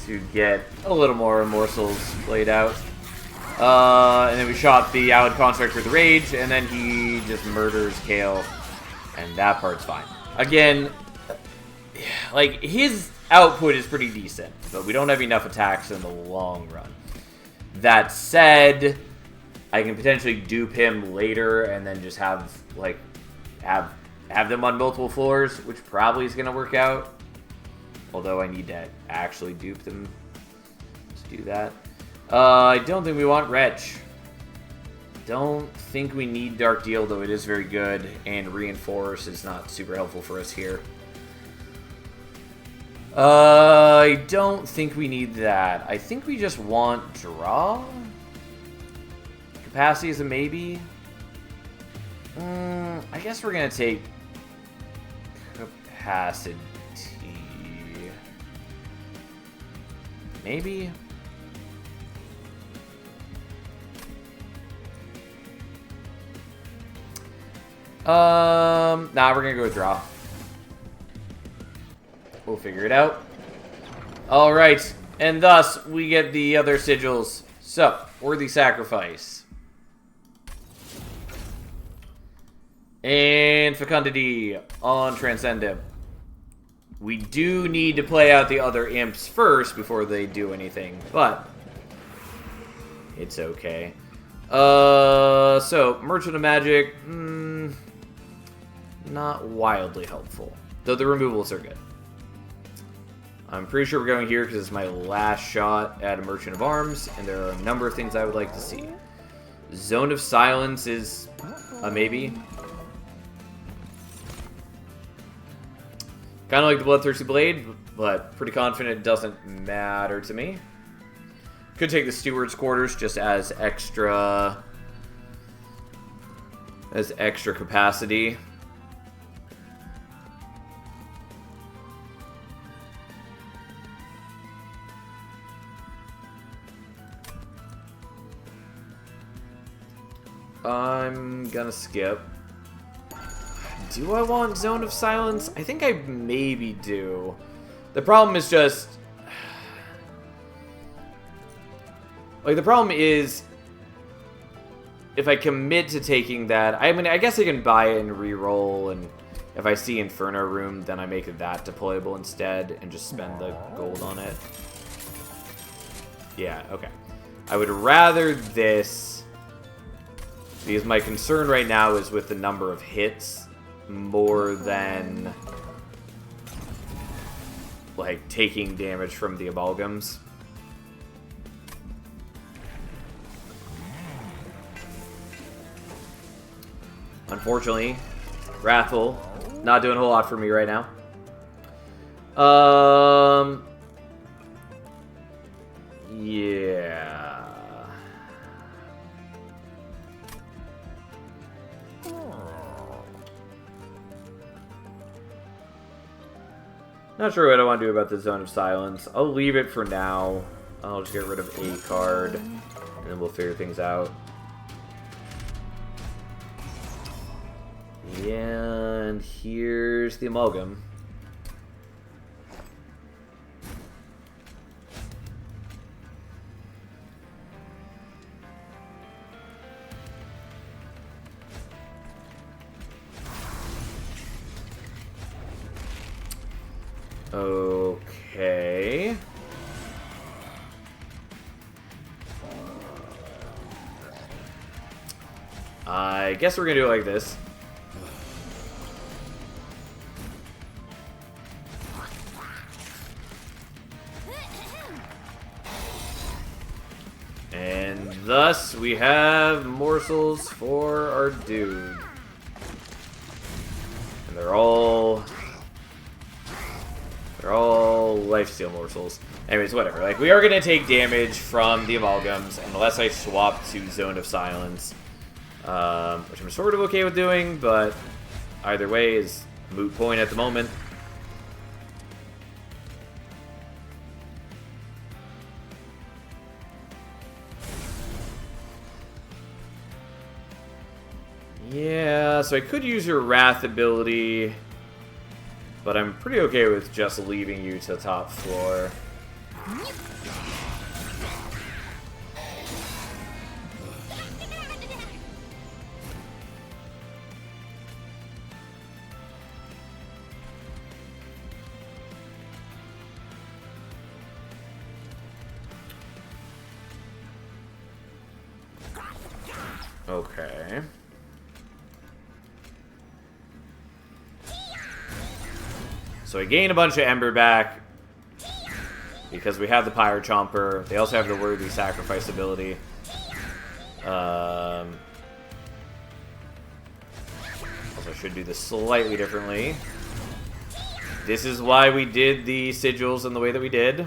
to get a little more morsels played out. And then we shot the Allied Construct with Rage, and then he just murders Kale, and that part's fine. Again, like, his output is pretty decent, but we don't have enough attacks in the long run. That said, I can potentially dupe him later and then just have, like, have them on multiple floors, which probably is going to work out. Although I need to actually dupe them to do that. I don't think we want Wretch. Don't think we need Dark Deal, though it is very good. And Reinforce is not super helpful for us here. I don't think we need that. I think we just want Draw. Capacity is a maybe. I guess we're going to take Capacity. Maybe. Nah, we're gonna go with Draw. We'll figure it out. Alright, and thus we get the other sigils. So, Worthy Sacrifice. And Fecundity on Transcendent. We do need to play out the other imps first before they do anything, but it's okay. So, Merchant of Magic, not wildly helpful, though the removals are good. I'm pretty sure we're going here because it's my last shot at a Merchant of Arms, and there are a number of things I would like to see. Zone of Silence is a maybe. Kind of like the Bloodthirsty Blade, but pretty confident it doesn't matter to me. Could take the Steward's Quarters just as extra capacity. I'm gonna skip. Do I want Zone of Silence? I think I maybe do. The problem is just... like, the problem is... if I commit to taking that... I mean, I guess I can buy it and re-roll, and if I see Inferno Room, then I make that deployable instead, and just spend the gold on it. Yeah, okay. I would rather this... because my concern right now is with the number of hits more than like taking damage from the amalgams. Unfortunately, Wrathful not doing a whole lot for me right now. Yeah. Not sure what I want to do about the Zone of Silence. I'll leave it for now. I'll just get rid of a card, and then we'll figure things out. And here's the Amalgam. Okay. I guess we're gonna do it like this. And thus we have morsels for our dude. And they're all lifesteal morsels. Anyways, whatever. Like, we are going to take damage from the amalgams unless I swap to Zone of Silence. Which I'm sort of okay with doing, but either way is a moot point at the moment. Yeah, so I could use your Wrath ability, but I'm pretty okay with just leaving you to top floor. Okay. So I gain a bunch of Ember back because we have the Pyre Chomper. They also have the Worthy Sacrifice ability. Also should do this slightly differently. This is why we did the sigils in the way that we did.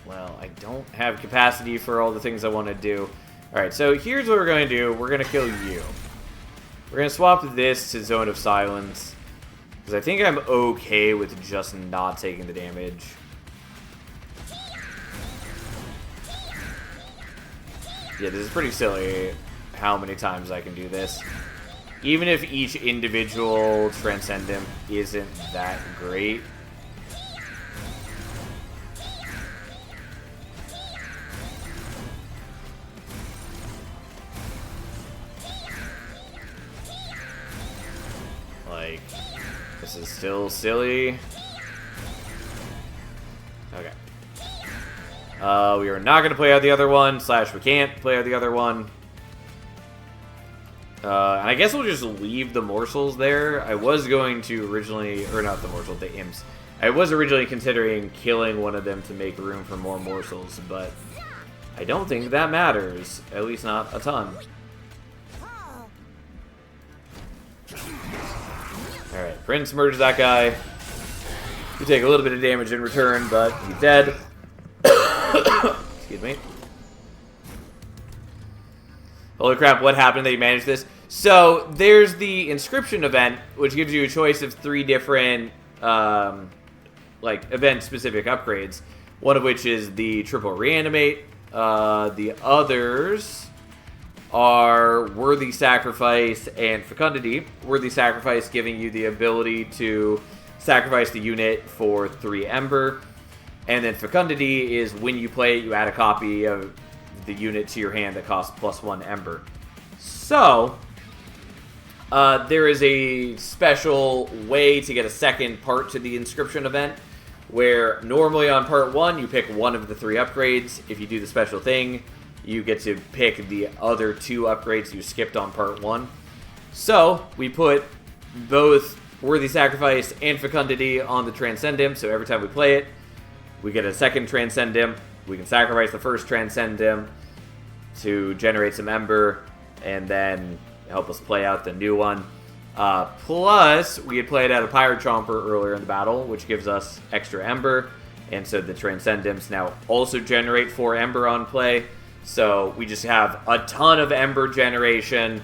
Well, I don't have capacity for all the things I want to do. Alright, so here's what we're going to do. We're going to kill you. We're going to swap this to Zone of Silence. Because I think I'm okay with just not taking the damage. Yeah, this is pretty silly how many times I can do this. Even if each individual Transcendent isn't that great. Like, this is still silly. Okay. We are not going to play out the other one, / we can't play out the other one. And I guess we'll just leave the morsels there. I was going to originally, or not the morsels, the imps. I was originally considering killing one of them to make room for more morsels, but I don't think that matters. At least not a ton. Alright, Prince murders that guy. You take a little bit of damage in return, but he's dead. Excuse me. Holy crap, what happened that you managed this? So, there's the Inscription event, which gives you a choice of 3 different, event-specific upgrades. One of which is the Triple Reanimate. The others are Worthy Sacrifice and Fecundity. Worthy Sacrifice giving you the ability to sacrifice the unit for 3 Ember. And then Fecundity is when you play it, you add a copy of the unit to your hand that costs +1 Ember. So, there is a special way to get a second part to the Inscription event, where normally on part 1, you pick one of the 3 upgrades. If you do the special thing, you get to pick the other 2 upgrades you skipped on part 1. So, we put both Worthy Sacrifice and Fecundity on the Transcendent, so every time we play it, we get a second Transcendent. We can sacrifice the first Transcendent to generate some Ember, and then help us play out the new one. Plus, we had played out a Pyre Chomper earlier in the battle, which gives us extra Ember, and so the Transcendents now also generate 4 Ember on play. So we just have a ton of Ember generation,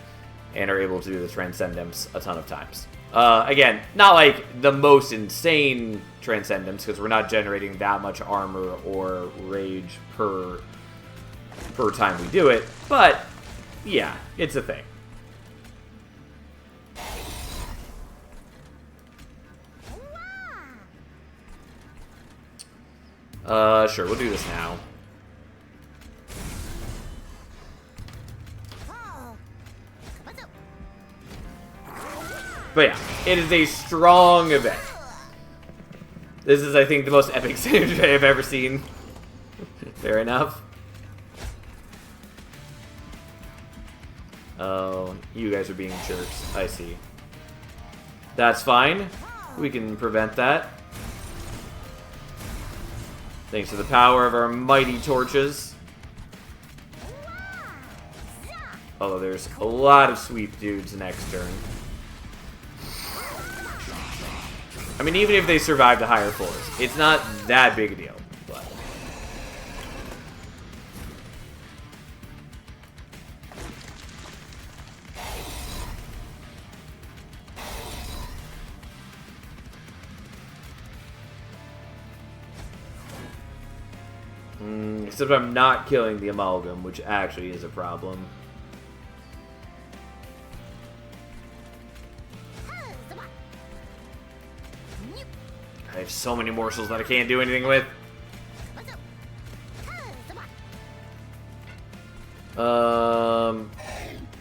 and are able to do the Transcendents a ton of times. Again, not like the most insane Transcendents, because we're not generating that much armor or rage per time we do it, but yeah, it's a thing. Sure, we'll do this now. But yeah, it is a strong event. This is, I think, the most epic synergy I've ever seen. Fair enough. Oh, you guys are being jerks. I see. That's fine. We can prevent that. Thanks to the power of our mighty torches. Although there's a lot of sweep dudes next turn. I mean, even if they survive the higher floors, it's not that big a deal. But except I'm not killing the amalgam, which actually is a problem. I have so many morsels that I can't do anything with.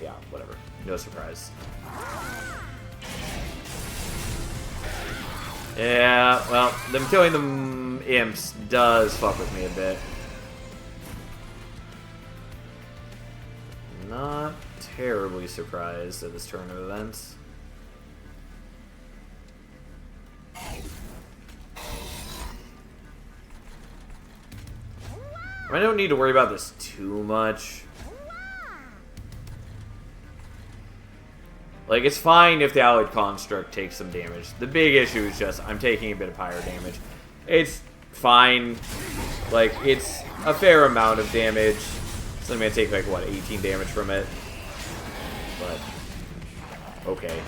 Yeah, whatever. No surprise. Yeah, well, them killing them imps does fuck with me a bit. Not terribly surprised at this turn of events. I don't need to worry about this too much. Like, it's fine if the Allied Construct takes some damage. The big issue is just I'm taking a bit of pyro damage. It's fine. Like, it's a fair amount of damage. So I'm going to take, like, what, 18 damage from it? But, okay.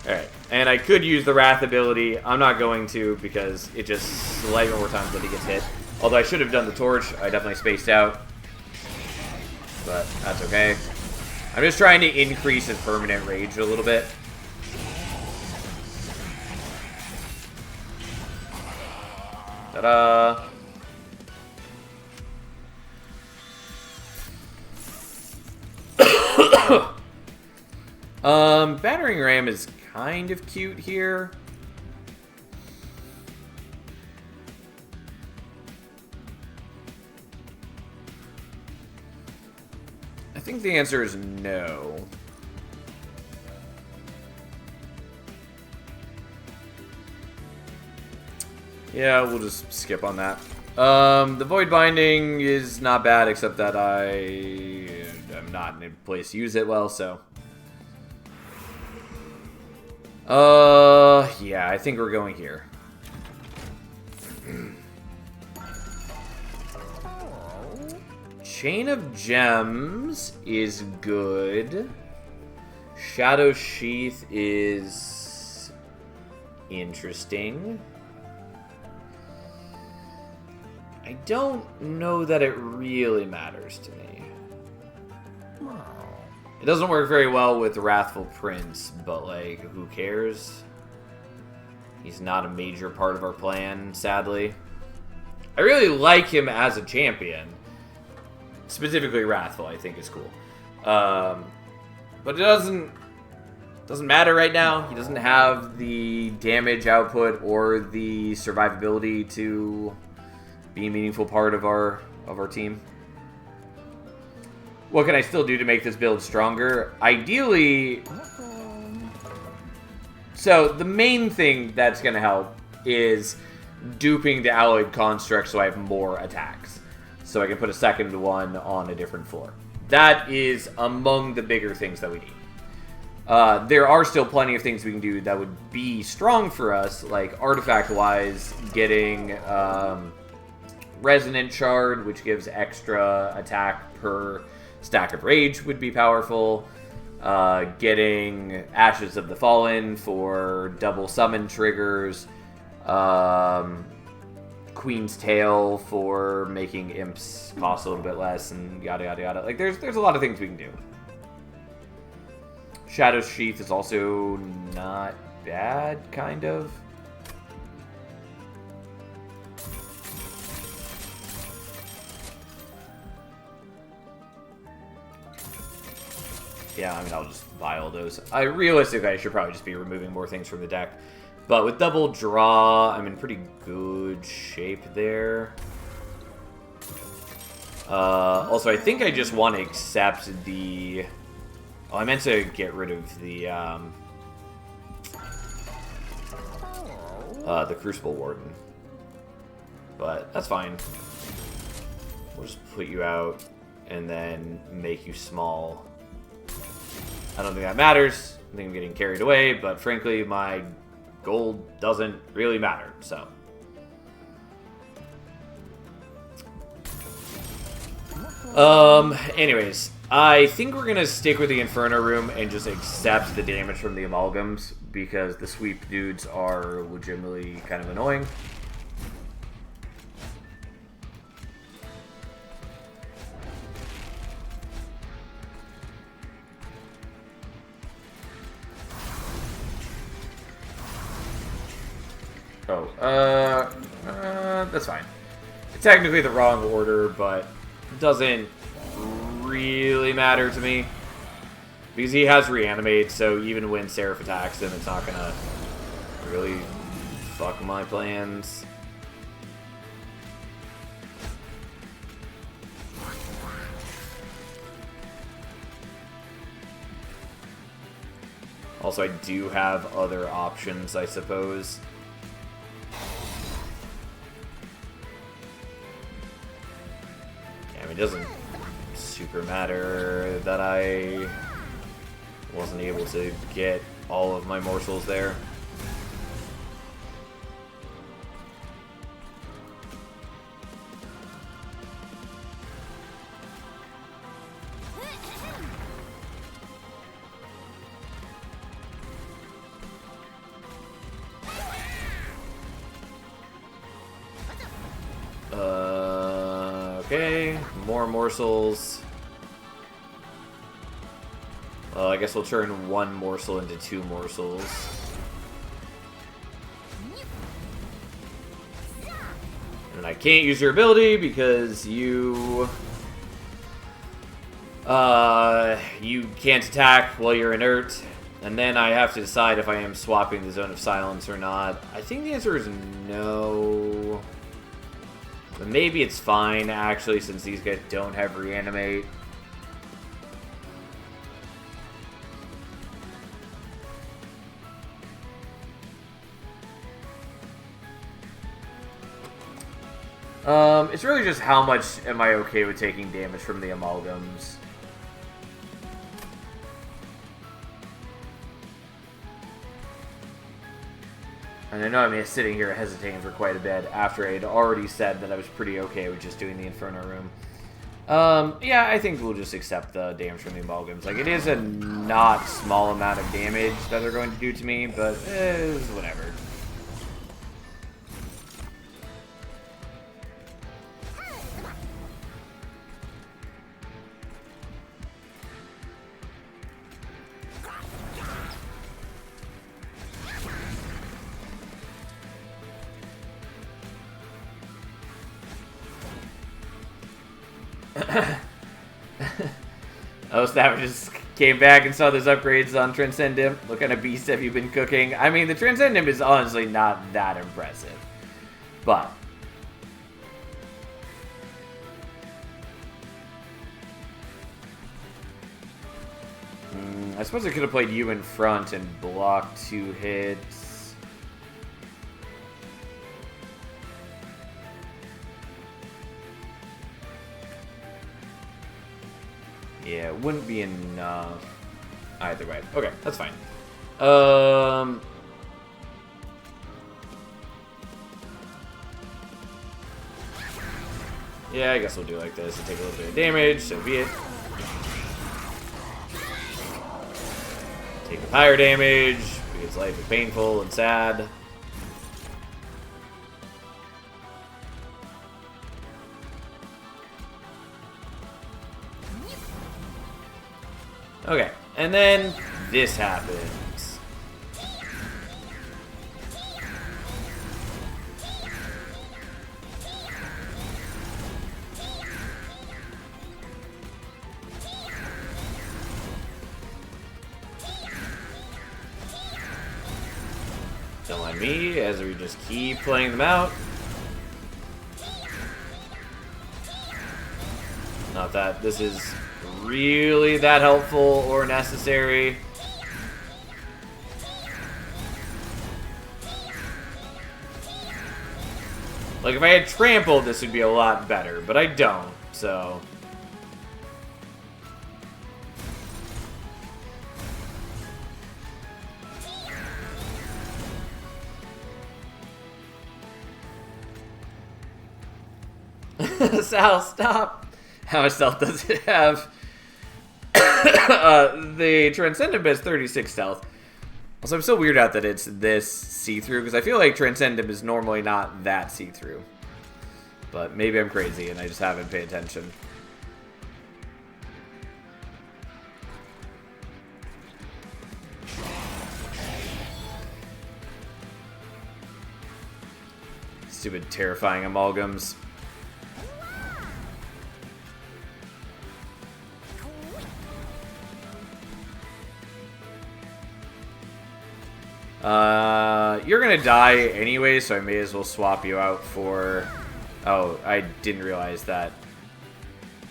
Alright, and I could use the Wrath ability. I'm not going to because it just slightly more times that he gets hit. Although I should have done the torch. I definitely spaced out. But that's okay. I'm just trying to increase his permanent rage a little bit. Ta-da! Battering Ram is kind of cute here. I think the answer is no. Yeah, we'll just skip on that. The Void Binding is not bad, except that I am not in a place to use it well, so. Yeah, I think we're going here. Chain of Gems is good. Shadow Sheath is interesting. I don't know that it really matters to me. It doesn't work very well with Wrathful Prince, but, like, who cares? He's not a major part of our plan, sadly. I really like him as a champion. Specifically Wrathful, I think, is cool. But it doesn't matter right now. He doesn't have the damage output or the survivability to be a meaningful part of our team. What can I still do to make this build stronger? Ideally, so the main thing that's going to help is duping the Alloyed Construct so I have more attacks. So I can put a second one on a different floor. That is among the bigger things that we need. There are still plenty of things we can do that would be strong for us, like artifact-wise, getting Resonant Shard, which gives extra attack per stack of rage would be powerful. Getting Ashes of the Fallen for double summon triggers. Queen's Tail for making imps cost a little bit less, and yada yada yada. Like there's a lot of things we can do. Shadow Sheath is also not bad, kind of. Yeah, I mean, I'll just buy all those. Realistically, I should probably just be removing more things from the deck. But with double draw, I'm in pretty good shape there. Also, I think I just want to accept the... Oh, I meant to get rid of the Crucible Warden. But that's fine. We'll just put you out and then make you small. I don't think that matters. I think I'm getting carried away, but frankly, my gold doesn't really matter, so. Anyways, I think we're gonna stick with the Inferno room and just accept the damage from the amalgams because the sweep dudes are legitimately kind of annoying. That's fine. It's technically the wrong order, but it doesn't really matter to me. Because he has reanimate, so even when Seraph attacks him, it's not gonna really fuck my plans. Also, I do have other options, I suppose. It doesn't super matter that I wasn't able to get all of my morsels there. Okay, more morsels. Well, I guess we'll turn one morsel into two morsels. And I can't use your ability because you can't attack while you're inert. And then I have to decide if I am swapping the Zone of Silence or not. I think the answer is no. But maybe it's fine, actually, since these guys don't have reanimate. It's really just how much am I okay with taking damage from the amalgams. And I know I'm sitting here hesitating for quite a bit after I had already said that I was pretty okay with just doing the Inferno room. Yeah, I think we'll just accept the damage from the amalgams. Like, it is a not small amount of damage that they're going to do to me, but whatever. Oh, Snapper just came back and saw those upgrades on Transcendent. What kind of beast have you been cooking? I mean, the Transcendent is honestly not that impressive. But I suppose I could have played you in front and blocked 2 hits. Yeah, it wouldn't be enough either way. Okay, that's fine. Yeah, I guess we'll do like this and take a little bit of damage, so be it. Take the higher damage, because life is painful and sad. Okay, and then this happens. Don't mind me, as we just keep playing them out. Not that this is really that helpful or necessary. Like, if I had Trample, this would be a lot better, but I don't, so... Sal, stop! How much stealth does it have? The Transcendent has 36 stealth. Also, I'm so weirded out that it's this see-through, because I feel like Transcendent is normally not that see-through. But maybe I'm crazy and I just haven't paid attention. Stupid, terrifying amalgams. You're gonna die anyway, so I may as well swap you out for... Oh, I didn't realize that.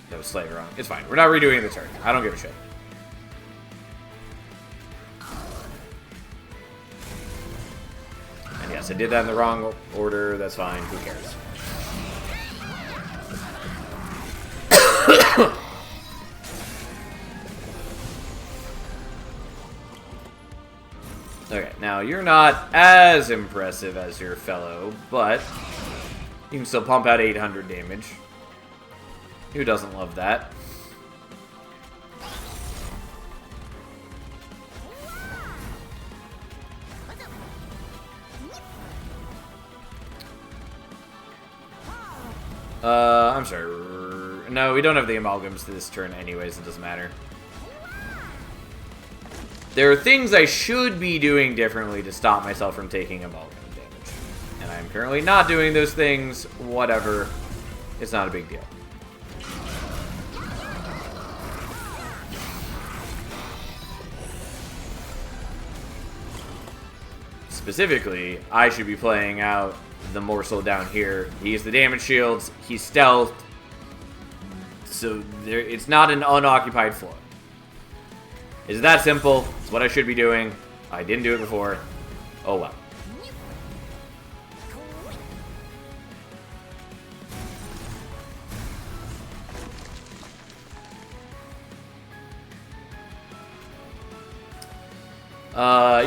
That was slightly wrong. It's fine. We're not redoing the turn. I don't give a shit. And yes, I did that in the wrong order. That's fine. Who cares? Okay, now you're not as impressive as your fellow, but you can still pump out 800 damage. Who doesn't love that? I'm sorry. No, we don't have the amalgams this turn anyways, it doesn't matter. There are things I should be doing differently to stop myself from taking amalgam damage. And I'm currently not doing those things. Whatever. It's not a big deal. Specifically, I should be playing out the morsel down here. He's the damage shields. He's stealth. So it's not an unoccupied floor. It's that simple. It's what I should be doing. I didn't do it before. Oh well.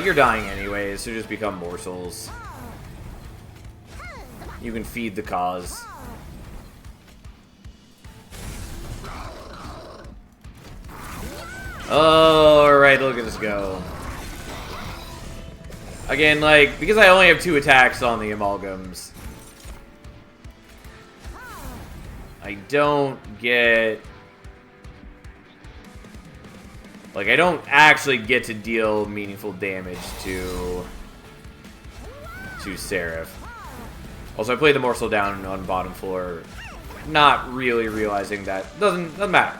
You're dying anyways, so just become morsels. You can feed the cause. Alright, look at us go. Again, like, because I only have 2 attacks on the amalgams, I don't get... Like, I don't actually get to deal meaningful damage to Seraph. Also, I played the morsel down on bottom floor, not really realizing that doesn't matter.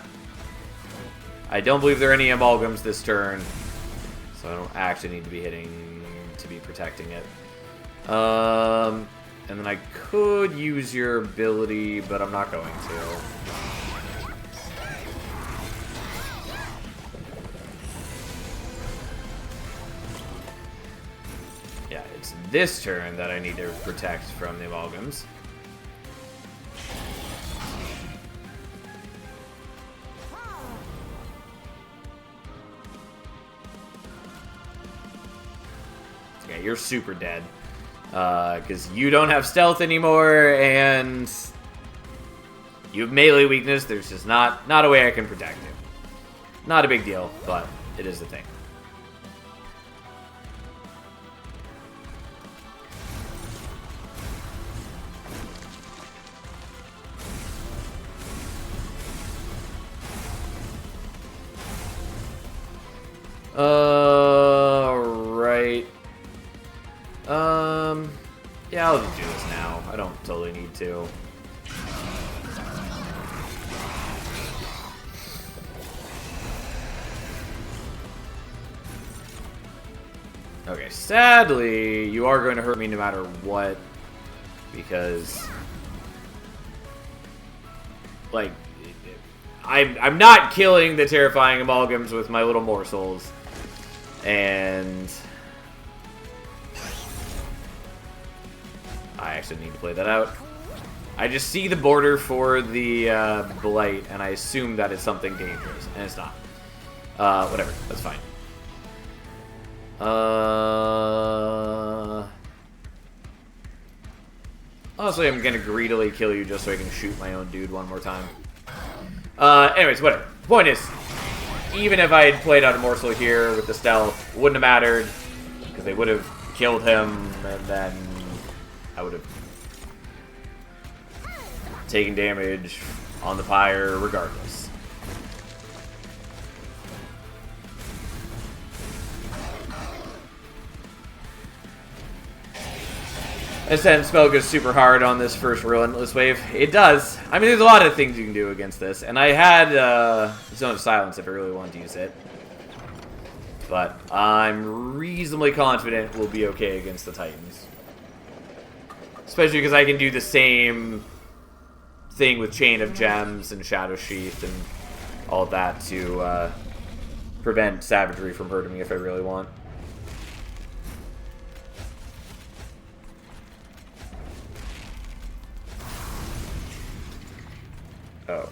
I don't believe there are any amalgams this turn, so I don't actually need to be hitting to be protecting it. And then I could use your ability, but I'm not going to. Yeah, it's this turn that I need to protect from the amalgams. Yeah, you're super dead. Because you don't have stealth anymore, and you have melee weakness. There's just not a way I can protect you. Not a big deal, but it is a thing. Right. Yeah, I'll just do this now. I don't totally need to. Okay, sadly, you are going to hurt me no matter what, because, like, I'm not killing the terrifying amalgams with my little morsels, and I actually need to play that out. I just see the border for the Blight, and I assume that it's something dangerous, and it's not. Whatever. That's fine. Honestly, I'm gonna greedily kill you just so I can shoot my own dude one more time. Anyways, whatever. Point is, even if I had played out a morsel here with the stealth, it wouldn't have mattered, because they would have killed him, and then I would have taken damage on the pyre regardless. Ascent spell goes super hard on this first Relentless Wave. It does. I mean, there's a lot of things you can do against this. And I had Zone of Silence if I really wanted to use it. But I'm reasonably confident we'll be okay against the Titans. Especially because I can do the same thing with Chain of Gems and Shadow Sheath and all of that to prevent Savagery from hurting me if I really want. Oh,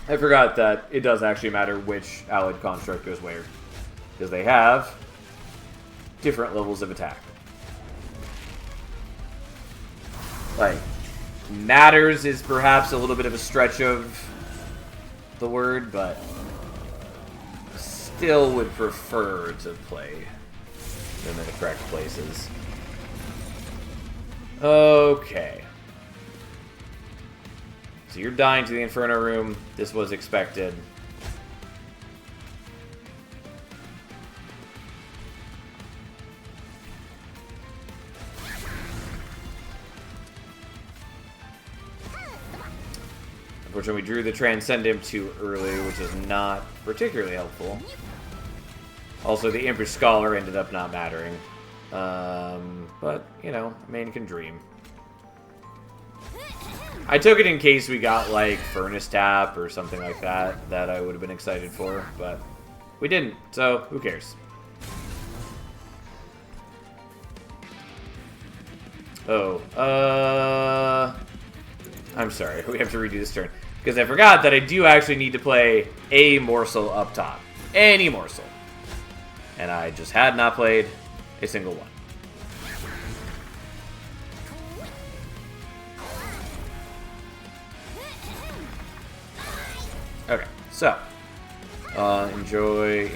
I forgot that it does actually matter which allied construct goes where, because they have different levels of attack. Like, matters is perhaps a little bit of a stretch of the word, but still would prefer to play them in the correct places. Okay. So you're dying to the Inferno Room. This was expected. Unfortunately, we drew the Transcendent too early, which is not particularly helpful. Also, the Impish Scholar ended up not mattering. But, you know, man can dream. I took it in case we got, like, Furnace Tap or something like that, that I would have been excited for, but we didn't, so who cares? Oh, I'm sorry, we have to redo this turn. Because I forgot that I do actually need to play a morsel up top. Any morsel. And I just had not played a single one. Okay, so enjoy.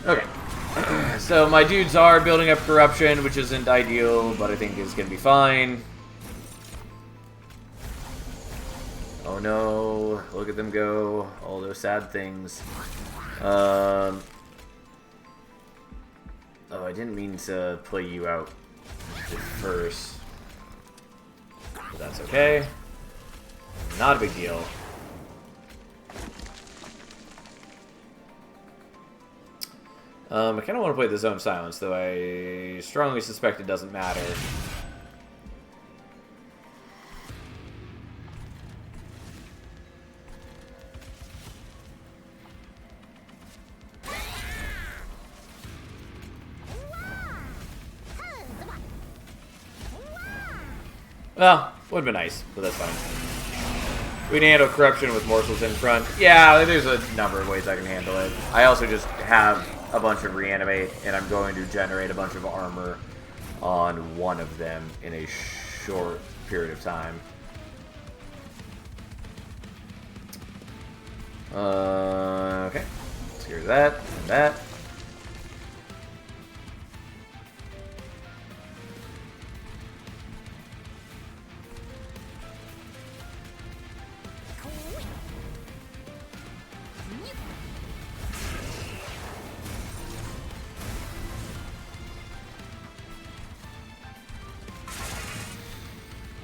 Okay, so my dudes are building up corruption, which isn't ideal, but I think is gonna be fine. Oh no, look at them go, all those sad things. Oh, I didn't mean to play you out first. But that's okay. Not a big deal. I kind of want to play the Zone of Silence, though I strongly suspect it doesn't matter. Well, would have been nice, but that's fine. We can handle corruption with morsels in front. Yeah, there's a number of ways I can handle it. I also just have a bunch of reanimate, and I'm going to generate a bunch of armor on one of them in a short period of time. Okay. Let's get rid of that and that.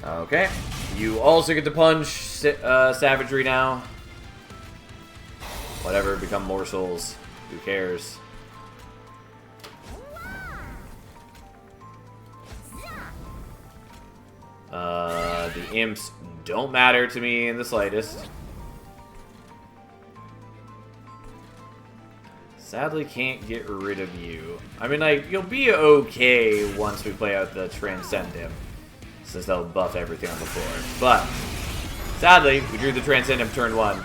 Okay, you also get to punch Savagery now. Whatever, become morsels. Who cares? imps don't matter to me in the slightest. Sadly, can't get rid of you. I mean, like, you'll be okay once we play out the Transcend Imp, since they'll buff everything on the floor. But, sadly, we drew the Transcend Imp turn 1.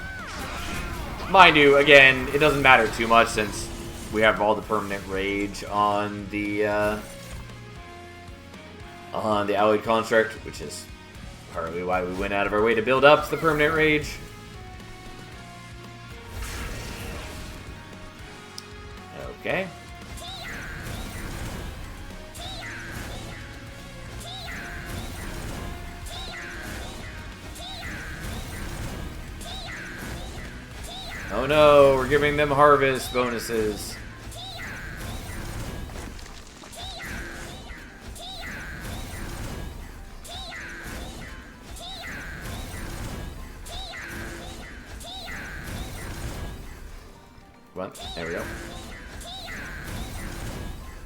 Mind you, again, it doesn't matter too much since we have all the permanent rage on the Alloyed Construct, which is partly why we went out of our way to build up the permanent rage. Okay. Oh no, we're giving them harvest bonuses. What? There we go.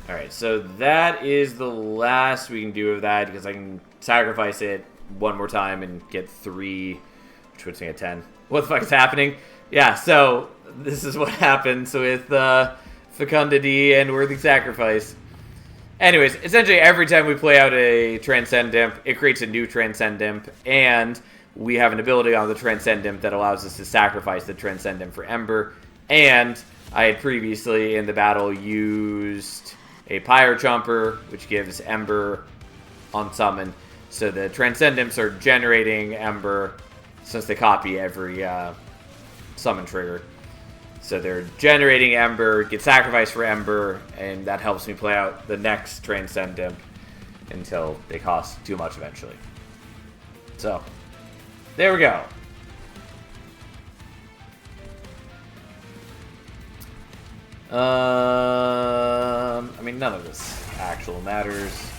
Alright, so that is the last we can do of that, because I can sacrifice it one more time and get 3, which puts me at 10. What the fuck is happening? Yeah, so this is what happens with Fecundity and Worthy Sacrifice. Anyways, essentially every time we play out a Transcend Imp, it creates a new Transcend Imp, and we have an ability on the Transcend Imp that allows us to sacrifice the Transcend Imp for Ember, and I had previously in the battle used a Pyre Chomper, which gives Ember on summon. So the Transcend Imps are generating Ember since they copy every summon trigger. So they're generating Ember, get sacrificed for Ember, and that helps me play out the next Transcend Imp until they cost too much eventually. So, there we go. I mean, none of this actual matters.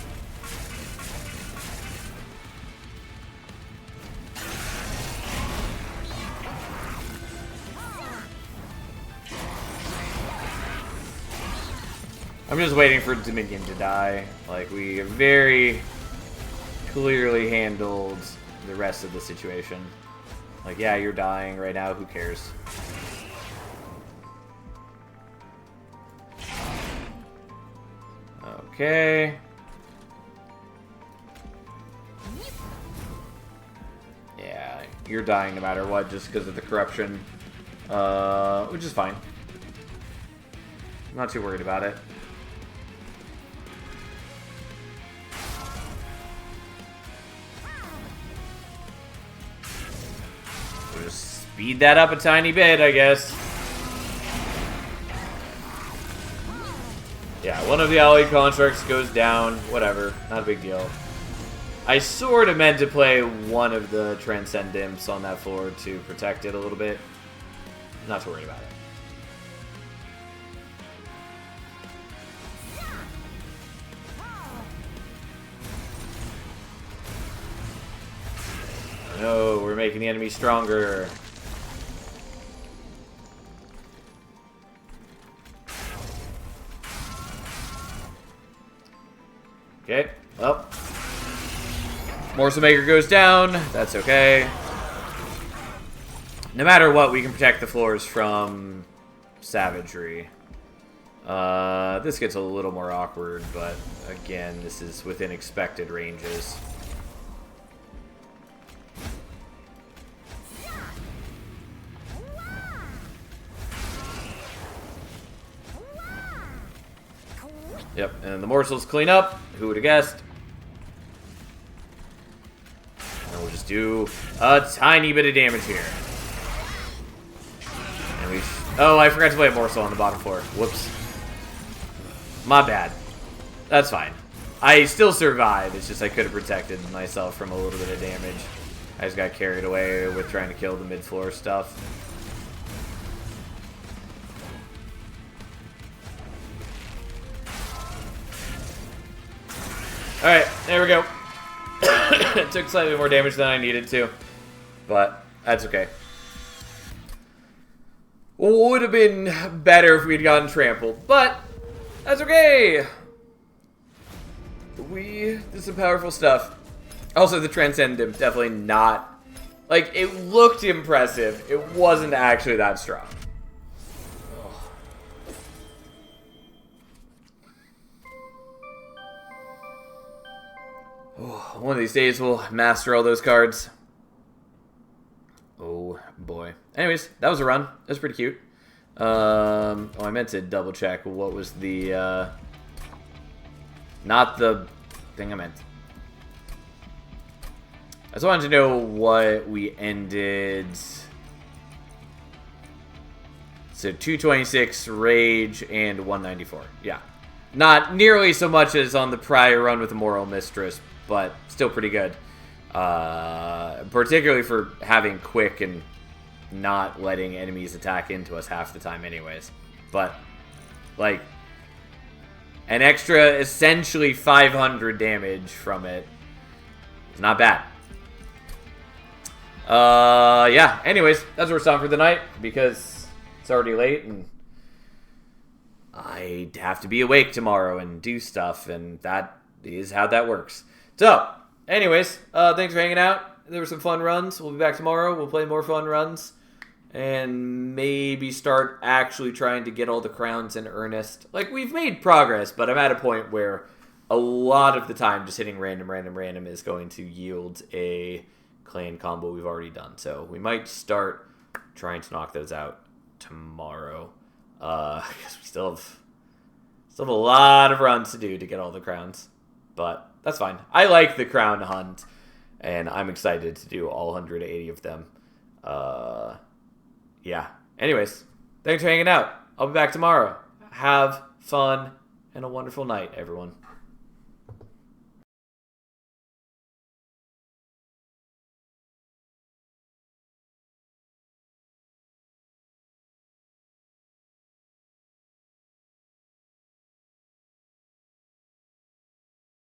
I'm just waiting for Dominion to die. Like, we very clearly handled the rest of the situation. Like, yeah, you're dying right now, who cares? Okay. Yeah, you're dying no matter what just because of the corruption. Which is fine. I'm not too worried about it. We'll just speed that up a tiny bit, I guess. Yeah, one of the alloyed constructs goes down. Whatever. Not a big deal. I sort of meant to play one of the Transcend Imps on that floor to protect it a little bit. Not too worried about it. No, we're making the enemy stronger. Okay, well. Morsel Maker goes down. That's okay. No matter what, we can protect the floors from savagery. This gets a little more awkward, but again, this is within expected ranges. Yep, and the morsels clean up. Who would have guessed? And we'll just do a tiny bit of damage here. And we... Oh, I forgot to play a morsel on the bottom floor. Whoops. My bad. That's fine. I still survived. It's just I could have protected myself from a little bit of damage. I just got carried away with trying to kill the mid-floor stuff. Alright, there we go. It took slightly more damage than I needed to, but that's okay. Would have been better if we'd gotten trampled, but that's okay. We did some powerful stuff. Also, the Transcendent definitely not... Like, it looked impressive. It wasn't actually that strong. Oh, one of these days we'll master all those cards. Oh, boy. Anyways, that was a run. That was pretty cute. Oh, I meant to double check what was the... Not the thing I meant. I just wanted to know what we ended. So 226 Rage and 194. Yeah. Not nearly so much as on the prior run with the Moral Mistress, but still pretty good. Particularly for having quick and not letting enemies attack into us half the time anyways. But, like, an extra essentially 500 damage from it is not bad. Yeah, anyways, that's where we're stopping for the night, because it's already late, and I have to be awake tomorrow and do stuff, and that is how that works. So, anyways, thanks for hanging out. There were some fun runs. We'll be back tomorrow. We'll play more fun runs, and maybe start actually trying to get all the crowns in earnest. Like, we've made progress, but I'm at a point where a lot of the time just hitting random is going to yield a clan combo we've already done. So we might start trying to knock those out tomorrow. Because we still have a lot of runs to do to get all the crowns. But that's fine. I like the crown hunt, and I'm excited to do all 180 of them. Yeah. Anyways, thanks for hanging out. I'll be back tomorrow. Have fun and a wonderful night, everyone.